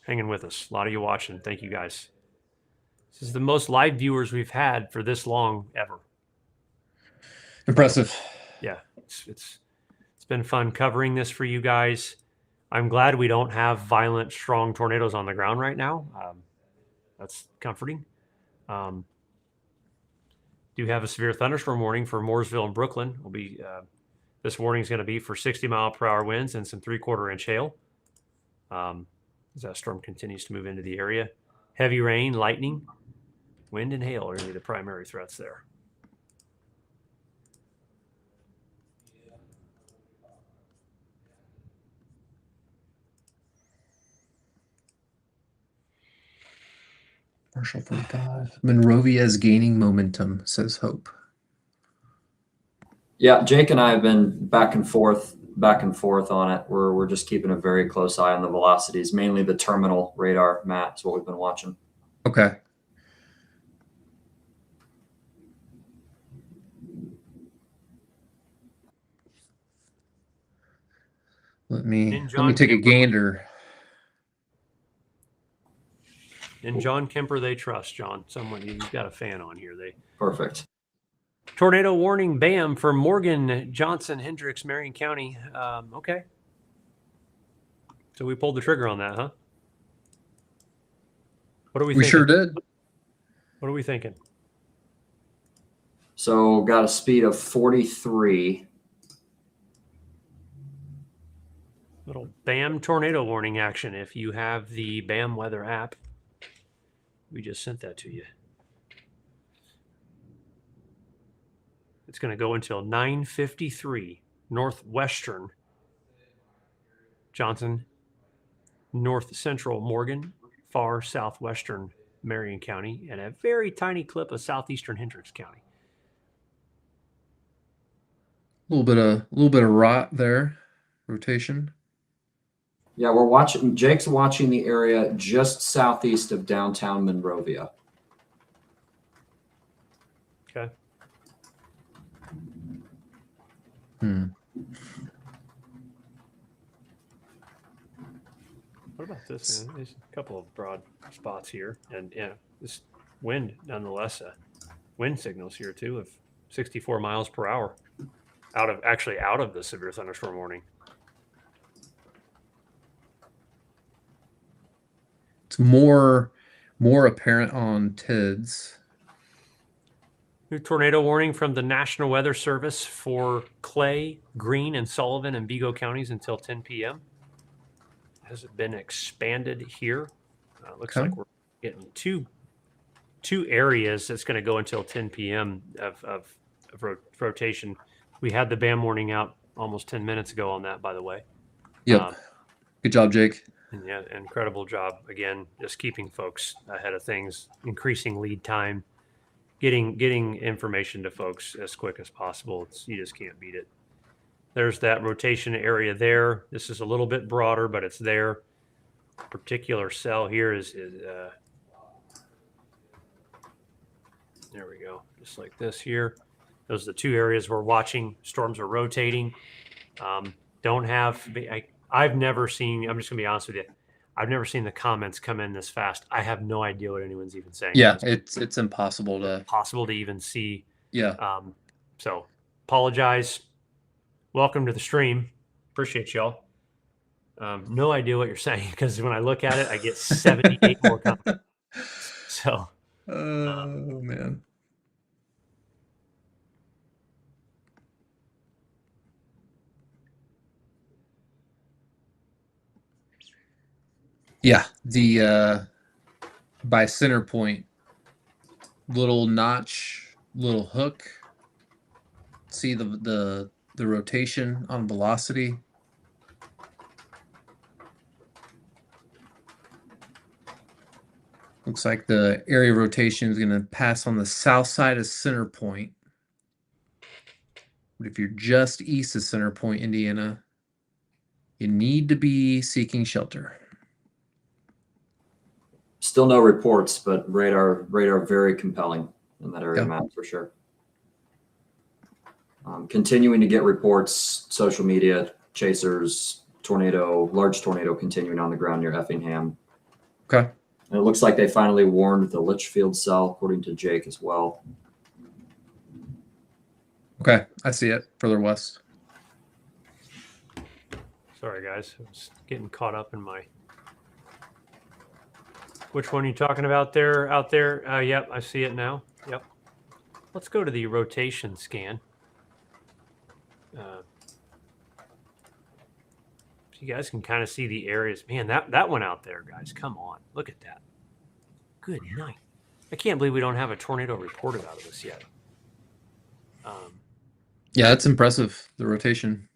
Speaker 1: hanging with us. A lot of you watching. Thank you guys. This is the most live viewers we've had for this long ever.
Speaker 2: Impressive.
Speaker 1: Yeah, it's been fun covering this for you guys. I'm glad we don't have violent, strong tornadoes on the ground right now. That's comforting. Do have a severe thunderstorm warning for Mooresville and Brooklyn. Will be this warning is going to be for 60-mile-per-hour winds and some 3/4 inch hail as that storm continues to move into the area. Heavy rain, lightning, wind, and hail are going to be the primary threats there.
Speaker 2: Marshall 45. Monrovia is gaining momentum, says Hope.
Speaker 3: Yeah, Jake and I have been back and forth on it. We're just keeping a very close eye on the velocities, mainly the terminal radar. Matt is what we've been watching.
Speaker 2: Okay. Let me take a gander.
Speaker 1: In John Kemper, they trust. John, someone you've got a fan on here.
Speaker 3: Perfect.
Speaker 1: Tornado warning, BAM for Morgan, Johnson, Hendricks, Marion County. Okay. So we pulled the trigger on that, huh? What are we thinking?
Speaker 2: We sure did.
Speaker 1: What are we thinking?
Speaker 3: So got a speed of 43.
Speaker 1: Little BAM tornado warning action. If you have the BAM weather app, we just sent that to you. It's going to go until 9:53 northwestern Johnson, north central Morgan, far southwestern Marion County, and a very tiny clip of southeastern Hendricks County.
Speaker 2: A little bit of rot there, rotation.
Speaker 3: Yeah, we're watching. Jake's watching the area just southeast of downtown Monrovia.
Speaker 1: Okay.
Speaker 2: Hmm.
Speaker 1: What about this? There's a couple of broad spots here, and yeah, this wind nonetheless. Wind signals here too of 64 miles per hour out of the severe thunderstorm warning.
Speaker 2: It's more apparent on TIDS.
Speaker 1: New tornado warning from the National Weather Service for Clay, Greene, and Sullivan and Vigo counties until 10 p.m. Has it been expanded here? Looks
Speaker 2: Okay.
Speaker 1: like we're getting two areas that's going to go until 10 p.m. of rotation. We had the BAM warning out almost 10 minutes ago on that, by the way.
Speaker 2: Yep. Good job, Jake.
Speaker 1: And yeah, incredible job again, just keeping folks ahead of things, increasing lead time, getting information to folks as quick as possible. You just can't beat it. There's that rotation area there. This is a little bit broader, but it's there. Particular cell here is there we go, just like this here. Those are the two areas we're watching. Storms are rotating. I've never seen, I'm just gonna be honest with you, I've never seen the comments come in this fast. I have no idea what anyone's even saying.
Speaker 2: Yeah, it's impossible to
Speaker 1: even see.
Speaker 2: Yeah.
Speaker 1: So apologize. Welcome to the stream. Appreciate y'all. No idea what you're saying, because when I look at it, I get 78 more comments. So
Speaker 2: Oh man. Yeah, the by center point, little notch, little hook. See the rotation on velocity. Looks like the area rotation is going to pass on the south side of center point. But if you're just east of center point, Indiana, you need to be seeking shelter.
Speaker 3: Still no reports, but radar very compelling in that area,
Speaker 2: Yeah.
Speaker 3: Matt, for sure. Continuing to get reports, social media, chasers, large tornado continuing on the ground near Effingham.
Speaker 2: Okay.
Speaker 3: And it looks like they finally warned the Litchfield cell, according to Jake as well.
Speaker 2: Okay, I see it further west.
Speaker 1: sorry guys, I was getting caught up in my. Which one are you talking about there? Out there? Yep, I see it now. Yep. Let's go to the rotation scan. So you guys can kind of see the areas. Man, that one out there, guys. Come on, look at that. Good night. I can't believe we don't have a tornado reported out of this yet.
Speaker 2: Yeah, that's impressive. The rotation.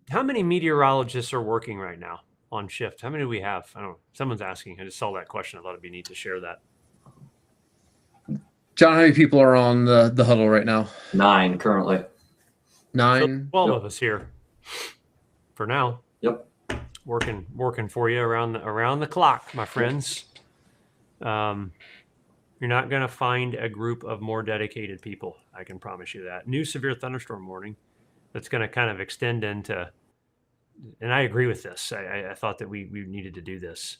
Speaker 1: How many meteorologists are working right now on shift? How many do we have? I don't know. Someone's asking. I just saw that question. I thought it'd be neat to share that.
Speaker 2: John, how many people are on the huddle right now?
Speaker 3: 9 currently.
Speaker 2: 9.
Speaker 1: So 12
Speaker 3: Yep.
Speaker 1: of us here for now.
Speaker 3: Yep.
Speaker 1: Working for you around the clock, my friends. You're not going to find a group of more dedicated people. I can promise you that. New severe thunderstorm warning that's going to kind of extend into, and I agree with this. I thought that we needed to do this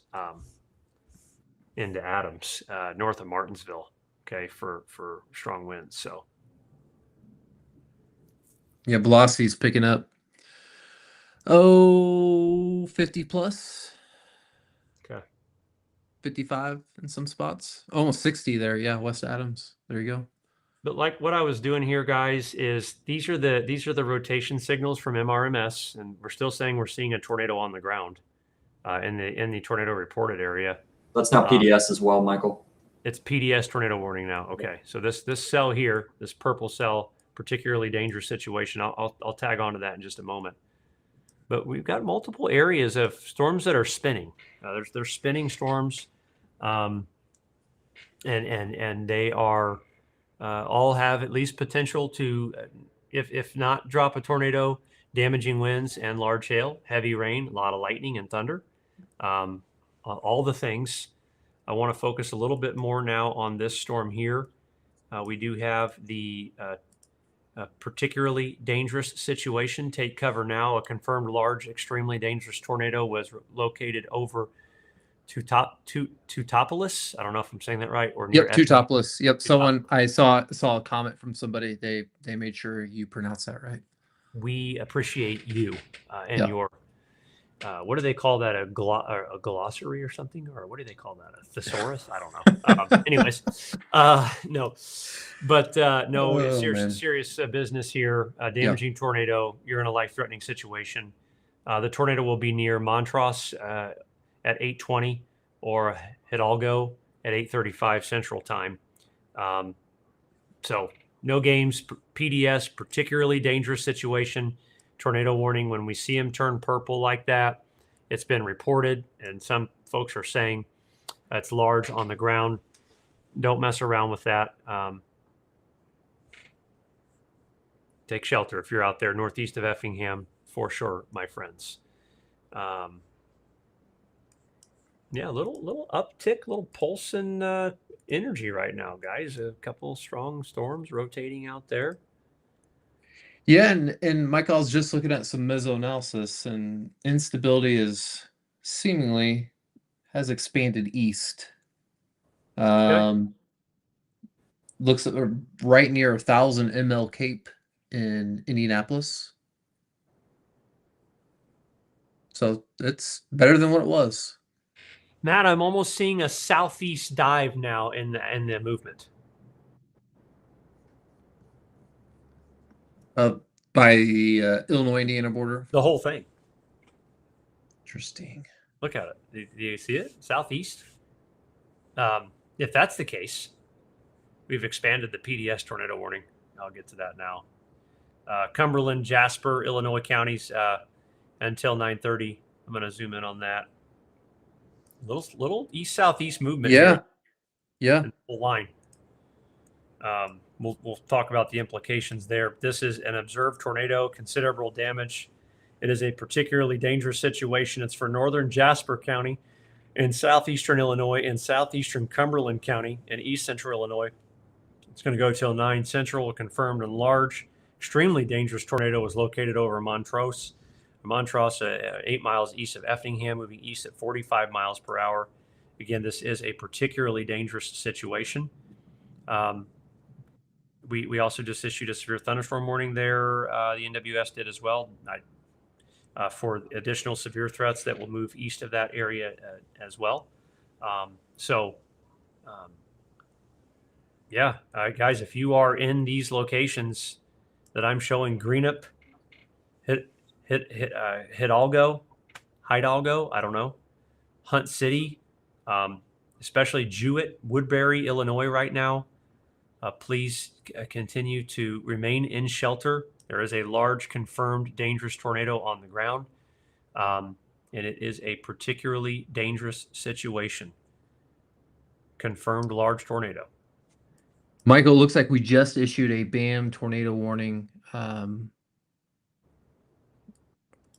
Speaker 1: into Adams, north of Martinsville, okay, for strong winds. So
Speaker 2: Yeah, velocity's picking up. Oh, 50 plus.
Speaker 1: okay.
Speaker 2: 55 in some spots. Almost 60 there. Yeah, West Adams. There you go.
Speaker 1: But like what I was doing here, guys, is these are the rotation signals from MRMS, and we're still saying we're seeing a tornado on the ground in the tornado reported area.
Speaker 3: That's now PDS as well, Michael.
Speaker 1: It's PDS tornado warning now. Okay, so this cell here, this purple cell, particularly dangerous situation. I'll tag onto that in just a moment. But we've got multiple areas of storms that are spinning. There's spinning storms, and they are all have at least potential to, if not drop a tornado, damaging winds and large hail, heavy rain, a lot of lightning and thunder, all the things. I want to focus a little bit more now on this storm here. We do have the particularly dangerous situation. Take cover now. A confirmed large, extremely dangerous tornado was located over Teutopolis. I don't know if I'm saying that right. Or near
Speaker 2: Yep, Teutopolis. Yep, someone I saw a comment from somebody. They made sure you pronounce that right.
Speaker 1: We appreciate you and
Speaker 2: Yep.
Speaker 1: your. What do they call that? A glossary or something? Or what do they call that? A thesaurus? I don't know. Anyways, no. But no,
Speaker 2: Oh,
Speaker 1: serious business here. Damaging tornado. You're in a life-threatening situation. The tornado will be near Montrose at 8:20 or Hidalgo at 8:35 Central Time. So no games. PDS, particularly dangerous situation. Tornado warning. When we see them turn purple like that, it's been reported, and some folks are saying it's large on the ground. Don't mess around with that. Take shelter if you're out there northeast of Effingham, for sure, my friends. Yeah, little uptick, little pulse in energy right now, guys. A couple strong storms rotating out there.
Speaker 2: Yeah, and Michael, I was just looking at some mesoanalysis, and instability is seemingly has expanded east. Looks at right near 1,000 ML Cape in Indianapolis. So it's better than what it was.
Speaker 1: Matt, I'm almost seeing a southeast dive now in the movement.
Speaker 2: By the Illinois-Indiana border.
Speaker 1: The whole thing.
Speaker 2: Interesting.
Speaker 1: Look at it. Do you see it? Southeast. If that's the case, we've expanded the PDS tornado warning. I'll get to that now. Cumberland, Jasper, Illinois counties until 9:30. I'm going to zoom in on that. Little east-southeast movement.
Speaker 2: Yeah.
Speaker 1: Here. Yeah. Full line. We'll talk about the implications there. This is an observed tornado, considerable damage. It is a particularly dangerous situation. It's for northern Jasper County in southeastern Illinois and southeastern Cumberland County in east central Illinois. It's going to go till 9 Central. A confirmed and large, extremely dangerous tornado was located over Montrose. Montrose, 8 miles east of Effingham, moving east at 45 miles per hour. Again, this is a particularly dangerous situation. We also just issued a severe thunderstorm warning there. The NWS did as well for additional severe threats that will move east of that area as well. Yeah, guys, if you are in these locations that I'm showing, Greenup, Hidalgo, I don't know, Hunt City, especially Jewett, Woodbury, Illinois right now, please continue to remain in shelter. There is a large confirmed dangerous tornado on the ground, and it is a particularly dangerous situation. Confirmed large tornado.
Speaker 2: Michael, looks like we just issued a BAM tornado warning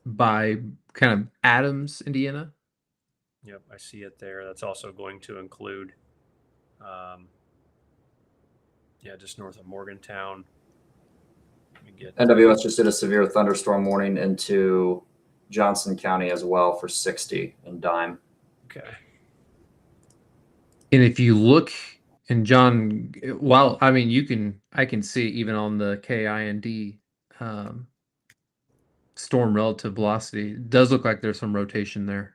Speaker 2: by kind of Adams, Indiana.
Speaker 1: Yep, I see it there. That's also going to include, just north of Morgantown.
Speaker 3: NWS just did a severe thunderstorm warning into Johnson County as well for 60 in Dime.
Speaker 1: Okay.
Speaker 2: And if you look, and John, well, I mean, I can see even on the KIND storm relative velocity, it does look like there's some rotation there.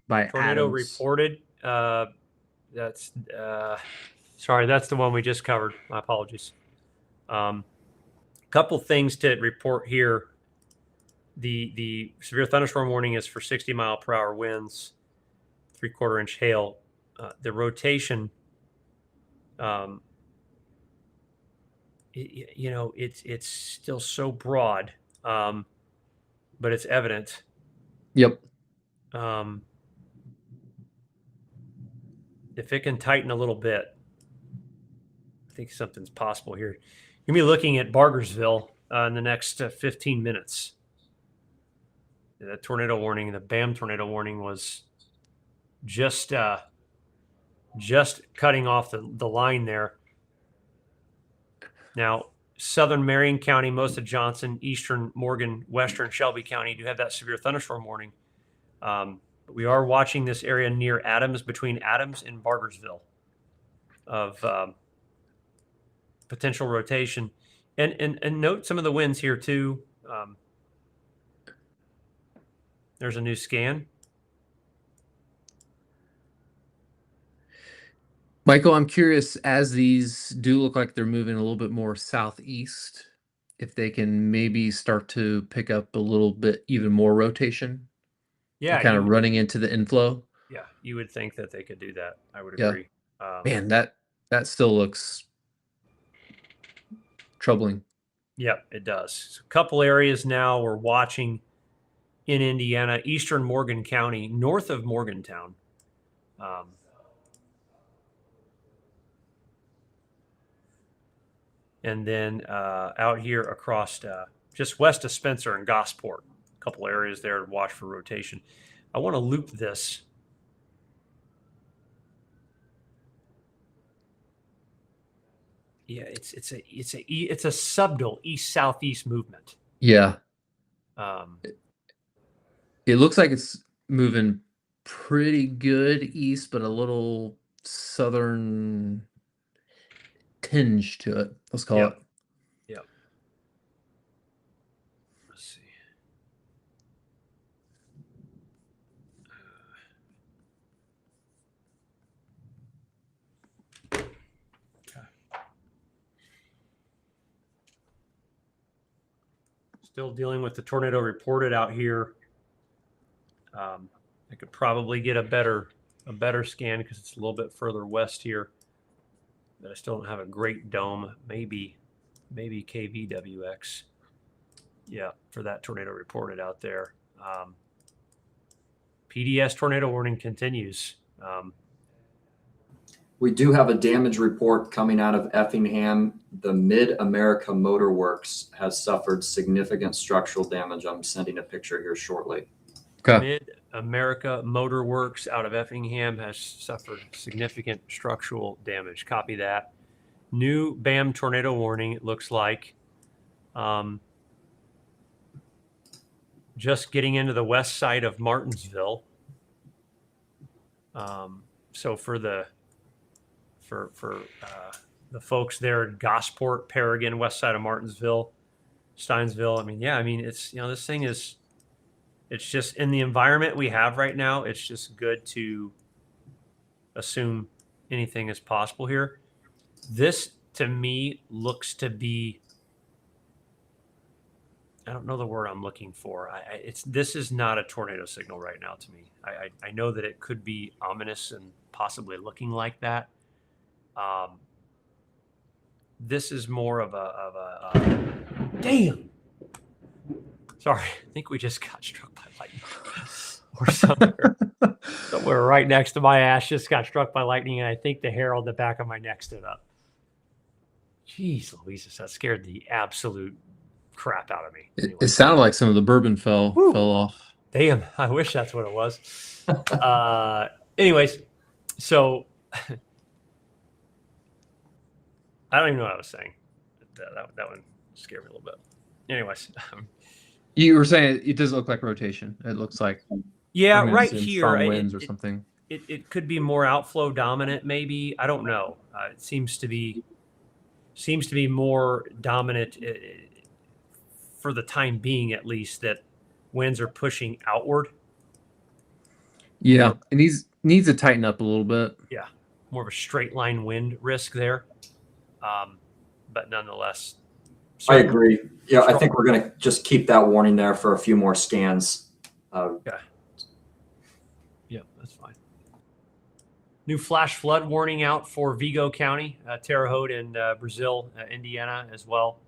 Speaker 2: By
Speaker 1: tornado
Speaker 2: Adams.
Speaker 1: Reported. That's sorry, that's the one we just covered. My apologies. Couple things to report here. The severe thunderstorm warning is for 60 mile per hour winds, 3/4 inch hail. The rotation, it's still so broad, but it's evident.
Speaker 2: Yep.
Speaker 1: If it can tighten a little bit, I think something's possible here. You're going to be looking at Bargersville in the next 15 minutes. The tornado warning, the BAM tornado warning was just cutting off the line there. Now, southern Marion County, most of Johnson, eastern Morgan, western Shelby County do have that severe thunderstorm warning. But we are watching this area near Adams, between Adams and Bargersville, of potential rotation. And note some of the winds here too. There's a new scan.
Speaker 2: Michael, I'm curious, as these do look like they're moving a little bit more southeast, if they can maybe start to pick up a little bit even more rotation,
Speaker 1: Yeah,
Speaker 2: kind
Speaker 1: you
Speaker 2: of
Speaker 1: would-
Speaker 2: running into the inflow.
Speaker 1: Yeah, you would think that they could do that. I would
Speaker 2: Yeah.
Speaker 1: agree.
Speaker 2: Man, that still looks troubling.
Speaker 1: Yep, it does. A couple areas now we're watching in Indiana, eastern Morgan County, north of Morgantown. And then out here across just west of Spencer and Gosport, a couple areas there to watch for rotation. I want to loop this. Yeah, it's a subdual east southeast movement.
Speaker 2: Yeah,
Speaker 1: Um,
Speaker 2: it looks like it's moving pretty good east, but a little southern tinge to it. Let's call
Speaker 1: Yep.
Speaker 2: it.
Speaker 1: Yep. Let's see. Still dealing with the tornado reported out here. I could probably get a better scan because it's a little bit further west here. But I still don't have a great dome. Maybe KVWX. Yeah, for that tornado reported out there. PDS tornado warning continues.
Speaker 3: We do have a damage report coming out of Effingham. The Mid-America Motor Works has suffered significant structural damage. I'm sending a picture here shortly.
Speaker 2: Okay.
Speaker 1: Mid-America Motor Works out of Effingham has suffered significant structural damage. Copy that. New BAM tornado warning, it looks like. Just getting into the west side of Martinsville. So for the folks there at Gosport, Paragon, west side of Martinsville, Steinsville. I mean, it's, this thing is, it's just in the environment we have right now. It's just good to assume anything is possible here. This to me looks to be, I don't know the word I'm looking for. This is not a tornado signal right now to me. I know that it could be ominous and possibly looking like that. This is more of a damn. Sorry, I think we just got struck by lightning, or somewhere right next to my ass just got struck by lightning, and I think the hair on the back of my neck stood up. Jeez, Louise, that scared the absolute crap out of me. Anyway.
Speaker 2: It sounded like some of the bourbon fell off.
Speaker 1: Damn, I wish that's what it was. Anyways, so I don't even know what I was saying. That one scared me a little bit. Anyways.
Speaker 2: You were saying it does look like rotation. It looks like
Speaker 1: right here,
Speaker 2: strong winds or something.
Speaker 1: It could be more outflow dominant, maybe. I don't know. It seems to be more dominant for the time being, at least, that winds are pushing outward.
Speaker 2: Yeah, it needs to tighten up a little bit.
Speaker 1: Yeah, more of a straight line wind risk there, but nonetheless.
Speaker 3: I agree. Yeah, I think we're going to just keep that warning there for a few more scans.
Speaker 1: Okay. Yeah, that's fine. New flash flood warning out for Vigo County, Terre Haute, and Brazil, Indiana as well.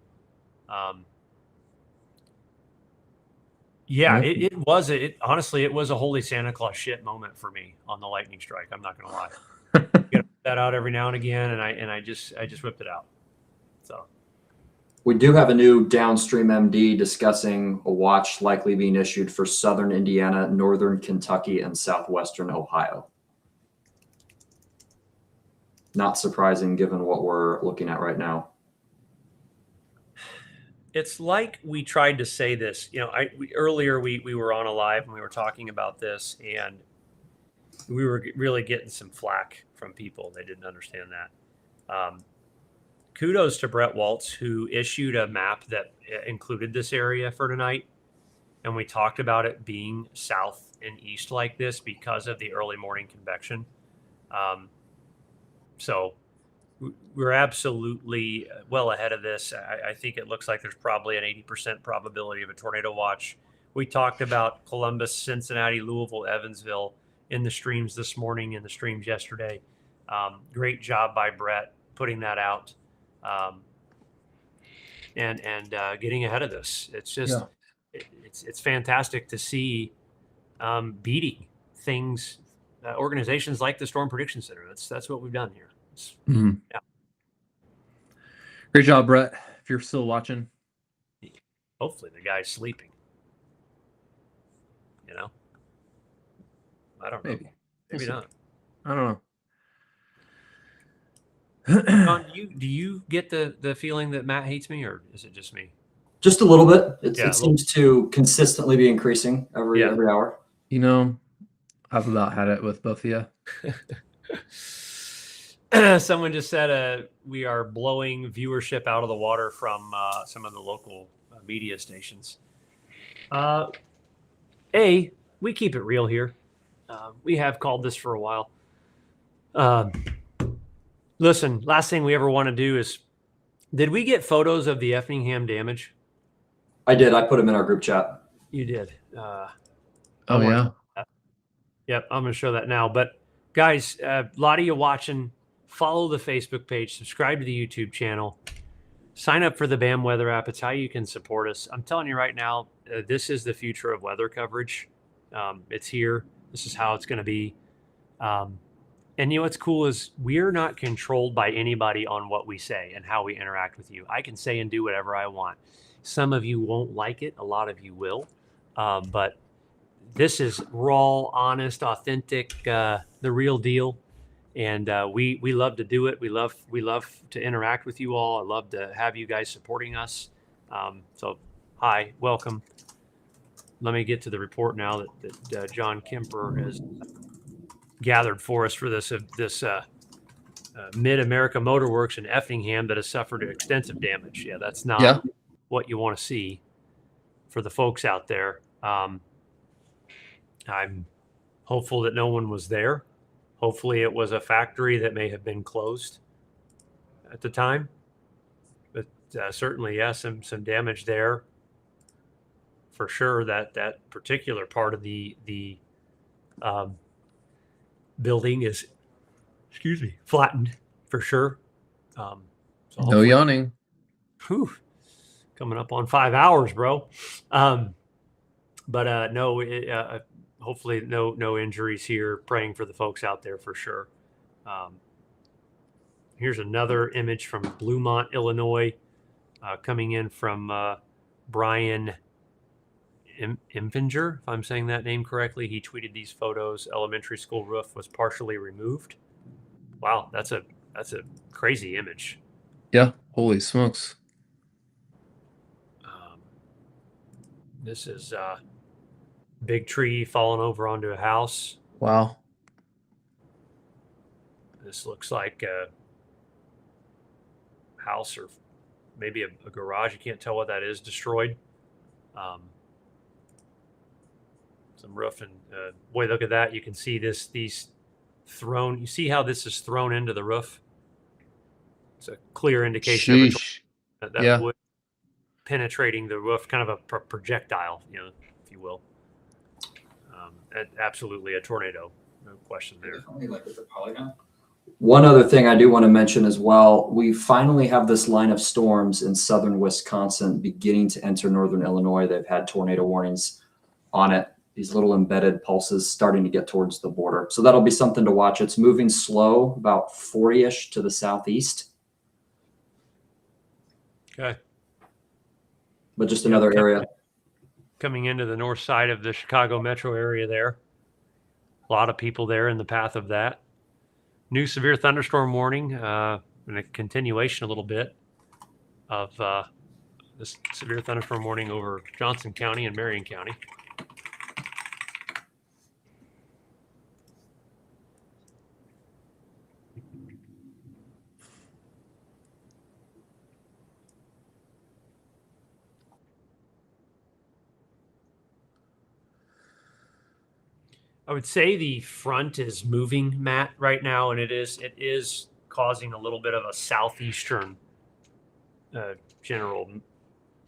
Speaker 1: Yeah, it was. Honestly, it was a holy Santa Claus shit moment for me on the lightning strike. I'm not going to lie. Get that out every now and again, and I just whipped it out. So.
Speaker 3: We do have a new downstream MD discussing a watch likely being issued for southern Indiana, northern Kentucky, and southwestern Ohio. Not surprising given what we're looking at right now.
Speaker 1: It's like we tried to say this, earlier we were on a live and we were talking about this, and we were really getting some flack from people. They didn't understand that. Kudos to Brett Waltz, who issued a map that included this area for tonight. And we talked about it being south and east like this because of the early morning convection. So we're absolutely well ahead of this. I think it looks like there's probably an 80% probability of a tornado watch. We talked about Columbus, Cincinnati, Louisville, Evansville in the streams this morning and the streams yesterday. Great job by Brett putting that out. And getting ahead of this. It's just, it's fantastic to see beating things, organizations like the Storm Prediction Center. That's what we've done here. Yeah.
Speaker 2: Great job, Brett. If you're still watching,
Speaker 1: Hopefully the guy's sleeping. I don't know.
Speaker 2: maybe
Speaker 1: Maybe not.
Speaker 2: I don't know.
Speaker 1: John, do you get the feeling that Matt hates me, or is it just me?
Speaker 3: Just a little bit.
Speaker 1: Yeah,
Speaker 3: It seems to consistently be increasing every hour.
Speaker 2: I've about had it with both of you.
Speaker 1: Someone just said we are blowing viewership out of the water from some of the local media stations. We keep it real here. We have called this for a while. Listen, last thing we ever want to do is, did we get photos of the Effingham damage?
Speaker 3: I did. I put them in our group chat.
Speaker 1: You did.
Speaker 2: Oh, yeah.
Speaker 1: Yep, I'm going to show that now. But guys, a lot of you watching, follow the Facebook page, subscribe to the YouTube channel, sign up for the BAM Weather app. It's how you can support us. I'm telling you right now, this is the future of weather coverage. It's here. This is how it's going to be. And what's cool is we're not controlled by anybody on what we say and how we interact with you. I can say and do whatever I want. Some of you won't like it. A lot of you will. But this is raw, honest, authentic, the real deal. And we love to do it. We love to interact with you all. I love to have you guys supporting us. So hi, welcome. Let me get to the report now that John Kemper has gathered for us for this Mid-America Motor Works in Effingham that has suffered extensive damage. Yeah, that's not what you want to see for the folks out there. I'm hopeful that no one was there. Hopefully it was a factory that may have been closed at the time. But certainly, some damage there for sure. That particular part of the building is, flattened for sure. So
Speaker 2: no yawning.
Speaker 1: Whew, coming up on 5 hours, bro. But no, hopefully no injuries here. Praying for the folks out there for sure. Here's another image from Bluemont, Illinois, coming in from Brian Imfinger, if I'm saying that name correctly. He tweeted these photos. Elementary school roof was partially removed. Wow, that's a crazy image.
Speaker 2: Yeah, holy smokes.
Speaker 1: This is big tree falling over onto a house.
Speaker 2: Wow.
Speaker 1: This looks like a house or maybe a garage. You can't tell what that is. Destroyed. Some roof and boy, look at that. You can see these thrown. You see how this is thrown into the roof? It's a clear indication of that wood penetrating the roof, kind of a projectile, if you will. Absolutely a tornado, no question there.
Speaker 3: One other thing I do want to mention as well, we finally have this line of storms in southern Wisconsin beginning to enter northern Illinois. They've had tornado warnings on it. These little embedded pulses starting to get towards the border. So that'll be something to watch. It's moving slow, about 40-ish to the southeast.
Speaker 1: Okay.
Speaker 3: but just another area.
Speaker 1: Coming into the north side of the Chicago metro area there. A lot of people there in the path of that. New severe thunderstorm warning, and a continuation a little bit of this severe thunderstorm warning over Johnson County and Marion County. I would say the front is moving, Matt, right now, and it is causing a little bit of a southeastern general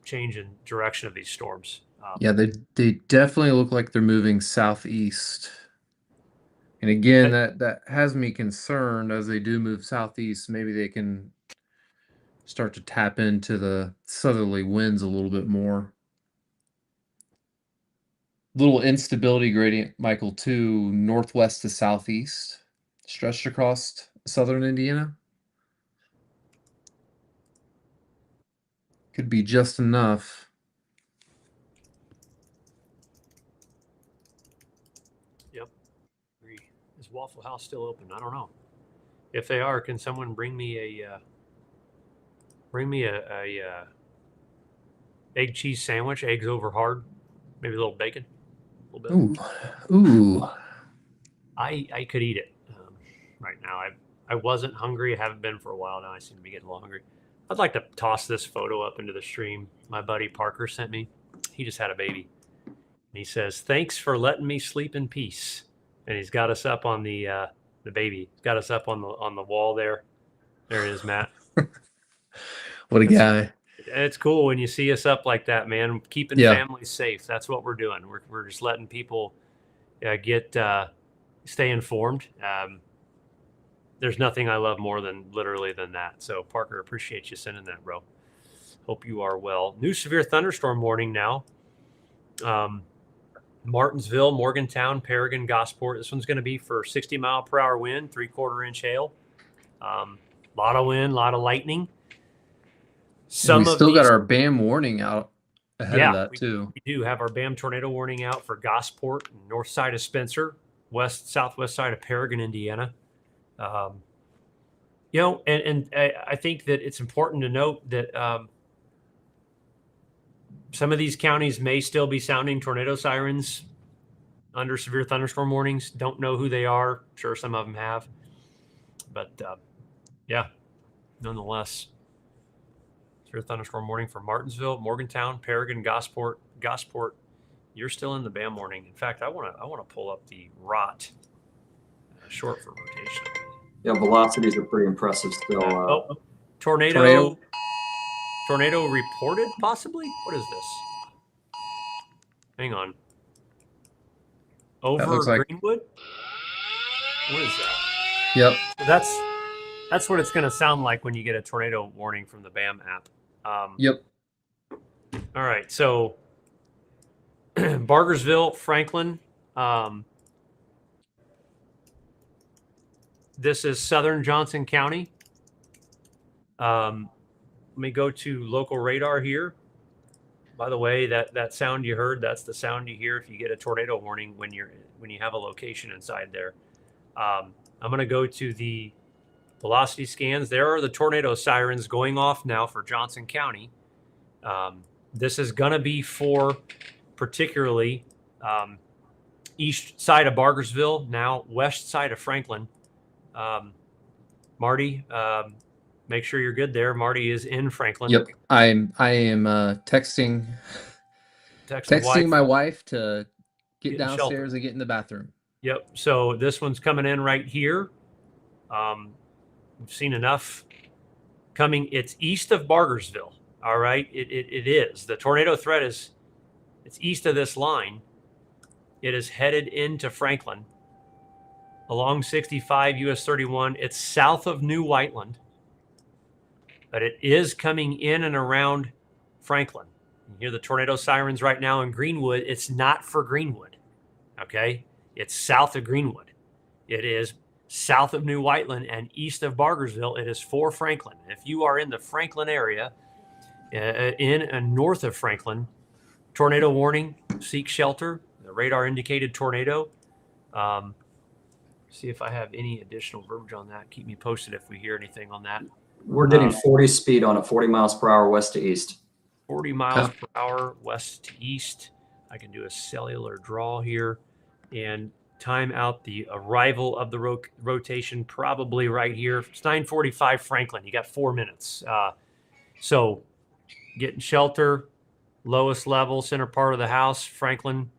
Speaker 1: change in direction of these storms.
Speaker 2: Yeah, they definitely look like they're moving southeast. And again, that has me concerned as they do move southeast. Maybe they can start to tap into the southerly winds a little bit more. Little instability gradient, Michael, too, northwest to southeast, stretched across southern Indiana. Could be just enough.
Speaker 1: Yep. Is Waffle House still open? I don't know. If they are, can someone bring me a egg cheese sandwich, eggs over hard, maybe a little bacon, a little bit.
Speaker 2: Ooh.
Speaker 1: I could eat it right now. I wasn't hungry. I haven't been for a while now. I seem to be getting a little hungry. I'd like to toss this photo up into the stream. My buddy Parker sent me. He just had a baby. And he says, "Thanks for letting me sleep in peace." And he's got us up on the baby. He's got us up on the wall there. There it is, Matt.
Speaker 2: What a guy.
Speaker 1: It's cool when you see us up like that, man. Keeping families safe. That's what we're doing. We're just letting people stay informed. There's nothing I love more than that. So Parker, appreciate you sending that, bro. Hope you are well. New severe thunderstorm warning now. Martinsville, Morgantown, Paragon, Gosport. This one's going to be for 60-mile-per-hour wind, 3/4 inch hail. Lot of wind, lot of lightning.
Speaker 2: We still got our BAM warning out ahead of that too.
Speaker 1: We do have our BAM tornado warning out for Gosport, north side of Spencer, southwest side of Paragon, Indiana. And I think that it's important to note that some of these counties may still be sounding tornado sirens under severe thunderstorm warnings. Don't know who they are. Sure, some of them have. But, nonetheless, severe thunderstorm warning for Martinsville, Morgantown, Paragon, Gosport. You're still in the BAM warning. In fact, I want to pull up the ROT short for rotation.
Speaker 3: Yeah, velocities are pretty impressive still.
Speaker 1: Tornado reported, possibly? What is this? Hang on. Over Greenwood? What is that?
Speaker 2: Yep.
Speaker 1: That's what it's going to sound like when you get a tornado warning from the BAM app.
Speaker 2: Yep.
Speaker 1: All right, so Bargersville, Franklin. This is southern Johnson County. Let me go to local radar here. By the way, that sound you heard, that's the sound you hear if you get a tornado warning when you have a location inside there. I'm going to go to the velocity scans. There are the tornado sirens going off now for Johnson County. This is going to be for particularly east side of Bargersville, now west side of Franklin. Marty, make sure you're good there. Marty is in Franklin.
Speaker 2: Yep. I am texting my wife to get downstairs and get in the bathroom.
Speaker 1: Yep. So this one's coming in right here. We've seen enough coming. It's east of Bargersville. All right. It is. The tornado threat it's east of this line. It is headed into Franklin along 65 US 31. It's south of New Whiteland, but it is coming in and around Franklin. You hear the tornado sirens right now in Greenwood. It's not for Greenwood. Okay. It's south of Greenwood. It is south of New Whiteland and east of Bargersville. It is for Franklin. If you are in the Franklin area, in and north of Franklin. Tornado warning, seek shelter. The radar indicated tornado. See if I have any additional verbiage on that. Keep me posted if we hear anything on that.
Speaker 3: We're getting 40 speed on it, 40 miles per hour west to east.
Speaker 1: 40 miles per hour west to east. I can do a cellular draw here and time out the arrival of the rotation probably right here. It's 9:45 Franklin. You got 4 minutes. So getting shelter, lowest level, center part of the house, Franklin.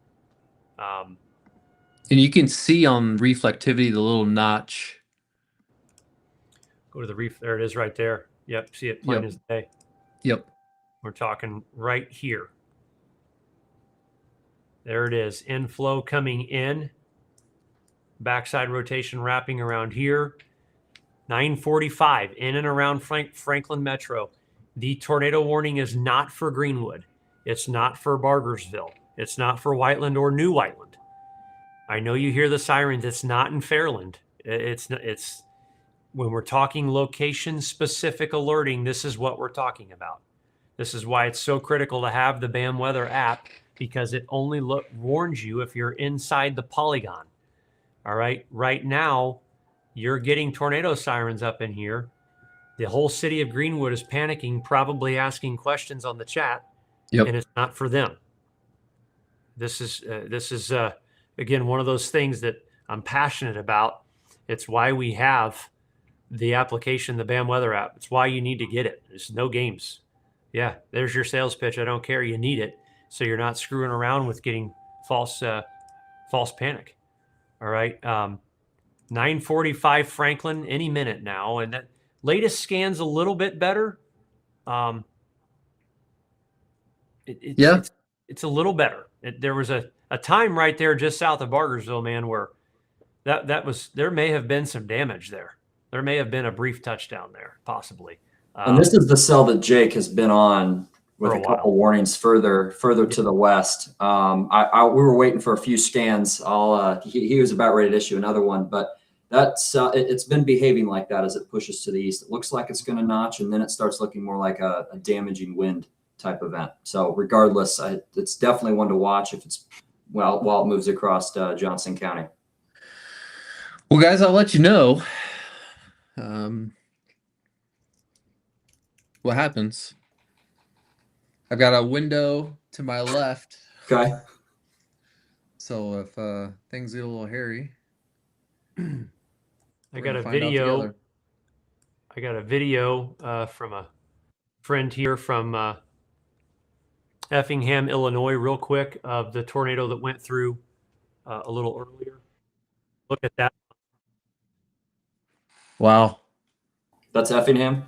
Speaker 2: And you can see on reflectivity the little notch.
Speaker 1: Go to the reef. There it is right there. Yep. See it plain
Speaker 2: Yep.
Speaker 1: as day.
Speaker 2: Yep.
Speaker 1: We're talking right here. There it is. Inflow coming in. Backside rotation wrapping around here. 9:45 in and around Franklin Metro. The tornado warning is not for Greenwood. It's not for Bargersville. It's not for Whiteland or New Whiteland. I know you hear the sirens. It's not in Fairland. It's when we're talking location specific alerting, this is what we're talking about. This is why it's so critical to have the BAM weather app, because it only warns you if you're inside the polygon. All right. Right now, you're getting tornado sirens up in here. The whole city of Greenwood is panicking, probably asking questions on the chat.
Speaker 2: Yep.
Speaker 1: And it's not for them. This is again, one of those things that I'm passionate about. It's why we have the application, the BAM weather app. It's why you need to get it. There's no games. Yeah, there's your sales pitch. I don't care. You need it, so you're not screwing around with getting false panic. All right. 9:45 Franklin, any minute now, and that latest scan's a little bit better. It's a little better. There was a time right there just south of Bargersville, man, where there may have been some damage there. There may have been a brief touchdown there, possibly.
Speaker 3: And this is the cell that Jake has been on with
Speaker 1: For
Speaker 3: a
Speaker 1: a
Speaker 3: couple warnings further to the west. We were waiting for a few scans. He was about ready to issue another one, but that's it's been behaving like that as it pushes to the east. It looks like it's going to notch, and then it starts looking more like a damaging wind type event. So regardless, it's definitely one to watch if it's while it moves across Johnson County.
Speaker 2: Well, guys, I'll let you know what happens. I've got a window to my left.
Speaker 3: Okay.
Speaker 2: So if things get a little hairy,
Speaker 1: I got a video from a friend here from Effingham, Illinois, real quick, of the tornado that went through a little earlier. Look at that.
Speaker 2: Wow.
Speaker 3: That's Effingham.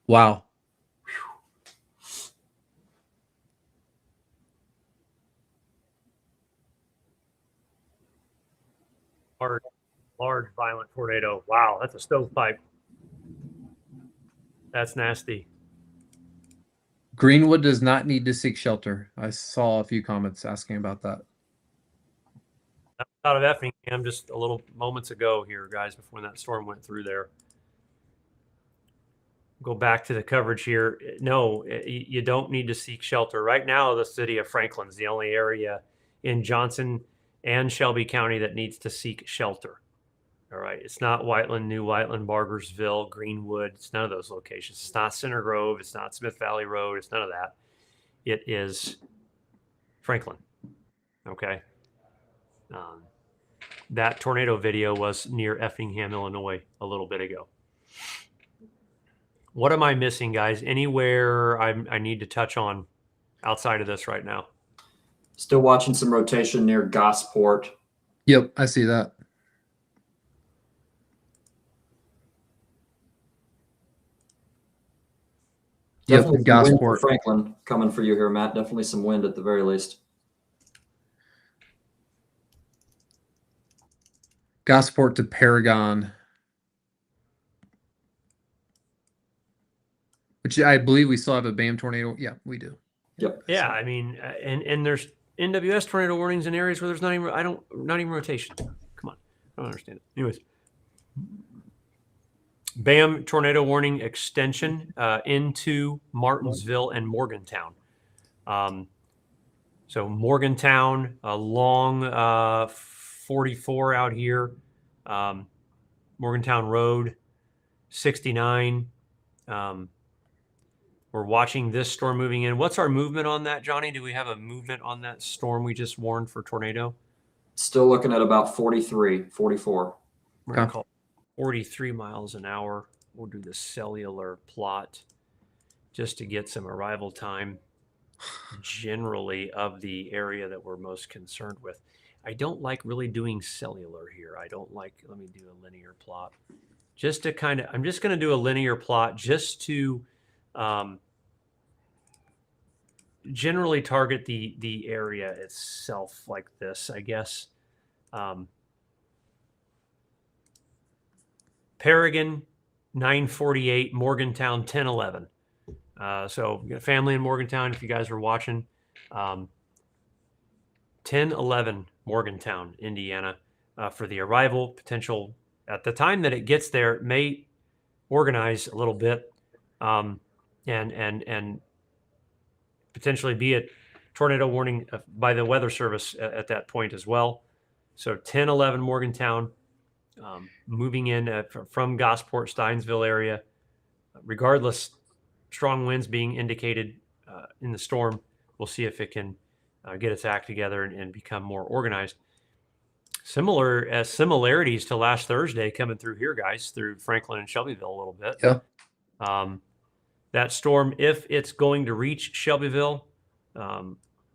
Speaker 2: Wow.
Speaker 1: Large violent tornado. Wow, that's a stovepipe. That's nasty.
Speaker 2: Greenwood does not need to seek shelter. I saw a few comments asking about that.
Speaker 1: Out of Effingham just a little moments ago here, guys, before that storm went through there. Go back to the coverage here. No, you don't need to seek shelter. Right now, the city of Franklin is the only area in Johnson and Shelby County that needs to seek shelter. All right. It's not Whiteland, New Whiteland, Bargersville, Greenwood. It's none of those locations. It's not Center Grove. It's not Smith Valley Road. It's none of that. It is Franklin. Okay. That tornado video was near Effingham, Illinois, a little bit ago. What am I missing, guys? Anywhere I need to touch on outside of this right now?
Speaker 3: Still watching some rotation near Gosport.
Speaker 2: Yep, I see that.
Speaker 3: Definitely
Speaker 2: Yep,
Speaker 3: some wind for
Speaker 2: Gosport.
Speaker 3: Franklin coming for you here, Matt. Definitely some wind at the very least.
Speaker 2: Gosport to Paragon, which I believe we still have a BAM tornado. Yeah, we do.
Speaker 3: Yep.
Speaker 1: Yeah, I mean, and there's NWS tornado warnings in areas where there's not even rotation. Come on, I don't understand it. Anyways, BAM tornado warning extension into Martinsville and Morgantown. So Morgantown along 44 out here, Morgantown Road, 69. We're watching this storm moving in. What's our movement on that, Johnny? Do we have a movement on that storm we just warned for tornado?
Speaker 3: Still looking at about 43, 44.
Speaker 1: We're going to call 43 miles an hour. We'll do the cellular plot just to get some arrival time generally of the area that we're most concerned with. I don't like really doing cellular here. I don't like, let me do a linear plot. Just to kind of, I'm just going to do a linear plot just to generally target the area itself like this, I guess. Paragon, 948, Morgantown, 1011. So we got a family in Morgantown, if you guys were watching. 1011, Morgantown, Indiana, for the arrival potential. At the time that it gets there, it may organize a little bit and potentially be a tornado warning by the Weather Service at that point as well. So 1011 Morgantown, moving in from Gosport, Steinsville area. Regardless, strong winds being indicated in the storm. We'll see if it can get its act together and become more organized. Similarities to last Thursday coming through here, guys, through Franklin and Shelbyville a little bit.
Speaker 2: Yeah.
Speaker 1: That storm, if it's going to reach Shelbyville,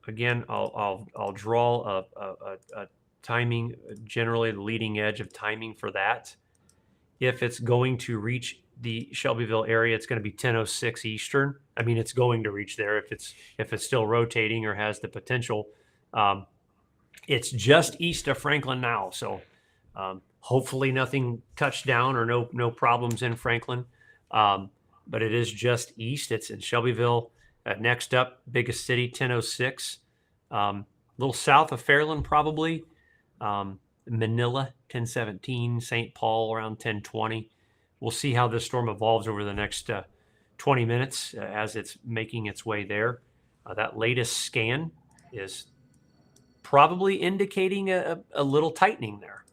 Speaker 1: again, I'll draw a timing, generally the leading edge of timing for that. If it's going to reach the Shelbyville area, it's going to be 10:06 Eastern. I mean, it's going to reach there if it's still rotating or has the potential. It's just east of Franklin now, so hopefully nothing touched down or no problems in Franklin. But it is just east. It's in Shelbyville. Next up, biggest city, 10:06. A little south of Fairland, probably. Manila, 10:17. St. Paul, around 10:20. We'll see how this storm evolves over the next 20 minutes as it's making its way there. That latest scan is probably indicating a little tightening there.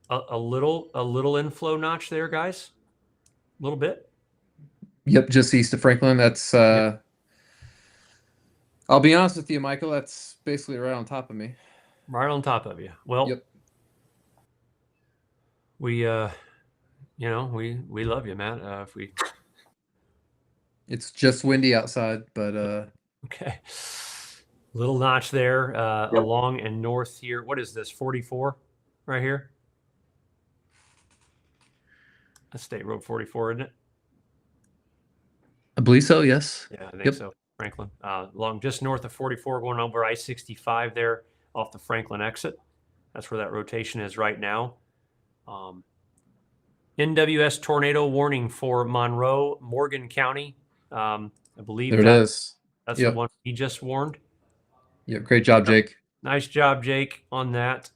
Speaker 1: A little inflow notch there, guys. A little bit.
Speaker 2: Yep, just east of Franklin. That's I'll be honest with you, Michael, that's basically right on top of me.
Speaker 1: Right on top of you. Well,
Speaker 2: Yep.
Speaker 1: We we love you, Matt.
Speaker 2: It's just windy outside, but
Speaker 1: okay. Little notch there
Speaker 3: Yep.
Speaker 1: along and north here. What is this? 44 right here? That's State Road 44, isn't it?
Speaker 2: I believe so, yes.
Speaker 1: Yeah, I think
Speaker 2: Yep.
Speaker 1: so. Franklin. Along just north of 44, going over I-65 there off the Franklin exit. That's where that rotation is right now. NWS tornado warning for Monroe, Morgan County. I believe
Speaker 2: There it is.
Speaker 1: That's
Speaker 2: Yep.
Speaker 1: the one he just warned.
Speaker 2: Yep, great job, Jake.
Speaker 1: Nice job, Jake, on that.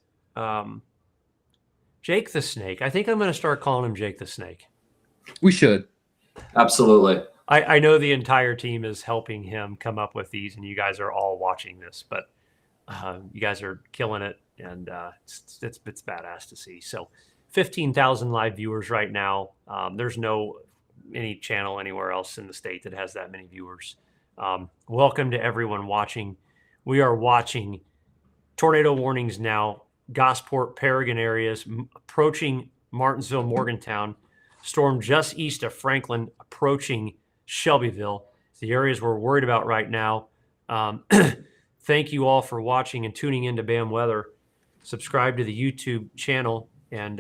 Speaker 1: Jake the Snake. I think I'm going to start calling him Jake the Snake.
Speaker 2: We should.
Speaker 3: Absolutely.
Speaker 1: I know the entire team is helping him come up with these, and you guys are all watching this, but you guys are killing it, and it's badass to see. So 15,000 live viewers right now. There's no any channel anywhere else in the state that has that many viewers. Welcome to everyone watching. We are watching tornado warnings now. Gosport, Paragon areas approaching Martinsville, Morgantown. Storm just east of Franklin approaching Shelbyville. The areas we're worried about right now. Thank you all for watching and tuning into BAM Weather. Subscribe to the YouTube channel and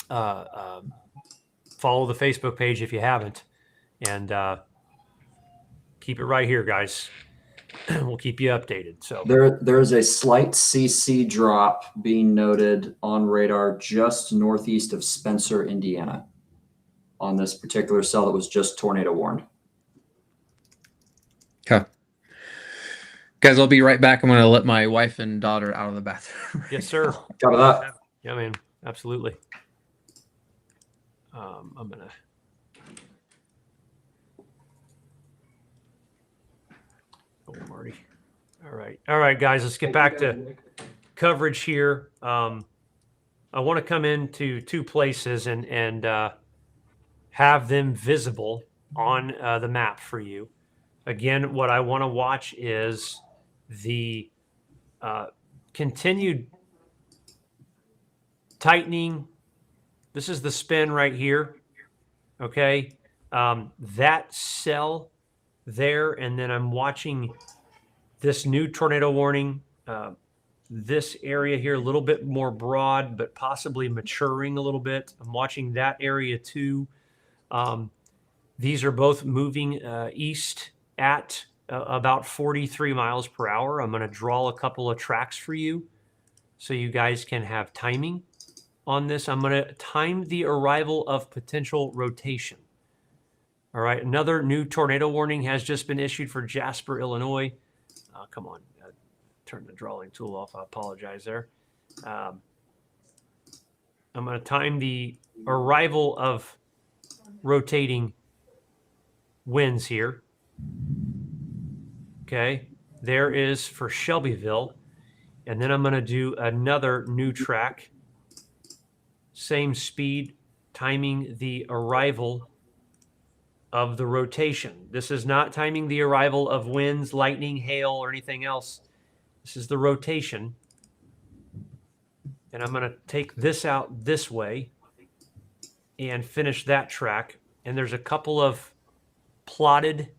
Speaker 1: follow the Facebook page if you haven't. And keep it right here, guys. We'll keep you updated. So
Speaker 3: There's a slight CC drop being noted on radar just northeast of Spencer, Indiana, on this particular cell that was just tornado warned.
Speaker 2: Okay. Guys, I'll be right back. I'm going to let my wife and daughter out of the bathroom.
Speaker 1: yes, sir.
Speaker 3: Cover that.
Speaker 1: Yeah, man. Absolutely. I'm gonna. Oh, Marty. All right, guys. Let's get back to coverage here. I want to come into two places and have them visible on the map for you. Again, what I want to watch is the continued tightening. This is the spin right here. Okay. That cell there. And then I'm watching this new tornado warning. This area here, a little bit more broad, but possibly maturing a little bit. I'm watching that area too. These are both moving east at about 43 miles per hour. I'm going to draw a couple of tracks for you so you guys can have timing on this. I'm going to time the arrival of potential rotation. All right. Another new tornado warning has just been issued for Jasper, Illinois. Come on. Turn the drawing tool off. I apologize there. I'm going to time the arrival of rotating winds here. Okay. There is for Shelbyville. And then I'm going to do another new track. Same speed, timing the arrival of the rotation. This is not timing the arrival of winds, lightning, hail, or anything else. This is the rotation. And I'm going to take this out this way and finish that track. And there's a couple of plotted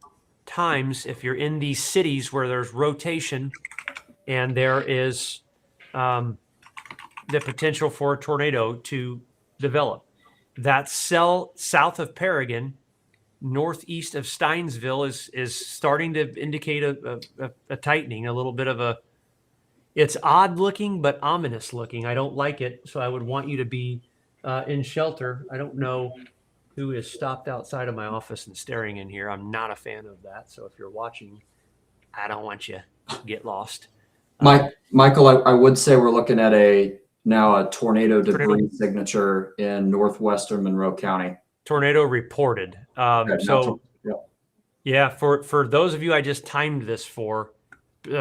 Speaker 1: times if you're in these cities where there's rotation and there is the potential for a tornado to develop. That cell south of Paragon, northeast of Steinsville, is starting to indicate a tightening, a little bit of a. It's odd looking, but ominous looking. I don't like it, so I would want you to be in shelter. I don't know who is stopped outside of my office and staring in here. I'm not a fan of that. So if you're watching, I don't want you to get lost.
Speaker 3: Michael, I would say we're looking at now a tornado debris signature in northwestern Monroe County.
Speaker 1: Tornado reported. Yeah, for those of you I just timed this for,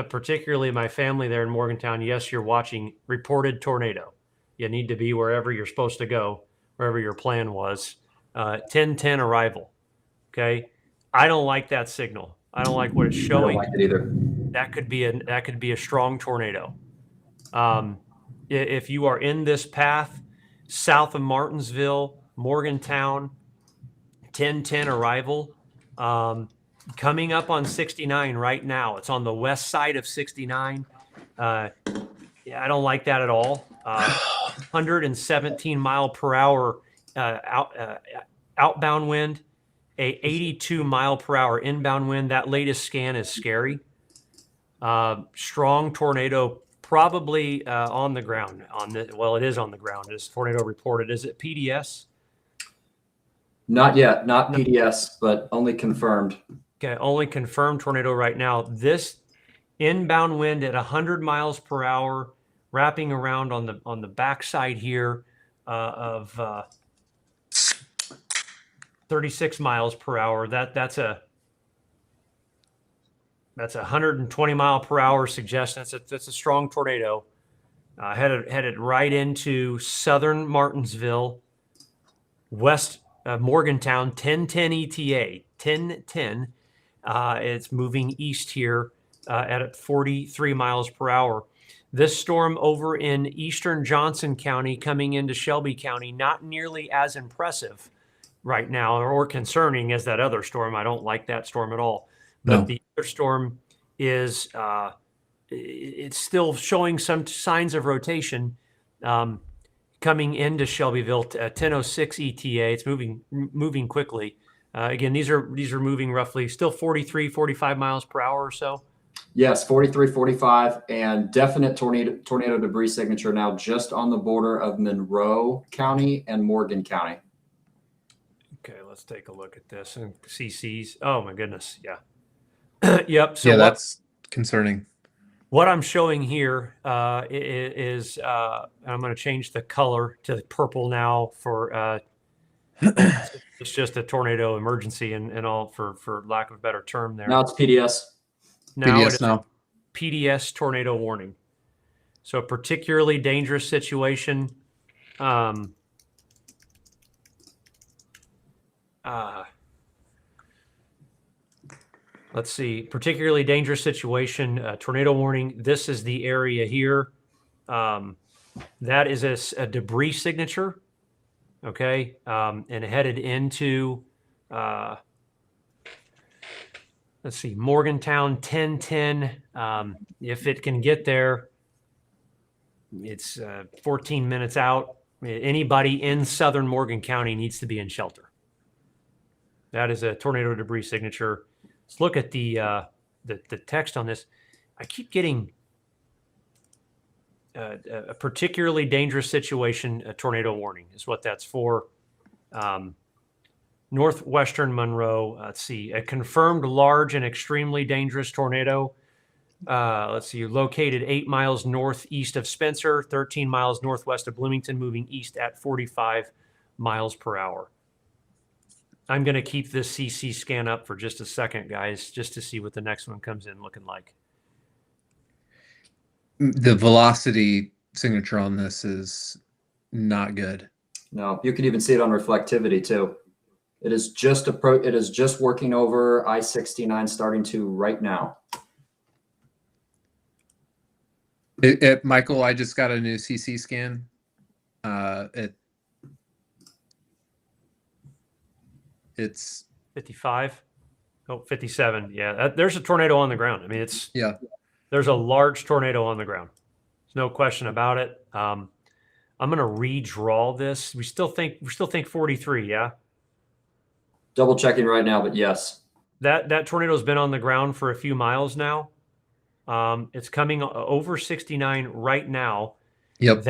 Speaker 1: particularly my family there in Morgantown, yes, you're watching reported tornado. You need to be wherever you're supposed to go, wherever your plan was. 10-10 arrival. Okay. I don't like that signal. I don't like what it's showing.
Speaker 3: I don't like it either.
Speaker 1: That could be a strong tornado. If you are in this path, south of Martinsville, Morgantown, 10-10 arrival, coming up on 69 right now. It's on the west side of 69. I don't like that at all. 117 mile per hour outbound wind, a 82 mile per hour inbound wind. That latest scan is scary. Strong tornado, probably on the ground. It is on the ground. Is tornado reported? Is it PDS?
Speaker 3: Not yet, not PDS, but only confirmed.
Speaker 1: Okay, only confirmed tornado right now. This inbound wind at 100 miles per hour, wrapping around on the backside here of 36 miles per hour. That's a 120 mile per hour suggestion. That's a strong tornado. Headed right into southern Martinsville, west Morgantown, 10-10 ETA, 10-10. It's moving east here at 43 miles per hour. This storm over in eastern Johnson County coming into Shelby County, not nearly as impressive right now or concerning as that other storm. I don't like that storm at all. But the other storm is it's still showing some signs of rotation coming into Shelbyville at 10:06 ETA. It's moving quickly. Again, these are moving roughly still 43, 45 miles per hour or so.
Speaker 3: Yes, 43, 45, and definite tornado debris signature now just on the border of Monroe County and Morgan County.
Speaker 1: Okay, let's take a look at this and CCs. Oh my goodness, yeah. Yep. So
Speaker 2: that's concerning.
Speaker 1: What I'm showing here is I'm going to change the color to purple now for It's just a tornado emergency and all for lack of a better term there.
Speaker 3: Now it's PDS.
Speaker 1: Now it
Speaker 2: PDS
Speaker 1: is
Speaker 2: now.
Speaker 1: PDS tornado warning. So a particularly dangerous situation. Let's see, particularly dangerous situation, tornado warning. This is the area here. That is a debris signature. Okay. And headed into, let's see, Morgantown 1010. If it can get there, it's 14 minutes out. Anybody in southern Morgan County needs to be in shelter. That is a tornado debris signature. Let's look at the text on this. I keep getting a particularly dangerous situation, a tornado warning is what that's for. Northwestern Monroe, let's see, a confirmed large and extremely dangerous tornado. Let's see, located 8 miles northeast of Spencer, 13 miles northwest of Bloomington, moving east at 45 miles per hour. I'm going to keep this CC scan up for just a second, guys, just to see what the next one comes in looking like.
Speaker 2: The velocity signature on this is not good.
Speaker 3: No, you can even see it on reflectivity too. It is just it is just working over I-69 starting to right now.
Speaker 2: Michael, I just got a new CC scan. It's
Speaker 1: 55. Oh, 57. Yeah, there's a tornado on the ground. I mean,
Speaker 2: yeah.
Speaker 1: There's a large tornado on the ground. There's no question about it. I'm going to redraw this. We still think 43. Yeah.
Speaker 3: Double checking right now, but yes.
Speaker 1: That tornado's been on the ground for a few miles now. It's coming over 69 right now.
Speaker 2: Yep.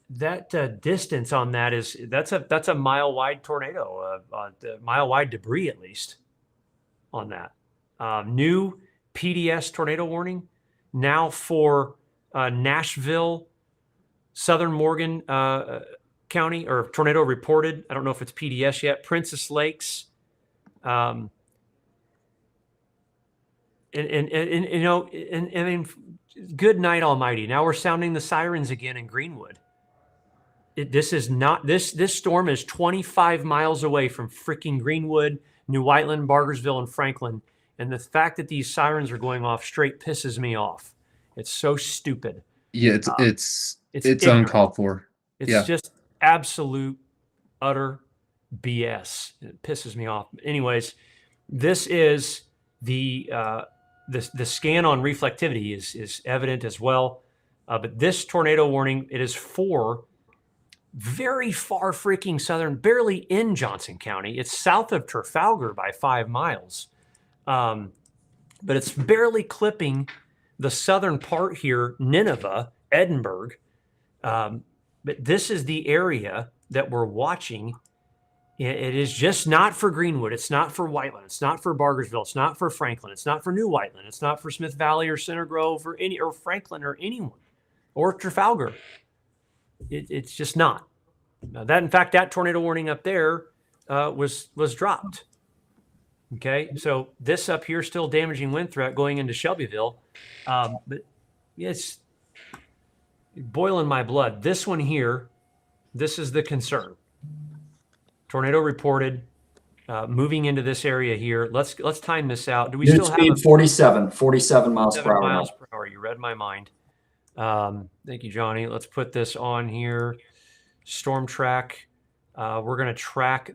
Speaker 1: That distance on that that's a mile wide tornado, mile wide debris at least on that. New PDS tornado warning now for Nashville, Southern Morgan County, or tornado reported. I don't know if it's PDS yet. Princess Lakes. And you know, and I mean, good night almighty. Now we're sounding the sirens again in Greenwood. This storm is 25 miles away from freaking Greenwood, New Whiteland, Bargersville, and Franklin. And the fact that these sirens are going off straight pisses me off. It's so stupid.
Speaker 2: Yeah, it's
Speaker 1: ignorant.
Speaker 2: uncalled for.
Speaker 1: It's just absolute, utter BS. It pisses me off. Anyways, this is the scan on reflectivity is evident as well. But this tornado warning, it is for very far freaking southern, barely in Johnson County. It's south of Trafalgar by 5 miles. But it's barely clipping the southern part here, Nineveh, Edinburgh. But this is the area that we're watching. It is just not for Greenwood. It's not for Whiteland. It's not for Bargersville. It's not for Franklin. It's not for New Whiteland. It's not for Smith Valley or Center Grove or Franklin or anyone or Trafalgar. It's just not. In fact, that tornado warning up there was dropped. Okay, so this up here still damaging wind threat going into Shelbyville, but it's boiling my blood. This one here, this is the concern. Tornado reported, moving into this area here. Let's time this out. Do we
Speaker 3: Wind
Speaker 1: still
Speaker 3: speed
Speaker 1: have
Speaker 3: 47 miles per hour?
Speaker 1: miles per hour. You read my mind. Thank you, Johnny. Let's put this on here. Storm track. We're going to track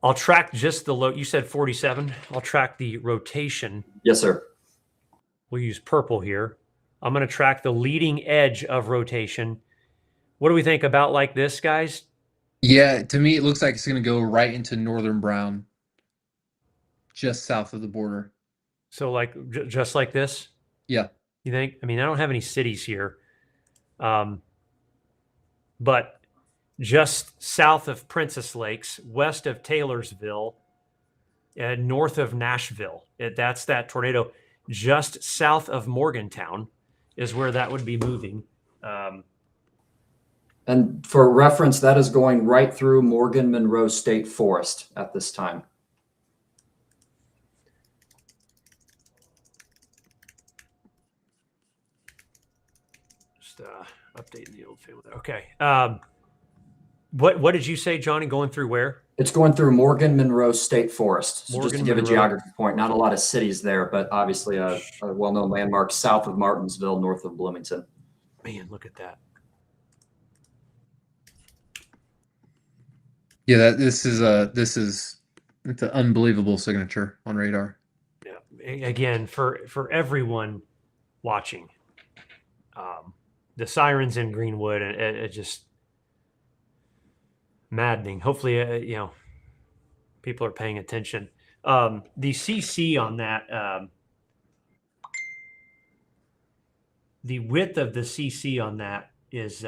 Speaker 1: I'll track just the load. You said 47. I'll track the rotation.
Speaker 3: Yes, sir.
Speaker 1: We'll use purple here. I'm going to track the leading edge of rotation. What do we think about like this, guys?
Speaker 2: Yeah, to me, it looks like it's going to go right into Northern Brown, just south of the border.
Speaker 1: So like just like this?
Speaker 2: Yeah.
Speaker 1: You think? I mean, I don't have any cities here. But just south of Princess Lakes, west of Taylorsville, and north of Nashville. That's that tornado. Just south of Morgantown is where that would be moving.
Speaker 3: And for reference, that is going right through Morgan Monroe State Forest at this time.
Speaker 1: Just updating the old family. Okay. What did you say, Johnny? Going through where?
Speaker 3: It's going through Morgan Monroe State Forest. So just to
Speaker 1: Morgan
Speaker 3: give a
Speaker 1: Monroe.
Speaker 3: geography point, not a lot of cities there, but obviously a well-known landmark south of Martinsville, north of Bloomington.
Speaker 1: Man, look at that.
Speaker 2: Yeah, this is it's an unbelievable signature on radar.
Speaker 1: Yeah. Again, for everyone watching, the sirens in Greenwood, and it just maddening. Hopefully, people are paying attention. The CC on that, the width of the CC on that is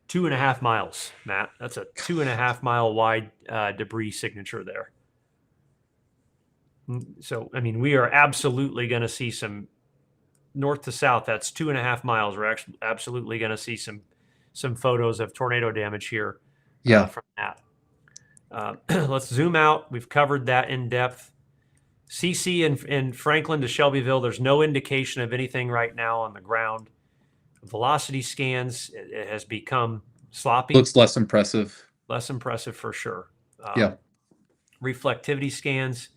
Speaker 1: 2.5 miles, Matt. That's a 2.5 mile wide debris signature there. So, I mean, we are absolutely going to see some north to south. That's 2.5 miles. We're actually absolutely going to see some photos of tornado damage here.
Speaker 2: Yeah.
Speaker 1: From that. Let's zoom out. We've covered that in depth. CC in Franklin to Shelbyville, there's no indication of anything right now on the ground. Velocity scans, it has become sloppy.
Speaker 2: Looks less impressive.
Speaker 1: Less impressive for sure.
Speaker 2: Yeah.
Speaker 1: Reflectivity scans,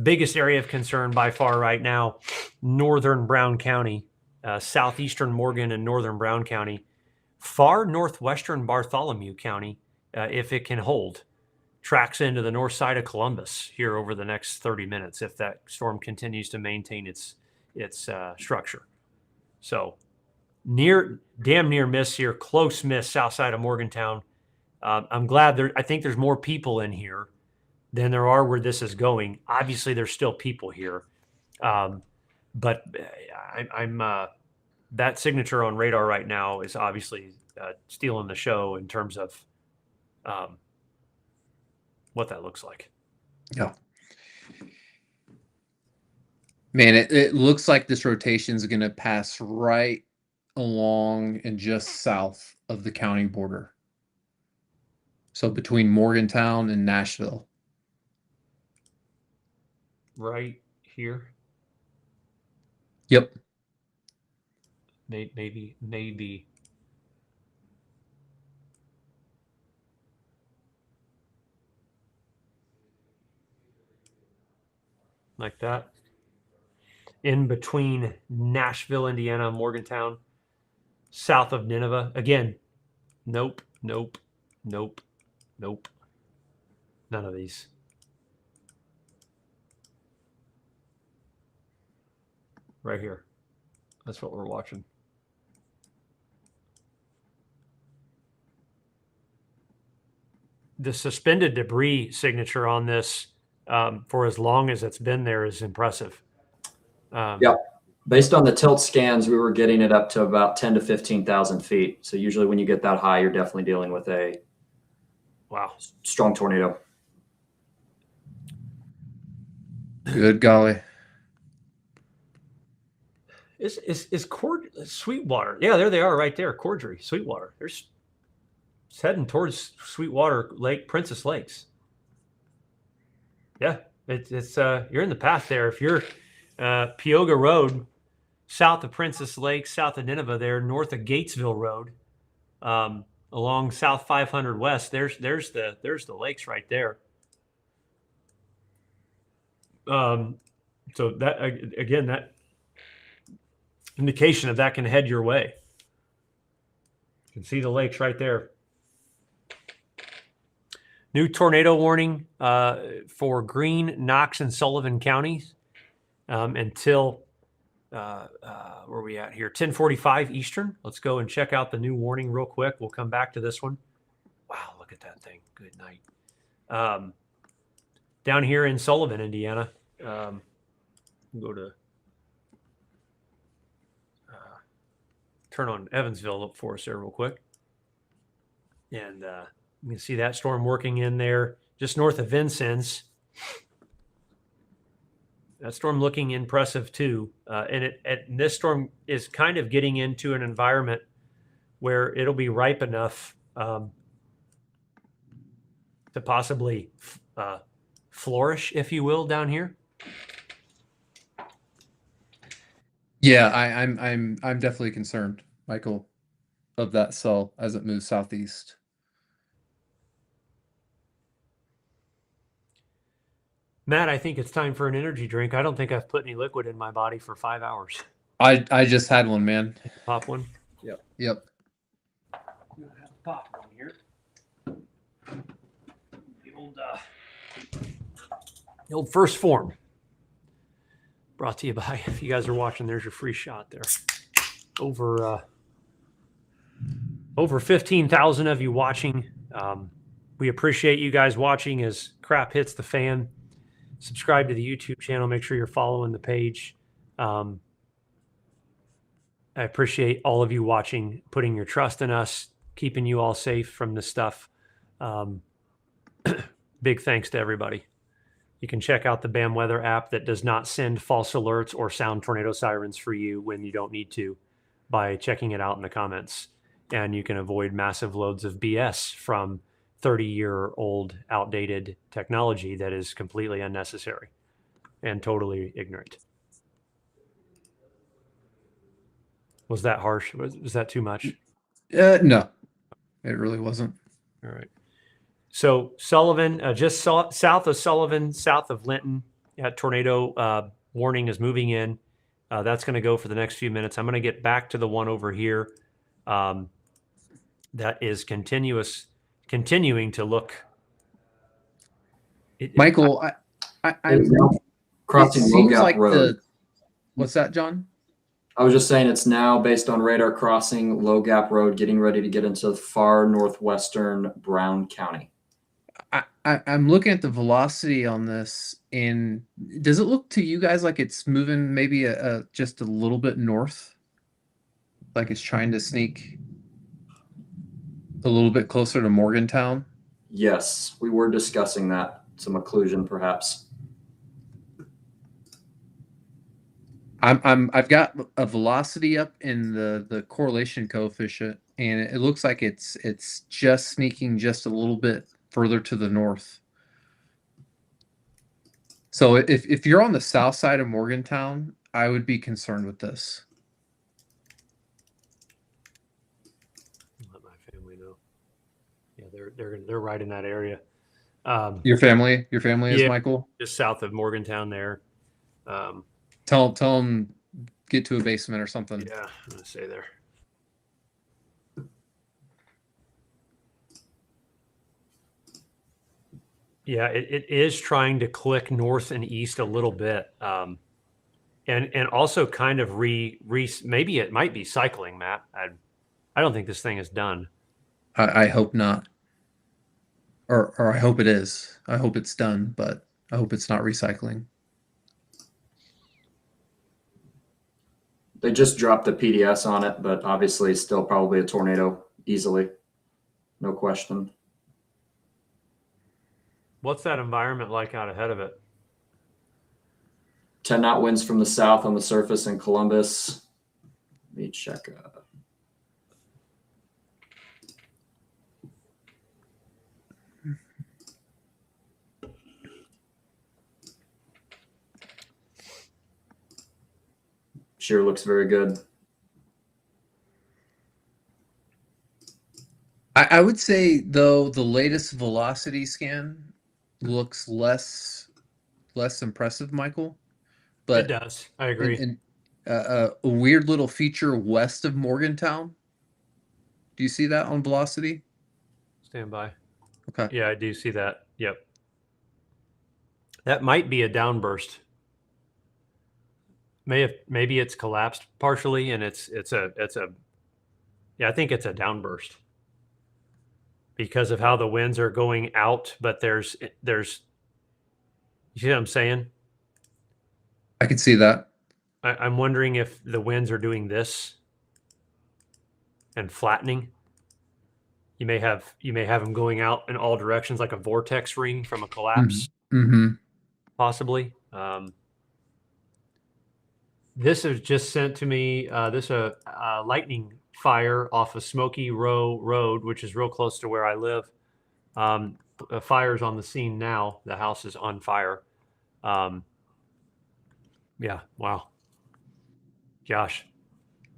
Speaker 1: biggest area of concern by far right now, northern Brown County, southeastern Morgan and northern Brown County, far northwestern Bartholomew County, if it can hold, tracks into the north side of Columbus here over the next 30 minutes if that storm continues to maintain its structure. So damn near miss here, close miss south side of Morgantown. I'm glad I think there's more people in here than there are where this is going. Obviously, there's still people here, but I'm that signature on radar right now is obviously stealing the show in terms of what that looks like.
Speaker 2: Yeah. Man, it looks like this rotation is going to pass right along and just south of the county border. So between Morgantown and Nashville.
Speaker 1: Right here.
Speaker 2: Yep.
Speaker 1: Maybe. Like that. In between Nashville, Indiana, Morgantown, south of Nineveh. Again, nope. None of these. Right here. That's what we're watching. The suspended debris signature on this for as long as it's been there is impressive.
Speaker 3: Yeah. Based on the tilt scans, we were getting it up to about 10 to 15,000 feet. So usually when you get that high, you're definitely dealing with a strong tornado.
Speaker 2: Good golly.
Speaker 1: Is Sweetwater? Yeah, there they are right there. Cordray, Sweetwater. It's heading towards Sweetwater Lake, Princess Lakes. Yeah, it's you're in the path there. If you're Peoga Road, south of Princess Lakes, south of Nineveh, there north of Gatesville Road, along South 500 West. There's the lakes right there. So that again, that indication of that can head your way. You can see the lakes right there. New tornado warning for Greene, Knox, and Sullivan counties until where are we at here? 10:45 Eastern. Let's go and check out the new warning real quick. We'll come back to this one. Wow, look at that thing. Good night. Down here in Sullivan, Indiana. We'll go to turn on Evansville up for us there real quick. And you can see that storm working in there just north of Vincennes. That storm looking impressive too. And this storm is kind of getting into an environment where it'll be ripe enough to possibly flourish, if you will, down here.
Speaker 2: Yeah, I'm definitely concerned, Michael, of that cell as it moves southeast.
Speaker 1: Matt, I think it's time for an energy drink. I don't think I've put any liquid in my body for 5 hours.
Speaker 2: I just had one, man.
Speaker 1: Pop one.
Speaker 2: Yep.
Speaker 1: Pop one here. The old First Form. Brought to you by, if you guys are watching, there's your free shot there. Over 15,000 of you watching. We appreciate you guys watching as crap hits the fan. Subscribe to the YouTube channel. Make sure you're following the page. I appreciate all of you watching, putting your trust in us, keeping you all safe from this stuff. Big thanks to everybody. You can check out the BAM Weather app that does not send false alerts or sound tornado sirens for you when you don't need to by checking it out in the comments. And you can avoid massive loads of BS from 30-year-old outdated technology that is completely unnecessary and totally ignorant. Was that harsh? Was that too much?
Speaker 2: No, it really wasn't.
Speaker 1: All right. So Sullivan, just south of Sullivan, south of Linton, tornado warning is moving in. That's going to go for the next few minutes. I'm going to get back to the one over here that is continuing to look.
Speaker 2: Michael,
Speaker 3: It's now crossing
Speaker 2: it seems
Speaker 3: Logap
Speaker 2: like
Speaker 3: Road.
Speaker 2: what's that, John?
Speaker 3: I was just saying it's now based on radar crossing Low Gap Road, getting ready to get into far northwestern Brown County.
Speaker 2: I'm looking at the velocity on this, and does it look to you guys like it's moving maybe just a little bit north? Like it's trying to sneak a little bit closer to Morgantown?
Speaker 3: Yes, we were discussing that. Some occlusion, perhaps.
Speaker 2: I've got a velocity up in the correlation coefficient, and it looks like it's just sneaking just a little bit further to the north. So if you're on the south side of Morgantown, I would be concerned with this.
Speaker 1: Let my family know. Yeah, they're right in that area.
Speaker 2: Your family is,
Speaker 1: yeah.
Speaker 2: Michael?
Speaker 1: Just south of Morgantown there.
Speaker 2: Tell them get to a basement or something.
Speaker 1: Yeah, I'm gonna say there. Yeah, it is trying to click north and east a little bit, and also kind of maybe it might be cycling, Matt. I don't think this thing is done.
Speaker 2: I hope not, or I hope it is. I hope it's done, but I hope it's not recycling.
Speaker 3: They just dropped the PDS on it, but obviously still probably a tornado easily. No question.
Speaker 1: What's that environment like out ahead of it?
Speaker 3: 10 knot winds from the south on the surface in Columbus. Let me check. Sure looks very good.
Speaker 2: I would say, though, the latest velocity scan looks less impressive, Michael. But
Speaker 1: It does. I agree.
Speaker 2: And a weird little feature west of Morgantown. Do you see that on velocity?
Speaker 1: Stand by.
Speaker 2: Okay.
Speaker 1: Yeah, I do see that. Yep. That might be a downburst. Maybe it's collapsed partially, and it's a I think it's a downburst because of how the winds are going out. But there's you see what I'm saying?
Speaker 2: I can see that.
Speaker 1: I'm wondering if the winds are doing this and flattening. You may have them going out in all directions like a vortex ring from a collapse,
Speaker 2: Mm-hmm.
Speaker 1: possibly. This is just sent to me. This lightning fire off of Smoky Row Road, which is real close to where I live. A fire's on the scene now. The house is on fire. Yeah. Wow. Gosh,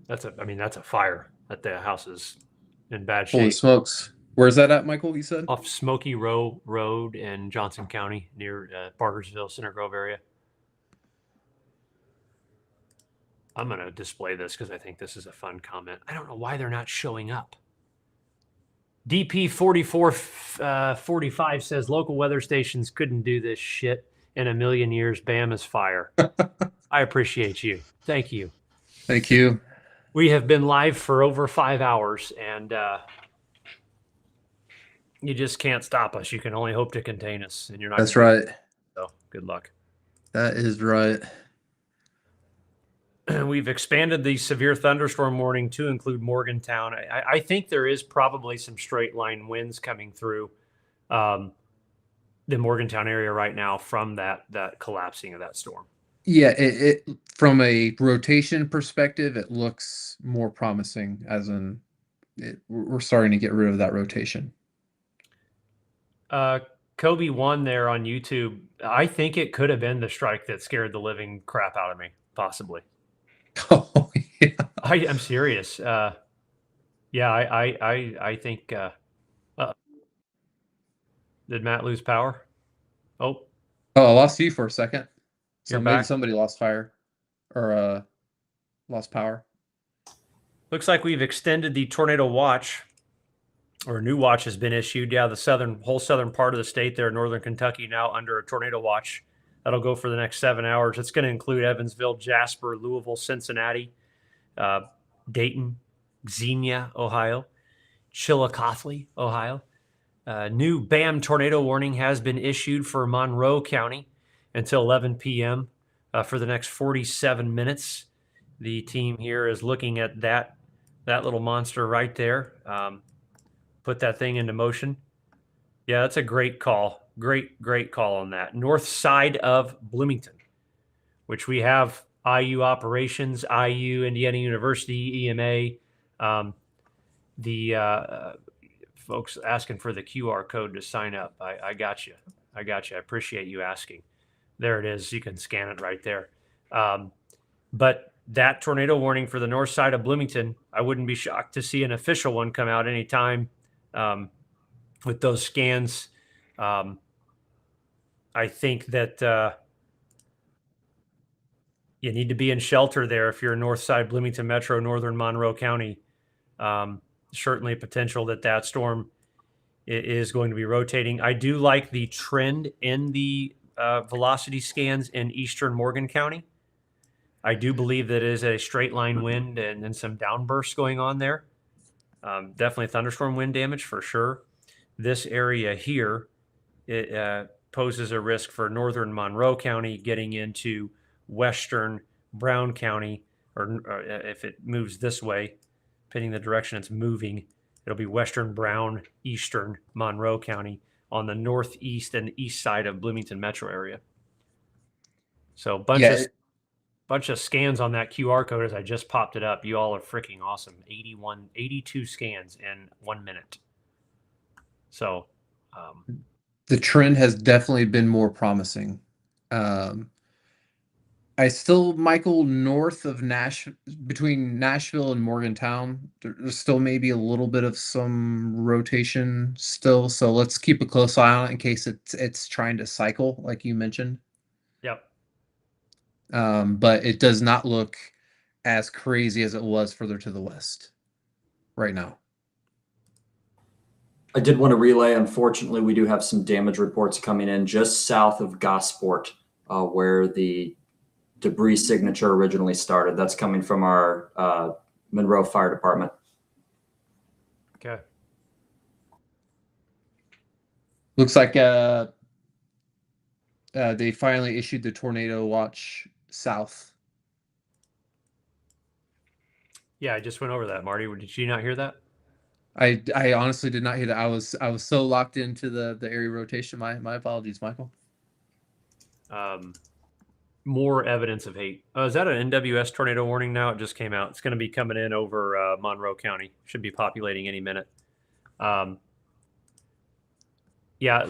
Speaker 1: that's a fire. That the house is in bad
Speaker 2: Holy
Speaker 1: shape.
Speaker 2: smokes! Where's that at, Michael? You said?
Speaker 1: Off Smoky Row Road in Johnson County, near Bargersville, Center Grove area. I'm going to display this because I think this is a fun comment. I don't know why they're not showing up. DP 4445 says local weather stations couldn't do this shit in a million years. Bam is fire. I appreciate you. Thank you.
Speaker 2: Thank you.
Speaker 1: We have been live for over 5 hours, and you just can't stop us. You can only hope to contain us, and you're not.
Speaker 2: That's right.
Speaker 1: So good luck.
Speaker 2: That is right.
Speaker 1: We've expanded the severe thunderstorm warning to include Morgantown. I think there is probably some straight line winds coming through the Morgantown area right now from that collapsing of that storm.
Speaker 2: Yeah, it from a rotation perspective, it looks more promising. As in, we're starting to get rid of that rotation.
Speaker 1: Kobe won there on YouTube. I think it could have been the strike that scared the living crap out of me, possibly.
Speaker 2: Oh yeah,
Speaker 1: I'm serious. Yeah, I think. Did Matt lose power? Oh,
Speaker 2: I lost you for a second. So
Speaker 1: You're
Speaker 2: maybe
Speaker 1: back.
Speaker 2: somebody lost fire or lost power.
Speaker 1: Looks like we've extended the tornado watch, or a new watch has been issued. Yeah, the whole southern part of the state there, northern Kentucky, now under a tornado watch. That'll go for the next 7 hours. It's going to include Evansville, Jasper, Louisville, Cincinnati, Dayton, Xenia, Ohio, Chillicothe, Ohio. New BAM tornado warning has been issued for Monroe County until 11 p.m. For the next 47 minutes. The team here is looking at that little monster right there. Put that thing into motion. Yeah, that's a great call. Great call on that. North side of Bloomington, which we have IU operations, IU, Indiana University, EMA. The folks asking for the QR code to sign up. I got you. I appreciate you asking. There it is. You can scan it right there. But that tornado warning for the north side of Bloomington, I wouldn't be shocked to see an official one come out anytime with those scans. I think that you need to be in shelter there if you're north side Bloomington Metro, northern Monroe County. Certainly a potential that storm is going to be rotating. I do like the trend in the velocity scans in eastern Morgan County. I do believe that it is a straight line wind and some downbursts going on there. Definitely thunderstorm wind damage for sure. This area here, it poses a risk for northern Monroe County getting into western Brown County, or if it moves this way, depending the direction it's moving, it'll be western Brown, eastern Monroe County on the northeast and east side of Bloomington metro area. So bunch of scans on that QR code as I just popped it up. You all are freaking awesome. 82 scans in 1 minute. So
Speaker 2: the trend has definitely been more promising. I still, Michael, north of between Nashville and Morgantown, there's still maybe a little bit of some rotation still. So let's keep a close eye on it in case it's trying to cycle, like you mentioned.
Speaker 1: Yep.
Speaker 2: But it does not look as crazy as it was further to the west right now.
Speaker 3: I did want to relay, unfortunately, we do have some damage reports coming in just south of Gosport, where the debris signature originally started. That's coming from our Monroe Fire Department.
Speaker 1: Okay.
Speaker 2: Looks like they finally issued the tornado watch south.
Speaker 1: Yeah, I just went over that, Marty. Did you not hear that?
Speaker 2: I honestly did not hear that. I was so locked into the area rotation. My apologies, Michael.
Speaker 1: more evidence of hate. Is that an NWS tornado warning now? It just came out. It's going to be coming in over Monroe County. Should be populating any minute. Yeah,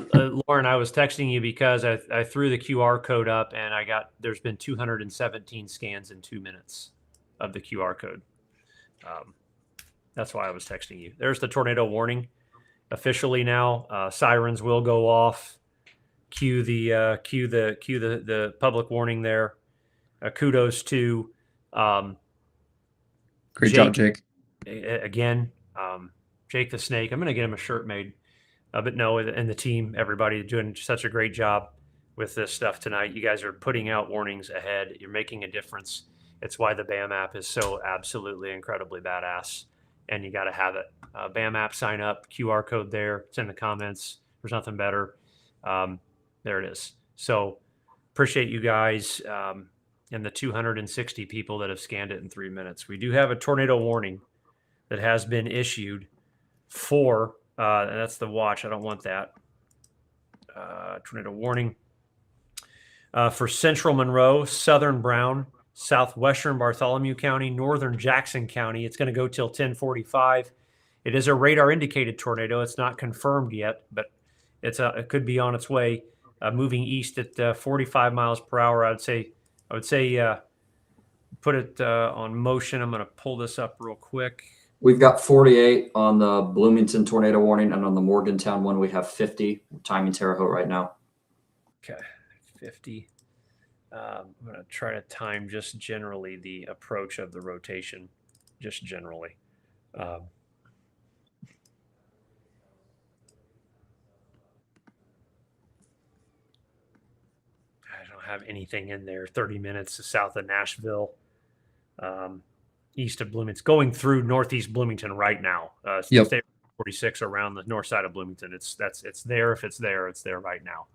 Speaker 1: Lauren, I was texting you because I threw the QR code up and there's been 217 scans in 2 minutes of the QR code. That's why I was texting you. There's the tornado warning officially now. Sirens will go off. Cue the public warning there. Kudos to
Speaker 2: Great job, Jake.
Speaker 1: Again, Jake the Snake. I'm going to get him a shirt made. But no, and the team, everybody doing such a great job with this stuff tonight. You guys are putting out warnings ahead. You're making a difference. It's why the BAM app is so absolutely incredibly badass, and you got to have it. BAM app, sign up, QR code there. It's in the comments. There's nothing better. There it is. So appreciate you guys and the 260 people that have scanned it in 3 minutes. We do have a tornado warning that has been issued for, and that's the watch. I don't want that. Tornado warning for Central Monroe, Southern Brown, Southwestern Bartholomew County, Northern Jackson County. It's going to go till 10:45. It is a radar indicated tornado. It's not confirmed yet, but it could be on its way, moving east at 45 miles per hour. I would say put it on motion. I'm going to pull this up real quick.
Speaker 3: We've got 48 on the Bloomington tornado warning, and on the Morgantown one, we have 50. We're timing Terre Haute right now.
Speaker 1: Okay, 50. I'm going to try to time just generally the approach of the rotation, just generally. I don't have anything in there. 30 minutes south of Nashville. East of Bloomington, going through northeast Bloomington right now.
Speaker 2: Yep.
Speaker 1: 46 around the north side of Bloomington. It's there. If it's there right now.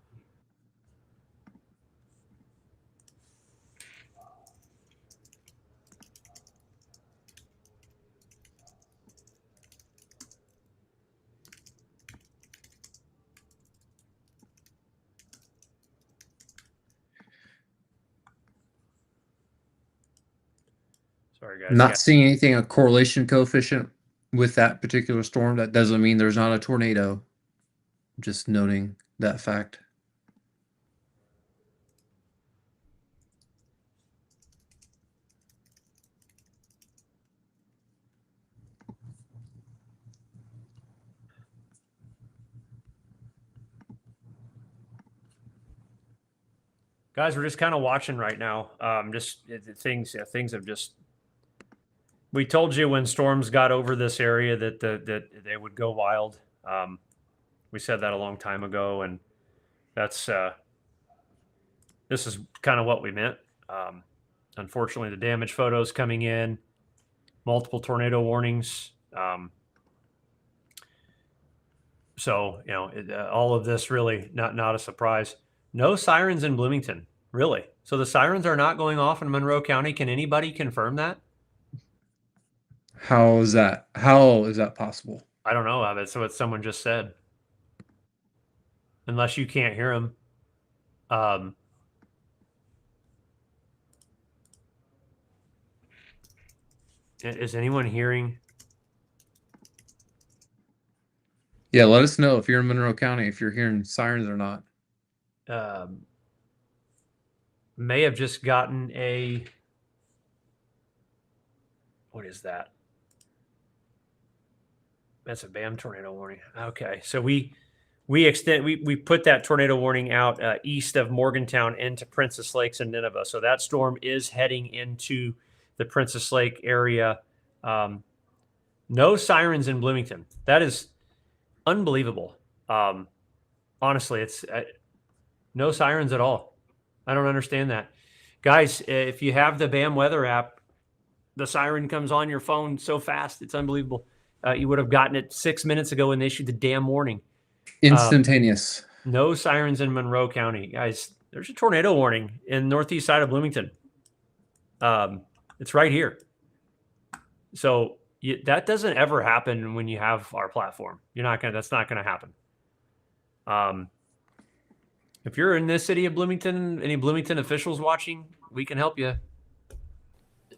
Speaker 1: Sorry, guys.
Speaker 2: Not seeing anything, a correlation coefficient with that particular storm. That doesn't mean there's not a tornado. Just noting that fact.
Speaker 1: Guys, we're just kind of watching right now. Things have just. We told you when storms got over this area that they would go wild. We said that a long time ago, and that's this is kind of what we meant. Unfortunately, the damage photos coming in, multiple tornado warnings. So all of this really not a surprise. No sirens in Bloomington, really. So the sirens are not going off in Monroe County. Can anybody confirm that?
Speaker 2: How is that? How is that possible?
Speaker 1: I don't know. That's what someone just said. Unless you can't hear them. Is anyone hearing?
Speaker 2: Yeah, let us know if you're in Monroe County, if you're hearing sirens or not.
Speaker 1: May have just gotten a. What is that? That's a BAM tornado warning. Okay, so we put that tornado warning out east of Morgantown into Princess Lakes and Nineveh. So that storm is heading into the Princess Lake area. No sirens in Bloomington. That is unbelievable. Honestly, it's no sirens at all. I don't understand that. Guys, if you have the BAM weather app, the siren comes on your phone so fast. It's unbelievable. You would have gotten it 6 minutes ago when they issued the damn warning.
Speaker 2: Instantaneous.
Speaker 1: No sirens in Monroe County. Guys, there's a tornado warning in northeast side of Bloomington. It's right here. So that doesn't ever happen when you have our platform. That's not going to happen. If you're in this city of Bloomington, any Bloomington officials watching, we can help you.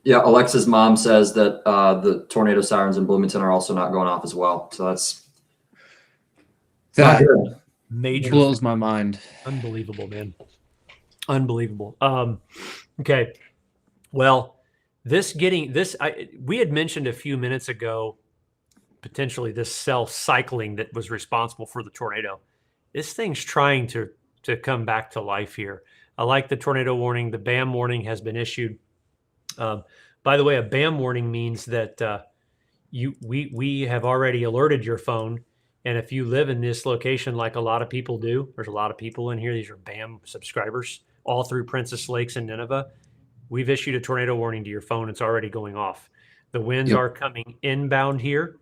Speaker 3: Yeah, Alexa's mom says that the tornado sirens in Bloomington are also not going off as well. So that's not
Speaker 2: That
Speaker 3: good.
Speaker 1: Major
Speaker 2: blows my mind.
Speaker 1: Unbelievable, man. Unbelievable. Okay. Well, we had mentioned a few minutes ago, potentially this cell cycling that was responsible for the tornado. This thing's trying to come back to life here. I like the tornado warning. The BAM warning has been issued. By the way, a BAM warning means that we have already alerted your phone. And if you live in this location, like a lot of people do, there's a lot of people in here. These are BAM subscribers all through Princess Lakes and Nineveh. We've issued a tornado warning to your phone. It's already going off. The winds are coming inbound here.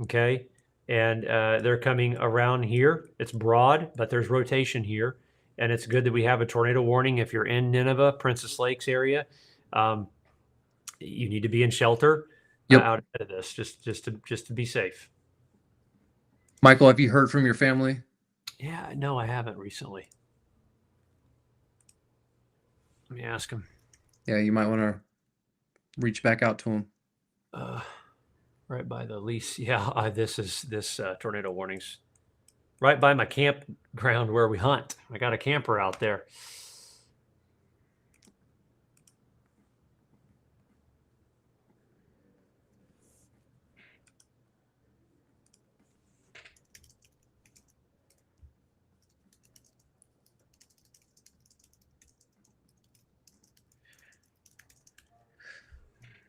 Speaker 1: Okay. And they're coming around here. It's broad, but there's rotation here. And it's good that we have a tornado warning. If you're in Nineveh, Princess Lakes area, you need to be in shelter out of this, just to be safe.
Speaker 2: Michael, have you heard from your family?
Speaker 1: Yeah, no, I haven't recently. Let me ask him.
Speaker 2: Yeah, you might want to reach back out to him.
Speaker 1: Right by the lease. Yeah, this tornado warnings right by my campground where we hunt. I got a camper out there.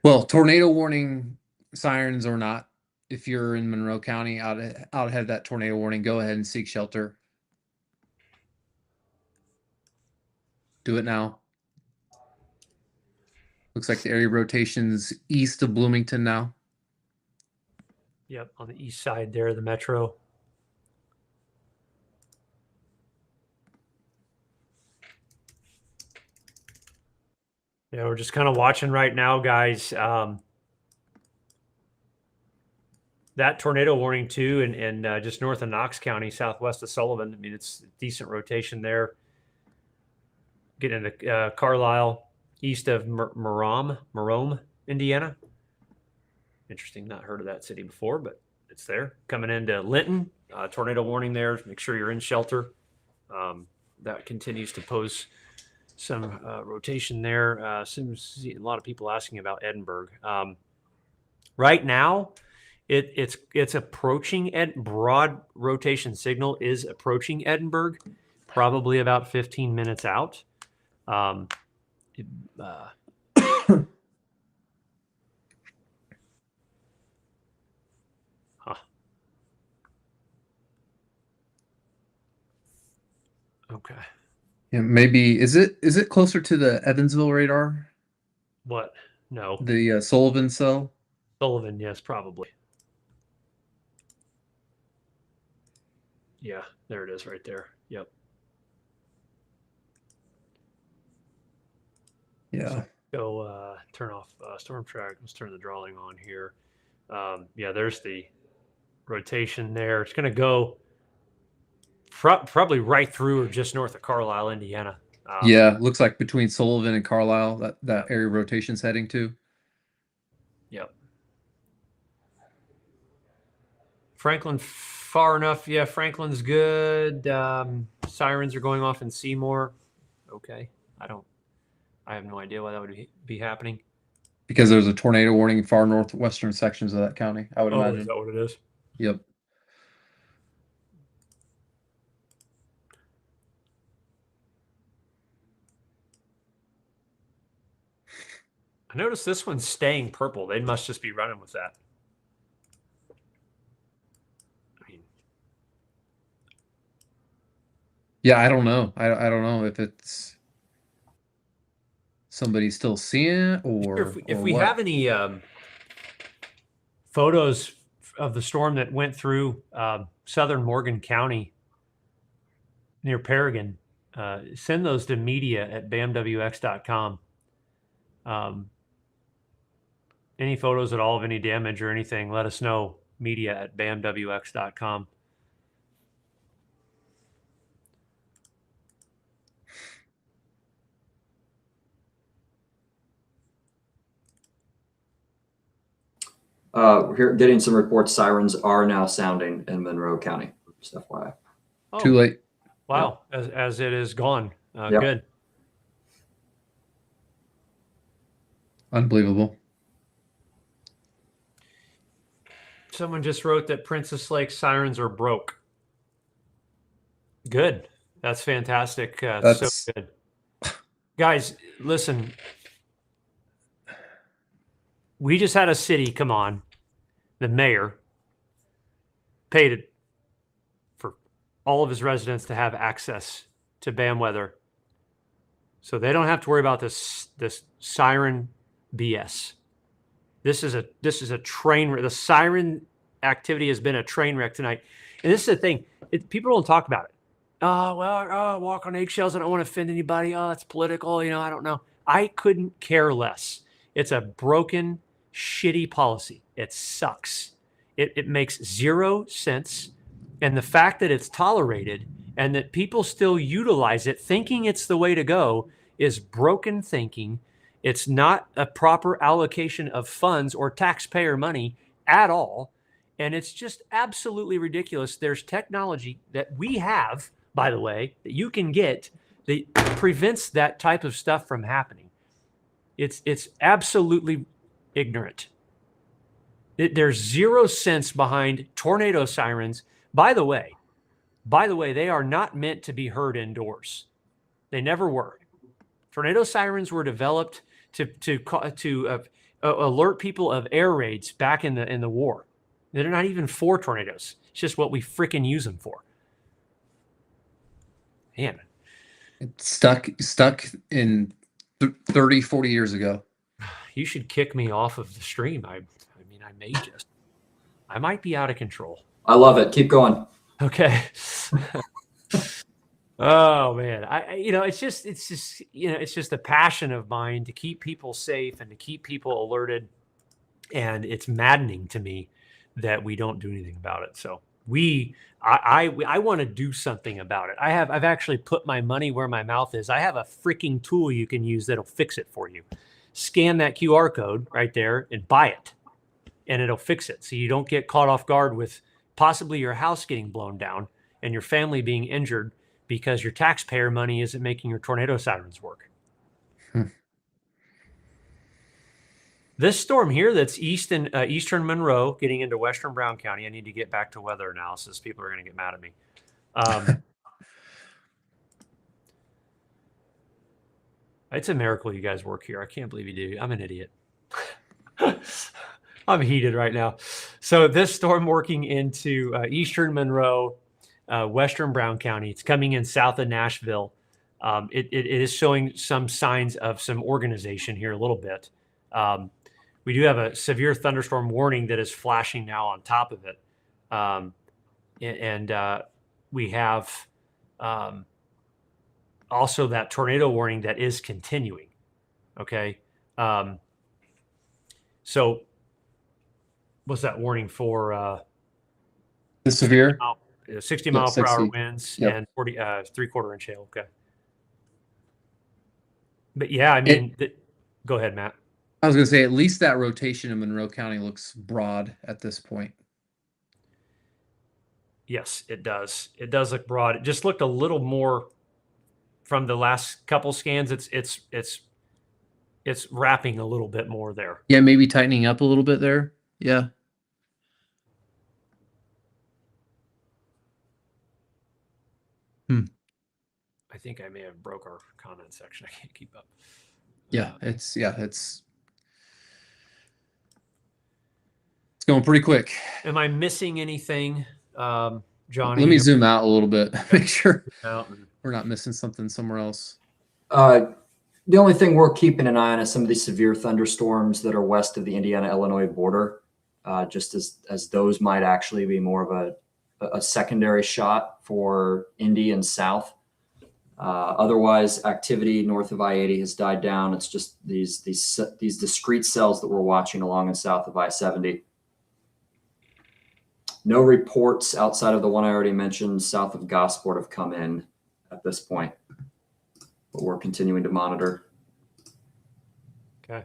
Speaker 2: Well, tornado warning sirens or not, if you're in Monroe County out ahead of that tornado warning, go ahead and seek shelter. Do it now. Looks like the area rotation's east of Bloomington now.
Speaker 1: Yep, on the east side there, the metro. Yeah, we're just kind of watching right now, guys. That tornado warning too, and just north of Knox County, southwest of Sullivan. I mean, it's decent rotation there. Getting into Carlisle, east of Marome, Indiana. Interesting. Not heard of that city before, but it's there. Coming into Linton, tornado warning there. Make sure you're in shelter. That continues to pose some rotation there. Seems a lot of people asking about Edinburgh. Right now, it's approaching. Broad rotation signal is approaching Edinburgh, probably about 15 minutes out. Okay.
Speaker 2: Yeah, maybe is it closer to the Evansville radar?
Speaker 1: What? No.
Speaker 2: The Sullivan cell?
Speaker 1: Sullivan, yes, probably. Yeah, there it is right there. Yep.
Speaker 2: Yeah.
Speaker 1: Go turn off storm track. Let's turn the drawing on here. Yeah, there's the rotation there. It's going to go probably right through or just north of Carlisle, Indiana.
Speaker 2: Yeah, looks like between Sullivan and Carlisle, that area rotation's heading to.
Speaker 1: Yep. Franklin, far enough. Yeah, Franklin's good. Sirens are going off in Seymour. Okay. I have no idea why that would be happening.
Speaker 2: Because there's a tornado warning in far northwestern sections of that county, I would imagine.
Speaker 1: Is that what it is?
Speaker 2: Yep.
Speaker 1: I noticed this one's staying purple. They must just be running with that. I mean,
Speaker 2: yeah, I don't know. I don't know if it's somebody still seeing it or
Speaker 1: if we have any photos of the storm that went through southern Morgan County near Paragon, send those to media@bamwx.com. Any photos at all of any damage or anything, let us know. Media@bamwx.com.
Speaker 3: Here, getting some reports. Sirens are now sounding in Monroe County. Just FYI.
Speaker 1: Oh,
Speaker 2: Too late.
Speaker 1: wow. As it is gone.
Speaker 3: Yep.
Speaker 1: Good.
Speaker 2: Unbelievable.
Speaker 1: Someone just wrote that Princess Lake sirens are broke. Good. That's fantastic.
Speaker 2: That's
Speaker 1: So good. Guys, listen. We just had a city come on. The mayor paid it for all of his residents to have access to bad weather. So they don't have to worry about this siren BS. This is a train wreck. The siren activity has been a train wreck tonight. And this is the thing. People don't talk about it. Oh, well, walk on eggshells. I don't want to offend anybody. Oh, it's political. I don't know. I couldn't care less. It's a broken, shitty policy. It sucks. It makes zero sense. And the fact that it's tolerated and that people still utilize it thinking it's the way to go is broken thinking. It's not a proper allocation of funds or taxpayer money at all. And it's just absolutely ridiculous. There's technology that we have, by the way, that you can get that prevents that type of stuff from happening. It's absolutely ignorant. There's zero sense behind tornado sirens. By the way, they are not meant to be heard indoors. They never were. Tornado sirens were developed to alert people of air raids back in the war. They're not even for tornadoes. It's just what we freaking use them for. Man,
Speaker 2: it's stuck in 30, 40 years ago.
Speaker 1: you should kick me off of the stream. I mean, I might be out of control.
Speaker 3: I love it. Keep going.
Speaker 1: Okay. Oh man, it's just a passion of mine to keep people safe and to keep people alerted, and it's maddening to me that we don't do anything about it. So I want to do something about it. I've actually put my money where my mouth is. I have a freaking tool you can use that'll fix it for you. Scan that QR code right there and buy it, and it'll fix it so you don't get caught off guard with possibly your house getting blown down and your family being injured because your taxpayer money isn't making your tornado sirens work. This storm here that's eastern Monroe getting into western Brown County. I need to get back to weather analysis. People are going to get mad at me. It's a miracle you guys work here. I can't believe you do. I'm an idiot. I'm heated right now. So this storm working into eastern Monroe, western Brown County. It's coming in south of Nashville. It is showing some signs of some organization here a little bit. We do have a severe thunderstorm warning that is flashing now on top of it. We have also that tornado warning that is continuing. Okay. So what's that warning for?
Speaker 2: The severe?
Speaker 1: 60 mile per hour
Speaker 2: 60.
Speaker 1: winds
Speaker 2: Yep.
Speaker 1: and 40, 3/4 inch hail. Okay. But yeah, I mean, go ahead, Matt.
Speaker 2: I was going to say, at least that rotation in Monroe County looks broad at this point.
Speaker 1: Yes, it does. It does look broad. It just looked a little more from the last couple scans. It's wrapping a little bit more there.
Speaker 2: Yeah, maybe tightening up a little bit there. Yeah.
Speaker 1: I think I may have broke our comment section. I can't keep up.
Speaker 2: Yeah, it's going pretty quick.
Speaker 1: Am I missing anything, Johnny?
Speaker 2: Let me zoom out a little bit. Make sure
Speaker 1: out.
Speaker 2: we're not missing something somewhere else.
Speaker 3: The only thing we're keeping an eye on is some of these severe thunderstorms that are west of the Indiana-Illinois border, just as those might actually be more of a secondary shot for Indy and south. Otherwise, activity north of I-80 has died down. It's just these discrete cells that we're watching along and south of I-70. No reports outside of the one I already mentioned south of Gosport have come in at this point, but we're continuing to monitor.
Speaker 1: Okay.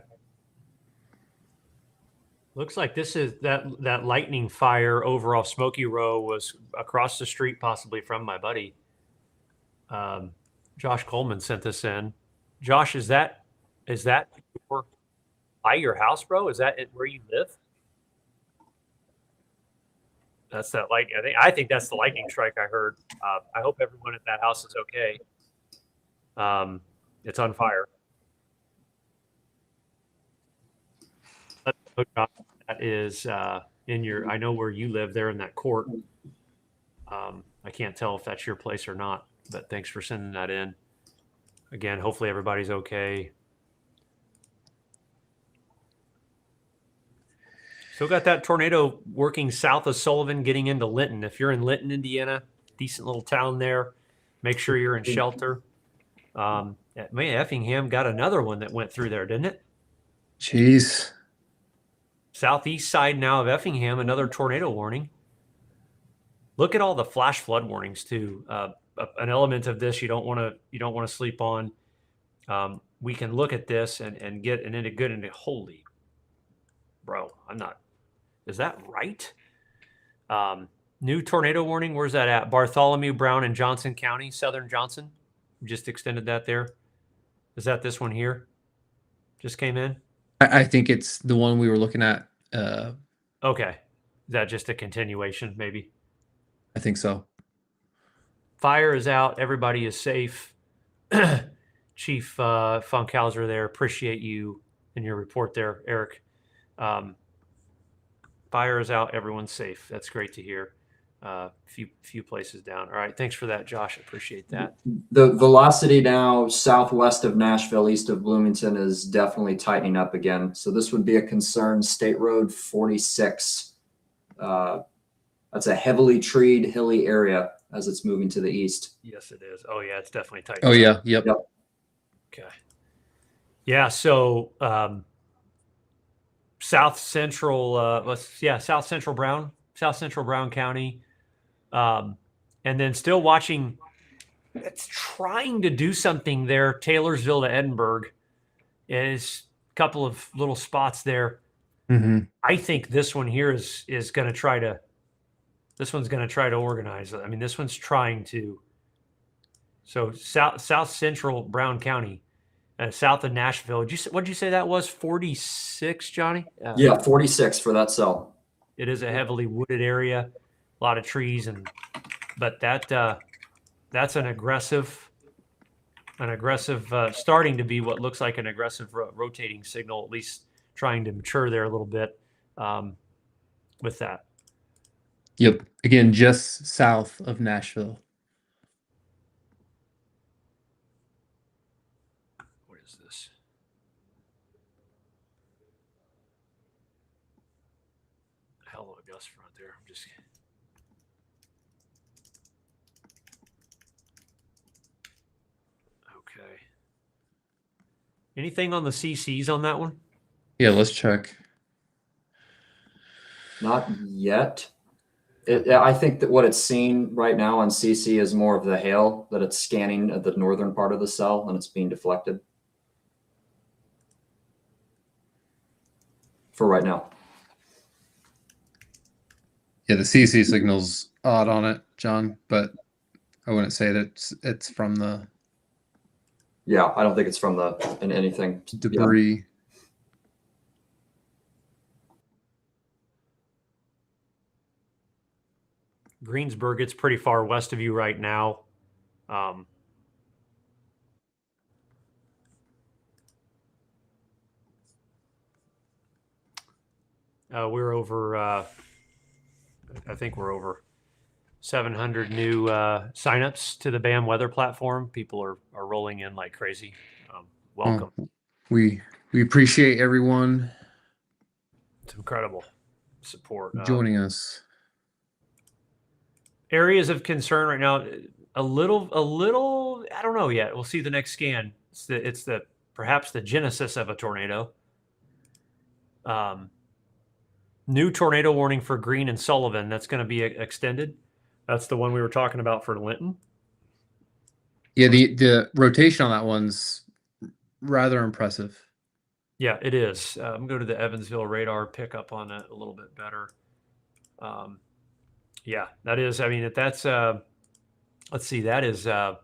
Speaker 1: Looks like this is that lightning fire over off Smoky Row was across the street, possibly from my buddy. Josh Coleman sent this in. Josh, is that by your house, bro? Is that where you live? That's that light. I think that's the lightning strike I heard. I hope everyone at that house is okay. It's on fire. That is in your. I know where you live there in that court. I can't tell if that's your place or not, but thanks for sending that in. Again, hopefully everybody's okay. Still got that tornado working south of Sullivan, getting into Linton. If you're in Linton, Indiana, decent little town there, make sure you're in shelter. Effingham got another one that went through there, didn't it?
Speaker 2: Jeez.
Speaker 1: Southeast side now of Effingham, another tornado warning. Look at all the flash flood warnings too. An element of this you don't want to sleep on. We can look at this and get into holy, bro. I'm not. Is that right? New tornado warning. Where's that at? Bartholomew, Brown, and Johnson County, Southern Johnson. Just extended that there. Is that this one here? Just came in.
Speaker 2: I think it's the one we were looking at.
Speaker 1: Okay. Is that just a continuation, maybe?
Speaker 2: I think so.
Speaker 1: Fire is out. Everybody is safe. Chief Funkhauser there. Appreciate you and your report there, Eric. Fire is out. Everyone's safe. That's great to hear. Few places down. All right. Thanks for that, Josh. Appreciate that.
Speaker 3: The velocity now southwest of Nashville, east of Bloomington, is definitely tightening up again. So this would be a concern. State Road 46. That's a heavily treed, hilly area as it's moving to the east.
Speaker 1: Yes, it is. Oh, yeah. It's definitely tight.
Speaker 2: Oh, yeah. Yep.
Speaker 1: Okay. Yeah. So South Central Brown County. And then still watching, it's trying to do something there. Taylorsville to Edinburgh is a couple of little spots there.
Speaker 2: Mm-hmm.
Speaker 1: I think this one here is going to try to, organize. I mean, this one's trying to. So South Central Brown County, south of Nashville. What did you say that was? 46, Johnny?
Speaker 3: Yeah, 46 for that cell.
Speaker 1: It is a heavily wooded area, a lot of trees, but that's an aggressive, starting to be what looks like an aggressive rotating signal, at least trying to mature there a little bit with that.
Speaker 2: Yep. Again, just south of Nashville.
Speaker 1: What is this? Hell of a gust front there. I'm just. Okay. Anything on the CCs on that one?
Speaker 2: Yeah, let's check.
Speaker 3: Not yet. I think that what it's seeing right now on CC is more of the hail, that it's scanning at the northern part of the cell and it's being deflected. For right now.
Speaker 2: Yeah, the CC signal's odd on it, John, but I wouldn't say that it's from the
Speaker 3: Yeah, I don't think it's from anything.
Speaker 2: debris. Yeah.
Speaker 1: Greensburg, it's pretty far west of you right now. We're over, I think we're over 700 new signups to the BAM weather platform. People are rolling in like crazy. Welcome.
Speaker 2: We appreciate everyone.
Speaker 1: It's incredible support.
Speaker 2: Joining us.
Speaker 1: Areas of concern right now, a little, I don't know yet. We'll see the next scan. It's the perhaps the genesis of a tornado. New tornado warning for Greene and Sullivan. That's going to be extended. That's the one we were talking about for Linton.
Speaker 2: Yeah, the rotation on that one's rather impressive.
Speaker 1: Yeah, it is. I'm going to the Evansville radar, pick up on it a little bit better. Yeah, that is. I mean, if that's let's see, that is uh,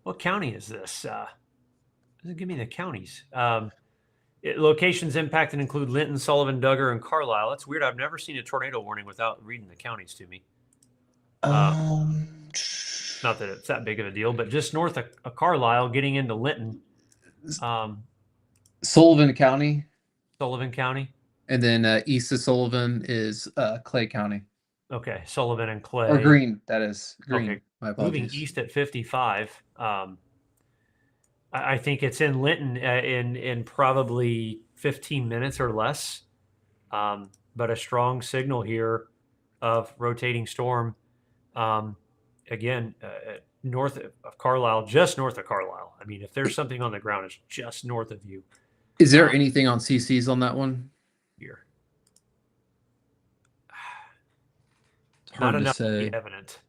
Speaker 1: what county is this? Doesn't give me the counties. Locations impacted include Linton, Sullivan, Duggar, and Carlisle. That's weird. I've never seen a tornado warning without reading the counties to me. Not that it's that big of a deal, but just north of Carlisle, getting into Linton,
Speaker 2: Sullivan County,
Speaker 1: Sullivan County.
Speaker 2: and then east of Sullivan is Clay County.
Speaker 1: Okay, Sullivan and Clay.
Speaker 2: Or Green, that is. Green.
Speaker 1: Okay.
Speaker 2: My apologies.
Speaker 1: Moving east at 55. I think it's in Linton in probably 15 minutes or less. But a strong signal here of rotating storm. Again, north of Carlisle, just north of Carlisle. I mean, if there's something on the ground, it's just north of you
Speaker 2: Is there anything on CCs on that one?
Speaker 1: here.
Speaker 2: It's hard
Speaker 1: Not
Speaker 2: to
Speaker 1: enough to
Speaker 2: say.
Speaker 1: be evident.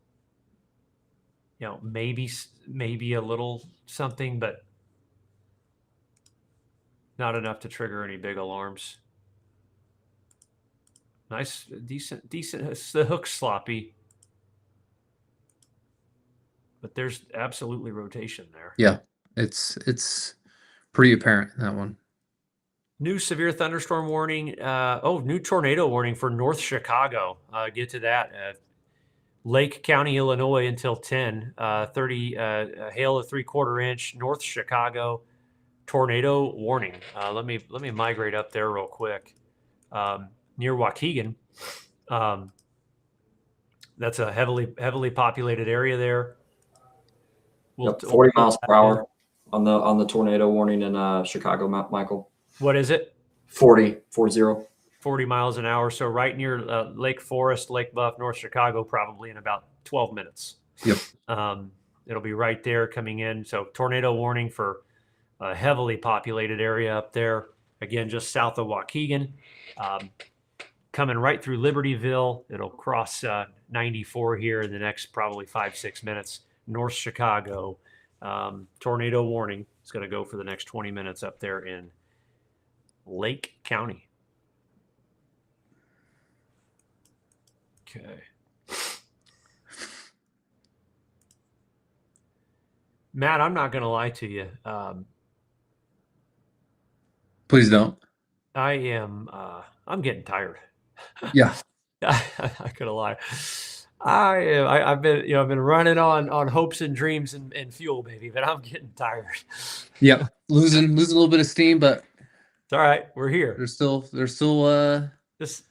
Speaker 1: You know, maybe a little something, but not enough to trigger any big alarms. Nice, decent. The hook's sloppy, but there's absolutely rotation there.
Speaker 2: Yeah, it's pretty apparent in that one.
Speaker 1: New severe thunderstorm warning. New tornado warning for North Chicago. Get to that. Lake County, Illinois until 10. 30 hail of 3/4 inch. North Chicago tornado warning. Let me migrate up there real quick. Near Waukegan. That's a heavily populated area there.
Speaker 3: 40 miles per hour on the tornado warning in Chicago, Michael.
Speaker 1: What is it?
Speaker 3: 40.
Speaker 1: 40 miles an hour. So right near Lake Forest, Lake Bluff, North Chicago, probably in about 12 minutes.
Speaker 2: Yep.
Speaker 1: It'll be right there coming in. So tornado warning for a heavily populated area up there. Again, just south of Waukegan. Coming right through Libertyville. It'll cross 94 here in the next probably 5-6 minutes. North Chicago. Tornado warning. It's going to go for the next 20 minutes up there in Lake County. Okay. Matt, I'm not going to lie to you.
Speaker 2: Please don't.
Speaker 1: I am. I'm getting tired.
Speaker 2: Yeah.
Speaker 1: I'm not gonna lie. I've been running on hopes and dreams and fuel, baby, but I'm getting tired.
Speaker 2: Yep. Losing a little bit of steam, but
Speaker 1: It's all right. We're here.
Speaker 2: there's still
Speaker 1: This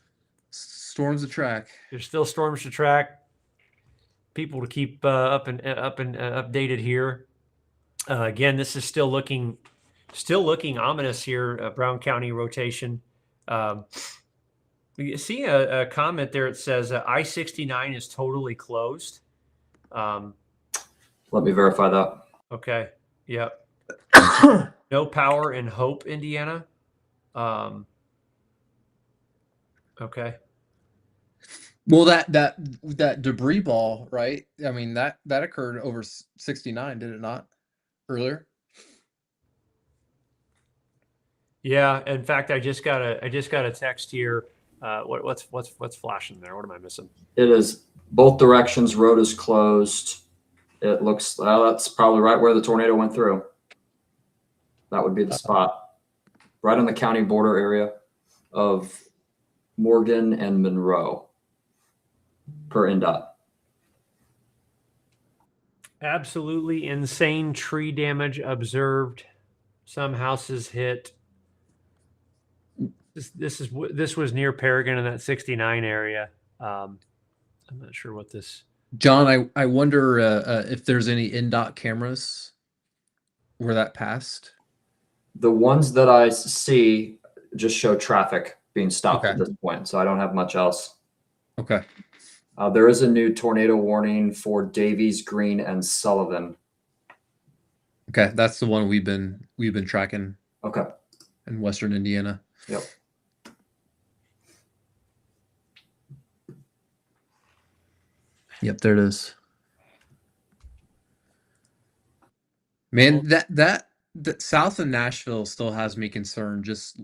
Speaker 2: storms to track.
Speaker 1: There's still storms to track. People to keep up and updated here. Again, this is still looking ominous here. Brown County rotation. You see a comment there. It says I-69 is totally closed.
Speaker 3: Let me verify that.
Speaker 1: Okay. Yep. No power in Hope, Indiana. Okay.
Speaker 2: Well, that debris ball, right? I mean, that occurred over 69, did it not? Earlier.
Speaker 1: Yeah. In fact, I just got a text here. What's flashing there? What am I missing?
Speaker 3: It is both directions. Road is closed. It looks that's probably right where the tornado went through. That would be the spot, right on the county border area of Morgan and Monroe, per NDOT.
Speaker 1: Absolutely insane tree damage observed. Some houses hit. This was near Paragon in that 69 area. I'm not sure what this.
Speaker 2: John, I wonder if there's any NDOT cameras where that passed.
Speaker 3: The ones that I see just show traffic being stopped
Speaker 2: Okay.
Speaker 3: at this point, so I don't have much else.
Speaker 2: Okay.
Speaker 3: There is a new tornado warning for Davies, Green, and Sullivan.
Speaker 2: Okay, that's the one we've been tracking
Speaker 3: Okay.
Speaker 2: in Western Indiana.
Speaker 3: Yep.
Speaker 2: Yep, there it is. Man, that south of Nashville still has me concerned. Just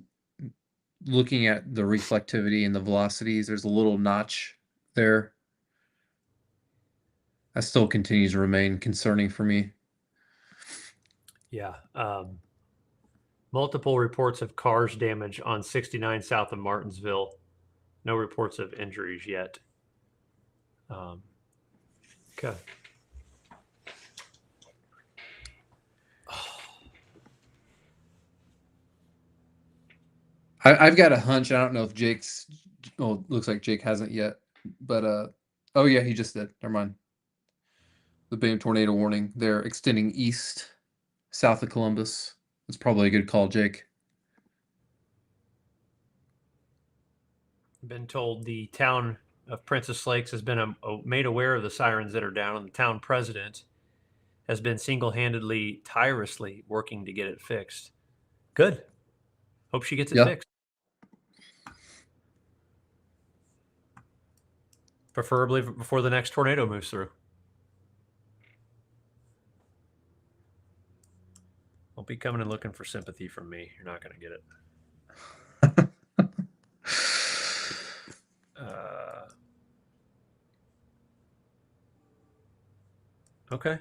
Speaker 2: looking at the reflectivity and the velocities, there's a little notch there. That still continues to remain concerning for me.
Speaker 1: Yeah. Multiple reports of cars damage on 69 south of Martinsville. No reports of injuries yet. Okay.
Speaker 2: I've got a hunch. I don't know if Jake's. Oh, looks like Jake hasn't yet. But oh yeah, he just did. Never mind. The BAM tornado warning. They're extending east, south of Columbus. That's probably a good call, Jake.
Speaker 1: Been told the town of Princess Lakes has been made aware of the sirens that are down, and the town president has been single-handedly, tirelessly working to get it fixed. Good. Hope she gets it
Speaker 2: Yeah.
Speaker 1: fixed. Preferably before the next tornado moves through. Don't be coming and looking for sympathy from me. You're not going to get it. Okay.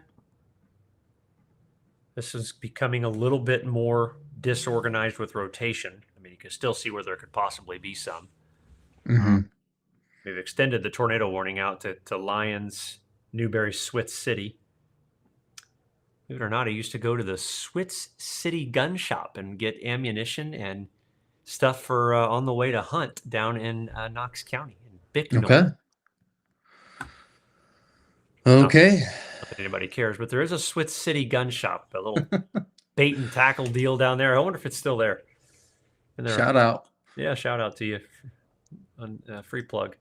Speaker 1: This is becoming a little bit more disorganized with rotation. I mean, you can still see where there could possibly be some.
Speaker 2: Mm-hmm.
Speaker 1: We've extended the tornado warning out to Lyons, Newberry, Switz City. Believe it or not, I used to go to the Switz City gun shop and get ammunition and stuff for on the way to hunt down in Knox County in Bicknell.
Speaker 2: Okay. Okay.
Speaker 1: Not that anybody cares, but there is a Switz City gun shop, a little bait and tackle deal down there. I wonder if it's still there.
Speaker 2: Shout out.
Speaker 1: Yeah, shout out to you. On free plug.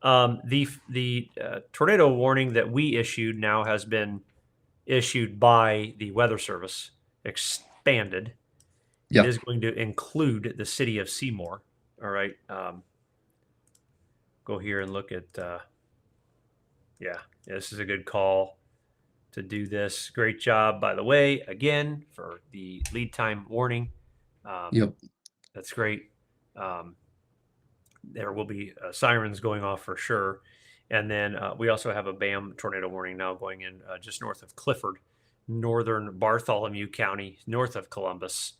Speaker 1: The tornado warning that we issued now has been issued by the Weather Service, expanded.
Speaker 2: Yep.
Speaker 1: It is going to include the city of Seymour. All right. Go here and look at. Yeah, this is a good call to do this. Great job, by the way, again, for the lead time warning.
Speaker 2: Yep.
Speaker 1: That's great. There will be sirens going off for sure. And then we also have a BAM tornado warning now going in just north of Clifford, northern Bartholomew County, north of Columbus,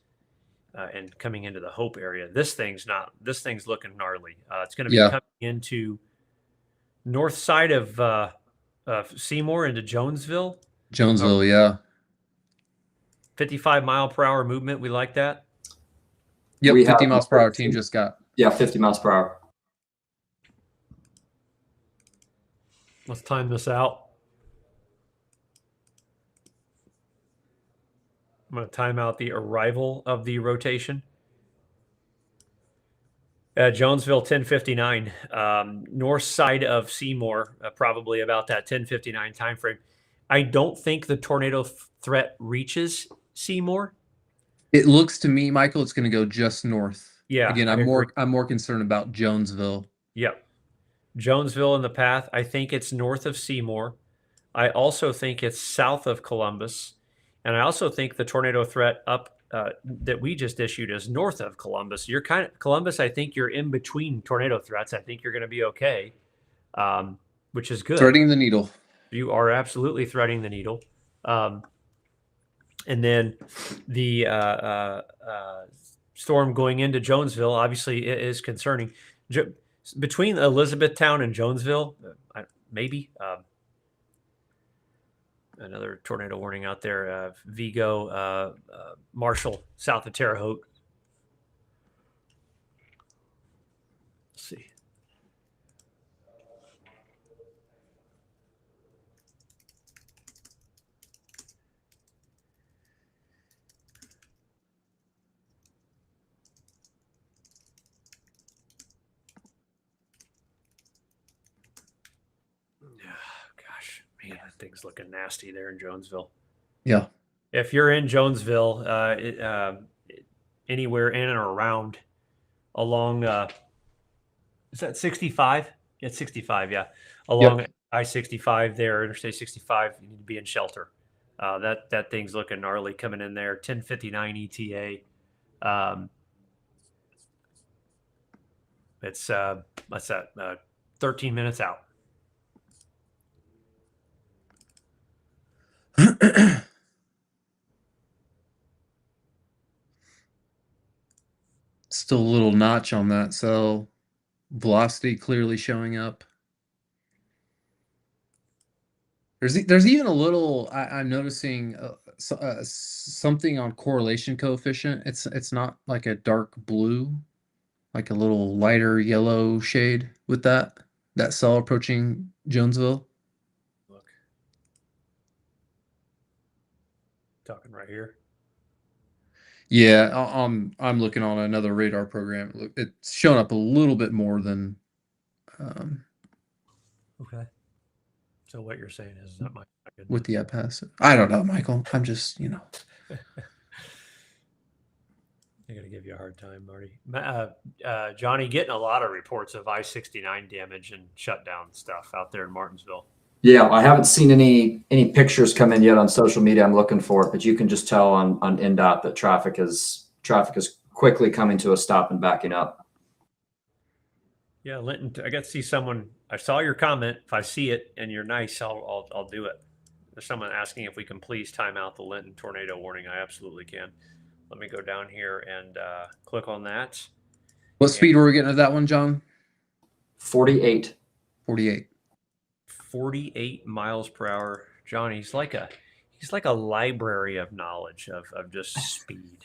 Speaker 1: and coming into the Hope area. This thing's looking gnarly. It's going to be coming into north side of Seymour into Jonesville.
Speaker 2: Yeah.
Speaker 1: 55 mile per hour movement. We like that.
Speaker 2: Yep. 50 miles per hour team just got.
Speaker 3: Yeah, 50 miles per hour.
Speaker 1: Let's time this out. I'm going to time out the arrival of the rotation. Jonesville, 10:59. North side of Seymour, probably about that 10:59 time frame. I don't think the tornado threat reaches Seymour.
Speaker 2: It looks to me, Michael, it's going to go just north.
Speaker 1: Yeah.
Speaker 2: Again, I'm more concerned about Jonesville.
Speaker 1: Yep. Jonesville in the path. I think it's north of Seymour. I also think it's south of Columbus. And I also think the tornado threat up that we just issued is north of Columbus. You're Columbus, I think you're in between tornado threats. I think you're going to be okay, which is good.
Speaker 2: Threading the needle.
Speaker 1: You are absolutely threading the needle. And then the storm going into Jonesville, obviously, it is concerning. Between Elizabethtown and Jonesville, maybe another tornado warning out there. Vigo, Marshall, south of Terre Haute. Let's see. Gosh, man, that thing's looking nasty there in Jonesville.
Speaker 2: Yeah.
Speaker 1: If you're in Jonesville, anywhere in and around along, is that 65? Yeah, it's 65, yeah. Along I-65 there, Interstate 65, you need to be in shelter. That thing's looking gnarly coming in there. 1059 ETA. It's what's that? 13 minutes out.
Speaker 2: Still a little notch on that, so velocity clearly showing up. There's even a little. I'm noticing something on correlation coefficient. It's not like a dark blue, like a little lighter yellow shade with that cell approaching Jonesville.
Speaker 1: Look, talking right here.
Speaker 2: Yeah, I'm looking on another radar program. Look, it's showing up a little bit more than.
Speaker 1: Okay. So what you're saying is that might not good
Speaker 2: With
Speaker 1: enough.
Speaker 2: the pass. I don't know, Michael. I'm just,
Speaker 1: I got to give you a hard time, Marty. Johnny, getting a lot of reports of I-69 damage and shutdown stuff out there in Martinsville.
Speaker 3: Yeah, I haven't seen any pictures come in yet on social media. I'm looking for it, but you can just tell on NDOT that traffic is quickly coming to a stop and backing up.
Speaker 1: Yeah, Linton, I got to see someone. I saw your comment. If I see it and you're nice, I'll do it. There's someone asking if we can please time out the Linton tornado warning. I absolutely can. Let me go down here and click on that.
Speaker 2: what speed were we getting at that one, John?
Speaker 3: 48.
Speaker 2: 48.
Speaker 1: 48 miles per hour. Johnny, he's like a library of knowledge of just speed.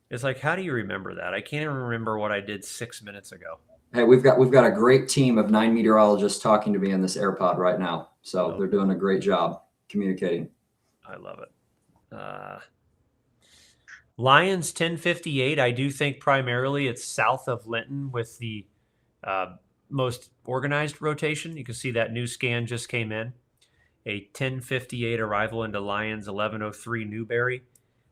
Speaker 1: It's like, how do you remember that? I can't even remember what I did 6 minutes ago.
Speaker 3: Hey, we've got a great team of 9 meteorologists talking to me in this AirPod right now. So they're doing a great job communicating.
Speaker 1: I love it. Lions 1058. I do think primarily it's south of Linton with the most organized rotation. You can see that new scan just came in. A 1058 arrival into Lions, 1103 Newberry.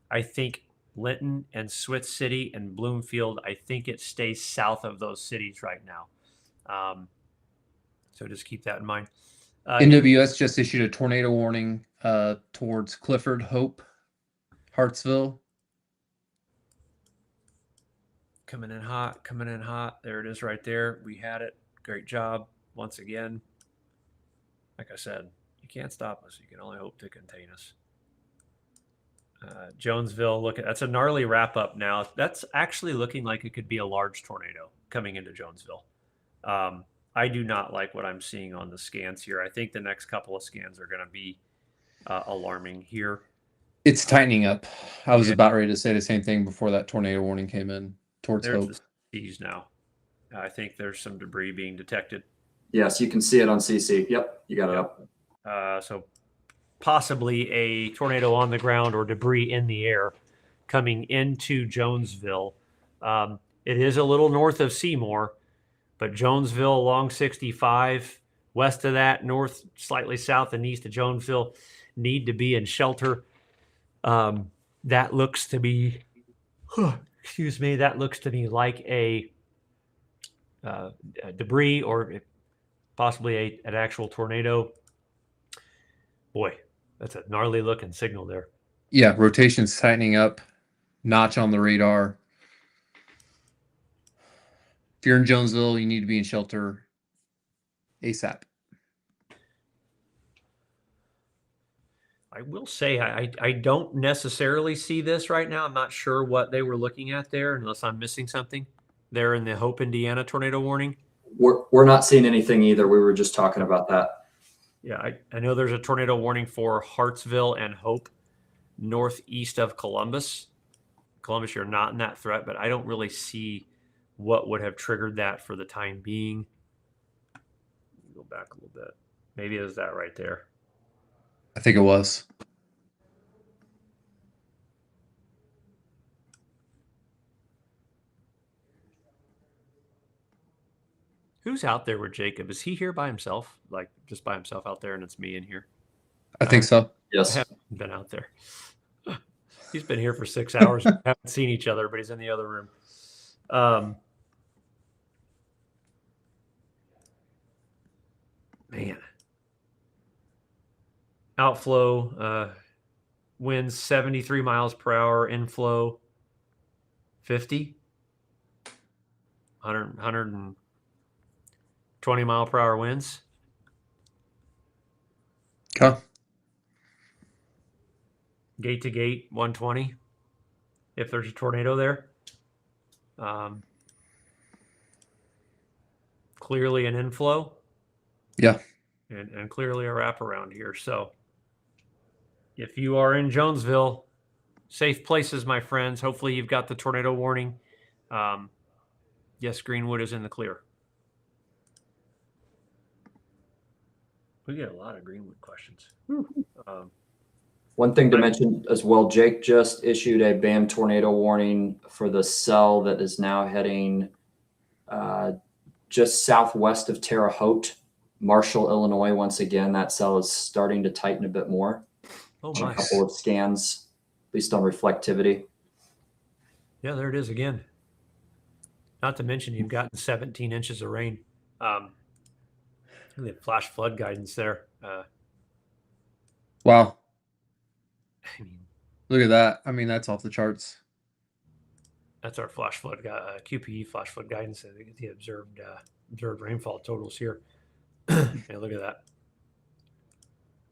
Speaker 1: I think Linton and Switz City and Bloomfield, I think it stays south of those cities right now. So just keep that in mind.
Speaker 2: NWS just issued a tornado warning towards Clifford, Hope, Hartsville.
Speaker 1: Coming in hot, coming in hot. There it is right there. We had it. Great job once again. Like I said, you can't stop us. You can only hope to contain us. Jonesville, look at that's a gnarly wrap up now. That's actually looking like it could be a large tornado coming into Jonesville. I do not like what I'm seeing on the scans here. I think the next couple of scans are going to be alarming here.
Speaker 2: It's tightening up. I was about ready to say the same thing before that tornado warning came in towards
Speaker 1: There's
Speaker 2: Hope.
Speaker 1: the C's now. I think there's some debris being detected.
Speaker 3: Yes, you can see it on CC. Yep, you got it up.
Speaker 1: So possibly a tornado on the ground or debris in the air coming into Jonesville. It is a little north of Seymour, but Jonesville along 65, west of that, north, slightly south and east of Jonesville, need to be in shelter. That looks to be, excuse me, that looks to me like a debris or possibly an actual tornado. Boy, that's a gnarly looking signal there.
Speaker 2: Yeah, rotation's tightening up. Notch on the radar. If you're in Jonesville, you need to be in shelter ASAP.
Speaker 1: I will say I don't necessarily see this right now. I'm not sure what they were looking at there, unless I'm missing something. They're in the Hope, Indiana tornado warning.
Speaker 3: We're not seeing anything either. We were just talking about that.
Speaker 1: Yeah, I know there's a tornado warning for Hartsville and Hope, northeast of Columbus. Columbus, you're not in that threat, but I don't really see what would have triggered that for the time being. Go back a little bit. Maybe it was that right there.
Speaker 2: I think it was.
Speaker 1: Who's out there with Jacob? Is he here by himself? Like just by himself out there and it's me in here?
Speaker 2: I think so.
Speaker 3: Yes.
Speaker 1: I haven't been out there. He's been here for 6 hours. We haven't seen each other, but he's in the other room. Man. Outflow winds 73 miles per hour. Inflow 50. 120 mile per hour winds.
Speaker 2: Okay.
Speaker 1: Gate to gate 120 if there's a tornado there. Clearly an inflow.
Speaker 2: Yeah.
Speaker 1: And clearly a wraparound here. So if you are in Jonesville, safe places, my friends. Hopefully you've got the tornado warning. Yes, Greenwood is in the clear. We get a lot of Greenwood questions.
Speaker 3: One thing to mention as well, Jake just issued a BAM tornado warning for the cell that is now heading just southwest of Terre Haute, Marshall, Illinois. Once again, that cell is starting to tighten a bit more.
Speaker 1: Oh,
Speaker 3: A
Speaker 1: nice.
Speaker 3: couple of scans, at least on reflectivity.
Speaker 1: Yeah, there it is again. Not to mention you've gotten 17 inches of rain. The flash flood guidance there.
Speaker 2: Wow.
Speaker 1: I mean,
Speaker 2: Look at that. I mean, that's off the charts.
Speaker 1: that's our flash flood QPE flash flood guidance. The observed rainfall totals here. Yeah, look at that.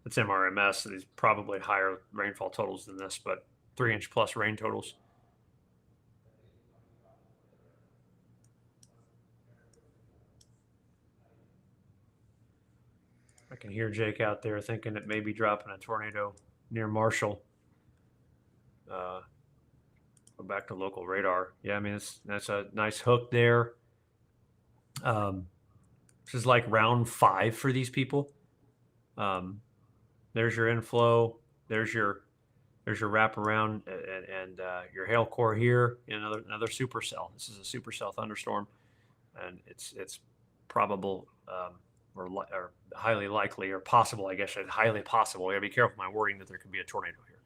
Speaker 1: It's MRMS. So these probably higher rainfall totals than this, but 3-inch plus rain totals. I can hear Jake out there thinking it may be dropping a tornado near Marshall. Go back to local radar. Yeah, I mean, that's a nice hook there. This is like round 5 for these people. There's your inflow. There's your wraparound and your hail core here. Another supercell. This is a supercell thunderstorm, and it's probable or highly likely or possible. I guess highly possible. You gotta be careful with my wording that there could be a tornado here.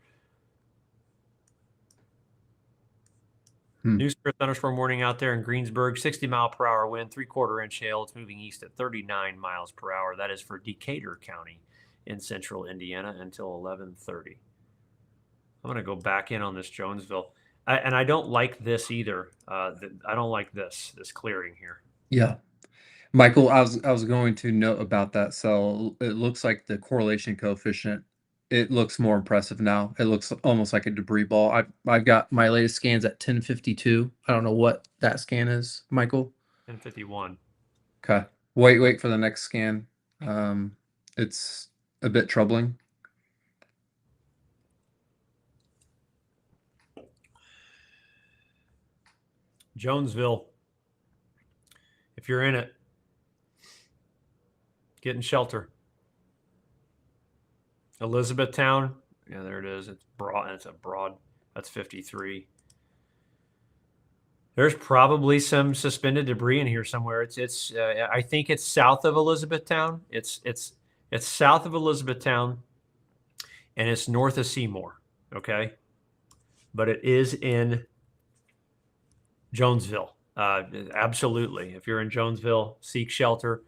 Speaker 1: News for thunderstorm warning out there in Greensburg. 60 mile per hour wind, 3/4 inch hail. It's moving east at 39 miles per hour. That is for Decatur County in central Indiana until 11:30. I'm going to go back in on this Jonesville. And I don't like this either. I don't like this clearing here.
Speaker 2: Yeah. Michael, I was going to note about that cell. It looks like the correlation coefficient, it looks more impressive now. It looks almost like a debris ball. I've got my latest scans at 1052. I don't know what that scan is, Michael.
Speaker 1: 1051.
Speaker 2: Okay. Wait for the next scan. It's a bit troubling.
Speaker 1: Jonesville. If you're in it, get in shelter. Elizabethtown. Yeah, there it is. It's broad. It's a broad. That's 53. There's probably some suspended debris in here somewhere. It's I think it's south of Elizabethtown. It's south of Elizabethtown, and it's north of Seymour. Okay, but it is in Jonesville. Absolutely. If you're in Jonesville, seek shelter.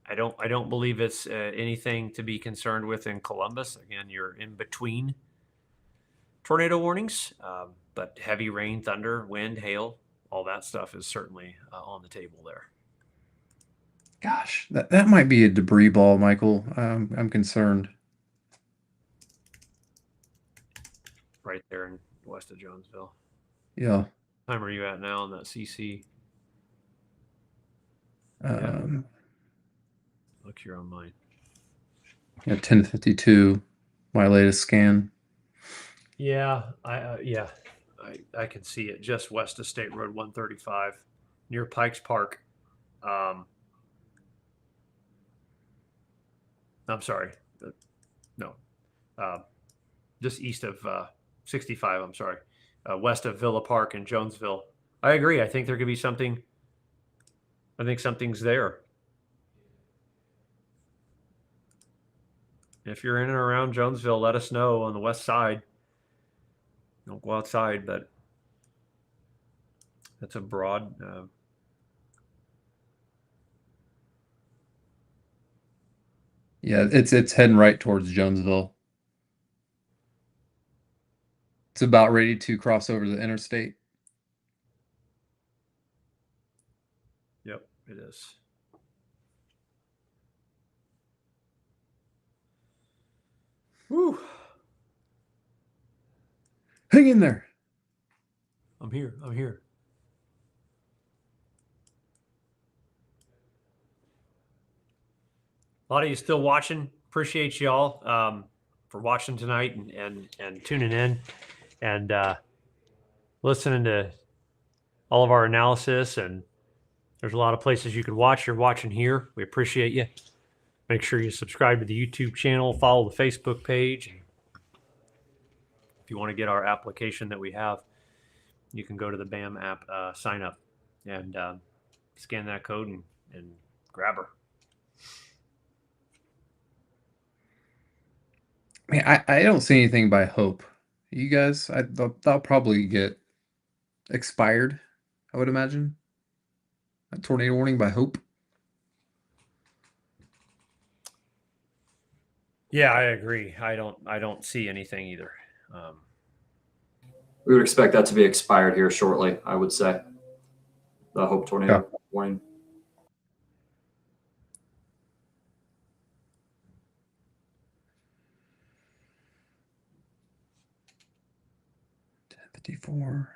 Speaker 1: I don't believe it's anything to be concerned with in Columbus. Again, you're in between tornado warnings, but heavy rain, thunder, wind, hail, all that stuff is certainly on the table there.
Speaker 2: Gosh, that might be a debris ball, Michael. I'm concerned.
Speaker 1: Right there in west of Jonesville.
Speaker 2: Yeah.
Speaker 1: What time are you at now on that CC? Look here on mine.
Speaker 2: Yeah, 1052, my latest scan.
Speaker 1: Yeah, I can see it just west of State Road 135 near Pikes Park. I'm sorry. No. Just east of 65, I'm sorry. West of Villa Park in Jonesville. I agree. I think there could be something. I think something's there. If you're in and around Jonesville, let us know on the west side. Don't go outside, but that's a broad. I
Speaker 2: Yeah, it's heading right towards Jonesville. It's about ready to cross over the interstate.
Speaker 1: Yep, it is. Woo!
Speaker 2: Hang in there.
Speaker 1: I'm here. I'm here. A lot of you still watching. Appreciate y'all for watching tonight and tuning in and listening to all of our analysis. And there's a lot of places you can watch. You're watching here. We appreciate you. Make sure you subscribe to the YouTube channel, follow the Facebook page. If you want to get our application that we have, you can go to the BAM app, sign up, and scan that code and grab her.
Speaker 2: I mean, I don't see anything by Hope. You guys, that'll probably get expired, I would imagine. A tornado warning by Hope.
Speaker 1: Yeah, I agree. I don't see anything either.
Speaker 3: We would expect that to be expired here shortly, I would say. The Hope tornado warning.
Speaker 2: $10.54.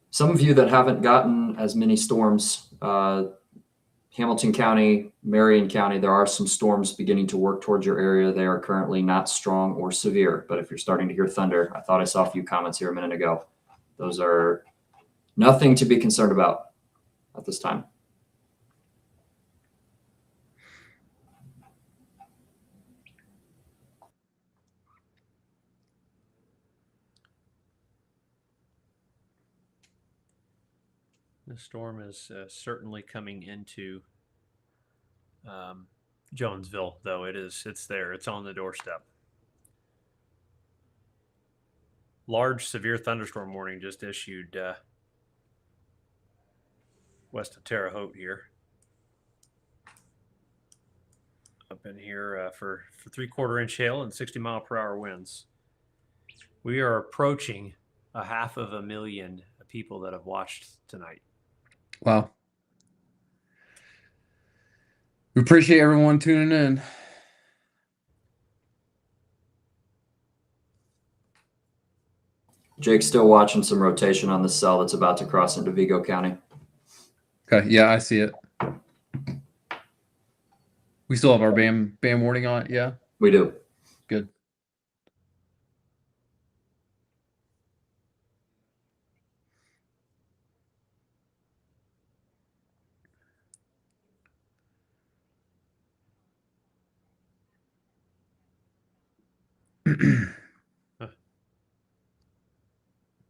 Speaker 3: Some of you that haven't gotten as many storms, Hamilton County, Marion County, there are some storms beginning to work towards your area. They are currently not strong or severe, but if you're starting to hear thunder, I thought I saw a few comments here a minute ago. Those are nothing to be concerned about at this time.
Speaker 1: The storm is certainly coming into Jonesville, though. It's there. It's on the doorstep. Large severe thunderstorm warning just issued west of Terre Haute here. Up in here for 3/4 inch hail and 60-mile-per-hour winds. We are approaching 500,000 people that have watched tonight.
Speaker 2: Wow. We appreciate everyone tuning in.
Speaker 3: Jake's still watching some rotation on the cell that's about to cross into Vigo County.
Speaker 2: Okay, yeah, I see it. We still have our BAM warning on it, yeah?
Speaker 3: We do.
Speaker 2: Good.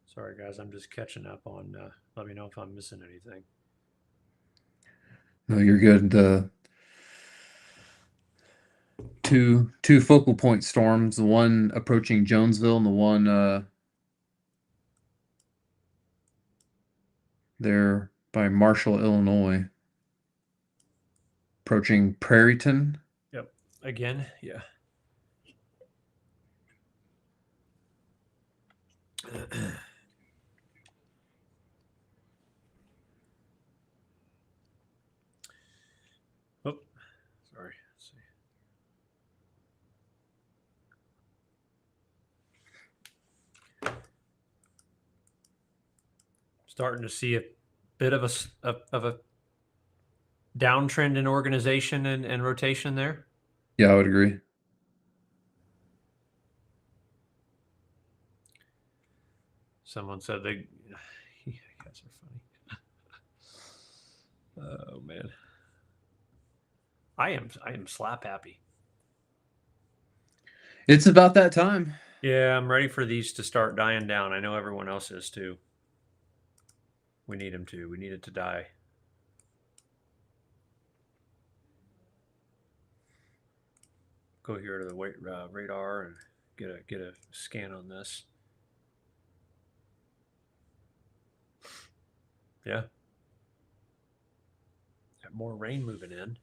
Speaker 1: Sorry, guys. I'm just catching up on. Let me know if I'm missing anything.
Speaker 2: No, you're good. The two focal point storms, the one approaching Jonesville and the one there by Marshall, Illinois. Approaching Prairieton.
Speaker 1: Yep. Again, yeah. Oh, sorry. Let's see. Starting to see a bit of a downtrend in organization and rotation there.
Speaker 2: Yeah, I would agree.
Speaker 1: Someone said they. You guys are funny. Oh man. I am slap happy.
Speaker 2: It's about that time.
Speaker 1: Yeah, I'm ready for these to start dying down. I know everyone else is too. We need them to. We need it to die. Go here to the radar and get a scan on this. Yeah. Got more rain moving in.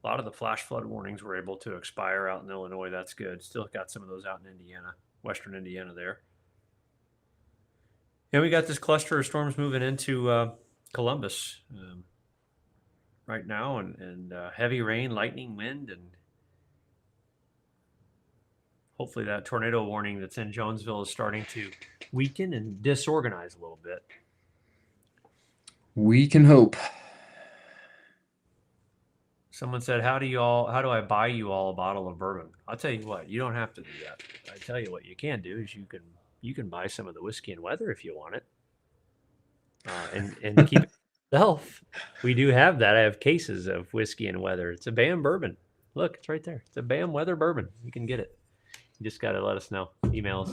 Speaker 1: A lot of the flash flood warnings were able to expire out in Illinois. That's good. Still got some of those out in Indiana, western Indiana there. And we got this cluster of storms moving into Columbus right now, and heavy rain, lightning, wind, and hopefully that tornado warning that's in Jonesville is starting to weaken and disorganize a little bit.
Speaker 2: We can hope.
Speaker 1: Someone said, how do I buy you all a bottle of bourbon? I'll tell you what, you don't have to do that. I tell you what you can do is you can buy some of the whiskey and weather if you want it. And keep it yourself. We do have that. I have cases of whiskey and weather. It's a BAM bourbon. Look, it's right there. It's a BAM weather bourbon. You can get it. You just got to let us know. Email us.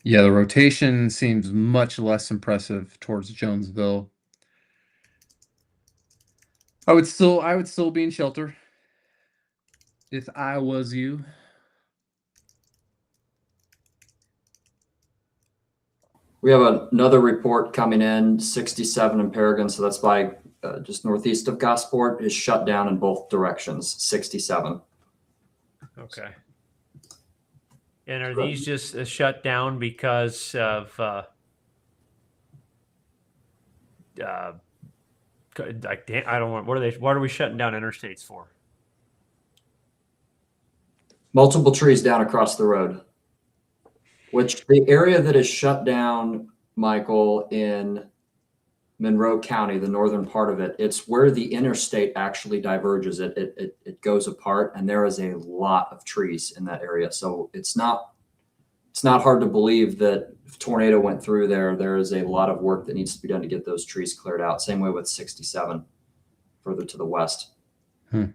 Speaker 2: Yeah, the rotation seems much less impressive towards Jonesville. I would still be in shelter if I was you.
Speaker 3: We have another report coming in, 67 in Paragon, so that's by just northeast of Gosport, is shut down in both directions, 67.
Speaker 1: Okay. And are these just shut down because of like I don't want what are we shutting down interstates for?
Speaker 3: Multiple trees down across the road, which the area that is shut down, Michael, in Monroe County, the northern part of it, it's where the interstate actually diverges. It goes apart, and there is a lot of trees in that area. So it's not hard to believe that if a tornado went through there is a lot of work that needs to be done to get those trees cleared out. Same way with 67 further to the west.
Speaker 1: Okay.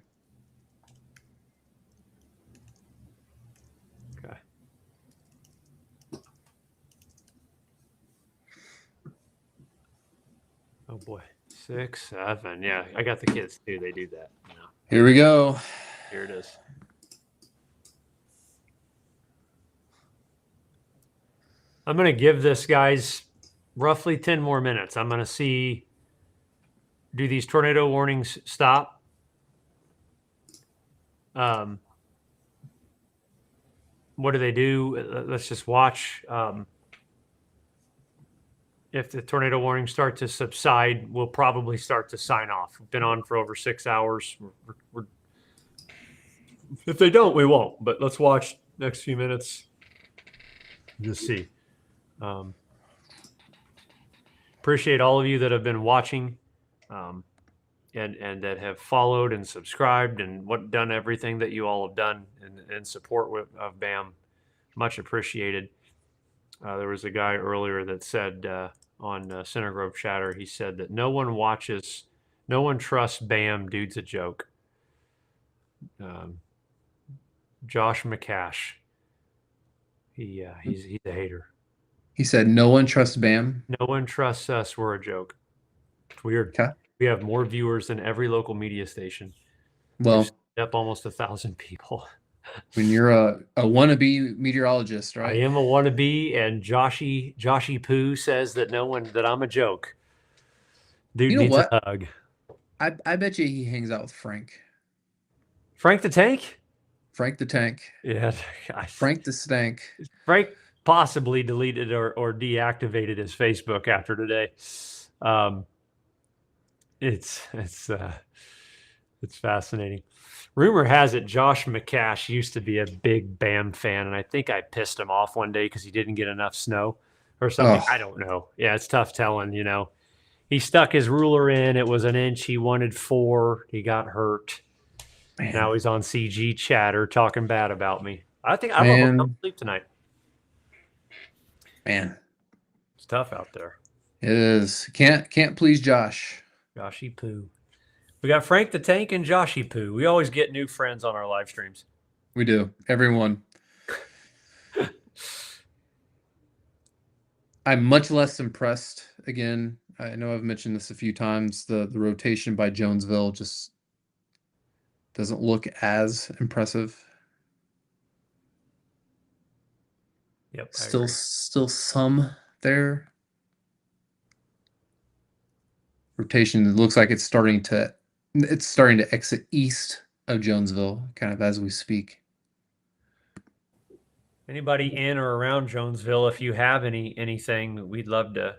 Speaker 1: Oh boy. 6, 7. Yeah, I got the kids too. They do that. You know.
Speaker 2: Here we go.
Speaker 1: Here it is. I'm going to give this, guys, roughly 10 more minutes. I'm going to see, do these tornado warnings stop? What do they do? Let's just watch. If the tornado warnings start to subside, we'll probably start to sign off. We've been on for over 6 hours. If they don't, we won't. But let's watch next few minutes. Just see. Appreciate all of you that have been watching, and that have followed and subscribed and done everything that you all have done in support of BAM. Much appreciated. There was a guy earlier that said on Center Grove Chatter, he said that no one trusts BAM. Dude's a joke. Josh McCash. He's a hater.
Speaker 2: He said, "No one trusts BAM."
Speaker 1: No one trusts us. We're a joke. It's weird.
Speaker 2: Okay.
Speaker 1: We have more viewers than every local media station.
Speaker 2: Well,
Speaker 1: up almost 1,000 people.
Speaker 2: When you're a wannabe meteorologist, right?
Speaker 1: I am a wannabe, and Joshy Poo says that that I'm a joke. Dude
Speaker 2: You know
Speaker 1: needs
Speaker 2: what?
Speaker 1: a hug.
Speaker 2: I bet you he hangs out with Frank.
Speaker 1: Frank the Tank?
Speaker 2: Frank the Tank.
Speaker 1: Yeah.
Speaker 2: Frank the Stank.
Speaker 1: Frank possibly deleted or deactivated his Facebook after today. It's fascinating. Rumor has it Josh McCash used to be a big BAM fan, and I think I pissed him off one day because he didn't get enough snow or something.
Speaker 2: Oh.
Speaker 1: I don't know. Yeah, it's tough telling, you know. He stuck his ruler in. It was an inch. He wanted 4. He got hurt.
Speaker 2: Man.
Speaker 1: Now he's on CG Chatter talking bad about me. I think I won't go to sleep tonight.
Speaker 2: Man,
Speaker 1: it's tough out there.
Speaker 2: It is. Can't please Josh.
Speaker 1: Joshy Poo. We got Frank the Tank and Joshy Poo. We always get new friends on our live streams.
Speaker 2: We do. Everyone. I'm much less impressed. Again, I know I've mentioned this a few times. The rotation by Jonesville just doesn't look as impressive.
Speaker 1: Yep.
Speaker 2: Still some there. rotation looks like it's starting to exit east of Jonesville, kind of as we speak.
Speaker 1: Anybody in or around Jonesville, if you have anything, we'd love to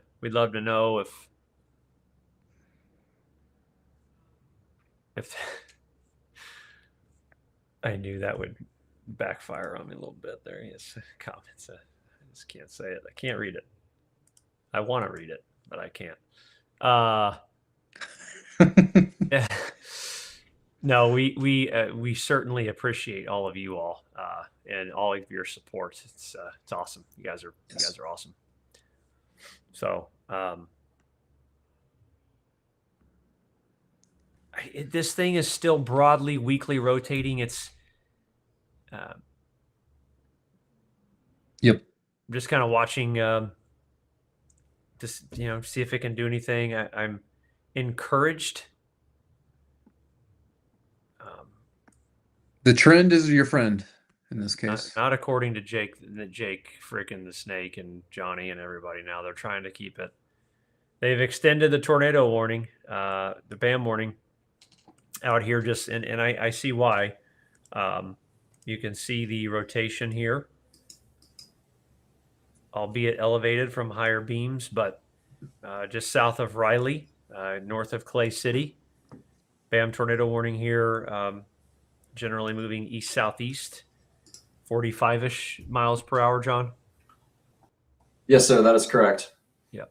Speaker 1: know if I knew that would backfire on me a little bit there. Yes, comments. I just can't say it. I can't read it. I want to read it, but I can't. No, we certainly appreciate all of you all and all of your support. It's awesome. You guys are awesome. So this thing is still broadly weekly rotating. It's
Speaker 2: Yep.
Speaker 1: I'm just kind of watching. Just see if it can do anything. I'm encouraged.
Speaker 2: The trend is your friend in this case.
Speaker 1: Not according to Jake, freaking the snake, and Johnny and everybody. Now they're trying to keep it. They've extended the tornado warning, the BAM warning, out here. Just and I see why. You can see the rotation here, albeit elevated from higher beams, but just south of Riley, north of Clay City. BAM tornado warning here. Generally moving east-southeast, 45-ish miles per hour, John?
Speaker 3: Yes, sir. That is correct.
Speaker 1: Yep.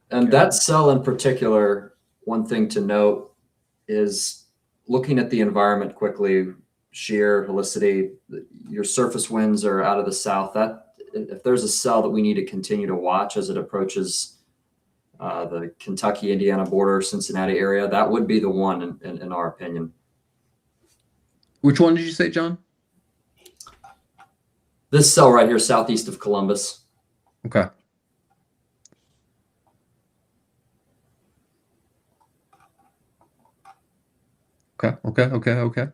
Speaker 3: And that cell in particular, one thing to note is looking at the environment quickly, shear, helicity, your surface winds are out of the south. That if there's a cell that we need to continue to watch as it approaches the Kentucky, Indiana border, Cincinnati area, that would be the one in our opinion.
Speaker 2: Which one did you say, John?
Speaker 3: This cell right here, southeast of Columbus.
Speaker 2: Okay. Okay.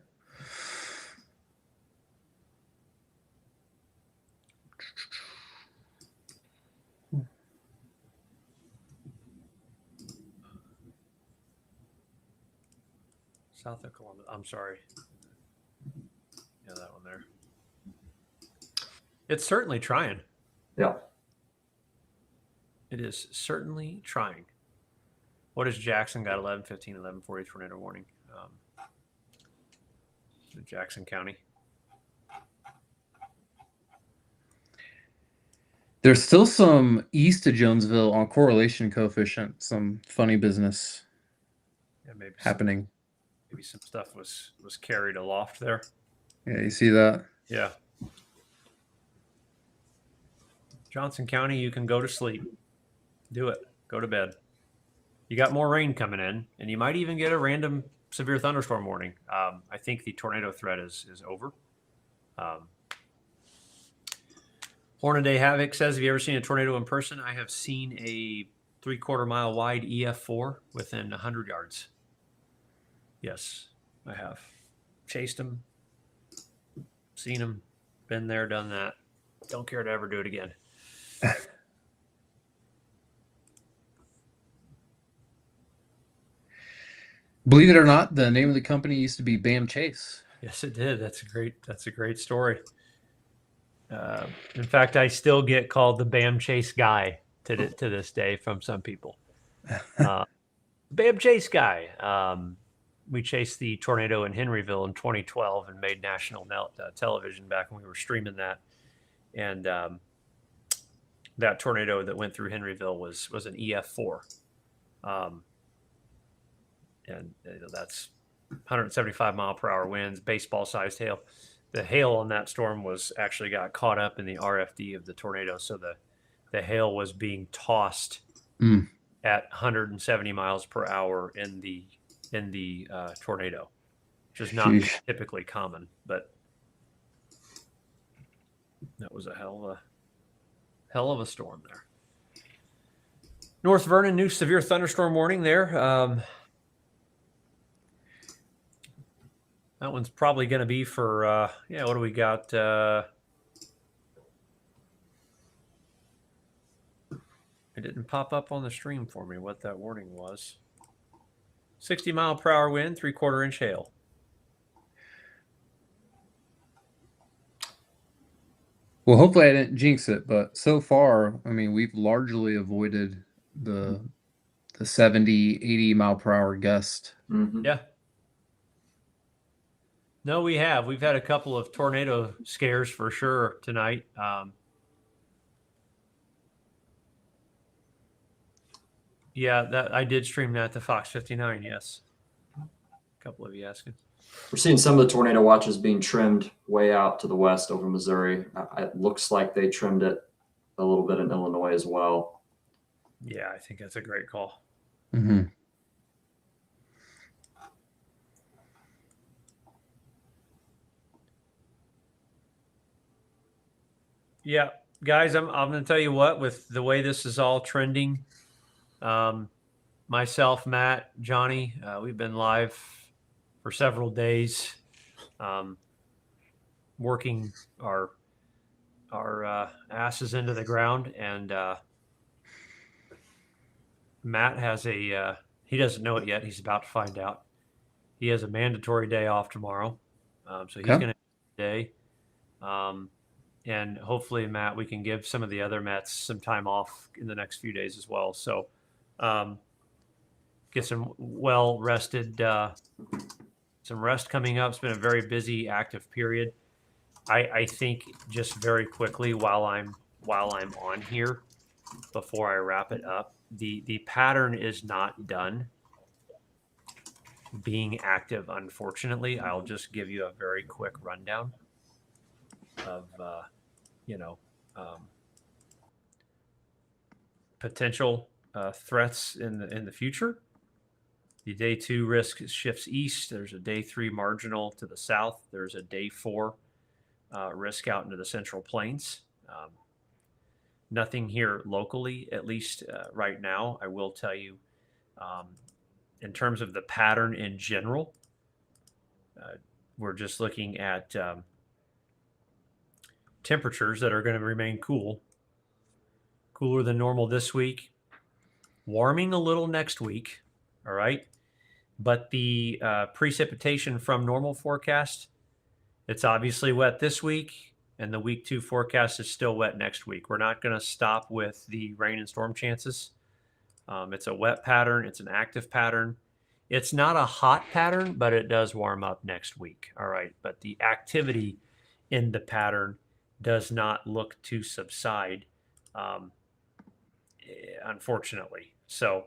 Speaker 1: South of Columbus. I'm sorry. Yeah, that one there. It's certainly trying.
Speaker 3: Yeah.
Speaker 1: It is certainly trying. What has Jackson got? 11:15, 11:40 tornado warning. Jackson County.
Speaker 2: There's still some east of Jonesville on correlation coefficient, some funny business
Speaker 1: Maybe
Speaker 2: happening.
Speaker 1: Maybe some stuff was carried aloft there.
Speaker 2: Yeah, you see that?
Speaker 1: Yeah. Johnson County, you can go to sleep. Do it. Go to bed. You got more rain coming in, and you might even get a random severe thunderstorm warning. I think the tornado threat is over. Hornaday Havoc says, have you ever seen a tornado in person? I have seen a 3/4 mile wide EF4 within 100 yards. Yes, I have. Chased them, seen them, been there, done that. Don't care to ever do it again.
Speaker 2: Believe it or not, the name of the company used to be BAM Chase.
Speaker 1: Yes, it did. That's a great story. In fact, I still get called the BAM Chase guy to this day from some people. BAM Chase guy. We chased the tornado in Henryville in 2012 and made national television back when we were streaming that. And that tornado that went through Henryville was an EF4. And that's 175 mile per hour winds, baseball sized hail. The hail on that storm actually got caught up in the RFD of the tornado. So the hail was being tossed at 170 miles per hour in the tornado, which is not typically common, but that was a hell of a storm there. North Vernon, new severe thunderstorm warning there. That one's probably going to be for, what do we got? It didn't pop up on the stream for me what that warning was. 60-mile-per-hour wind, 3/4 inch hail.
Speaker 2: Well, hopefully I didn't jinx it, but so far, I mean, we've largely avoided the 70, 80 mile per hour gust.
Speaker 3: Mhm.
Speaker 1: Yeah. No, we have. We've had a couple of tornado scares for sure tonight. Yeah, that I did stream that to Fox 59. Yes, a couple of you asking.
Speaker 3: We're seeing some of the tornado watches being trimmed way out to the west over Missouri. It looks like they trimmed it a little bit in Illinois as well.
Speaker 1: Yeah, I think that's a great call.
Speaker 2: Mm-hmm.
Speaker 1: Yeah, guys, I'm going to tell you what, with the way this is all trending, myself, Matt, Johnny, we've been live for several days, working our asses into the ground, and Matt has he doesn't know it yet. He's about to find out. He has a mandatory day off tomorrow, so he's
Speaker 2: Okay.
Speaker 1: going to day. And hopefully, Matt, we can give some of the other Mets some time off in the next few days as well. So get some well-rested, some rest coming up. It's been a very busy, active period. I think just very quickly while I'm on here, before I wrap it up, the pattern is not done being active, unfortunately. I'll just give you a very quick rundown of potential threats in the future. The day 2 risk shifts east. There's a day 3 marginal to the south. There's a day 4 risk out into the Central Plains. Nothing here locally, at least right now. I will tell you, in terms of the pattern in general, we're just looking at temperatures that are going to remain cooler than normal this week, warming a little next week. All right. But the precipitation from normal forecast, it's obviously wet this week, and the week 2 forecast is still wet next week. We're not going to stop with the rain and storm chances. It's a wet pattern. It's an active pattern. It's not a hot pattern, but it does warm up next week. All right. But the activity in the pattern does not look to subside, unfortunately. So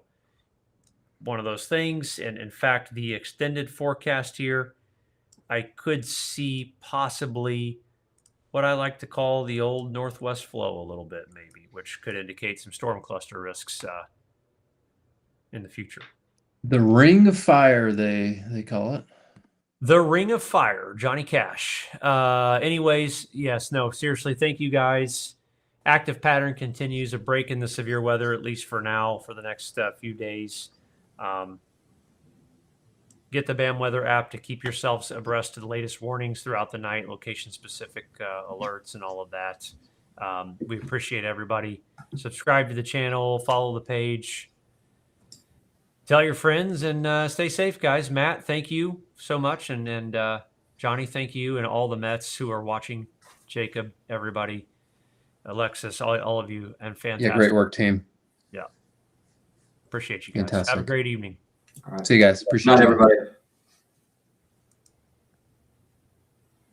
Speaker 1: one of those things. And in fact, the extended forecast here, I could see possibly what I like to call the old northwest flow a little bit, maybe, which could indicate some storm cluster risks in the future.
Speaker 2: The ring of fire, they call it.
Speaker 1: The Ring of Fire, Johnny Cash. Anyways, yes, no, seriously, thank you guys. Active pattern continues, a break in the severe weather, at least for now, for the next few days. Get the BAM Weather app to keep yourselves abreast of the latest warnings throughout the night, location-specific alerts and all of that. We appreciate everybody. Subscribe to the channel, follow the page. Tell your friends, and stay safe, guys. Matt, thank you so much. And Johnny, thank you. And all the Mets who are watching, Jacob, everybody, Alexis, all of you, and fantastic.
Speaker 2: Yeah, great work, team.
Speaker 1: Yeah. Appreciate you guys.
Speaker 2: Fantastic.
Speaker 1: Have a great evening.
Speaker 3: All right.
Speaker 2: See you guys. Appreciate
Speaker 3: Good
Speaker 2: it.
Speaker 3: night, everybody.